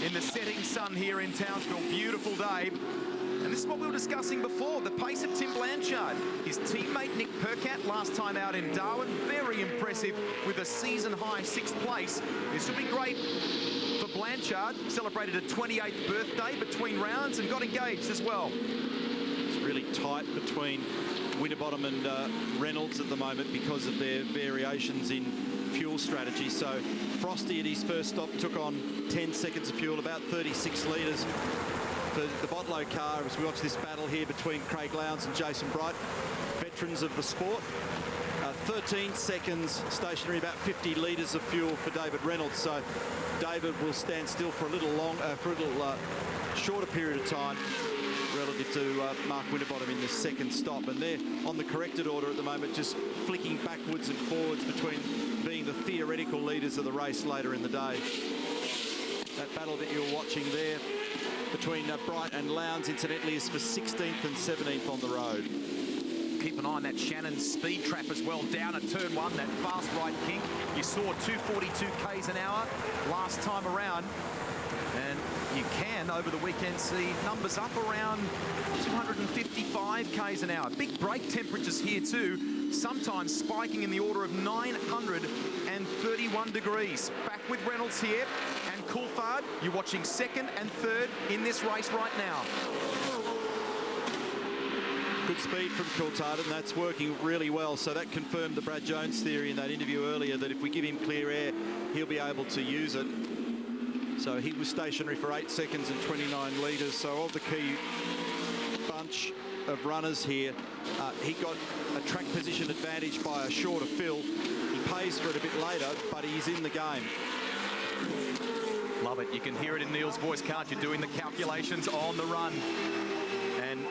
in the setting sun here in Townsville. Beautiful day. And this is what we were discussing before, the pace of Tim Blanchard. His teammate Nick Percat last time out in Darwin, very impressive with a season-high 6th place. This will be great for Blanchard. Celebrated a 28th birthday between rounds and got engaged as well. really tight between Winterbottom and Reynolds at the moment because of their variations in fuel strategy. So Frosty at his first stop took on 10 seconds of fuel, about 36 litres for the Botlow car as we watch this battle here between Craig Lowndes and Jason Bright, veterans of the sport. 13 seconds stationary, about 50 litres of fuel for David Reynolds. So David will stand still for a little shorter period of time relative to Mark Winterbottom in the second stop. And they're on the corrected order at the moment, just flicking backwards and forwards between being the theoretical leaders of the race later in the day. That battle that you're watching there between Bright and Lowndes, incidentally, is for 16th and 17th on the road. Keep an eye on that Shannon speed trap as well, down at turn one, that fast right kink. You saw 242 k's an hour last time around, and you can over the weekend see numbers up around 255 k's an hour. Big brake temperatures here too, sometimes spiking in the order of 931 degrees. Back with Reynolds here and Coulthard. You're watching second and third in this race right now. Good speed from Coulthard, and that's working really well. So that confirmed the Brad Jones theory in that interview earlier, that if we give him clear air, he'll be able to use it. So he was stationary for 8 seconds and 29 litres. So of the key bunch of runners here, he got a track position advantage by a shorter fill. He pays for it a bit later, but he's in the game. Love it. You can hear it in Neil's voice, can't you? Doing the calculations on the run. And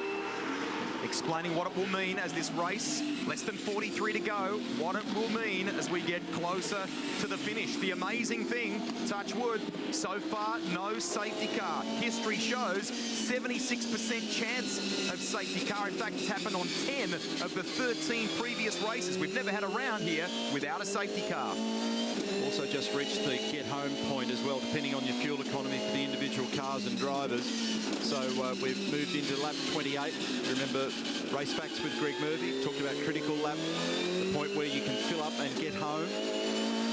explaining what it will mean as this race, less than 43 to go, what it will mean as we get closer to the finish. The amazing thing, touch wood, so far no safety car. History shows 76% chance of safety car. In fact, it's happened on 10 of the 13 previous races. We've never had a round here without a safety car. Also just reached the get home point as well, depending on your fuel economy for the individual cars and drivers. So we've moved into lap 28. Remember Race Facts with Greg Murphy, talked about critical lap, the point where you can fill up and get home.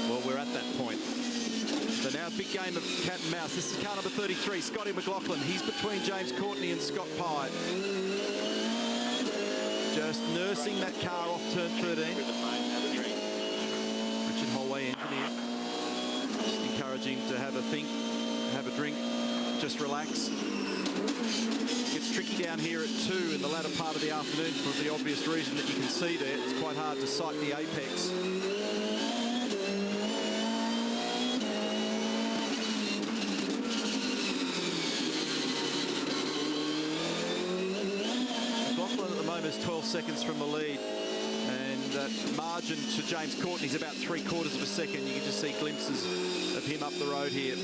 Well, we're at that point. So now a big game of cat and mouse. This is car number 33, Scotty McLaughlin. He's between James Courtney and Scott Pye. Just nursing that car off turn 13. Richard Holway, engineer. Just encouraging to have a think, have a drink, just relax. Gets tricky down here at 2 in the latter part of the afternoon for the obvious reason that you can see there. It's quite hard to sight the apex. McLaughlin at the moment is 12 seconds from the lead. And that margin to James Courtney's about 3/4 of a second. You can just see glimpses of him up the road here.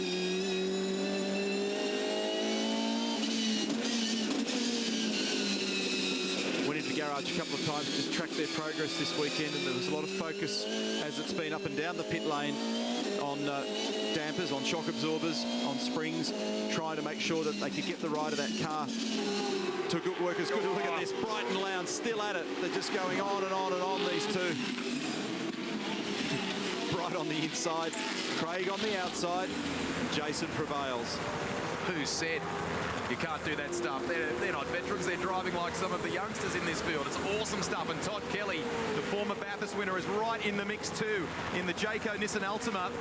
Went into the garage a couple of times, just tracked their progress this weekend, and there was a lot of focus as it's been up and down the pit lane on dampers, on shock absorbers, on springs, trying to make sure that they could get the ride of that car to good workers. Good to look at this. Bright and Lowndes still at it. They're just going on and on and on, these two. Bright on the inside, Craig on the outside. Jason prevails. Who said you can't do that stuff? They're not veterans. They're driving like some of the youngsters in this field. It's awesome stuff. And Todd Kelly, the former Bathurst winner, is right in the mix too in the Jayco Nissan Altima.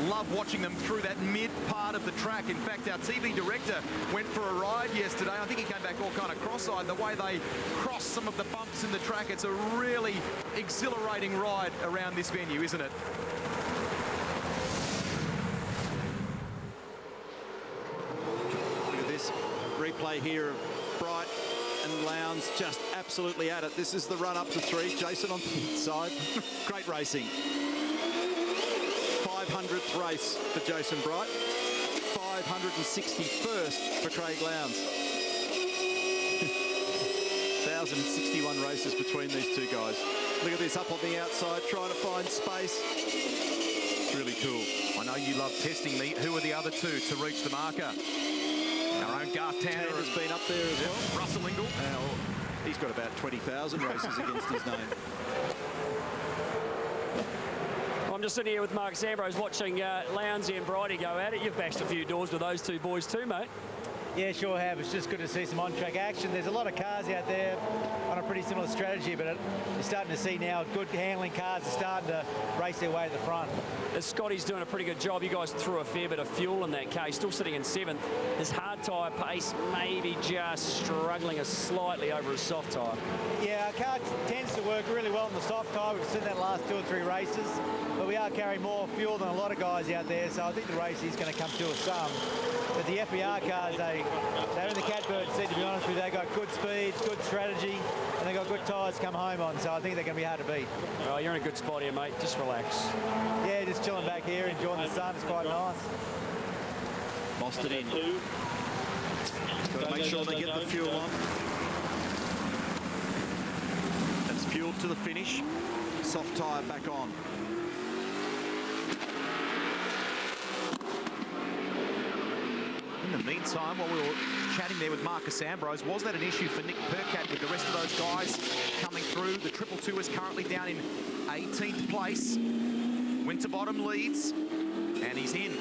Love watching them through that mid part of the track. In fact, our TV director went for a ride yesterday. I think he came back all kind of cross-eyed. The way they cross some of the bumps in the track, it's a really exhilarating ride around this venue, isn't it? Look at this replay here of Bright and Lowndes just absolutely at it. This is the run up to 3. Jason on the inside. Great racing. 500th race for Jason Bright, 561st for Craig Lowndes. 1,061 races between these two guys. Look at this up on the outside, trying to find space. It's really cool. I know you love testing me. Who are the other two to reach the marker? Our own Garth Tanner has been up there as well. Russell Ingall. He's got about 20,000 races against his name. I'm just sitting here with Mark Zambros watching Lowndes and Brighty go at it. You've bashed a few doors with those two boys too, mate. Yeah, sure have. It's just good to see some on-track action. There's a lot of cars out there on a pretty similar strategy, but you're starting to see now good handling cars are starting to race their way to the front. Scotty's doing a pretty good job. You guys threw a fair bit of fuel in that case, still sitting in 7th. His hard tyre pace maybe just struggling slightly over his soft tyre. Yeah, our car tends to work really well on the soft tyre. We've seen that last 2 or 3 races, but we are carrying more fuel than a lot of guys out there, so I think the race is going to come to us some. But the FBR cars, they're in the catbird seat, to be honest with you. They got good speed, good strategy, and they got good tyres to come home on, so I think they're going to be hard to beat. Oh, you're in a good spot here, mate. Just relax. Yeah, just chilling back here, enjoying the sun. It's quite nice. Mostert in. Got to make sure they get the fuel on. That's fuel to the finish. Soft tyre back on. In the meantime, while we were chatting there with Marcus Ambrose, was that an issue for Nick Percat with the rest of those guys coming through? The 222 is currently down in 18th place. Winterbottom leads, and he's in.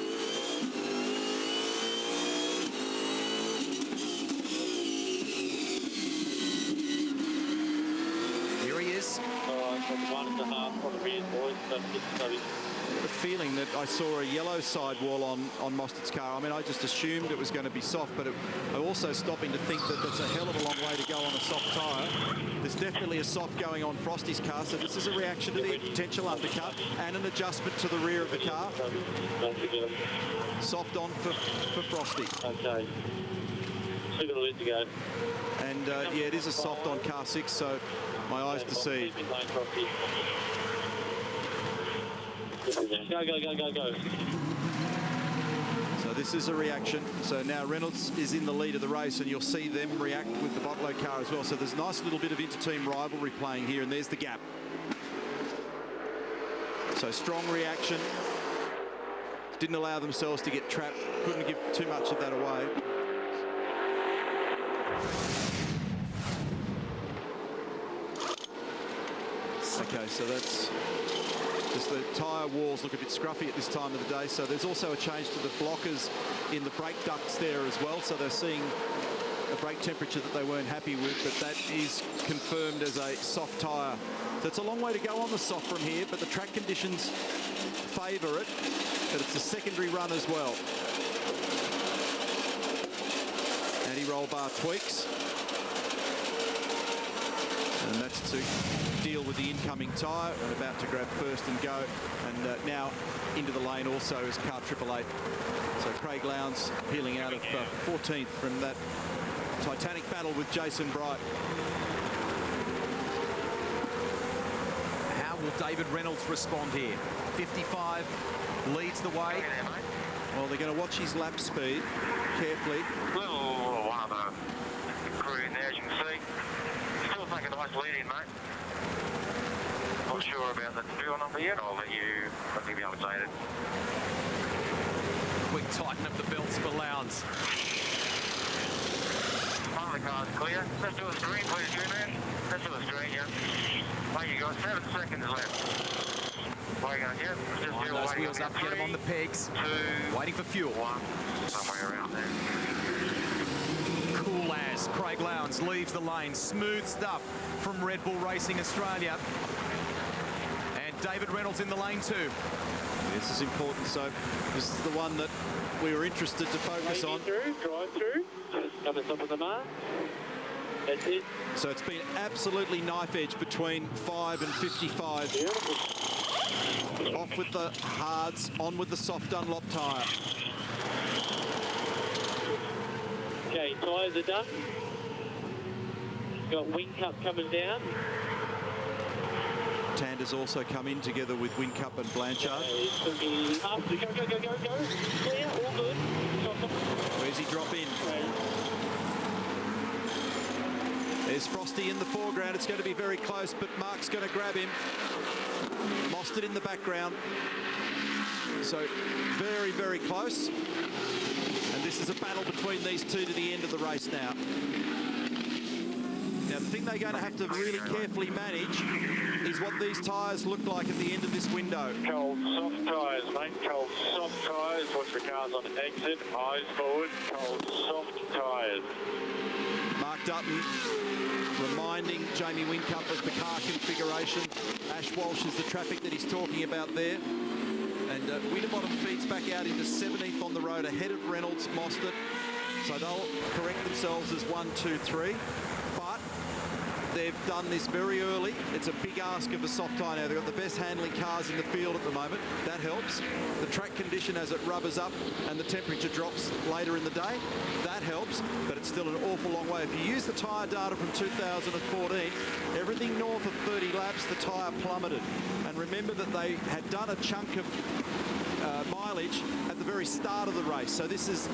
Here he is. The feeling that I saw a yellow sidewall on Mostert's car. I mean, I just assumed it was going to be soft, but I'm also stopping to think that there's a hell of a long way to go on a soft tyre. There's definitely a soft going on Frosty's car, so this is a reaction to the potential undercut and an adjustment to the rear of the car. Soft on for Frosty. Okay. 2 minutes to go. And yeah, it is a soft on car 6, so my eyes deceive. Go. So this is a reaction. So now Reynolds is in the lead of the race, and you'll see them react with the Botlow car as well. So there's a nice little bit of inter-team rivalry playing here, and there's the gap. So strong reaction. Didn't allow themselves to get trapped. Couldn't give too much of that away. Okay, so that's just the tyre walls look a bit scruffy at this time of the day. So there's also a change to the blockers in the brake ducts there as well. So they're seeing a brake temperature that they weren't happy with, but that is confirmed as a soft tyre. So it's a long way to go on the soft from here, but the track conditions favour it. But it's a secondary run as well. Anti-roll bar tweaks. And that's to deal with the incoming tyre, and about to grab first and go. And now into the lane also is car 888. So Craig Lowndes peeling out of 14th from that titanic battle with Jason Bright. How will David Reynolds respond here? 55 leads the way. Well, they're going to watch his lap speed carefully. Little one of the crew in there, as you can see. Still think a nice lead in, mate. Not sure about the fuel number yet. I'll let me be able to say it. Quick tighten up the belts for Lowndes. One of the cars clear. Let's do a screen, please, Junior. Let's do a screen, yeah. Well, you got 7 seconds left. Waiting on you. Just Line those wheels up, get them on the pegs. 2, waiting for fuel. 1, somewhere around there. Cool as Craig Lowndes leaves the lane. Smooth stuff from Red Bull Racing Australia. And David Reynolds in the lane too. This is important. So this is the one that we were interested to focus on. Drive through. Coming top of the mark. That's it. So it's been absolutely knife edge between 5 and 55. Beautiful. Off with the hards, on with the soft Dunlop tyre. Okay, tyres are done. Got wing cup coming down. Tander's also come in together with Whincup and Blanchard. Go. Clear, all good. Where's he drop in? There's Frosty in the foreground. It's going to be very close, but Mark's going to grab him. Mostert in the background. So very, very close. And this is a battle between these two to the end of the race now. Now, the thing they're going to have to really carefully manage is what these tyres look like at the end of this window. Cold, soft tyres, mate. Cold, soft tyres. Watch the cars on exit, eyes forward, told soft tyres. Mark Dutton reminding Jamie Whincup of the car configuration. Ash Walsh is the traffic that he's talking about there. And Winterbottom feeds back out into 17th on the road ahead of Reynolds, Mostert. So they'll correct themselves as 1, 2, 3. But they've done this very early. It's a big ask of a soft tyre now. They've got the best handling cars in the field at the moment. That helps. The track condition as it rubbers up and the temperature drops later in the day, that helps, but it's still an awful long way. If you use the tyre data from 2014, everything north of 30 laps, the tyre plummeted. And remember that they had done a chunk of mileage at the very start of the race. So this is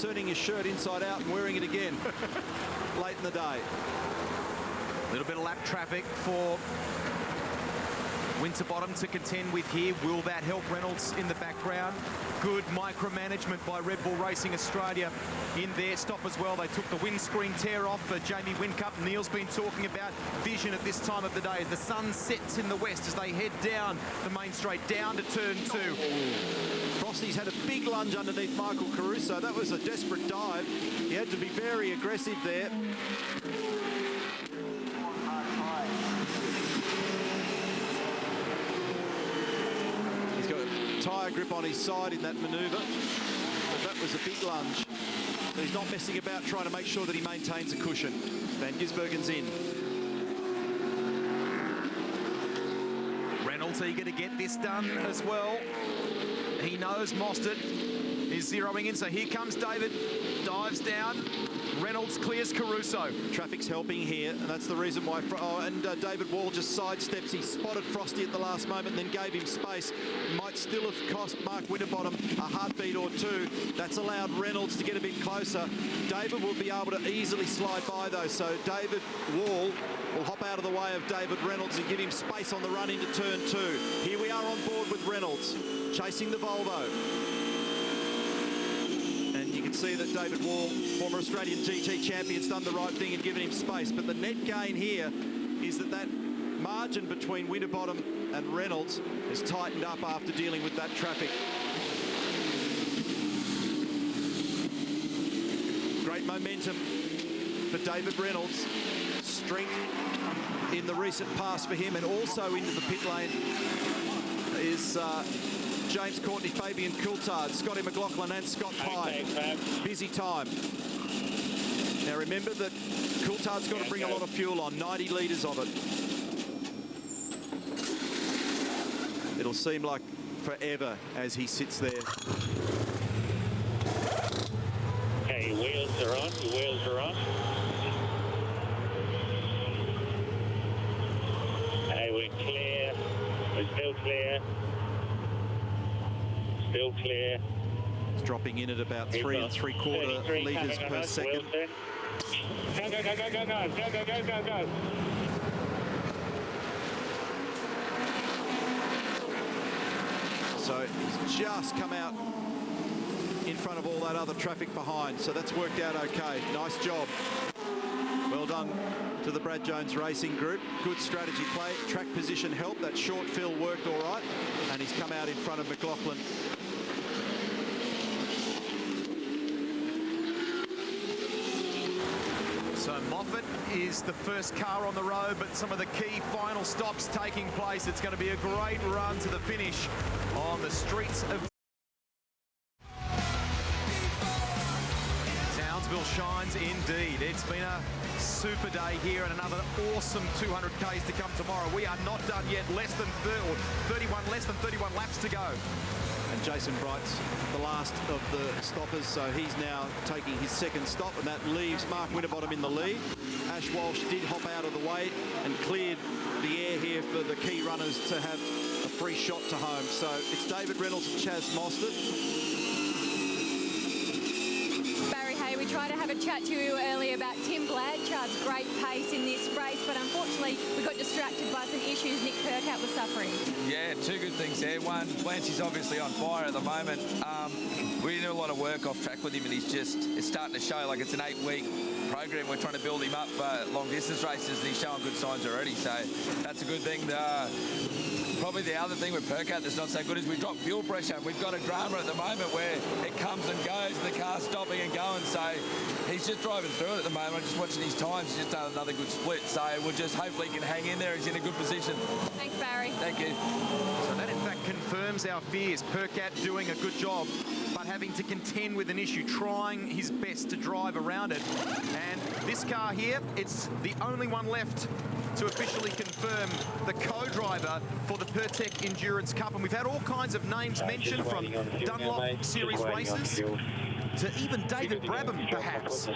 turning your shirt inside out and wearing it again late in the day. A little bit of lap traffic for Winterbottom to contend with here. Will that help Reynolds in the background? Good micromanagement by Red Bull Racing Australia in their stop as well. They took the windscreen tear off for Jamie Whincup. Neil's been talking about vision at this time of the day. The sun sets in the west as they head down the main straight, down to turn 2. Frosty's had a big lunge underneath Michael Caruso. That was a desperate dive. He had to be very aggressive there. He's got a tyre grip on his side in that manoeuvre. But that was a big lunge. But he's not messing about trying to make sure that he maintains a cushion. Van Gisbergen's in. Reynolds eager to get this done as well. He knows Mostert is zeroing in, so here comes David, dives down. Reynolds clears Caruso. Traffic's helping here, and that's the reason why. David Wall just sidesteps. He spotted Frosty at the last moment, then gave him space. Might still have cost Mark Winterbottom a heartbeat or two. That's allowed Reynolds to get a bit closer. David will be able to easily slide by, though, so David Wall will hop out of the way of David Reynolds and give him space on the run into turn 2. Here we are on board with Reynolds, chasing the Volvo. And you can see that David Wall, former Australian GT champion, has done the right thing and given him space. But the net gain here is that margin between Winterbottom and Reynolds has tightened up after dealing with that traffic. Great momentum for David Reynolds. Strength in the recent pass for him, and also into the pit lane is James Courtney, Fabian Coulthard, Scotty McLaughlin and Scott Pye. Busy time. Now remember that Coulthard's got to bring a lot of fuel on, 90 litres of it. It'll seem like forever as he sits there. Okay, your wheels are on, your wheels are on. Hey, we're clear, we're still clear. Still clear. It's dropping in at about 3 3/4 litres per second. Go, go, go, go, go, go, go, go, go, go, go. So he's just come out in front of all that other traffic behind. So that's worked out okay. Nice job. Well done to the Brad Jones Racing Group. Good strategy play. Track position helped. That short fill worked all right. And he's come out in front of McLaughlin. So Moffat is the first car on the road, but some of the key final stops taking place. It's going to be a great run to the finish on the streets of Townsville shines indeed. It's been a super day here and another awesome 200 Ks to come tomorrow. We are not done yet. Less than 31 laps to go. And Jason Bright's the last of the stoppers, so he's now taking his second stop, and that leaves Mark Winterbottom in the lead. Ash Walsh did hop out of the way and cleared the air here for the key runners to have a free shot to home. So it's David Reynolds and Chaz Mostert. We tried to have a chat to you earlier about Tim Blanchard's great pace in this race, but unfortunately we got distracted by some issues Nick Percat was suffering. Yeah, two good things there. One, Blanchy's obviously on fire at the moment. We do a lot of work off track with him, and it's starting to show. Like, it's an 8-week program. We're trying to build him up for long distance races, and he's showing good signs already, so that's a good thing. Probably the other thing with Percat that's not so good is we drop fuel pressure. We've got a drama at the moment where it comes and goes, and the car's stopping and going. So he's just driving through it at the moment. I'm just watching his times. He's just done another good split. So we'll just hopefully he can hang in there. He's in a good position. Thanks, Barry. Thank you. So that in fact confirms our fears. Percat doing a good job, but having to contend with an issue, trying his best to drive around it. And this car here, it's the only one left to officially confirm the co-driver for the Pertec Endurance Cup. And we've had all kinds of names mentioned, from Dunlop Series races to even David Brabham, perhaps.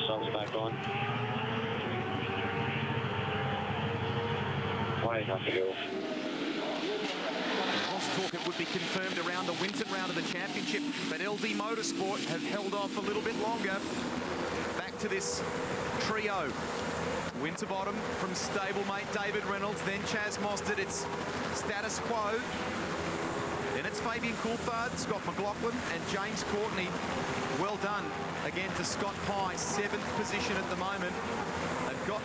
Talk it would be confirmed around the Winton round of the championship, but LD Motorsport have held off a little bit longer. Back to this trio. Winterbottom from stablemate David Reynolds, then Chaz Mostert. It's status quo. Then it's Fabian Coulthard, Scott McLaughlin, and James Courtney. Well done again to Scott Pye, 7th position at the moment. They've got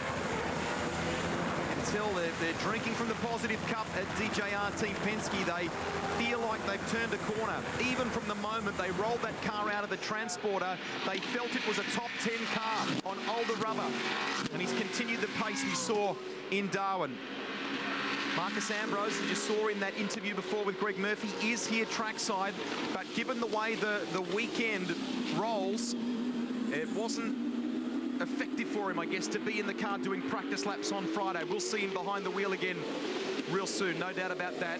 until they're drinking from the positive cup at DJR Team Penske. They feel like they've turned a corner. Even from the moment they rolled that car out of the transporter, they felt it was a top 10 car on older rubber. And he's continued the pace we saw in Darwin. Marcus Ambrose, as you saw in that interview before with Greg Murphy, is here trackside. But given the way the weekend rolls, it wasn't effective for him, I guess, to be in the car doing practice laps on Friday. We'll see him behind the wheel again real soon, no doubt about that.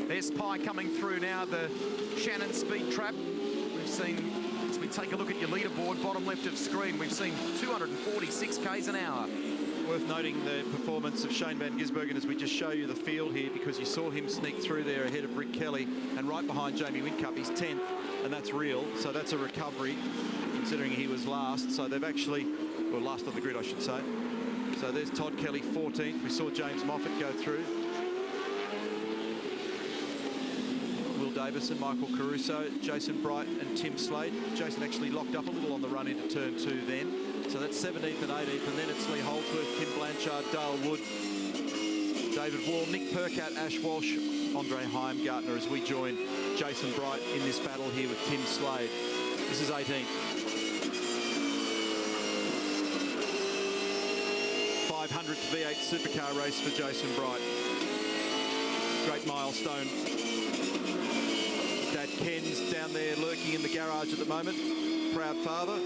There's Pye coming through now, the Shannon speed trap. We've seen, as we take a look at your leaderboard, bottom left of screen, we've seen 246 k's an hour. Worth noting the performance of Shane Van Gisbergen as we just show you the field here, because you saw him sneak through there ahead of Rick Kelly, and right behind Jamie Whincup. He's 10th, and that's real, so that's a recovery considering he was last. So they've actually, well, last on the grid I should say. So there's Todd Kelly 14th. We saw James Moffat go through. Will Davis and Michael Caruso, Jason Bright and Tim Slade. Jason actually locked up a little on the run into turn 2 then. So that's 17th and 18th, and then it's Lee Holdsworth, Tim Blanchard, Dale Wood, David Wall, Nick Percat, Ash Walsh, Andre Heimgartner as we join Jason Bright in this battle here with Tim Slade. This is 18th. 500th V8 supercar race for Jason Bright. Great milestone. His dad Ken's down there lurking in the garage at the moment. Proud father.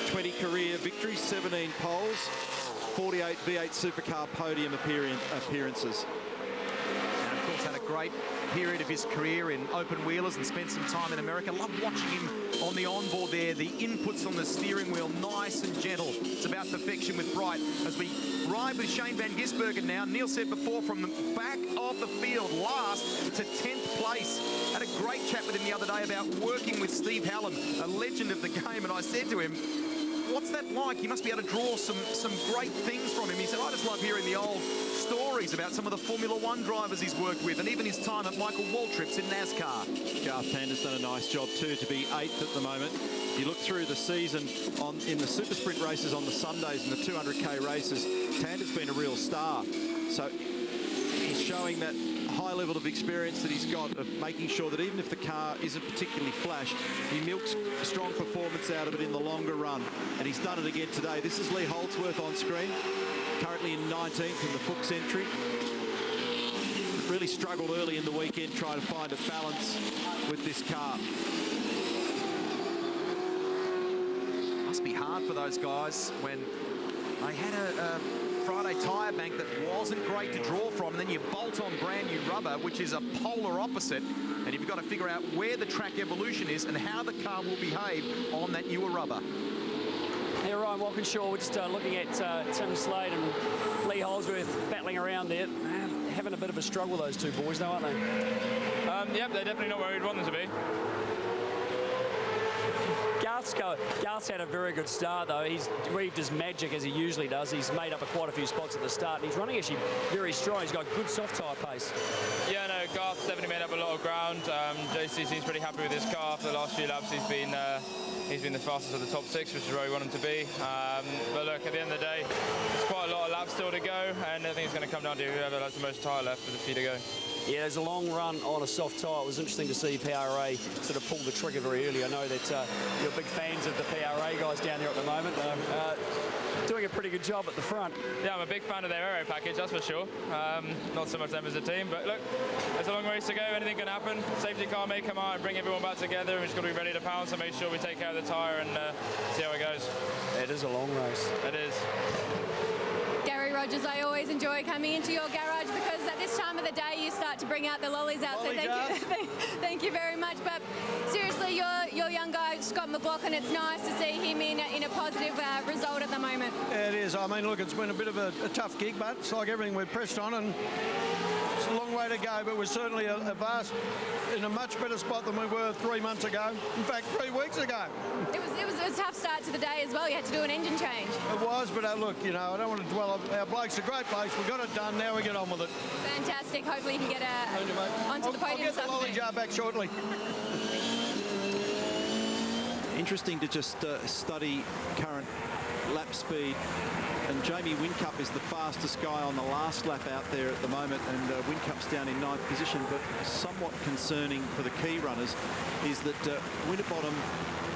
20 career victories, 17 poles, 48 V8 supercar podium appearances. And of course had a great period of his career in open wheelers and spent some time in America. Love watching him on the onboard there. The inputs on the steering wheel, nice and gentle. It's about perfection with Bright. As we ride with Shane Van Gisbergen now, Neil said before, from the back of the field, last to 10th place. Had a great chat with him the other day about working with Steve Hallam, a legend of the game, and I said to him, what's that like? You must be able to draw some great things from him. He said, I just love hearing the old stories about some of the Formula One drivers he's worked with, and even his time at Michael Waltrip's in NASCAR. Garth Tander's done a nice job too to be 8th at the moment. If you look through the season in the super sprint races on the Sundays and the 200k races, Tander's been a real star. So he's showing that high level of experience that he's got of making sure that even if the car isn't particularly flash, he milks strong performance out of it in the longer run. And he's done it again today. This is Lee Holdsworth on screen, currently in 19th in the Fuchs entry. Really struggled early in the weekend trying to find a balance with this car. Must be hard for those guys when they had a Friday tyre bank that wasn't great to draw from, and then you bolt on brand new rubber, which is a polar opposite, and you've got to figure out where the track evolution is and how the car will behave on that newer rubber. Hey, Ryan Walkinshaw, we're just looking at Tim Slade and Lee Holdsworth battling around there. Having a bit of a struggle, those two boys, though, aren't they? Yep, they're definitely not where we'd want them to be. Garth's had a very good start, though. He's weaved his magic as he usually does. He's made up quite a few spots at the start, and he's running actually very strong. He's got good soft tyre pace. Yeah, no, Garth's definitely made up a lot of ground. JC seems pretty happy with his car. For the last few laps, he's been the fastest of the top 6, which is where we want him to be. But look, at the end of the day, there's quite a lot of laps still to go, and I think it's going to come down to whoever has the most tyre left with a few to go. Yeah, there's a long run on a soft tyre. It was interesting to see PRA sort of pull the trigger very early. I know that you're big fans of the PRA guys down there at the moment. Doing a pretty good job at the front. Yeah, I'm a big fan of their aero package, that's for sure. Not so much them as a team, but look, it's a long race to go. Anything can happen. Safety car may come out and bring everyone back together. We've just got to be ready to pounce and make sure we take care of the tyre and see how it goes. It is a long race. It is. Gary Rogers, I always enjoy coming into your garage because at this time of the day you start to bring out the lollies out. So thank you very much. But seriously, your young guy Scott McLaughlin, it's nice to see him in a positive result at the moment. Yeah, it is. I mean, look, it's been a bit of a tough gig, but it's like everything we've pressed on, and it's a long way to go. But we're certainly in a much better spot than we were 3 months ago. In fact, 3 weeks ago. It was a tough start to the day as well. You had to do an engine change. It was, but look, you know, I don't want to dwell on our blokes are great blokes. We got it done. Now we get on with it. Fantastic. Hopefully you can get onto the podium. I'll get the lolly jar back shortly. Interesting to just study current lap speed. And Jamie Whincup is the fastest guy on the last lap out there at the moment, and Whincup's down in 9th position. But somewhat concerning for the key runners is that Winterbottom,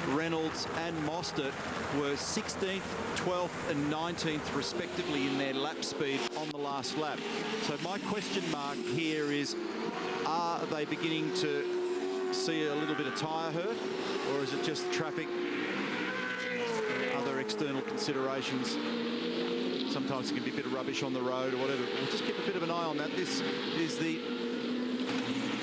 Reynolds and Mostert were 16th, 12th and 19th respectively in their lap speed on the last lap. So my question mark here is, are they beginning to see a little bit of tyre hurt, or is it just traffic, other external considerations? Sometimes it can be a bit of rubbish on the road or whatever. We'll just keep a bit of an eye on that. This is the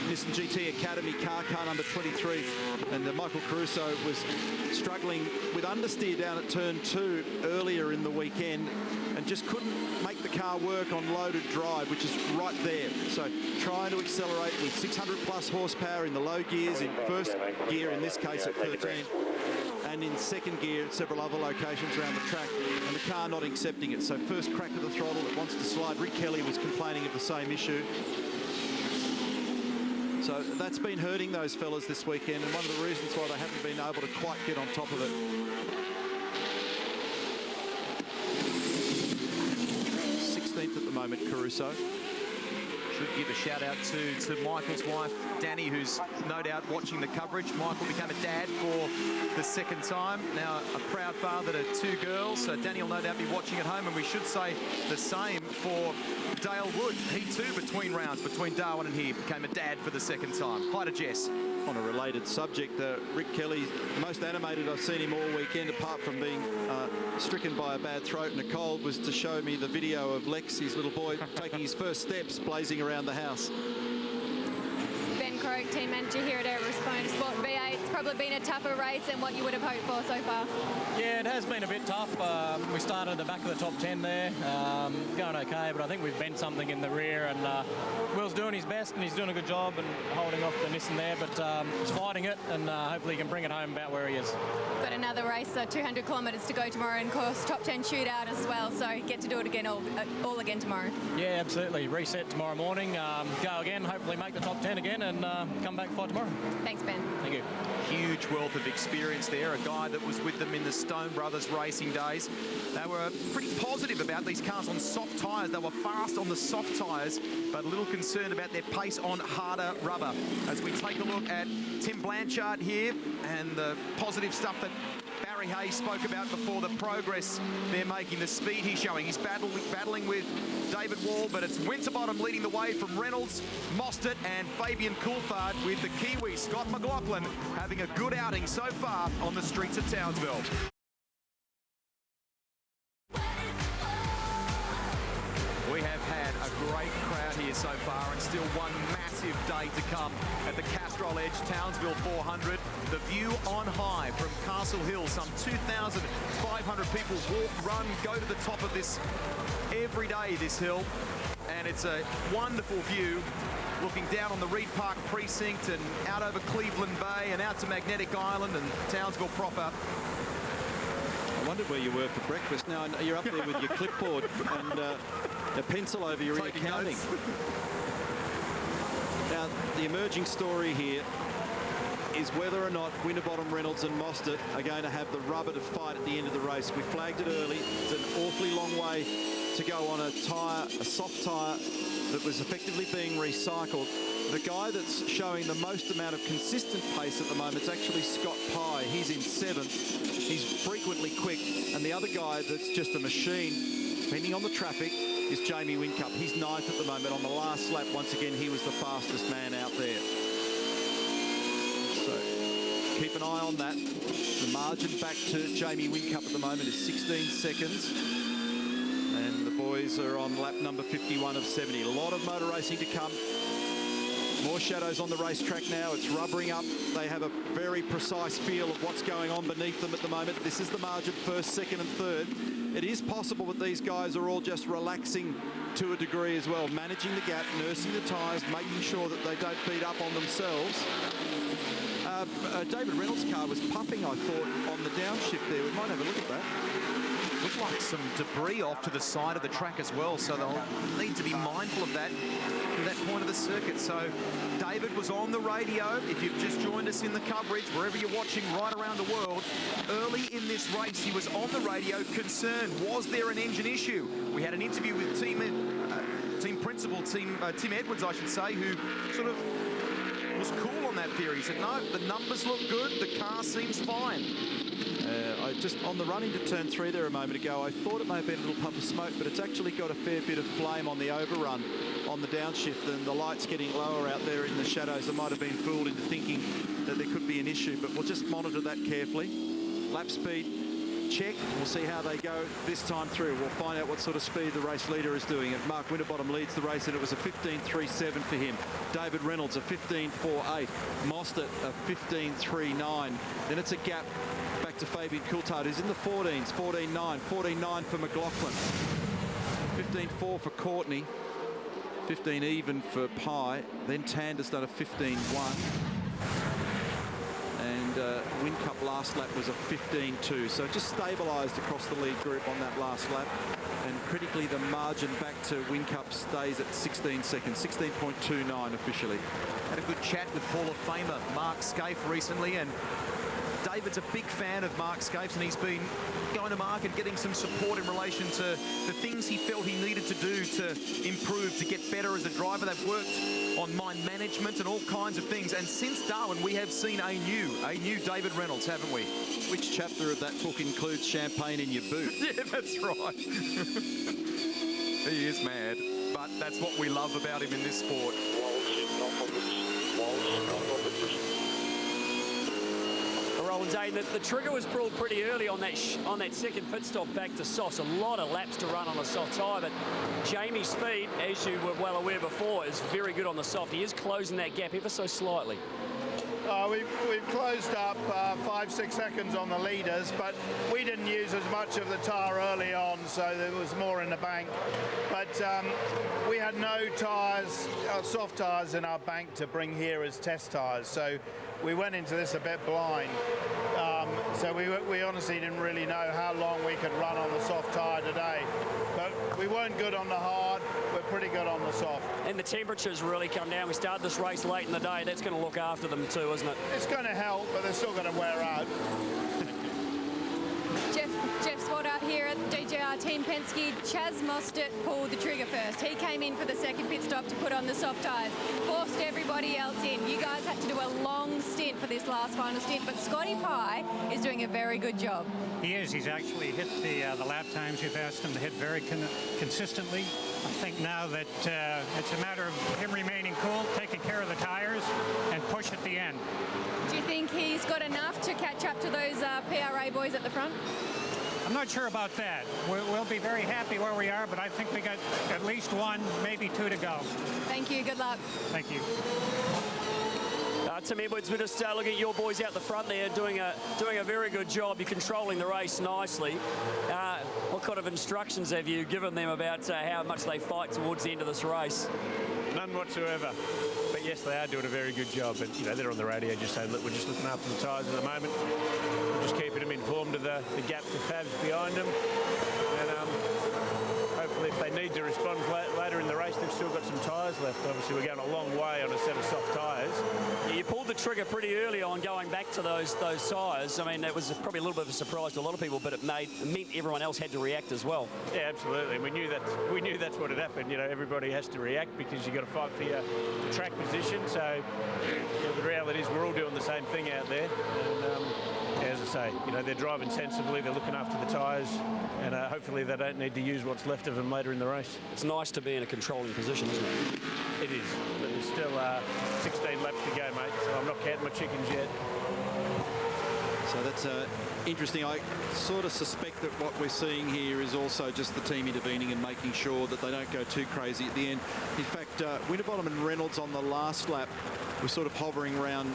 Nissan GT Academy car number 23, and Michael Caruso was struggling with understeer down at turn 2 earlier in the weekend and just couldn't make the car work on loaded drive, which is right there. So trying to accelerate with 600 plus horsepower in the low gears, in first gear in this case at 13, and in second gear at several other locations around the track, and the car not accepting it. So first crack of the throttle, it wants to slide. Rick Kelly was complaining of the same issue. So that's been hurting those fellas this weekend, and one of the reasons why they haven't been able to quite get on top of it. 16th at the moment, Caruso. Should give a shout out to Michael's wife, Danny, who's no doubt watching the coverage. Michael became a dad for the second time. Now a proud father to 2 girls. So Danny will no doubt be watching at home, and we should say the same for Dale Wood. He too, between rounds, between Darwin and here, became a dad for the second time. Hi to Jess. On a related subject, Rick Kelly, most animated I've seen him all weekend, apart from being stricken by a bad throat and a cold, was to show me the video of Lex, his little boy, taking his first steps, blazing around the house. Ben Croak, team manager here at Aerospace Sport V8. It's probably been a tougher race than what you would have hoped for so far. Yeah, it has been a bit tough. We started at the back of the top 10 there, going okay, but I think we've bent something in the rear, and Will's doing his best, and he's doing a good job and holding off the Nissan there, but he's fighting it, and hopefully he can bring it home about where he is. Got another race, 200 kilometres to go tomorrow, and of course top 10 shootout as well, so get to do it again all again tomorrow. Yeah, absolutely. Reset tomorrow morning, go again, hopefully make the top 10 again, and come back and fight tomorrow. Thanks, Ben. Thank you. Huge wealth of experience there. A guy that was with them in the Stone Brothers racing days. They were pretty positive about these cars on soft tyres. They were fast on the soft tyres, but a little concerned about their pace on harder rubber. As we take a look at Tim Blanchard here and the positive stuff that Barry Hayes spoke about before, the progress they're making, the speed he's showing. He's battling with David Wall, but it's Winterbottom leading the way from Reynolds, Mostert and Fabian Coulthard, with the Kiwi Scott McLaughlin having a good outing so far on the streets of Townsville. We have had a great crowd here so far, and still one massive day to come at the Castrol Edge Townsville 400. The view on high from Castle Hill, some 2,500 people walk, run, go to the top of this every day, this hill, and it's a wonderful view looking down on the Reed Park precinct and out over Cleveland Bay and out to Magnetic Island and Townsville proper. I wondered where you were for breakfast. Now you're up there with your clipboard and a pencil over your ear counting. Now the emerging story here is whether or not Winterbottom, Reynolds and Mostert are going to have the rubber to fight at the end of the race. We flagged it early. It's an awfully long way to go on a tyre, a soft tyre that was effectively being recycled. The guy that's showing the most amount of consistent pace at the moment is actually Scott Pye. He's in 7th. He's frequently quick. And the other guy that's just a machine, depending on the traffic, is Jamie Whincup. He's 9th at the moment. On the last lap, once again, he was the fastest man out there. So keep an eye on that. The margin back to Jamie Whincup at the moment is 16 seconds. And the boys are on lap number 51 of 70. A lot of motor racing to come. More shadows on the racetrack now. It's rubbering up. They have a very precise feel of what's going on beneath them at the moment. This is the margin, 1st, 2nd and 3rd. It is possible that these guys are all just relaxing to a degree as well, managing the gap, nursing the tyres, making sure that they don't beat up on themselves. David Reynolds' car was puffing, I thought, on the downshift there. We might have a look at that. Looked like some debris off to the side of the track as well, so they'll need to be mindful of that to that point of the circuit. So David was on the radio. If you've just joined us in the coverage, wherever you're watching right around the world, early in this race, he was on the radio concerned. Was there an engine issue? We had an interview with Tim Edwards, I should say, who sort of was cool on that theory. He said, no, the numbers look good. The car seems fine. I just, on the run into turn 3 there a moment ago, I thought it may have been a little puff of smoke, but it's actually got a fair bit of flame on the overrun on the downshift, and the light's getting lower out there in the shadows. I might have been fooled into thinking that there could be an issue, but we'll just monitor that carefully. Lap speed, check. We'll see how they go this time through. We'll find out what sort of speed the race leader is doing. If Mark Winterbottom leads the race, and it was a 15.37 for him. David Reynolds, a 15.48. Mostert, a 15.39. Then it's a gap back to Fabian Coulthard, who's in the 14s, 14.9, 14.9 for McLaughlin, 15.4 for Courtney, 15 even for Pye. Then Tander's done a 15.1. And Whincup last lap was a 15.2. So it just stabilised across the lead group on that last lap. And critically, the margin back to Whincup stays at 16 seconds, 16.29 officially. Had a good chat with Hall of Famer Mark Scaife recently, and David's a big fan of Mark Scaife, and he's been going to Mark and getting some support in relation to the things he felt he needed to do to improve, to get better as a driver. They've worked on mind management and all kinds of things. And since Darwin, we have seen a new David Reynolds, haven't we? Which chapter of that book includes champagne in your boot? Yeah, that's right. He is mad, but that's what we love about him in this sport. Roland Dane, the trigger was pulled pretty early on that second pit stop back to softs. A lot of laps to run on a soft tyre, but Jamie's speed, as you were well aware before, is very good on the soft. He is closing that gap ever so slightly. We've closed up 5-6 seconds on the leaders, but we didn't use as much of the tyre early on, so there was more in the bank. But we had no tyres, soft tyres in our bank to bring here as test tyres, so we went into this a bit blind. So we honestly didn't really know how long we could run on the soft tyre today. But we weren't good on the hard, we're pretty good on the soft. And the temperatures really come down. We started this race late in the day. That's going to look after them too, isn't it? It's going to help, but they're still going to wear out. Jeff Swart out here at DJR Team Penske. Chaz Mostert pulled the trigger first. He came in for the second pit stop to put on the soft tyres. Forced everybody else in. You guys had to do a long stint for this last final stint, but Scotty Pye is doing a very good job. He is. He's actually hit the lap times you've asked him to hit very consistently. I think now that it's a matter of him remaining cool, taking care of the tires, and push at the end. Do you think he's got enough to catch up to those PRA boys at the front? I'm not sure about that. We'll be very happy where we are, but I think we got at least one, maybe two to go. Thank you. Good luck. Thank you. Tim Edwards, we're just looking at your boys out the front there doing a very good job. You're controlling the race nicely. What kind of instructions have you given them about how much they fight towards the end of this race? None whatsoever. But yes, they are doing a very good job. And you know, they're on the radio just saying, look, we're just looking after the tyres at the moment. We're just keeping them informed of the gap to Fabs behind them. And hopefully if they need to respond later in the race, race, they've still got some tyres left. Obviously, we're going a long way on a set of soft tyres. Yeah, you pulled the trigger pretty early on going back to those tyres. I mean, it was probably a little bit of a surprise to a lot of people, but it meant everyone else had to react as well. Yeah, absolutely. We knew that's what had happened. You know, everybody has to react because you've got to fight for your track position. So, you know, the reality is we're all doing the same thing out there. And as I say, you know, they're driving sensibly, they're looking after the tyres, and hopefully they don't need to use what's left of them later in the race. It's nice to be in a controlling position, isn't it? It is. But there's still 16 laps to go, mate, so I'm not counting my chickens yet. So that's interesting. I sort of suspect that what we're seeing here is also just the team intervening and making sure that they don't go too crazy at the end. In fact, Winterbottom and Reynolds on the last lap were sort of hovering around,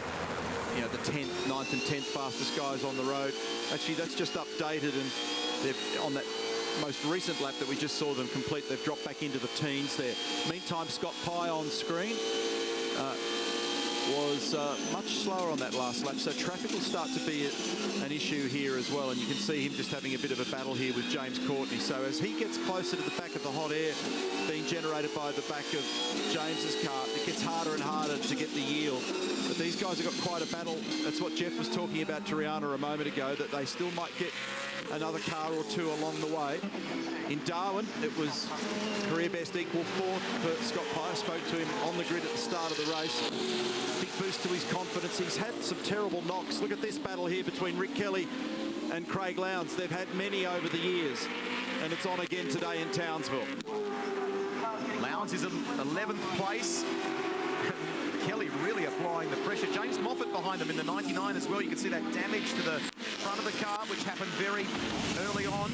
you know, the 10th, 9th and 10th fastest guys on the road. Actually, that's just updated, and they've on that most recent lap that we just saw them complete, they've dropped back into the teens there. Meantime, Scott Pye on screen was much slower on that last lap, so traffic will start to be an issue here as well, and you can see him just having a bit of a battle here with James Courtney. So as he gets closer to the back of the hot air being generated by the back of James's car, it gets harder and harder to get the yield. But these guys have got quite a battle. That's what Jeff was talking about to Rihanna a moment ago, that they still might get another car or two along the way. In Darwin, it was career best equal fourth for Scott Pye. Spoke to him on the grid at the start of the race. Big boost to his confidence. He's had some terrible knocks. Look at this battle here between Rick Kelly and Craig Lowndes. They've had many over the years, and it's on again today in Townsville. Lowndes is in 11th place. Kelly really applying the pressure. James Moffat behind him in the 99 as well. You can see that damage to the front of the car, which happened very early on.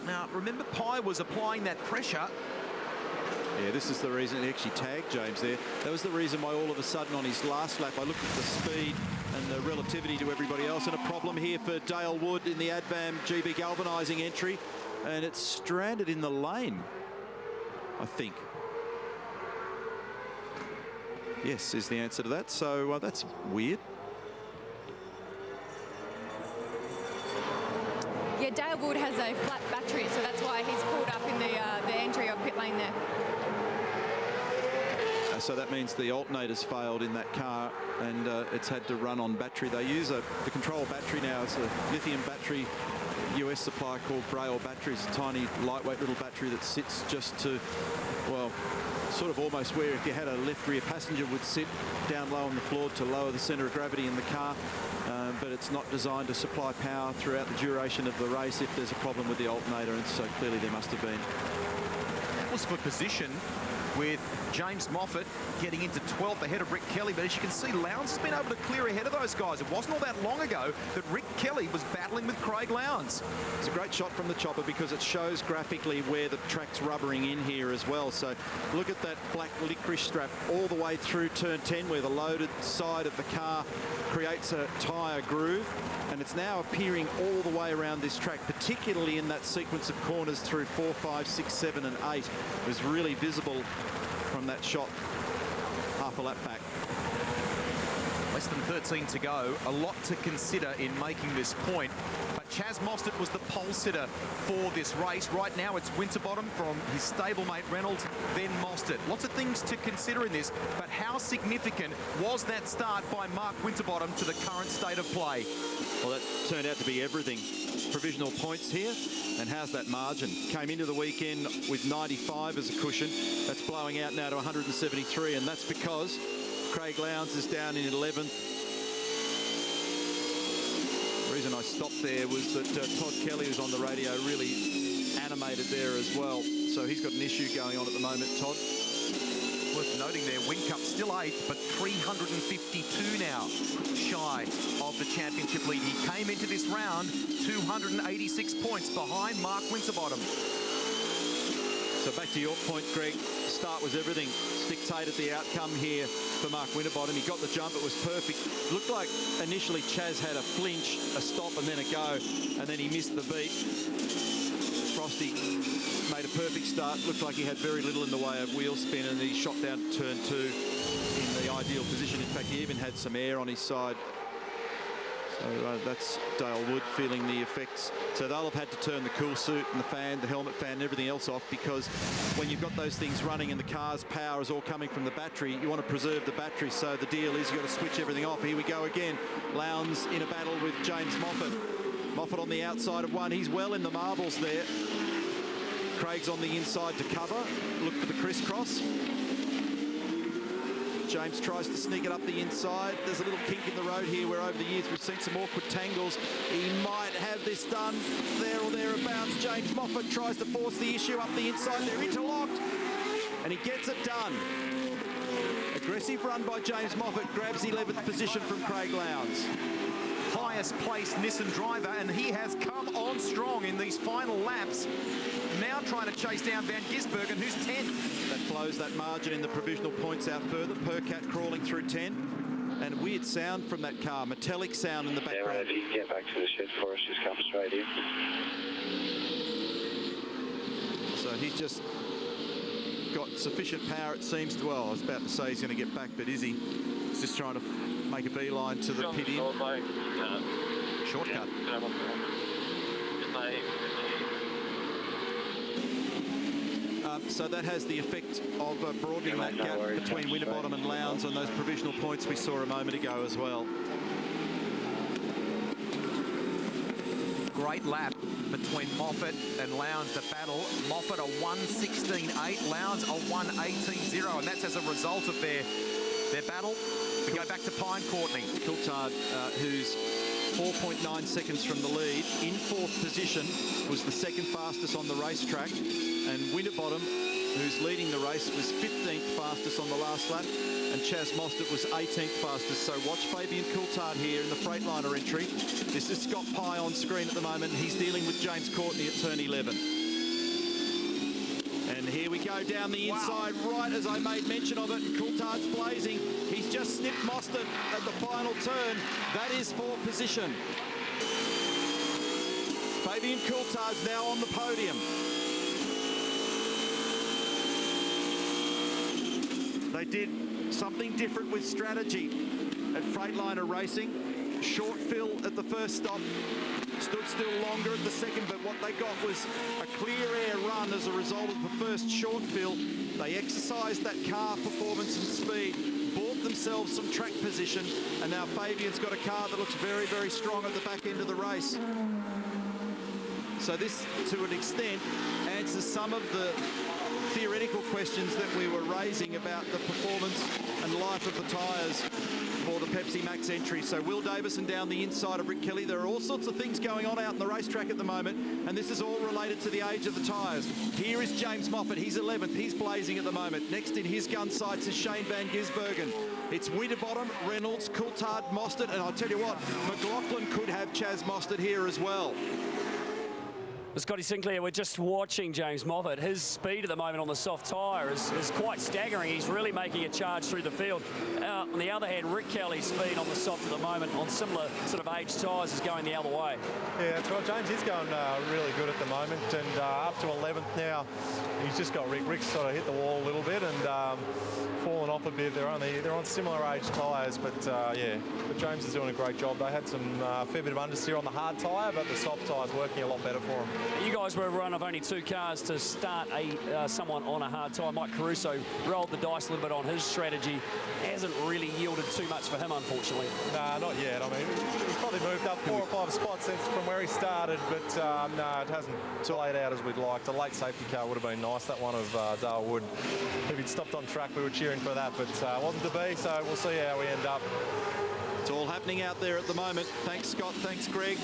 Now, remember, Pye was applying that pressure. Yeah, this is the reason he actually tagged James there. That was the reason why all of a sudden on his last lap, I looked at the speed and the relativity to everybody else, and a problem here for Dale Wood in the Advam GB galvanising entry, and it's stranded in the lane, I think. Yes, is the answer to that. So that's weird. Yeah, Dale Wood has a flat battery, so that's why he's pulled up in the entry of pit lane there. So that means the alternator's failed in that car, and it's had to run on battery. They use the control battery now. It's a lithium battery US supplier called Braille Batteries, a tiny lightweight little battery that sits just to, well, sort of almost where if you had a left rear passenger would sit down low on the floor to lower the centre of gravity in the car, but it's not designed to supply power throughout the duration of the race if there's a problem with the alternator, and so clearly there must have been. That was for position, with James Moffat getting into 12th ahead of Rick Kelly. But as you can see, Lowndes has been able to clear ahead of those guys. It wasn't all that long ago that Rick Kelly was battling with Craig Lowndes. It's a great shot from the chopper because it shows graphically where the track's rubbering in here as well. So look at that black licorice strap all the way through turn 10 where the loaded side of the car creates a tyre groove. And it's now appearing all the way around this track, particularly in that sequence of corners through 4, 5, 6, 7 and 8. It was really visible from that shot half a lap back. Less than 13 to go. A lot to consider in making this point. But Chaz Mostert was the pole sitter for this race. Right now it's Winterbottom from his stablemate Reynolds, then Mostert. Lots of things to consider in this, but how significant was that start by Mark Winterbottom to the current state of play? Well, that turned out to be everything. Provisional points here, and how's that margin? Came into the weekend with 95 as a cushion. That's blowing out now to 173, and that's because Craig Lowndes is down in 11th. The reason I stopped there was that Todd Kelly, who's on the radio, really animated there as well. So he's got an issue going on at the moment, Todd. Worth noting there, Whincup still 8th, but 352 now shy of the championship lead. He came into this round 286 points behind Mark Winterbottom. So back to your point, Greg, start was everything. Dictated the outcome here for Mark Winterbottom. He got the jump, it was perfect. Looked like initially Chaz had a flinch, a stop and then a go, and then he missed the beat. Frosty made a perfect start. Looked like he had very little in the way of wheel spin, and he shot down to turn 2 in the ideal position. In fact, he even had some air on his side. So that's Dale Wood feeling the effects. So they'll have had to turn the cool suit and the fan, the helmet fan and everything else off, because when you've got those things running and the car's power is all coming from the battery, you want to preserve the battery. So the deal is you've got to switch everything off. Here we go again. Lowndes in a battle with James Moffat. Moffat on the outside of one. He's well in the marbles there. Craig's on the inside to cover. Look for the crisscross. James tries to sneak it up the inside. There's a little kink in the road here where over the years we've seen some awkward tangles. He might have this done there or thereabouts. James Moffat tries to force the issue up the inside. They're interlocked and he gets it done. Aggressive run by James Moffat, grabs 11th position from Craig Lowndes. Highest placed Nissan driver, and he has come on strong in these final laps. Now trying to chase down Van Gisbergen, who's 10th. That blows that margin in the provisional points out further. Percat crawling through 10. And weird sound from that car, metallic sound in the background. Yeah, if you can get back to the shed for us, just come straight in. So he's just got sufficient power, it seems to. Well, I was about to say he's going to get back, but is he? He's just trying to make a beeline to the pit in. Shortcut. So that has the effect of broadening that gap between Winterbottom and Lowndes on those provisional points we saw a moment ago as well. Great lap between Moffat and Lowndes, the battle. Moffat a 1:16.8, Lowndes a 1:18.0, and that's as a result of their battle. We go back to Pine Courtney. Coulthard, who's 4.9 seconds from the lead, in 4th position, was the second fastest on the racetrack. And Winterbottom, who's leading the race, was 15th fastest on the last lap. And Chaz Mostert was 18th fastest. So watch Fabian Coulthard here in the Freightliner entry. This is Scott Pye on screen at the moment. He's dealing with James Courtney at turn 11. And here we go down the inside, right as I made mention of it. Coulthard's blazing. He's just snipped Mostert at the final turn. That is 4th position. Fabian Coulthard's now on the podium. They did something different with strategy at Freightliner Racing. Short fill at the first stop. Stood still longer at the second, but what they got was a clear air run as a result of the first short fill. They exercised that car performance and speed, bought themselves some track position, and now Fabian's got a car that looks very, very strong at the back end of the race. So this, to an extent, answers some of the theoretical questions that we were raising about the performance and life of the tyres for the Pepsi Max entry. So Will Davison down the inside of Rick Kelly. There are all sorts of things going on out in the racetrack at the moment, and this is all related to the age of the tyres. Here is James Moffat. He's 11th. He's blazing at the moment. Next in his gun sights is Shane Van Gisbergen. It's Winterbottom, Reynolds, Coulthard, Mostert, and I'll tell you what, McLaughlin could have Chaz Mostert here as well. Scotty Sinclair, we're just watching James Moffat. His speed at the moment on the soft tyre is quite staggering. He's really making a charge through the field. On the other hand, Rick Kelly's speed on the soft at the moment on similar sort of age tyres is going the other way. Yeah, that's right. James is going really good at the moment, and up to 11th now. He's just got Rick. Rick's sort of hit the wall a little bit and fallen off a bit. They're on similar age tyres, but yeah, but James is doing a great job. They had some fair bit of understeer on the hard tyre, but the soft tyre's working a lot better for them. You guys were one of only 2 cars to start someone on a hard tyre. Mike Caruso rolled the dice a little bit on his strategy. Hasn't really yielded too much for him, unfortunately. Nah, not yet. I mean, he's probably moved up 4 or 5 spots since from where he started, but no, it hasn't played out as we'd liked. A late safety car would have been nice, that one of Dale Wood. If he'd stopped on track, we were cheering for that, but wasn't to be, so we'll see how we end up. It's all happening out there at the moment. Thanks, Scott. Thanks, Greg.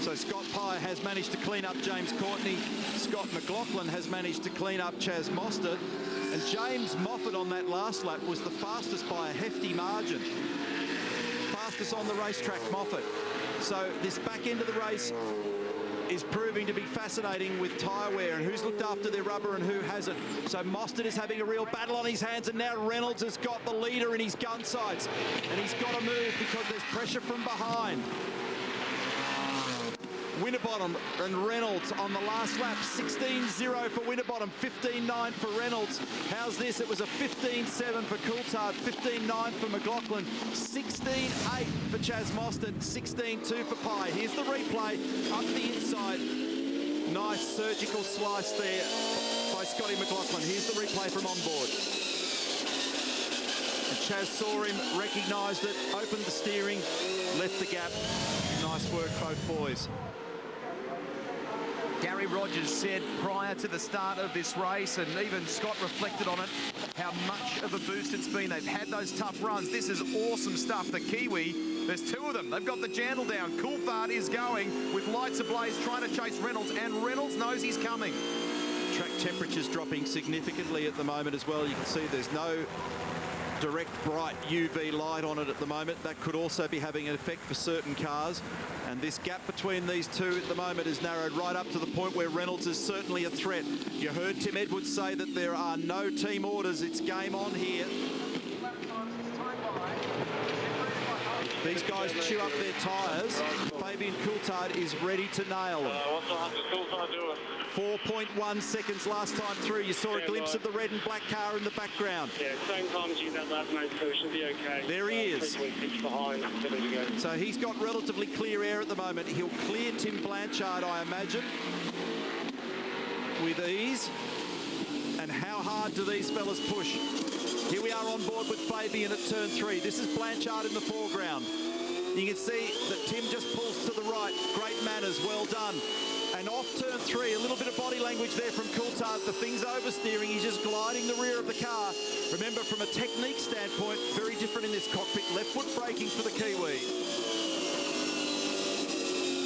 So Scott Pye has managed to clean up James Courtney. Scott McLaughlin has managed to clean up Chaz Mostert. And James Moffat on that last lap was the fastest by a hefty margin. Fastest on the racetrack, Moffat. So this back end of the race is proving to be fascinating with tyre wear and who's looked after their rubber and who hasn't. So Mostert is having a real battle on his hands, and now Reynolds has got the leader in his gun sights. And he's got to move because there's pressure from behind. Winterbottom and Reynolds on the last lap. 16-0 for Winterbottom, 15-9 for Reynolds. How's this? It was a 15-7 for Coulthard, 15-9 for McLaughlin, 16-8 for Chaz Mostert, 16-2 for Pye. Here's the replay up the inside. Nice surgical slice there by Scotty McLaughlin. Here's the replay from on board. And Chaz saw him, recognised it, opened the steering, left the gap. Nice work, both boys. Gary Rogers said prior to the start of this race, and even Scott reflected on it, how much of a boost it's been. They've had those tough runs. This is awesome stuff. The Kiwi, there's two of them. They've got the jandle down. Coulthard is going with lights ablaze, trying to chase Reynolds, and Reynolds knows he's coming. Track temperature's dropping significantly at the moment as well. You can see there's no direct bright UV light on it at the moment. That could also be having an effect for certain cars. And this gap between these two at the moment is narrowed right up to the point where Reynolds is certainly a threat. You heard Tim Edwards say that there are no team orders. It's game on here. These guys chew up their tyres. Fabian Coulthard is ready to nail them. What's the Coulthard doing? 4.1 seconds last time through. You saw a glimpse of the red and black car in the background. Yeah, same time as you that last night, so it should be okay. There he is. Behind, so he's got relatively clear air at the moment. He'll clear Tim Blanchard, I imagine, with ease. And how hard do these fellas push? Here we are on board with Fabian at turn 3. This is Blanchard in the foreground. You can see that Tim just pulls to the right. Great manners, well done. And off turn 3, a little bit of body language there from Coulthard. The thing's oversteering. He's just gliding the rear of the car. Remember, from a technique standpoint, very different in this cockpit. Left foot braking for the Kiwi.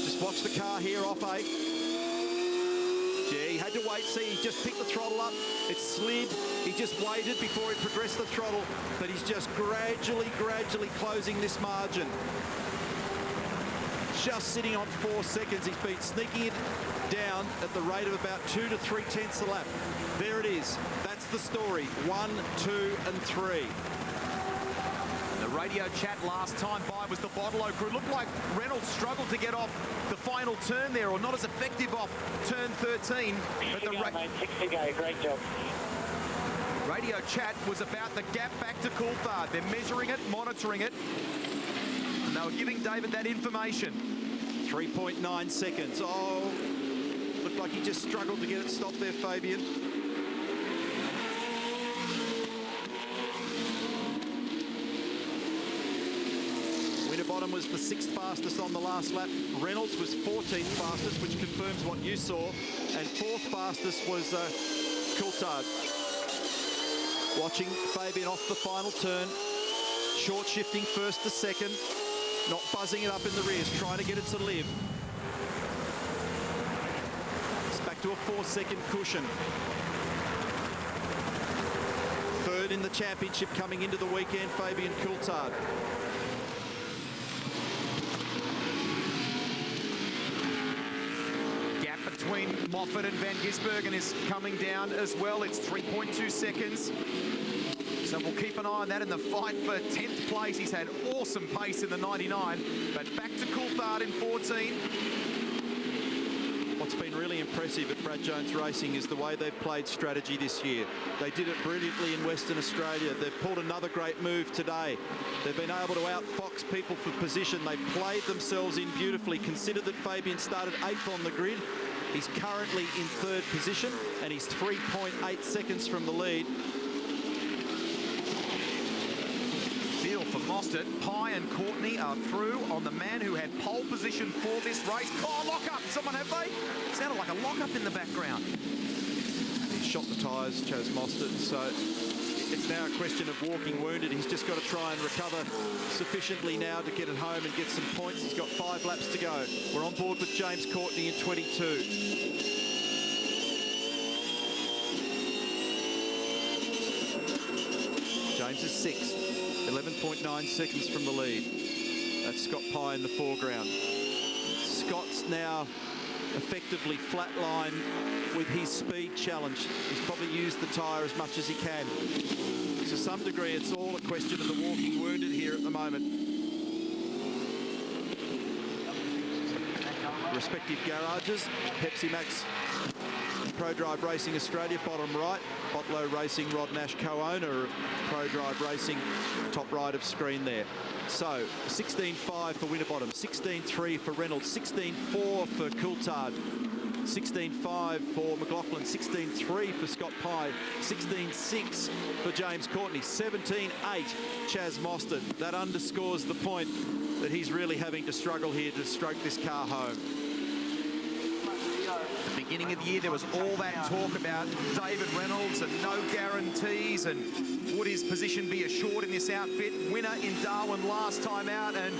Just watch the car here off 8. Yeah, he had to wait. See, he just picked the throttle up. It slid. He just waited before he progressed the throttle. But he's just gradually closing this margin. Just sitting on 4 seconds. He's been sneaking it down at the rate of about 2 to 3 tenths a lap. There it is. That's the story. 1, 2, and 3. The radio chat last time by was the Bottolo crew. Looked like Reynolds struggled to get off the final turn there, or not as effective off turn 13. But the great job. Radio chat was about the gap back to Coulthard. They're measuring it, monitoring it. And they were giving David that information. 3.9 seconds. Oh, looked like he just struggled to get it stopped there, Fabian. Winterbottom was the 6th fastest on the last lap. Reynolds was 14th fastest, which confirms what you saw. And 4th fastest was Coulthard. Watching Fabian off the final turn. Short shifting first to second. Not buzzing it up in the rears, trying to get it to live. It's back to a 4-second cushion. 3rd in the championship coming into the weekend, Fabian Coulthard. Gap between Moffat and Van Gisbergen is coming down as well. It's 3.2 seconds. So we'll keep an eye on that in the fight for 10th place. He's had awesome pace in the 99, but back to Coulthard in 14. What's been really impressive at Brad Jones Racing is the way they've played strategy this year. They did it brilliantly in Western Australia. They've pulled another great move today. They've been able to outfox people for position. They've played themselves in beautifully. Consider that Fabian started 8th on the grid. He's currently in 3rd position, and he's 3.8 seconds from the lead. For Mostert, Pye and Courtney are through on the man who had pole position for this race. Oh, lock-up! Someone have they? Sounded like a lock-up in the background. He shot the tyres, Chaz Mostert, so it's now a question of walking wounded. He's just got to try and recover sufficiently now to get it home and get some points. He's got 5 laps to go. We're on board with James Courtney in 22. James is 6th. 11.9 seconds from the lead. That's Scott Pye in the foreground. Scott's now effectively flatline with his speed challenge. He's probably used the tyre as much as he can. To some degree, it's all a question of the walking wounded here at the moment. respective garages. Pepsi Max Pro Drive Racing Australia, bottom right. Botlow Racing, Rod Nash, co-owner of Pro Drive Racing, top right of screen there. So 16.5 for Winterbottom, 16.3 for Reynolds, 16.4 for Coulthard, 16.5 for McLaughlin, 16.3 for Scott Pye, 16.6 for James Courtney, 17.8 Chaz Mostert. That underscores the point that he's really having to struggle here to stroke this car home. The beginning of the year, there was all that talk about David Reynolds and no guarantees, and would his position be assured in this outfit? Winner in Darwin last time out and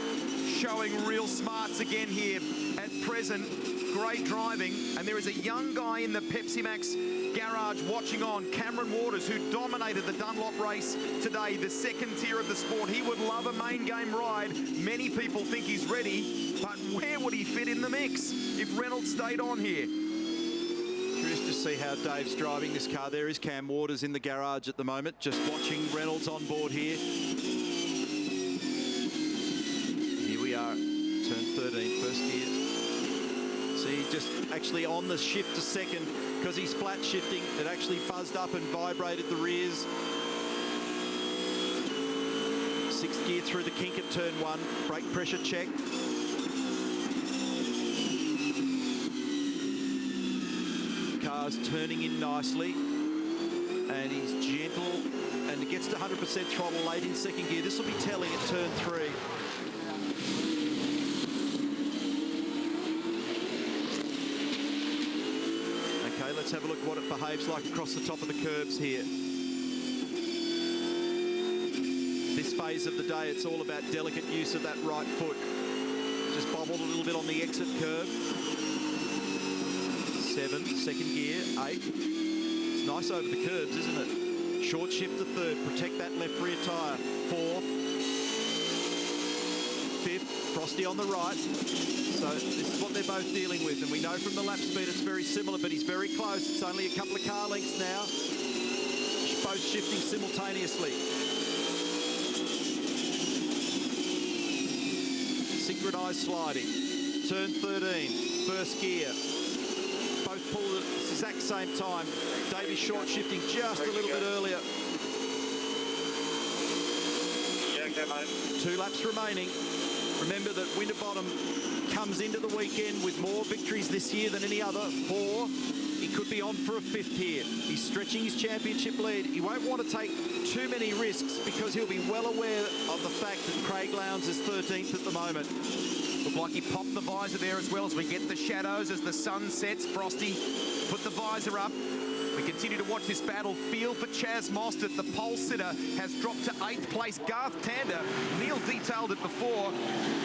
showing real smarts again here at present. Great driving, and there is a young guy in the Pepsi Max garage watching on, Cameron Waters, who dominated the Dunlop race today, the second tier of the sport. He would love a main game ride. Many people think he's ready, but where would he fit in the mix if Reynolds stayed on here? Curious to see how Dave's driving this car. There is Cam Waters in the garage at the moment, just watching Reynolds on board here. Here we are, turn 13, first gear. See, just actually on the shift to second, because he's flat shifting, it actually buzzed up and vibrated the rears. Sixth gear through the kink at turn 1, brake pressure check. Car's turning in nicely, and he's gentle, and it gets to 100% throttle late in second gear. This will be telling at turn 3. Let's have a look at what it behaves like across the top of the curbs here. This phase of the day, it's all about delicate use of that right foot. Just bobbled a little bit on the exit curb. 7, second gear, 8. It's nice over the curbs, isn't it? Short shift to third, protect that left rear tyre. 4th. 5th, Frosty on the right. So this is what they're both dealing with, and we know from the lap speed it's very similar, but he's very close. It's only a couple of car lengths now. Both shifting simultaneously. Synchronised sliding. Turn 13, first gear. Both pull at the exact same time. Davey short shifting just a little bit earlier. Yeah, okay, mate. 2 laps remaining. Remember that Winterbottom comes into the weekend with more victories this year than any other. 4. He could be on for a 5th here. He's stretching his championship lead. He won't want to take too many risks because he'll be well aware of the fact that Craig Lowndes is 13th at the moment. Looked like he popped the visor there as well as we get the shadows as the sun sets. Frosty put the visor up. We continue to watch this battle. Feel for Chaz Mostert. The pole sitter has dropped to 8th place. Garth Tander, Neil detailed it before.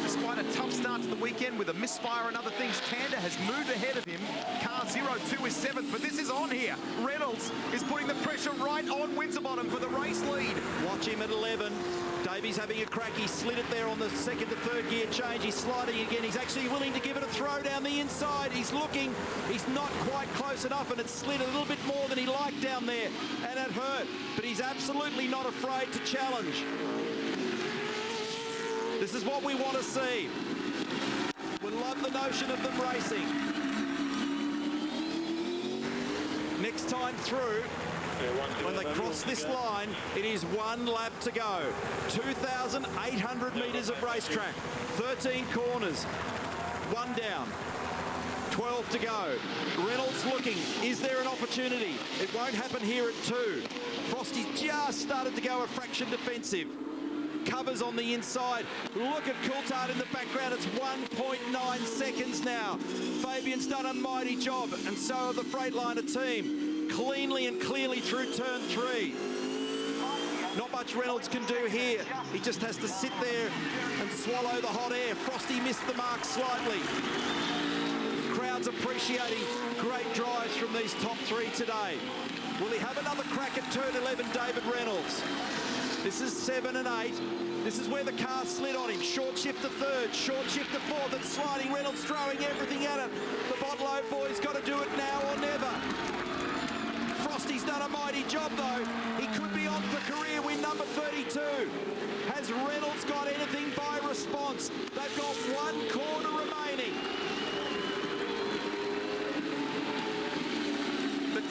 Despite a tough start to the weekend with a misfire and other things, Tander has moved ahead of him. Car 02 is 7th, but this is on here. Reynolds is putting the pressure right on Winterbottom for the race lead. Watch him at 11. Davies having a crack. He slid it there on the second to third gear change. He's sliding again. He's actually willing to give it a throw down the inside. He's looking. He's not quite close enough, and it slid a little bit more than he liked down there, and it hurt. But he's absolutely not afraid to challenge. This is what we want to see. We love the notion of them racing. Next time through, when they cross this line, it is 1 lap to go. 2,800 metres of racetrack, 13 corners, 1 down, 12 to go. Reynolds looking, is there an opportunity? It won't happen here at 2. Frosty just started to go a fraction defensive. Covers on the inside. Look at Coulthard in the background. It's 1.9 seconds now. Fabian's done a mighty job, and so have the Freightliner team. Cleanly and clearly through turn 3. Not much Reynolds can do here. He just has to sit there and swallow the hot air. Frosty missed the mark slightly. Crowd's appreciating great drives from these top 3 today. Will he have another crack at turn 11, David Reynolds? This is 7 and 8. This is where the car slid on him. Short shift to third, short shift to fourth, and sliding. Reynolds throwing everything at it. The Botlow boys got to do it now or never. Frosty's done a mighty job though. He could be on for career win number 32. Has Reynolds got anything by response? They've got 1 corner remaining.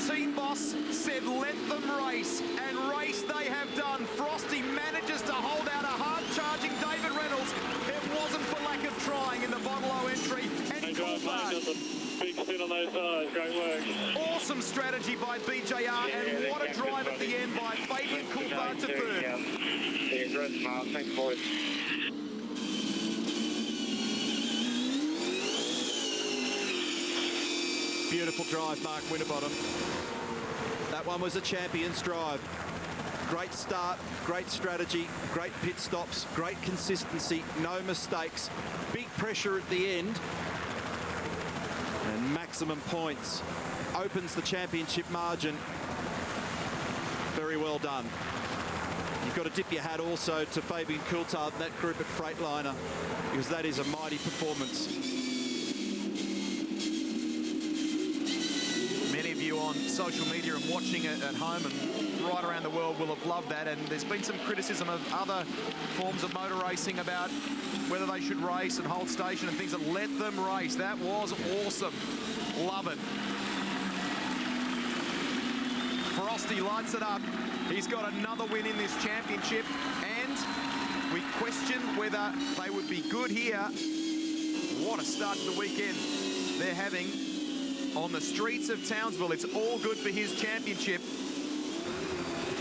team boss said let them race, and race they have done. Frosty manages to hold out a hard-charging David Reynolds. It wasn't for lack of trying in the Bottle entry. And Coulthard, big spin on those tires, great work. awesome strategy by BJR, and what a drive at the end by Fabian Coulthard to third. Yeah, great, smart. Thanks, boys. Beautiful drive, Mark Winterbottom. That one was a champion's drive. Great start, great strategy, great pit stops, great consistency, no mistakes. Big pressure at the end. And maximum points. Opens the championship margin. Very well done. You've got to dip your hat also to Fabian Coulthard and that group at Freightliner, because that is a mighty performance. Many of you on social media and watching it at home and right around the world will have loved that, and there's been some criticism of other forms of motor racing about whether they should race and hold station and things. That let them race. That was awesome. Love it. Frosty lights it up. He's got another win in this championship, and we question whether they would be good here. What a start to the weekend they're having on the streets of Townsville. It's all good for his championship.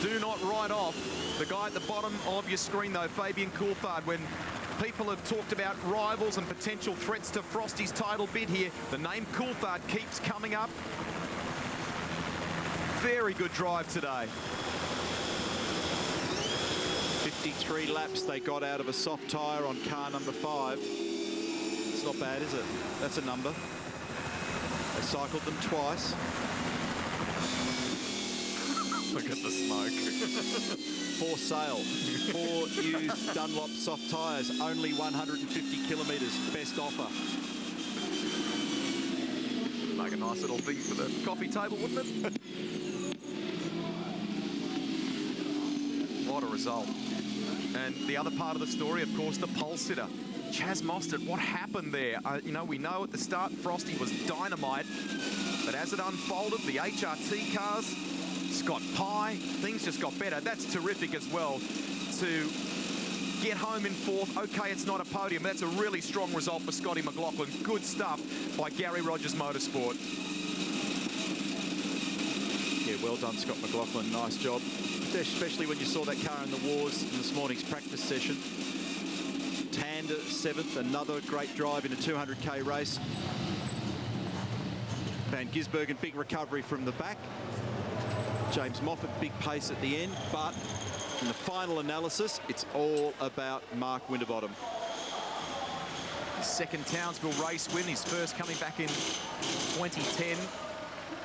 Do not write off the guy at the bottom of your screen, though, Fabian Coulthard. When people have talked about rivals and potential threats to Frosty's title bid here, the name Coulthard keeps coming up. Very good drive today. 53 laps they got out of a soft tyre on car number 5. It's not bad, is it? That's a number. They cycled them twice. Look at the smoke. For sale. 4 used Dunlop soft tyres, only 150 kilometres. Best offer. Make a nice little thing for the coffee table, wouldn't it? What a result. And the other part of the story, of course, the pole sitter. Chaz Mostert, what happened there? You know, we know at the start Frosty was dynamite, but as it unfolded, the HRT cars, Scott Pye, things just got better. That's terrific as well to get home in 4th. Okay, it's not a podium. That's a really strong result for Scotty McLaughlin. Good stuff by Gary Rogers Motorsport. Yeah, well done, Scott McLaughlin. Nice job. Especially when you saw that car in the wars in this morning's practice session. Tander 7th, another great drive in a 200k race. Van Gisbergen, big recovery from the back. James Moffat, big pace at the end, but in the final analysis, it's all about Mark Winterbottom. His second Townsville race win, his first coming back in 2010.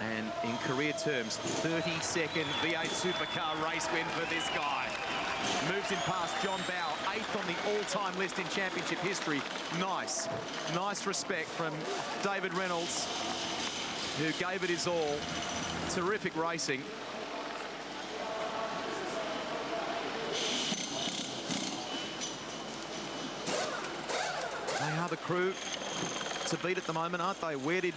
And in career terms, 32nd V8 Supercar race win for this guy. Moves in past John Bowe, 8th on the all-time list in championship history. Nice, nice respect from David Reynolds, who gave it his all. Terrific racing. They are the crew to beat at the moment, aren't they? Where did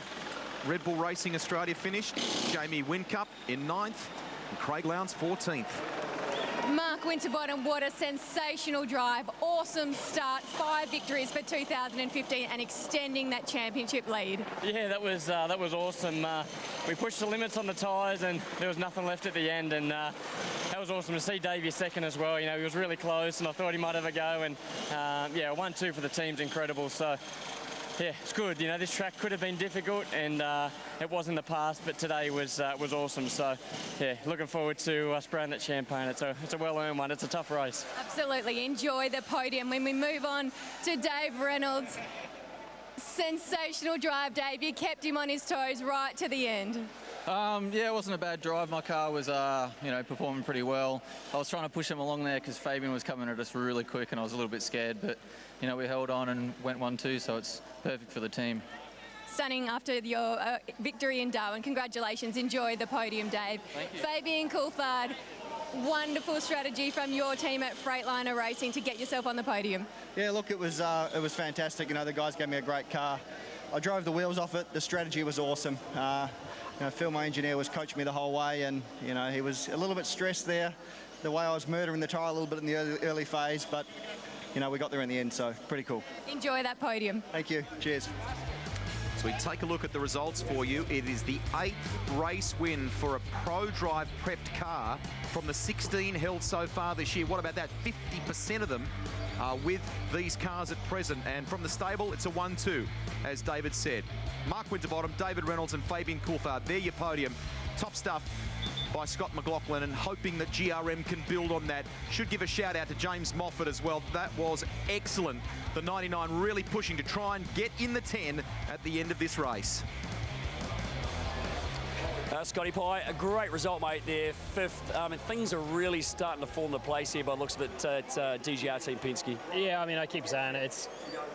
Red Bull Racing Australia finished? Jamie Whincup in 9th and Craig Lowndes 14th. Mark Winterbottom, what a sensational drive. Awesome start. 5 victories for 2015 and extending that championship lead. Yeah, that was awesome. We pushed the limits on the tyres and there was nothing left at the end, and that was awesome to see Davey second as well. You know, he was really close and I thought he might have a go, and yeah, 1-2 for the team's incredible. So yeah, it's good. You know, this track could have been difficult, and it was in the past, but today was awesome. So, yeah, looking forward to spraying that champagne. It's a well-earned one. It's a tough race. Absolutely. Enjoy the podium. When we move on to Dave Reynolds, sensational drive, Dave. You kept him on his toes right to the end. Yeah, it wasn't a bad drive. My car was, you know, performing pretty well. I was trying to push him along there because Fabian was coming at us really quick and I was a little bit scared, but, you know, we held on and went 1-2, so it's perfect for the team. Stunning after your victory in Darwin. Congratulations. Enjoy the podium, Dave. Thank you. Fabian Coulthard, wonderful strategy from your team at Freightliner Racing to get yourself on the podium. Yeah, look, it was fantastic. You know, the guys gave me a great car. I drove the wheels off it. The strategy was awesome. Phil, my engineer, was coaching me the whole way, and he was a little bit stressed there, the way I was murdering the tyre a little bit in the early phase, but we got there in the end, so pretty cool. Enjoy that podium. Thank you. Cheers. So we take a look at the results for you. It is the 8th race win for a Pro Drive prepped car from the 16 held so far this year. What about that? 50% of them are with these cars at present. And from the stable, it's a 1-2, as David said. Mark Winterbottom, David Reynolds and Fabian Coulthard. They're your podium. Top stuff by Scott McLaughlin, and hoping that GRM can build on that. Should give a shout out to James Moffat as well. That was excellent. The 99 really pushing to try and get in the 10 at the end of this race. Scotty Pye, a great result, mate, there. 5th. And things are really starting to fall into place here by the looks of it at DGR Team Penske. Yeah, I mean, I keep saying it.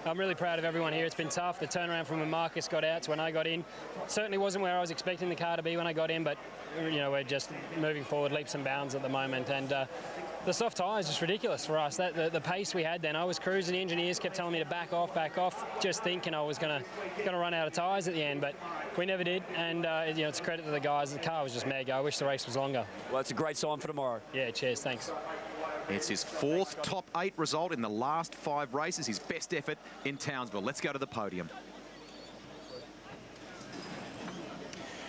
I'm really proud of everyone here. It's been tough. The turnaround from when Marcus got out to when I got in certainly wasn't where I was expecting the car to be when I got in, but we're just moving forward leaps and bounds at the moment. And the soft tyre is just ridiculous for us. The pace we had then, I was cruising. The engineers kept telling me to back off, just thinking I was going to run out of tyres at the end, but we never did. And it's a credit to the guys. The car was just mega. I wish the race was longer. Well, it's a great sign for tomorrow. Yeah, cheers. Thanks. It's his 4th top 8 result in the last 5 races, his best effort in Townsville. Let's go to the podium.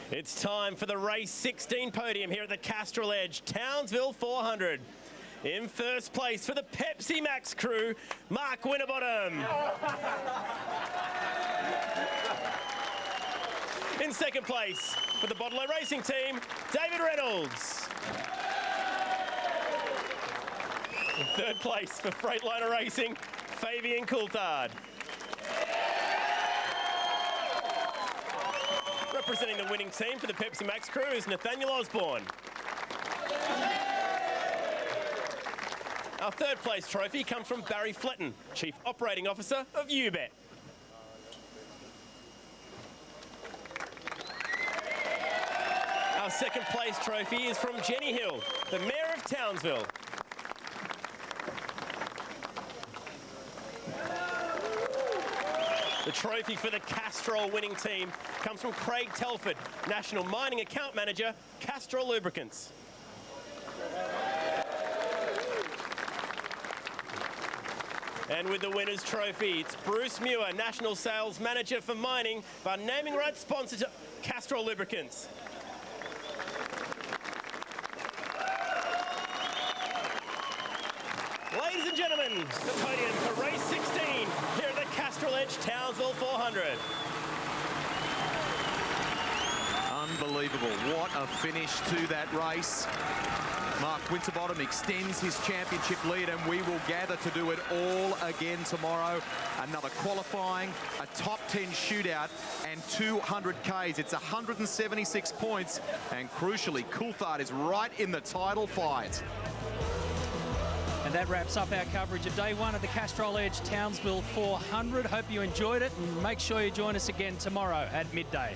It's time for the race 16 podium here at the Castrol Edge Townsville 400. In first place for the Pepsi Max crew, Mark Winterbottom. In second place for the Bottle Racing team, David Reynolds. In third place for Freightliner Racing, Fabian Coulthard. Representing the winning team for the Pepsi Max crew is Nathaniel Osborne. Our third place trophy comes from Barry Fletton, Chief Operating Officer of UBET. Our second place trophy is from Jenny Hill, the Mayor of Townsville. The trophy for the Castrol winning team comes from Craig Telford, National Mining Account Manager, Castrol Lubricants. And with the winner's trophy, it's Bruce Muir, National Sales Manager for Mining, our naming rights sponsor to Castrol Lubricants. Ladies and gentlemen, the podium for race 16 here at the Castrol Edge Townsville 400. Unbelievable. What a finish to that race. Mark Winterbottom extends his championship lead, and we will gather to do it all again tomorrow. Another qualifying, a top 10 shootout, and 200 Ks. It's 176 points, and crucially, Coulthard is right in the title fight. And that wraps up our coverage of day 1 of the Castrol Edge Townsville 400. Hope you enjoyed it, and make sure you join us again tomorrow at midday.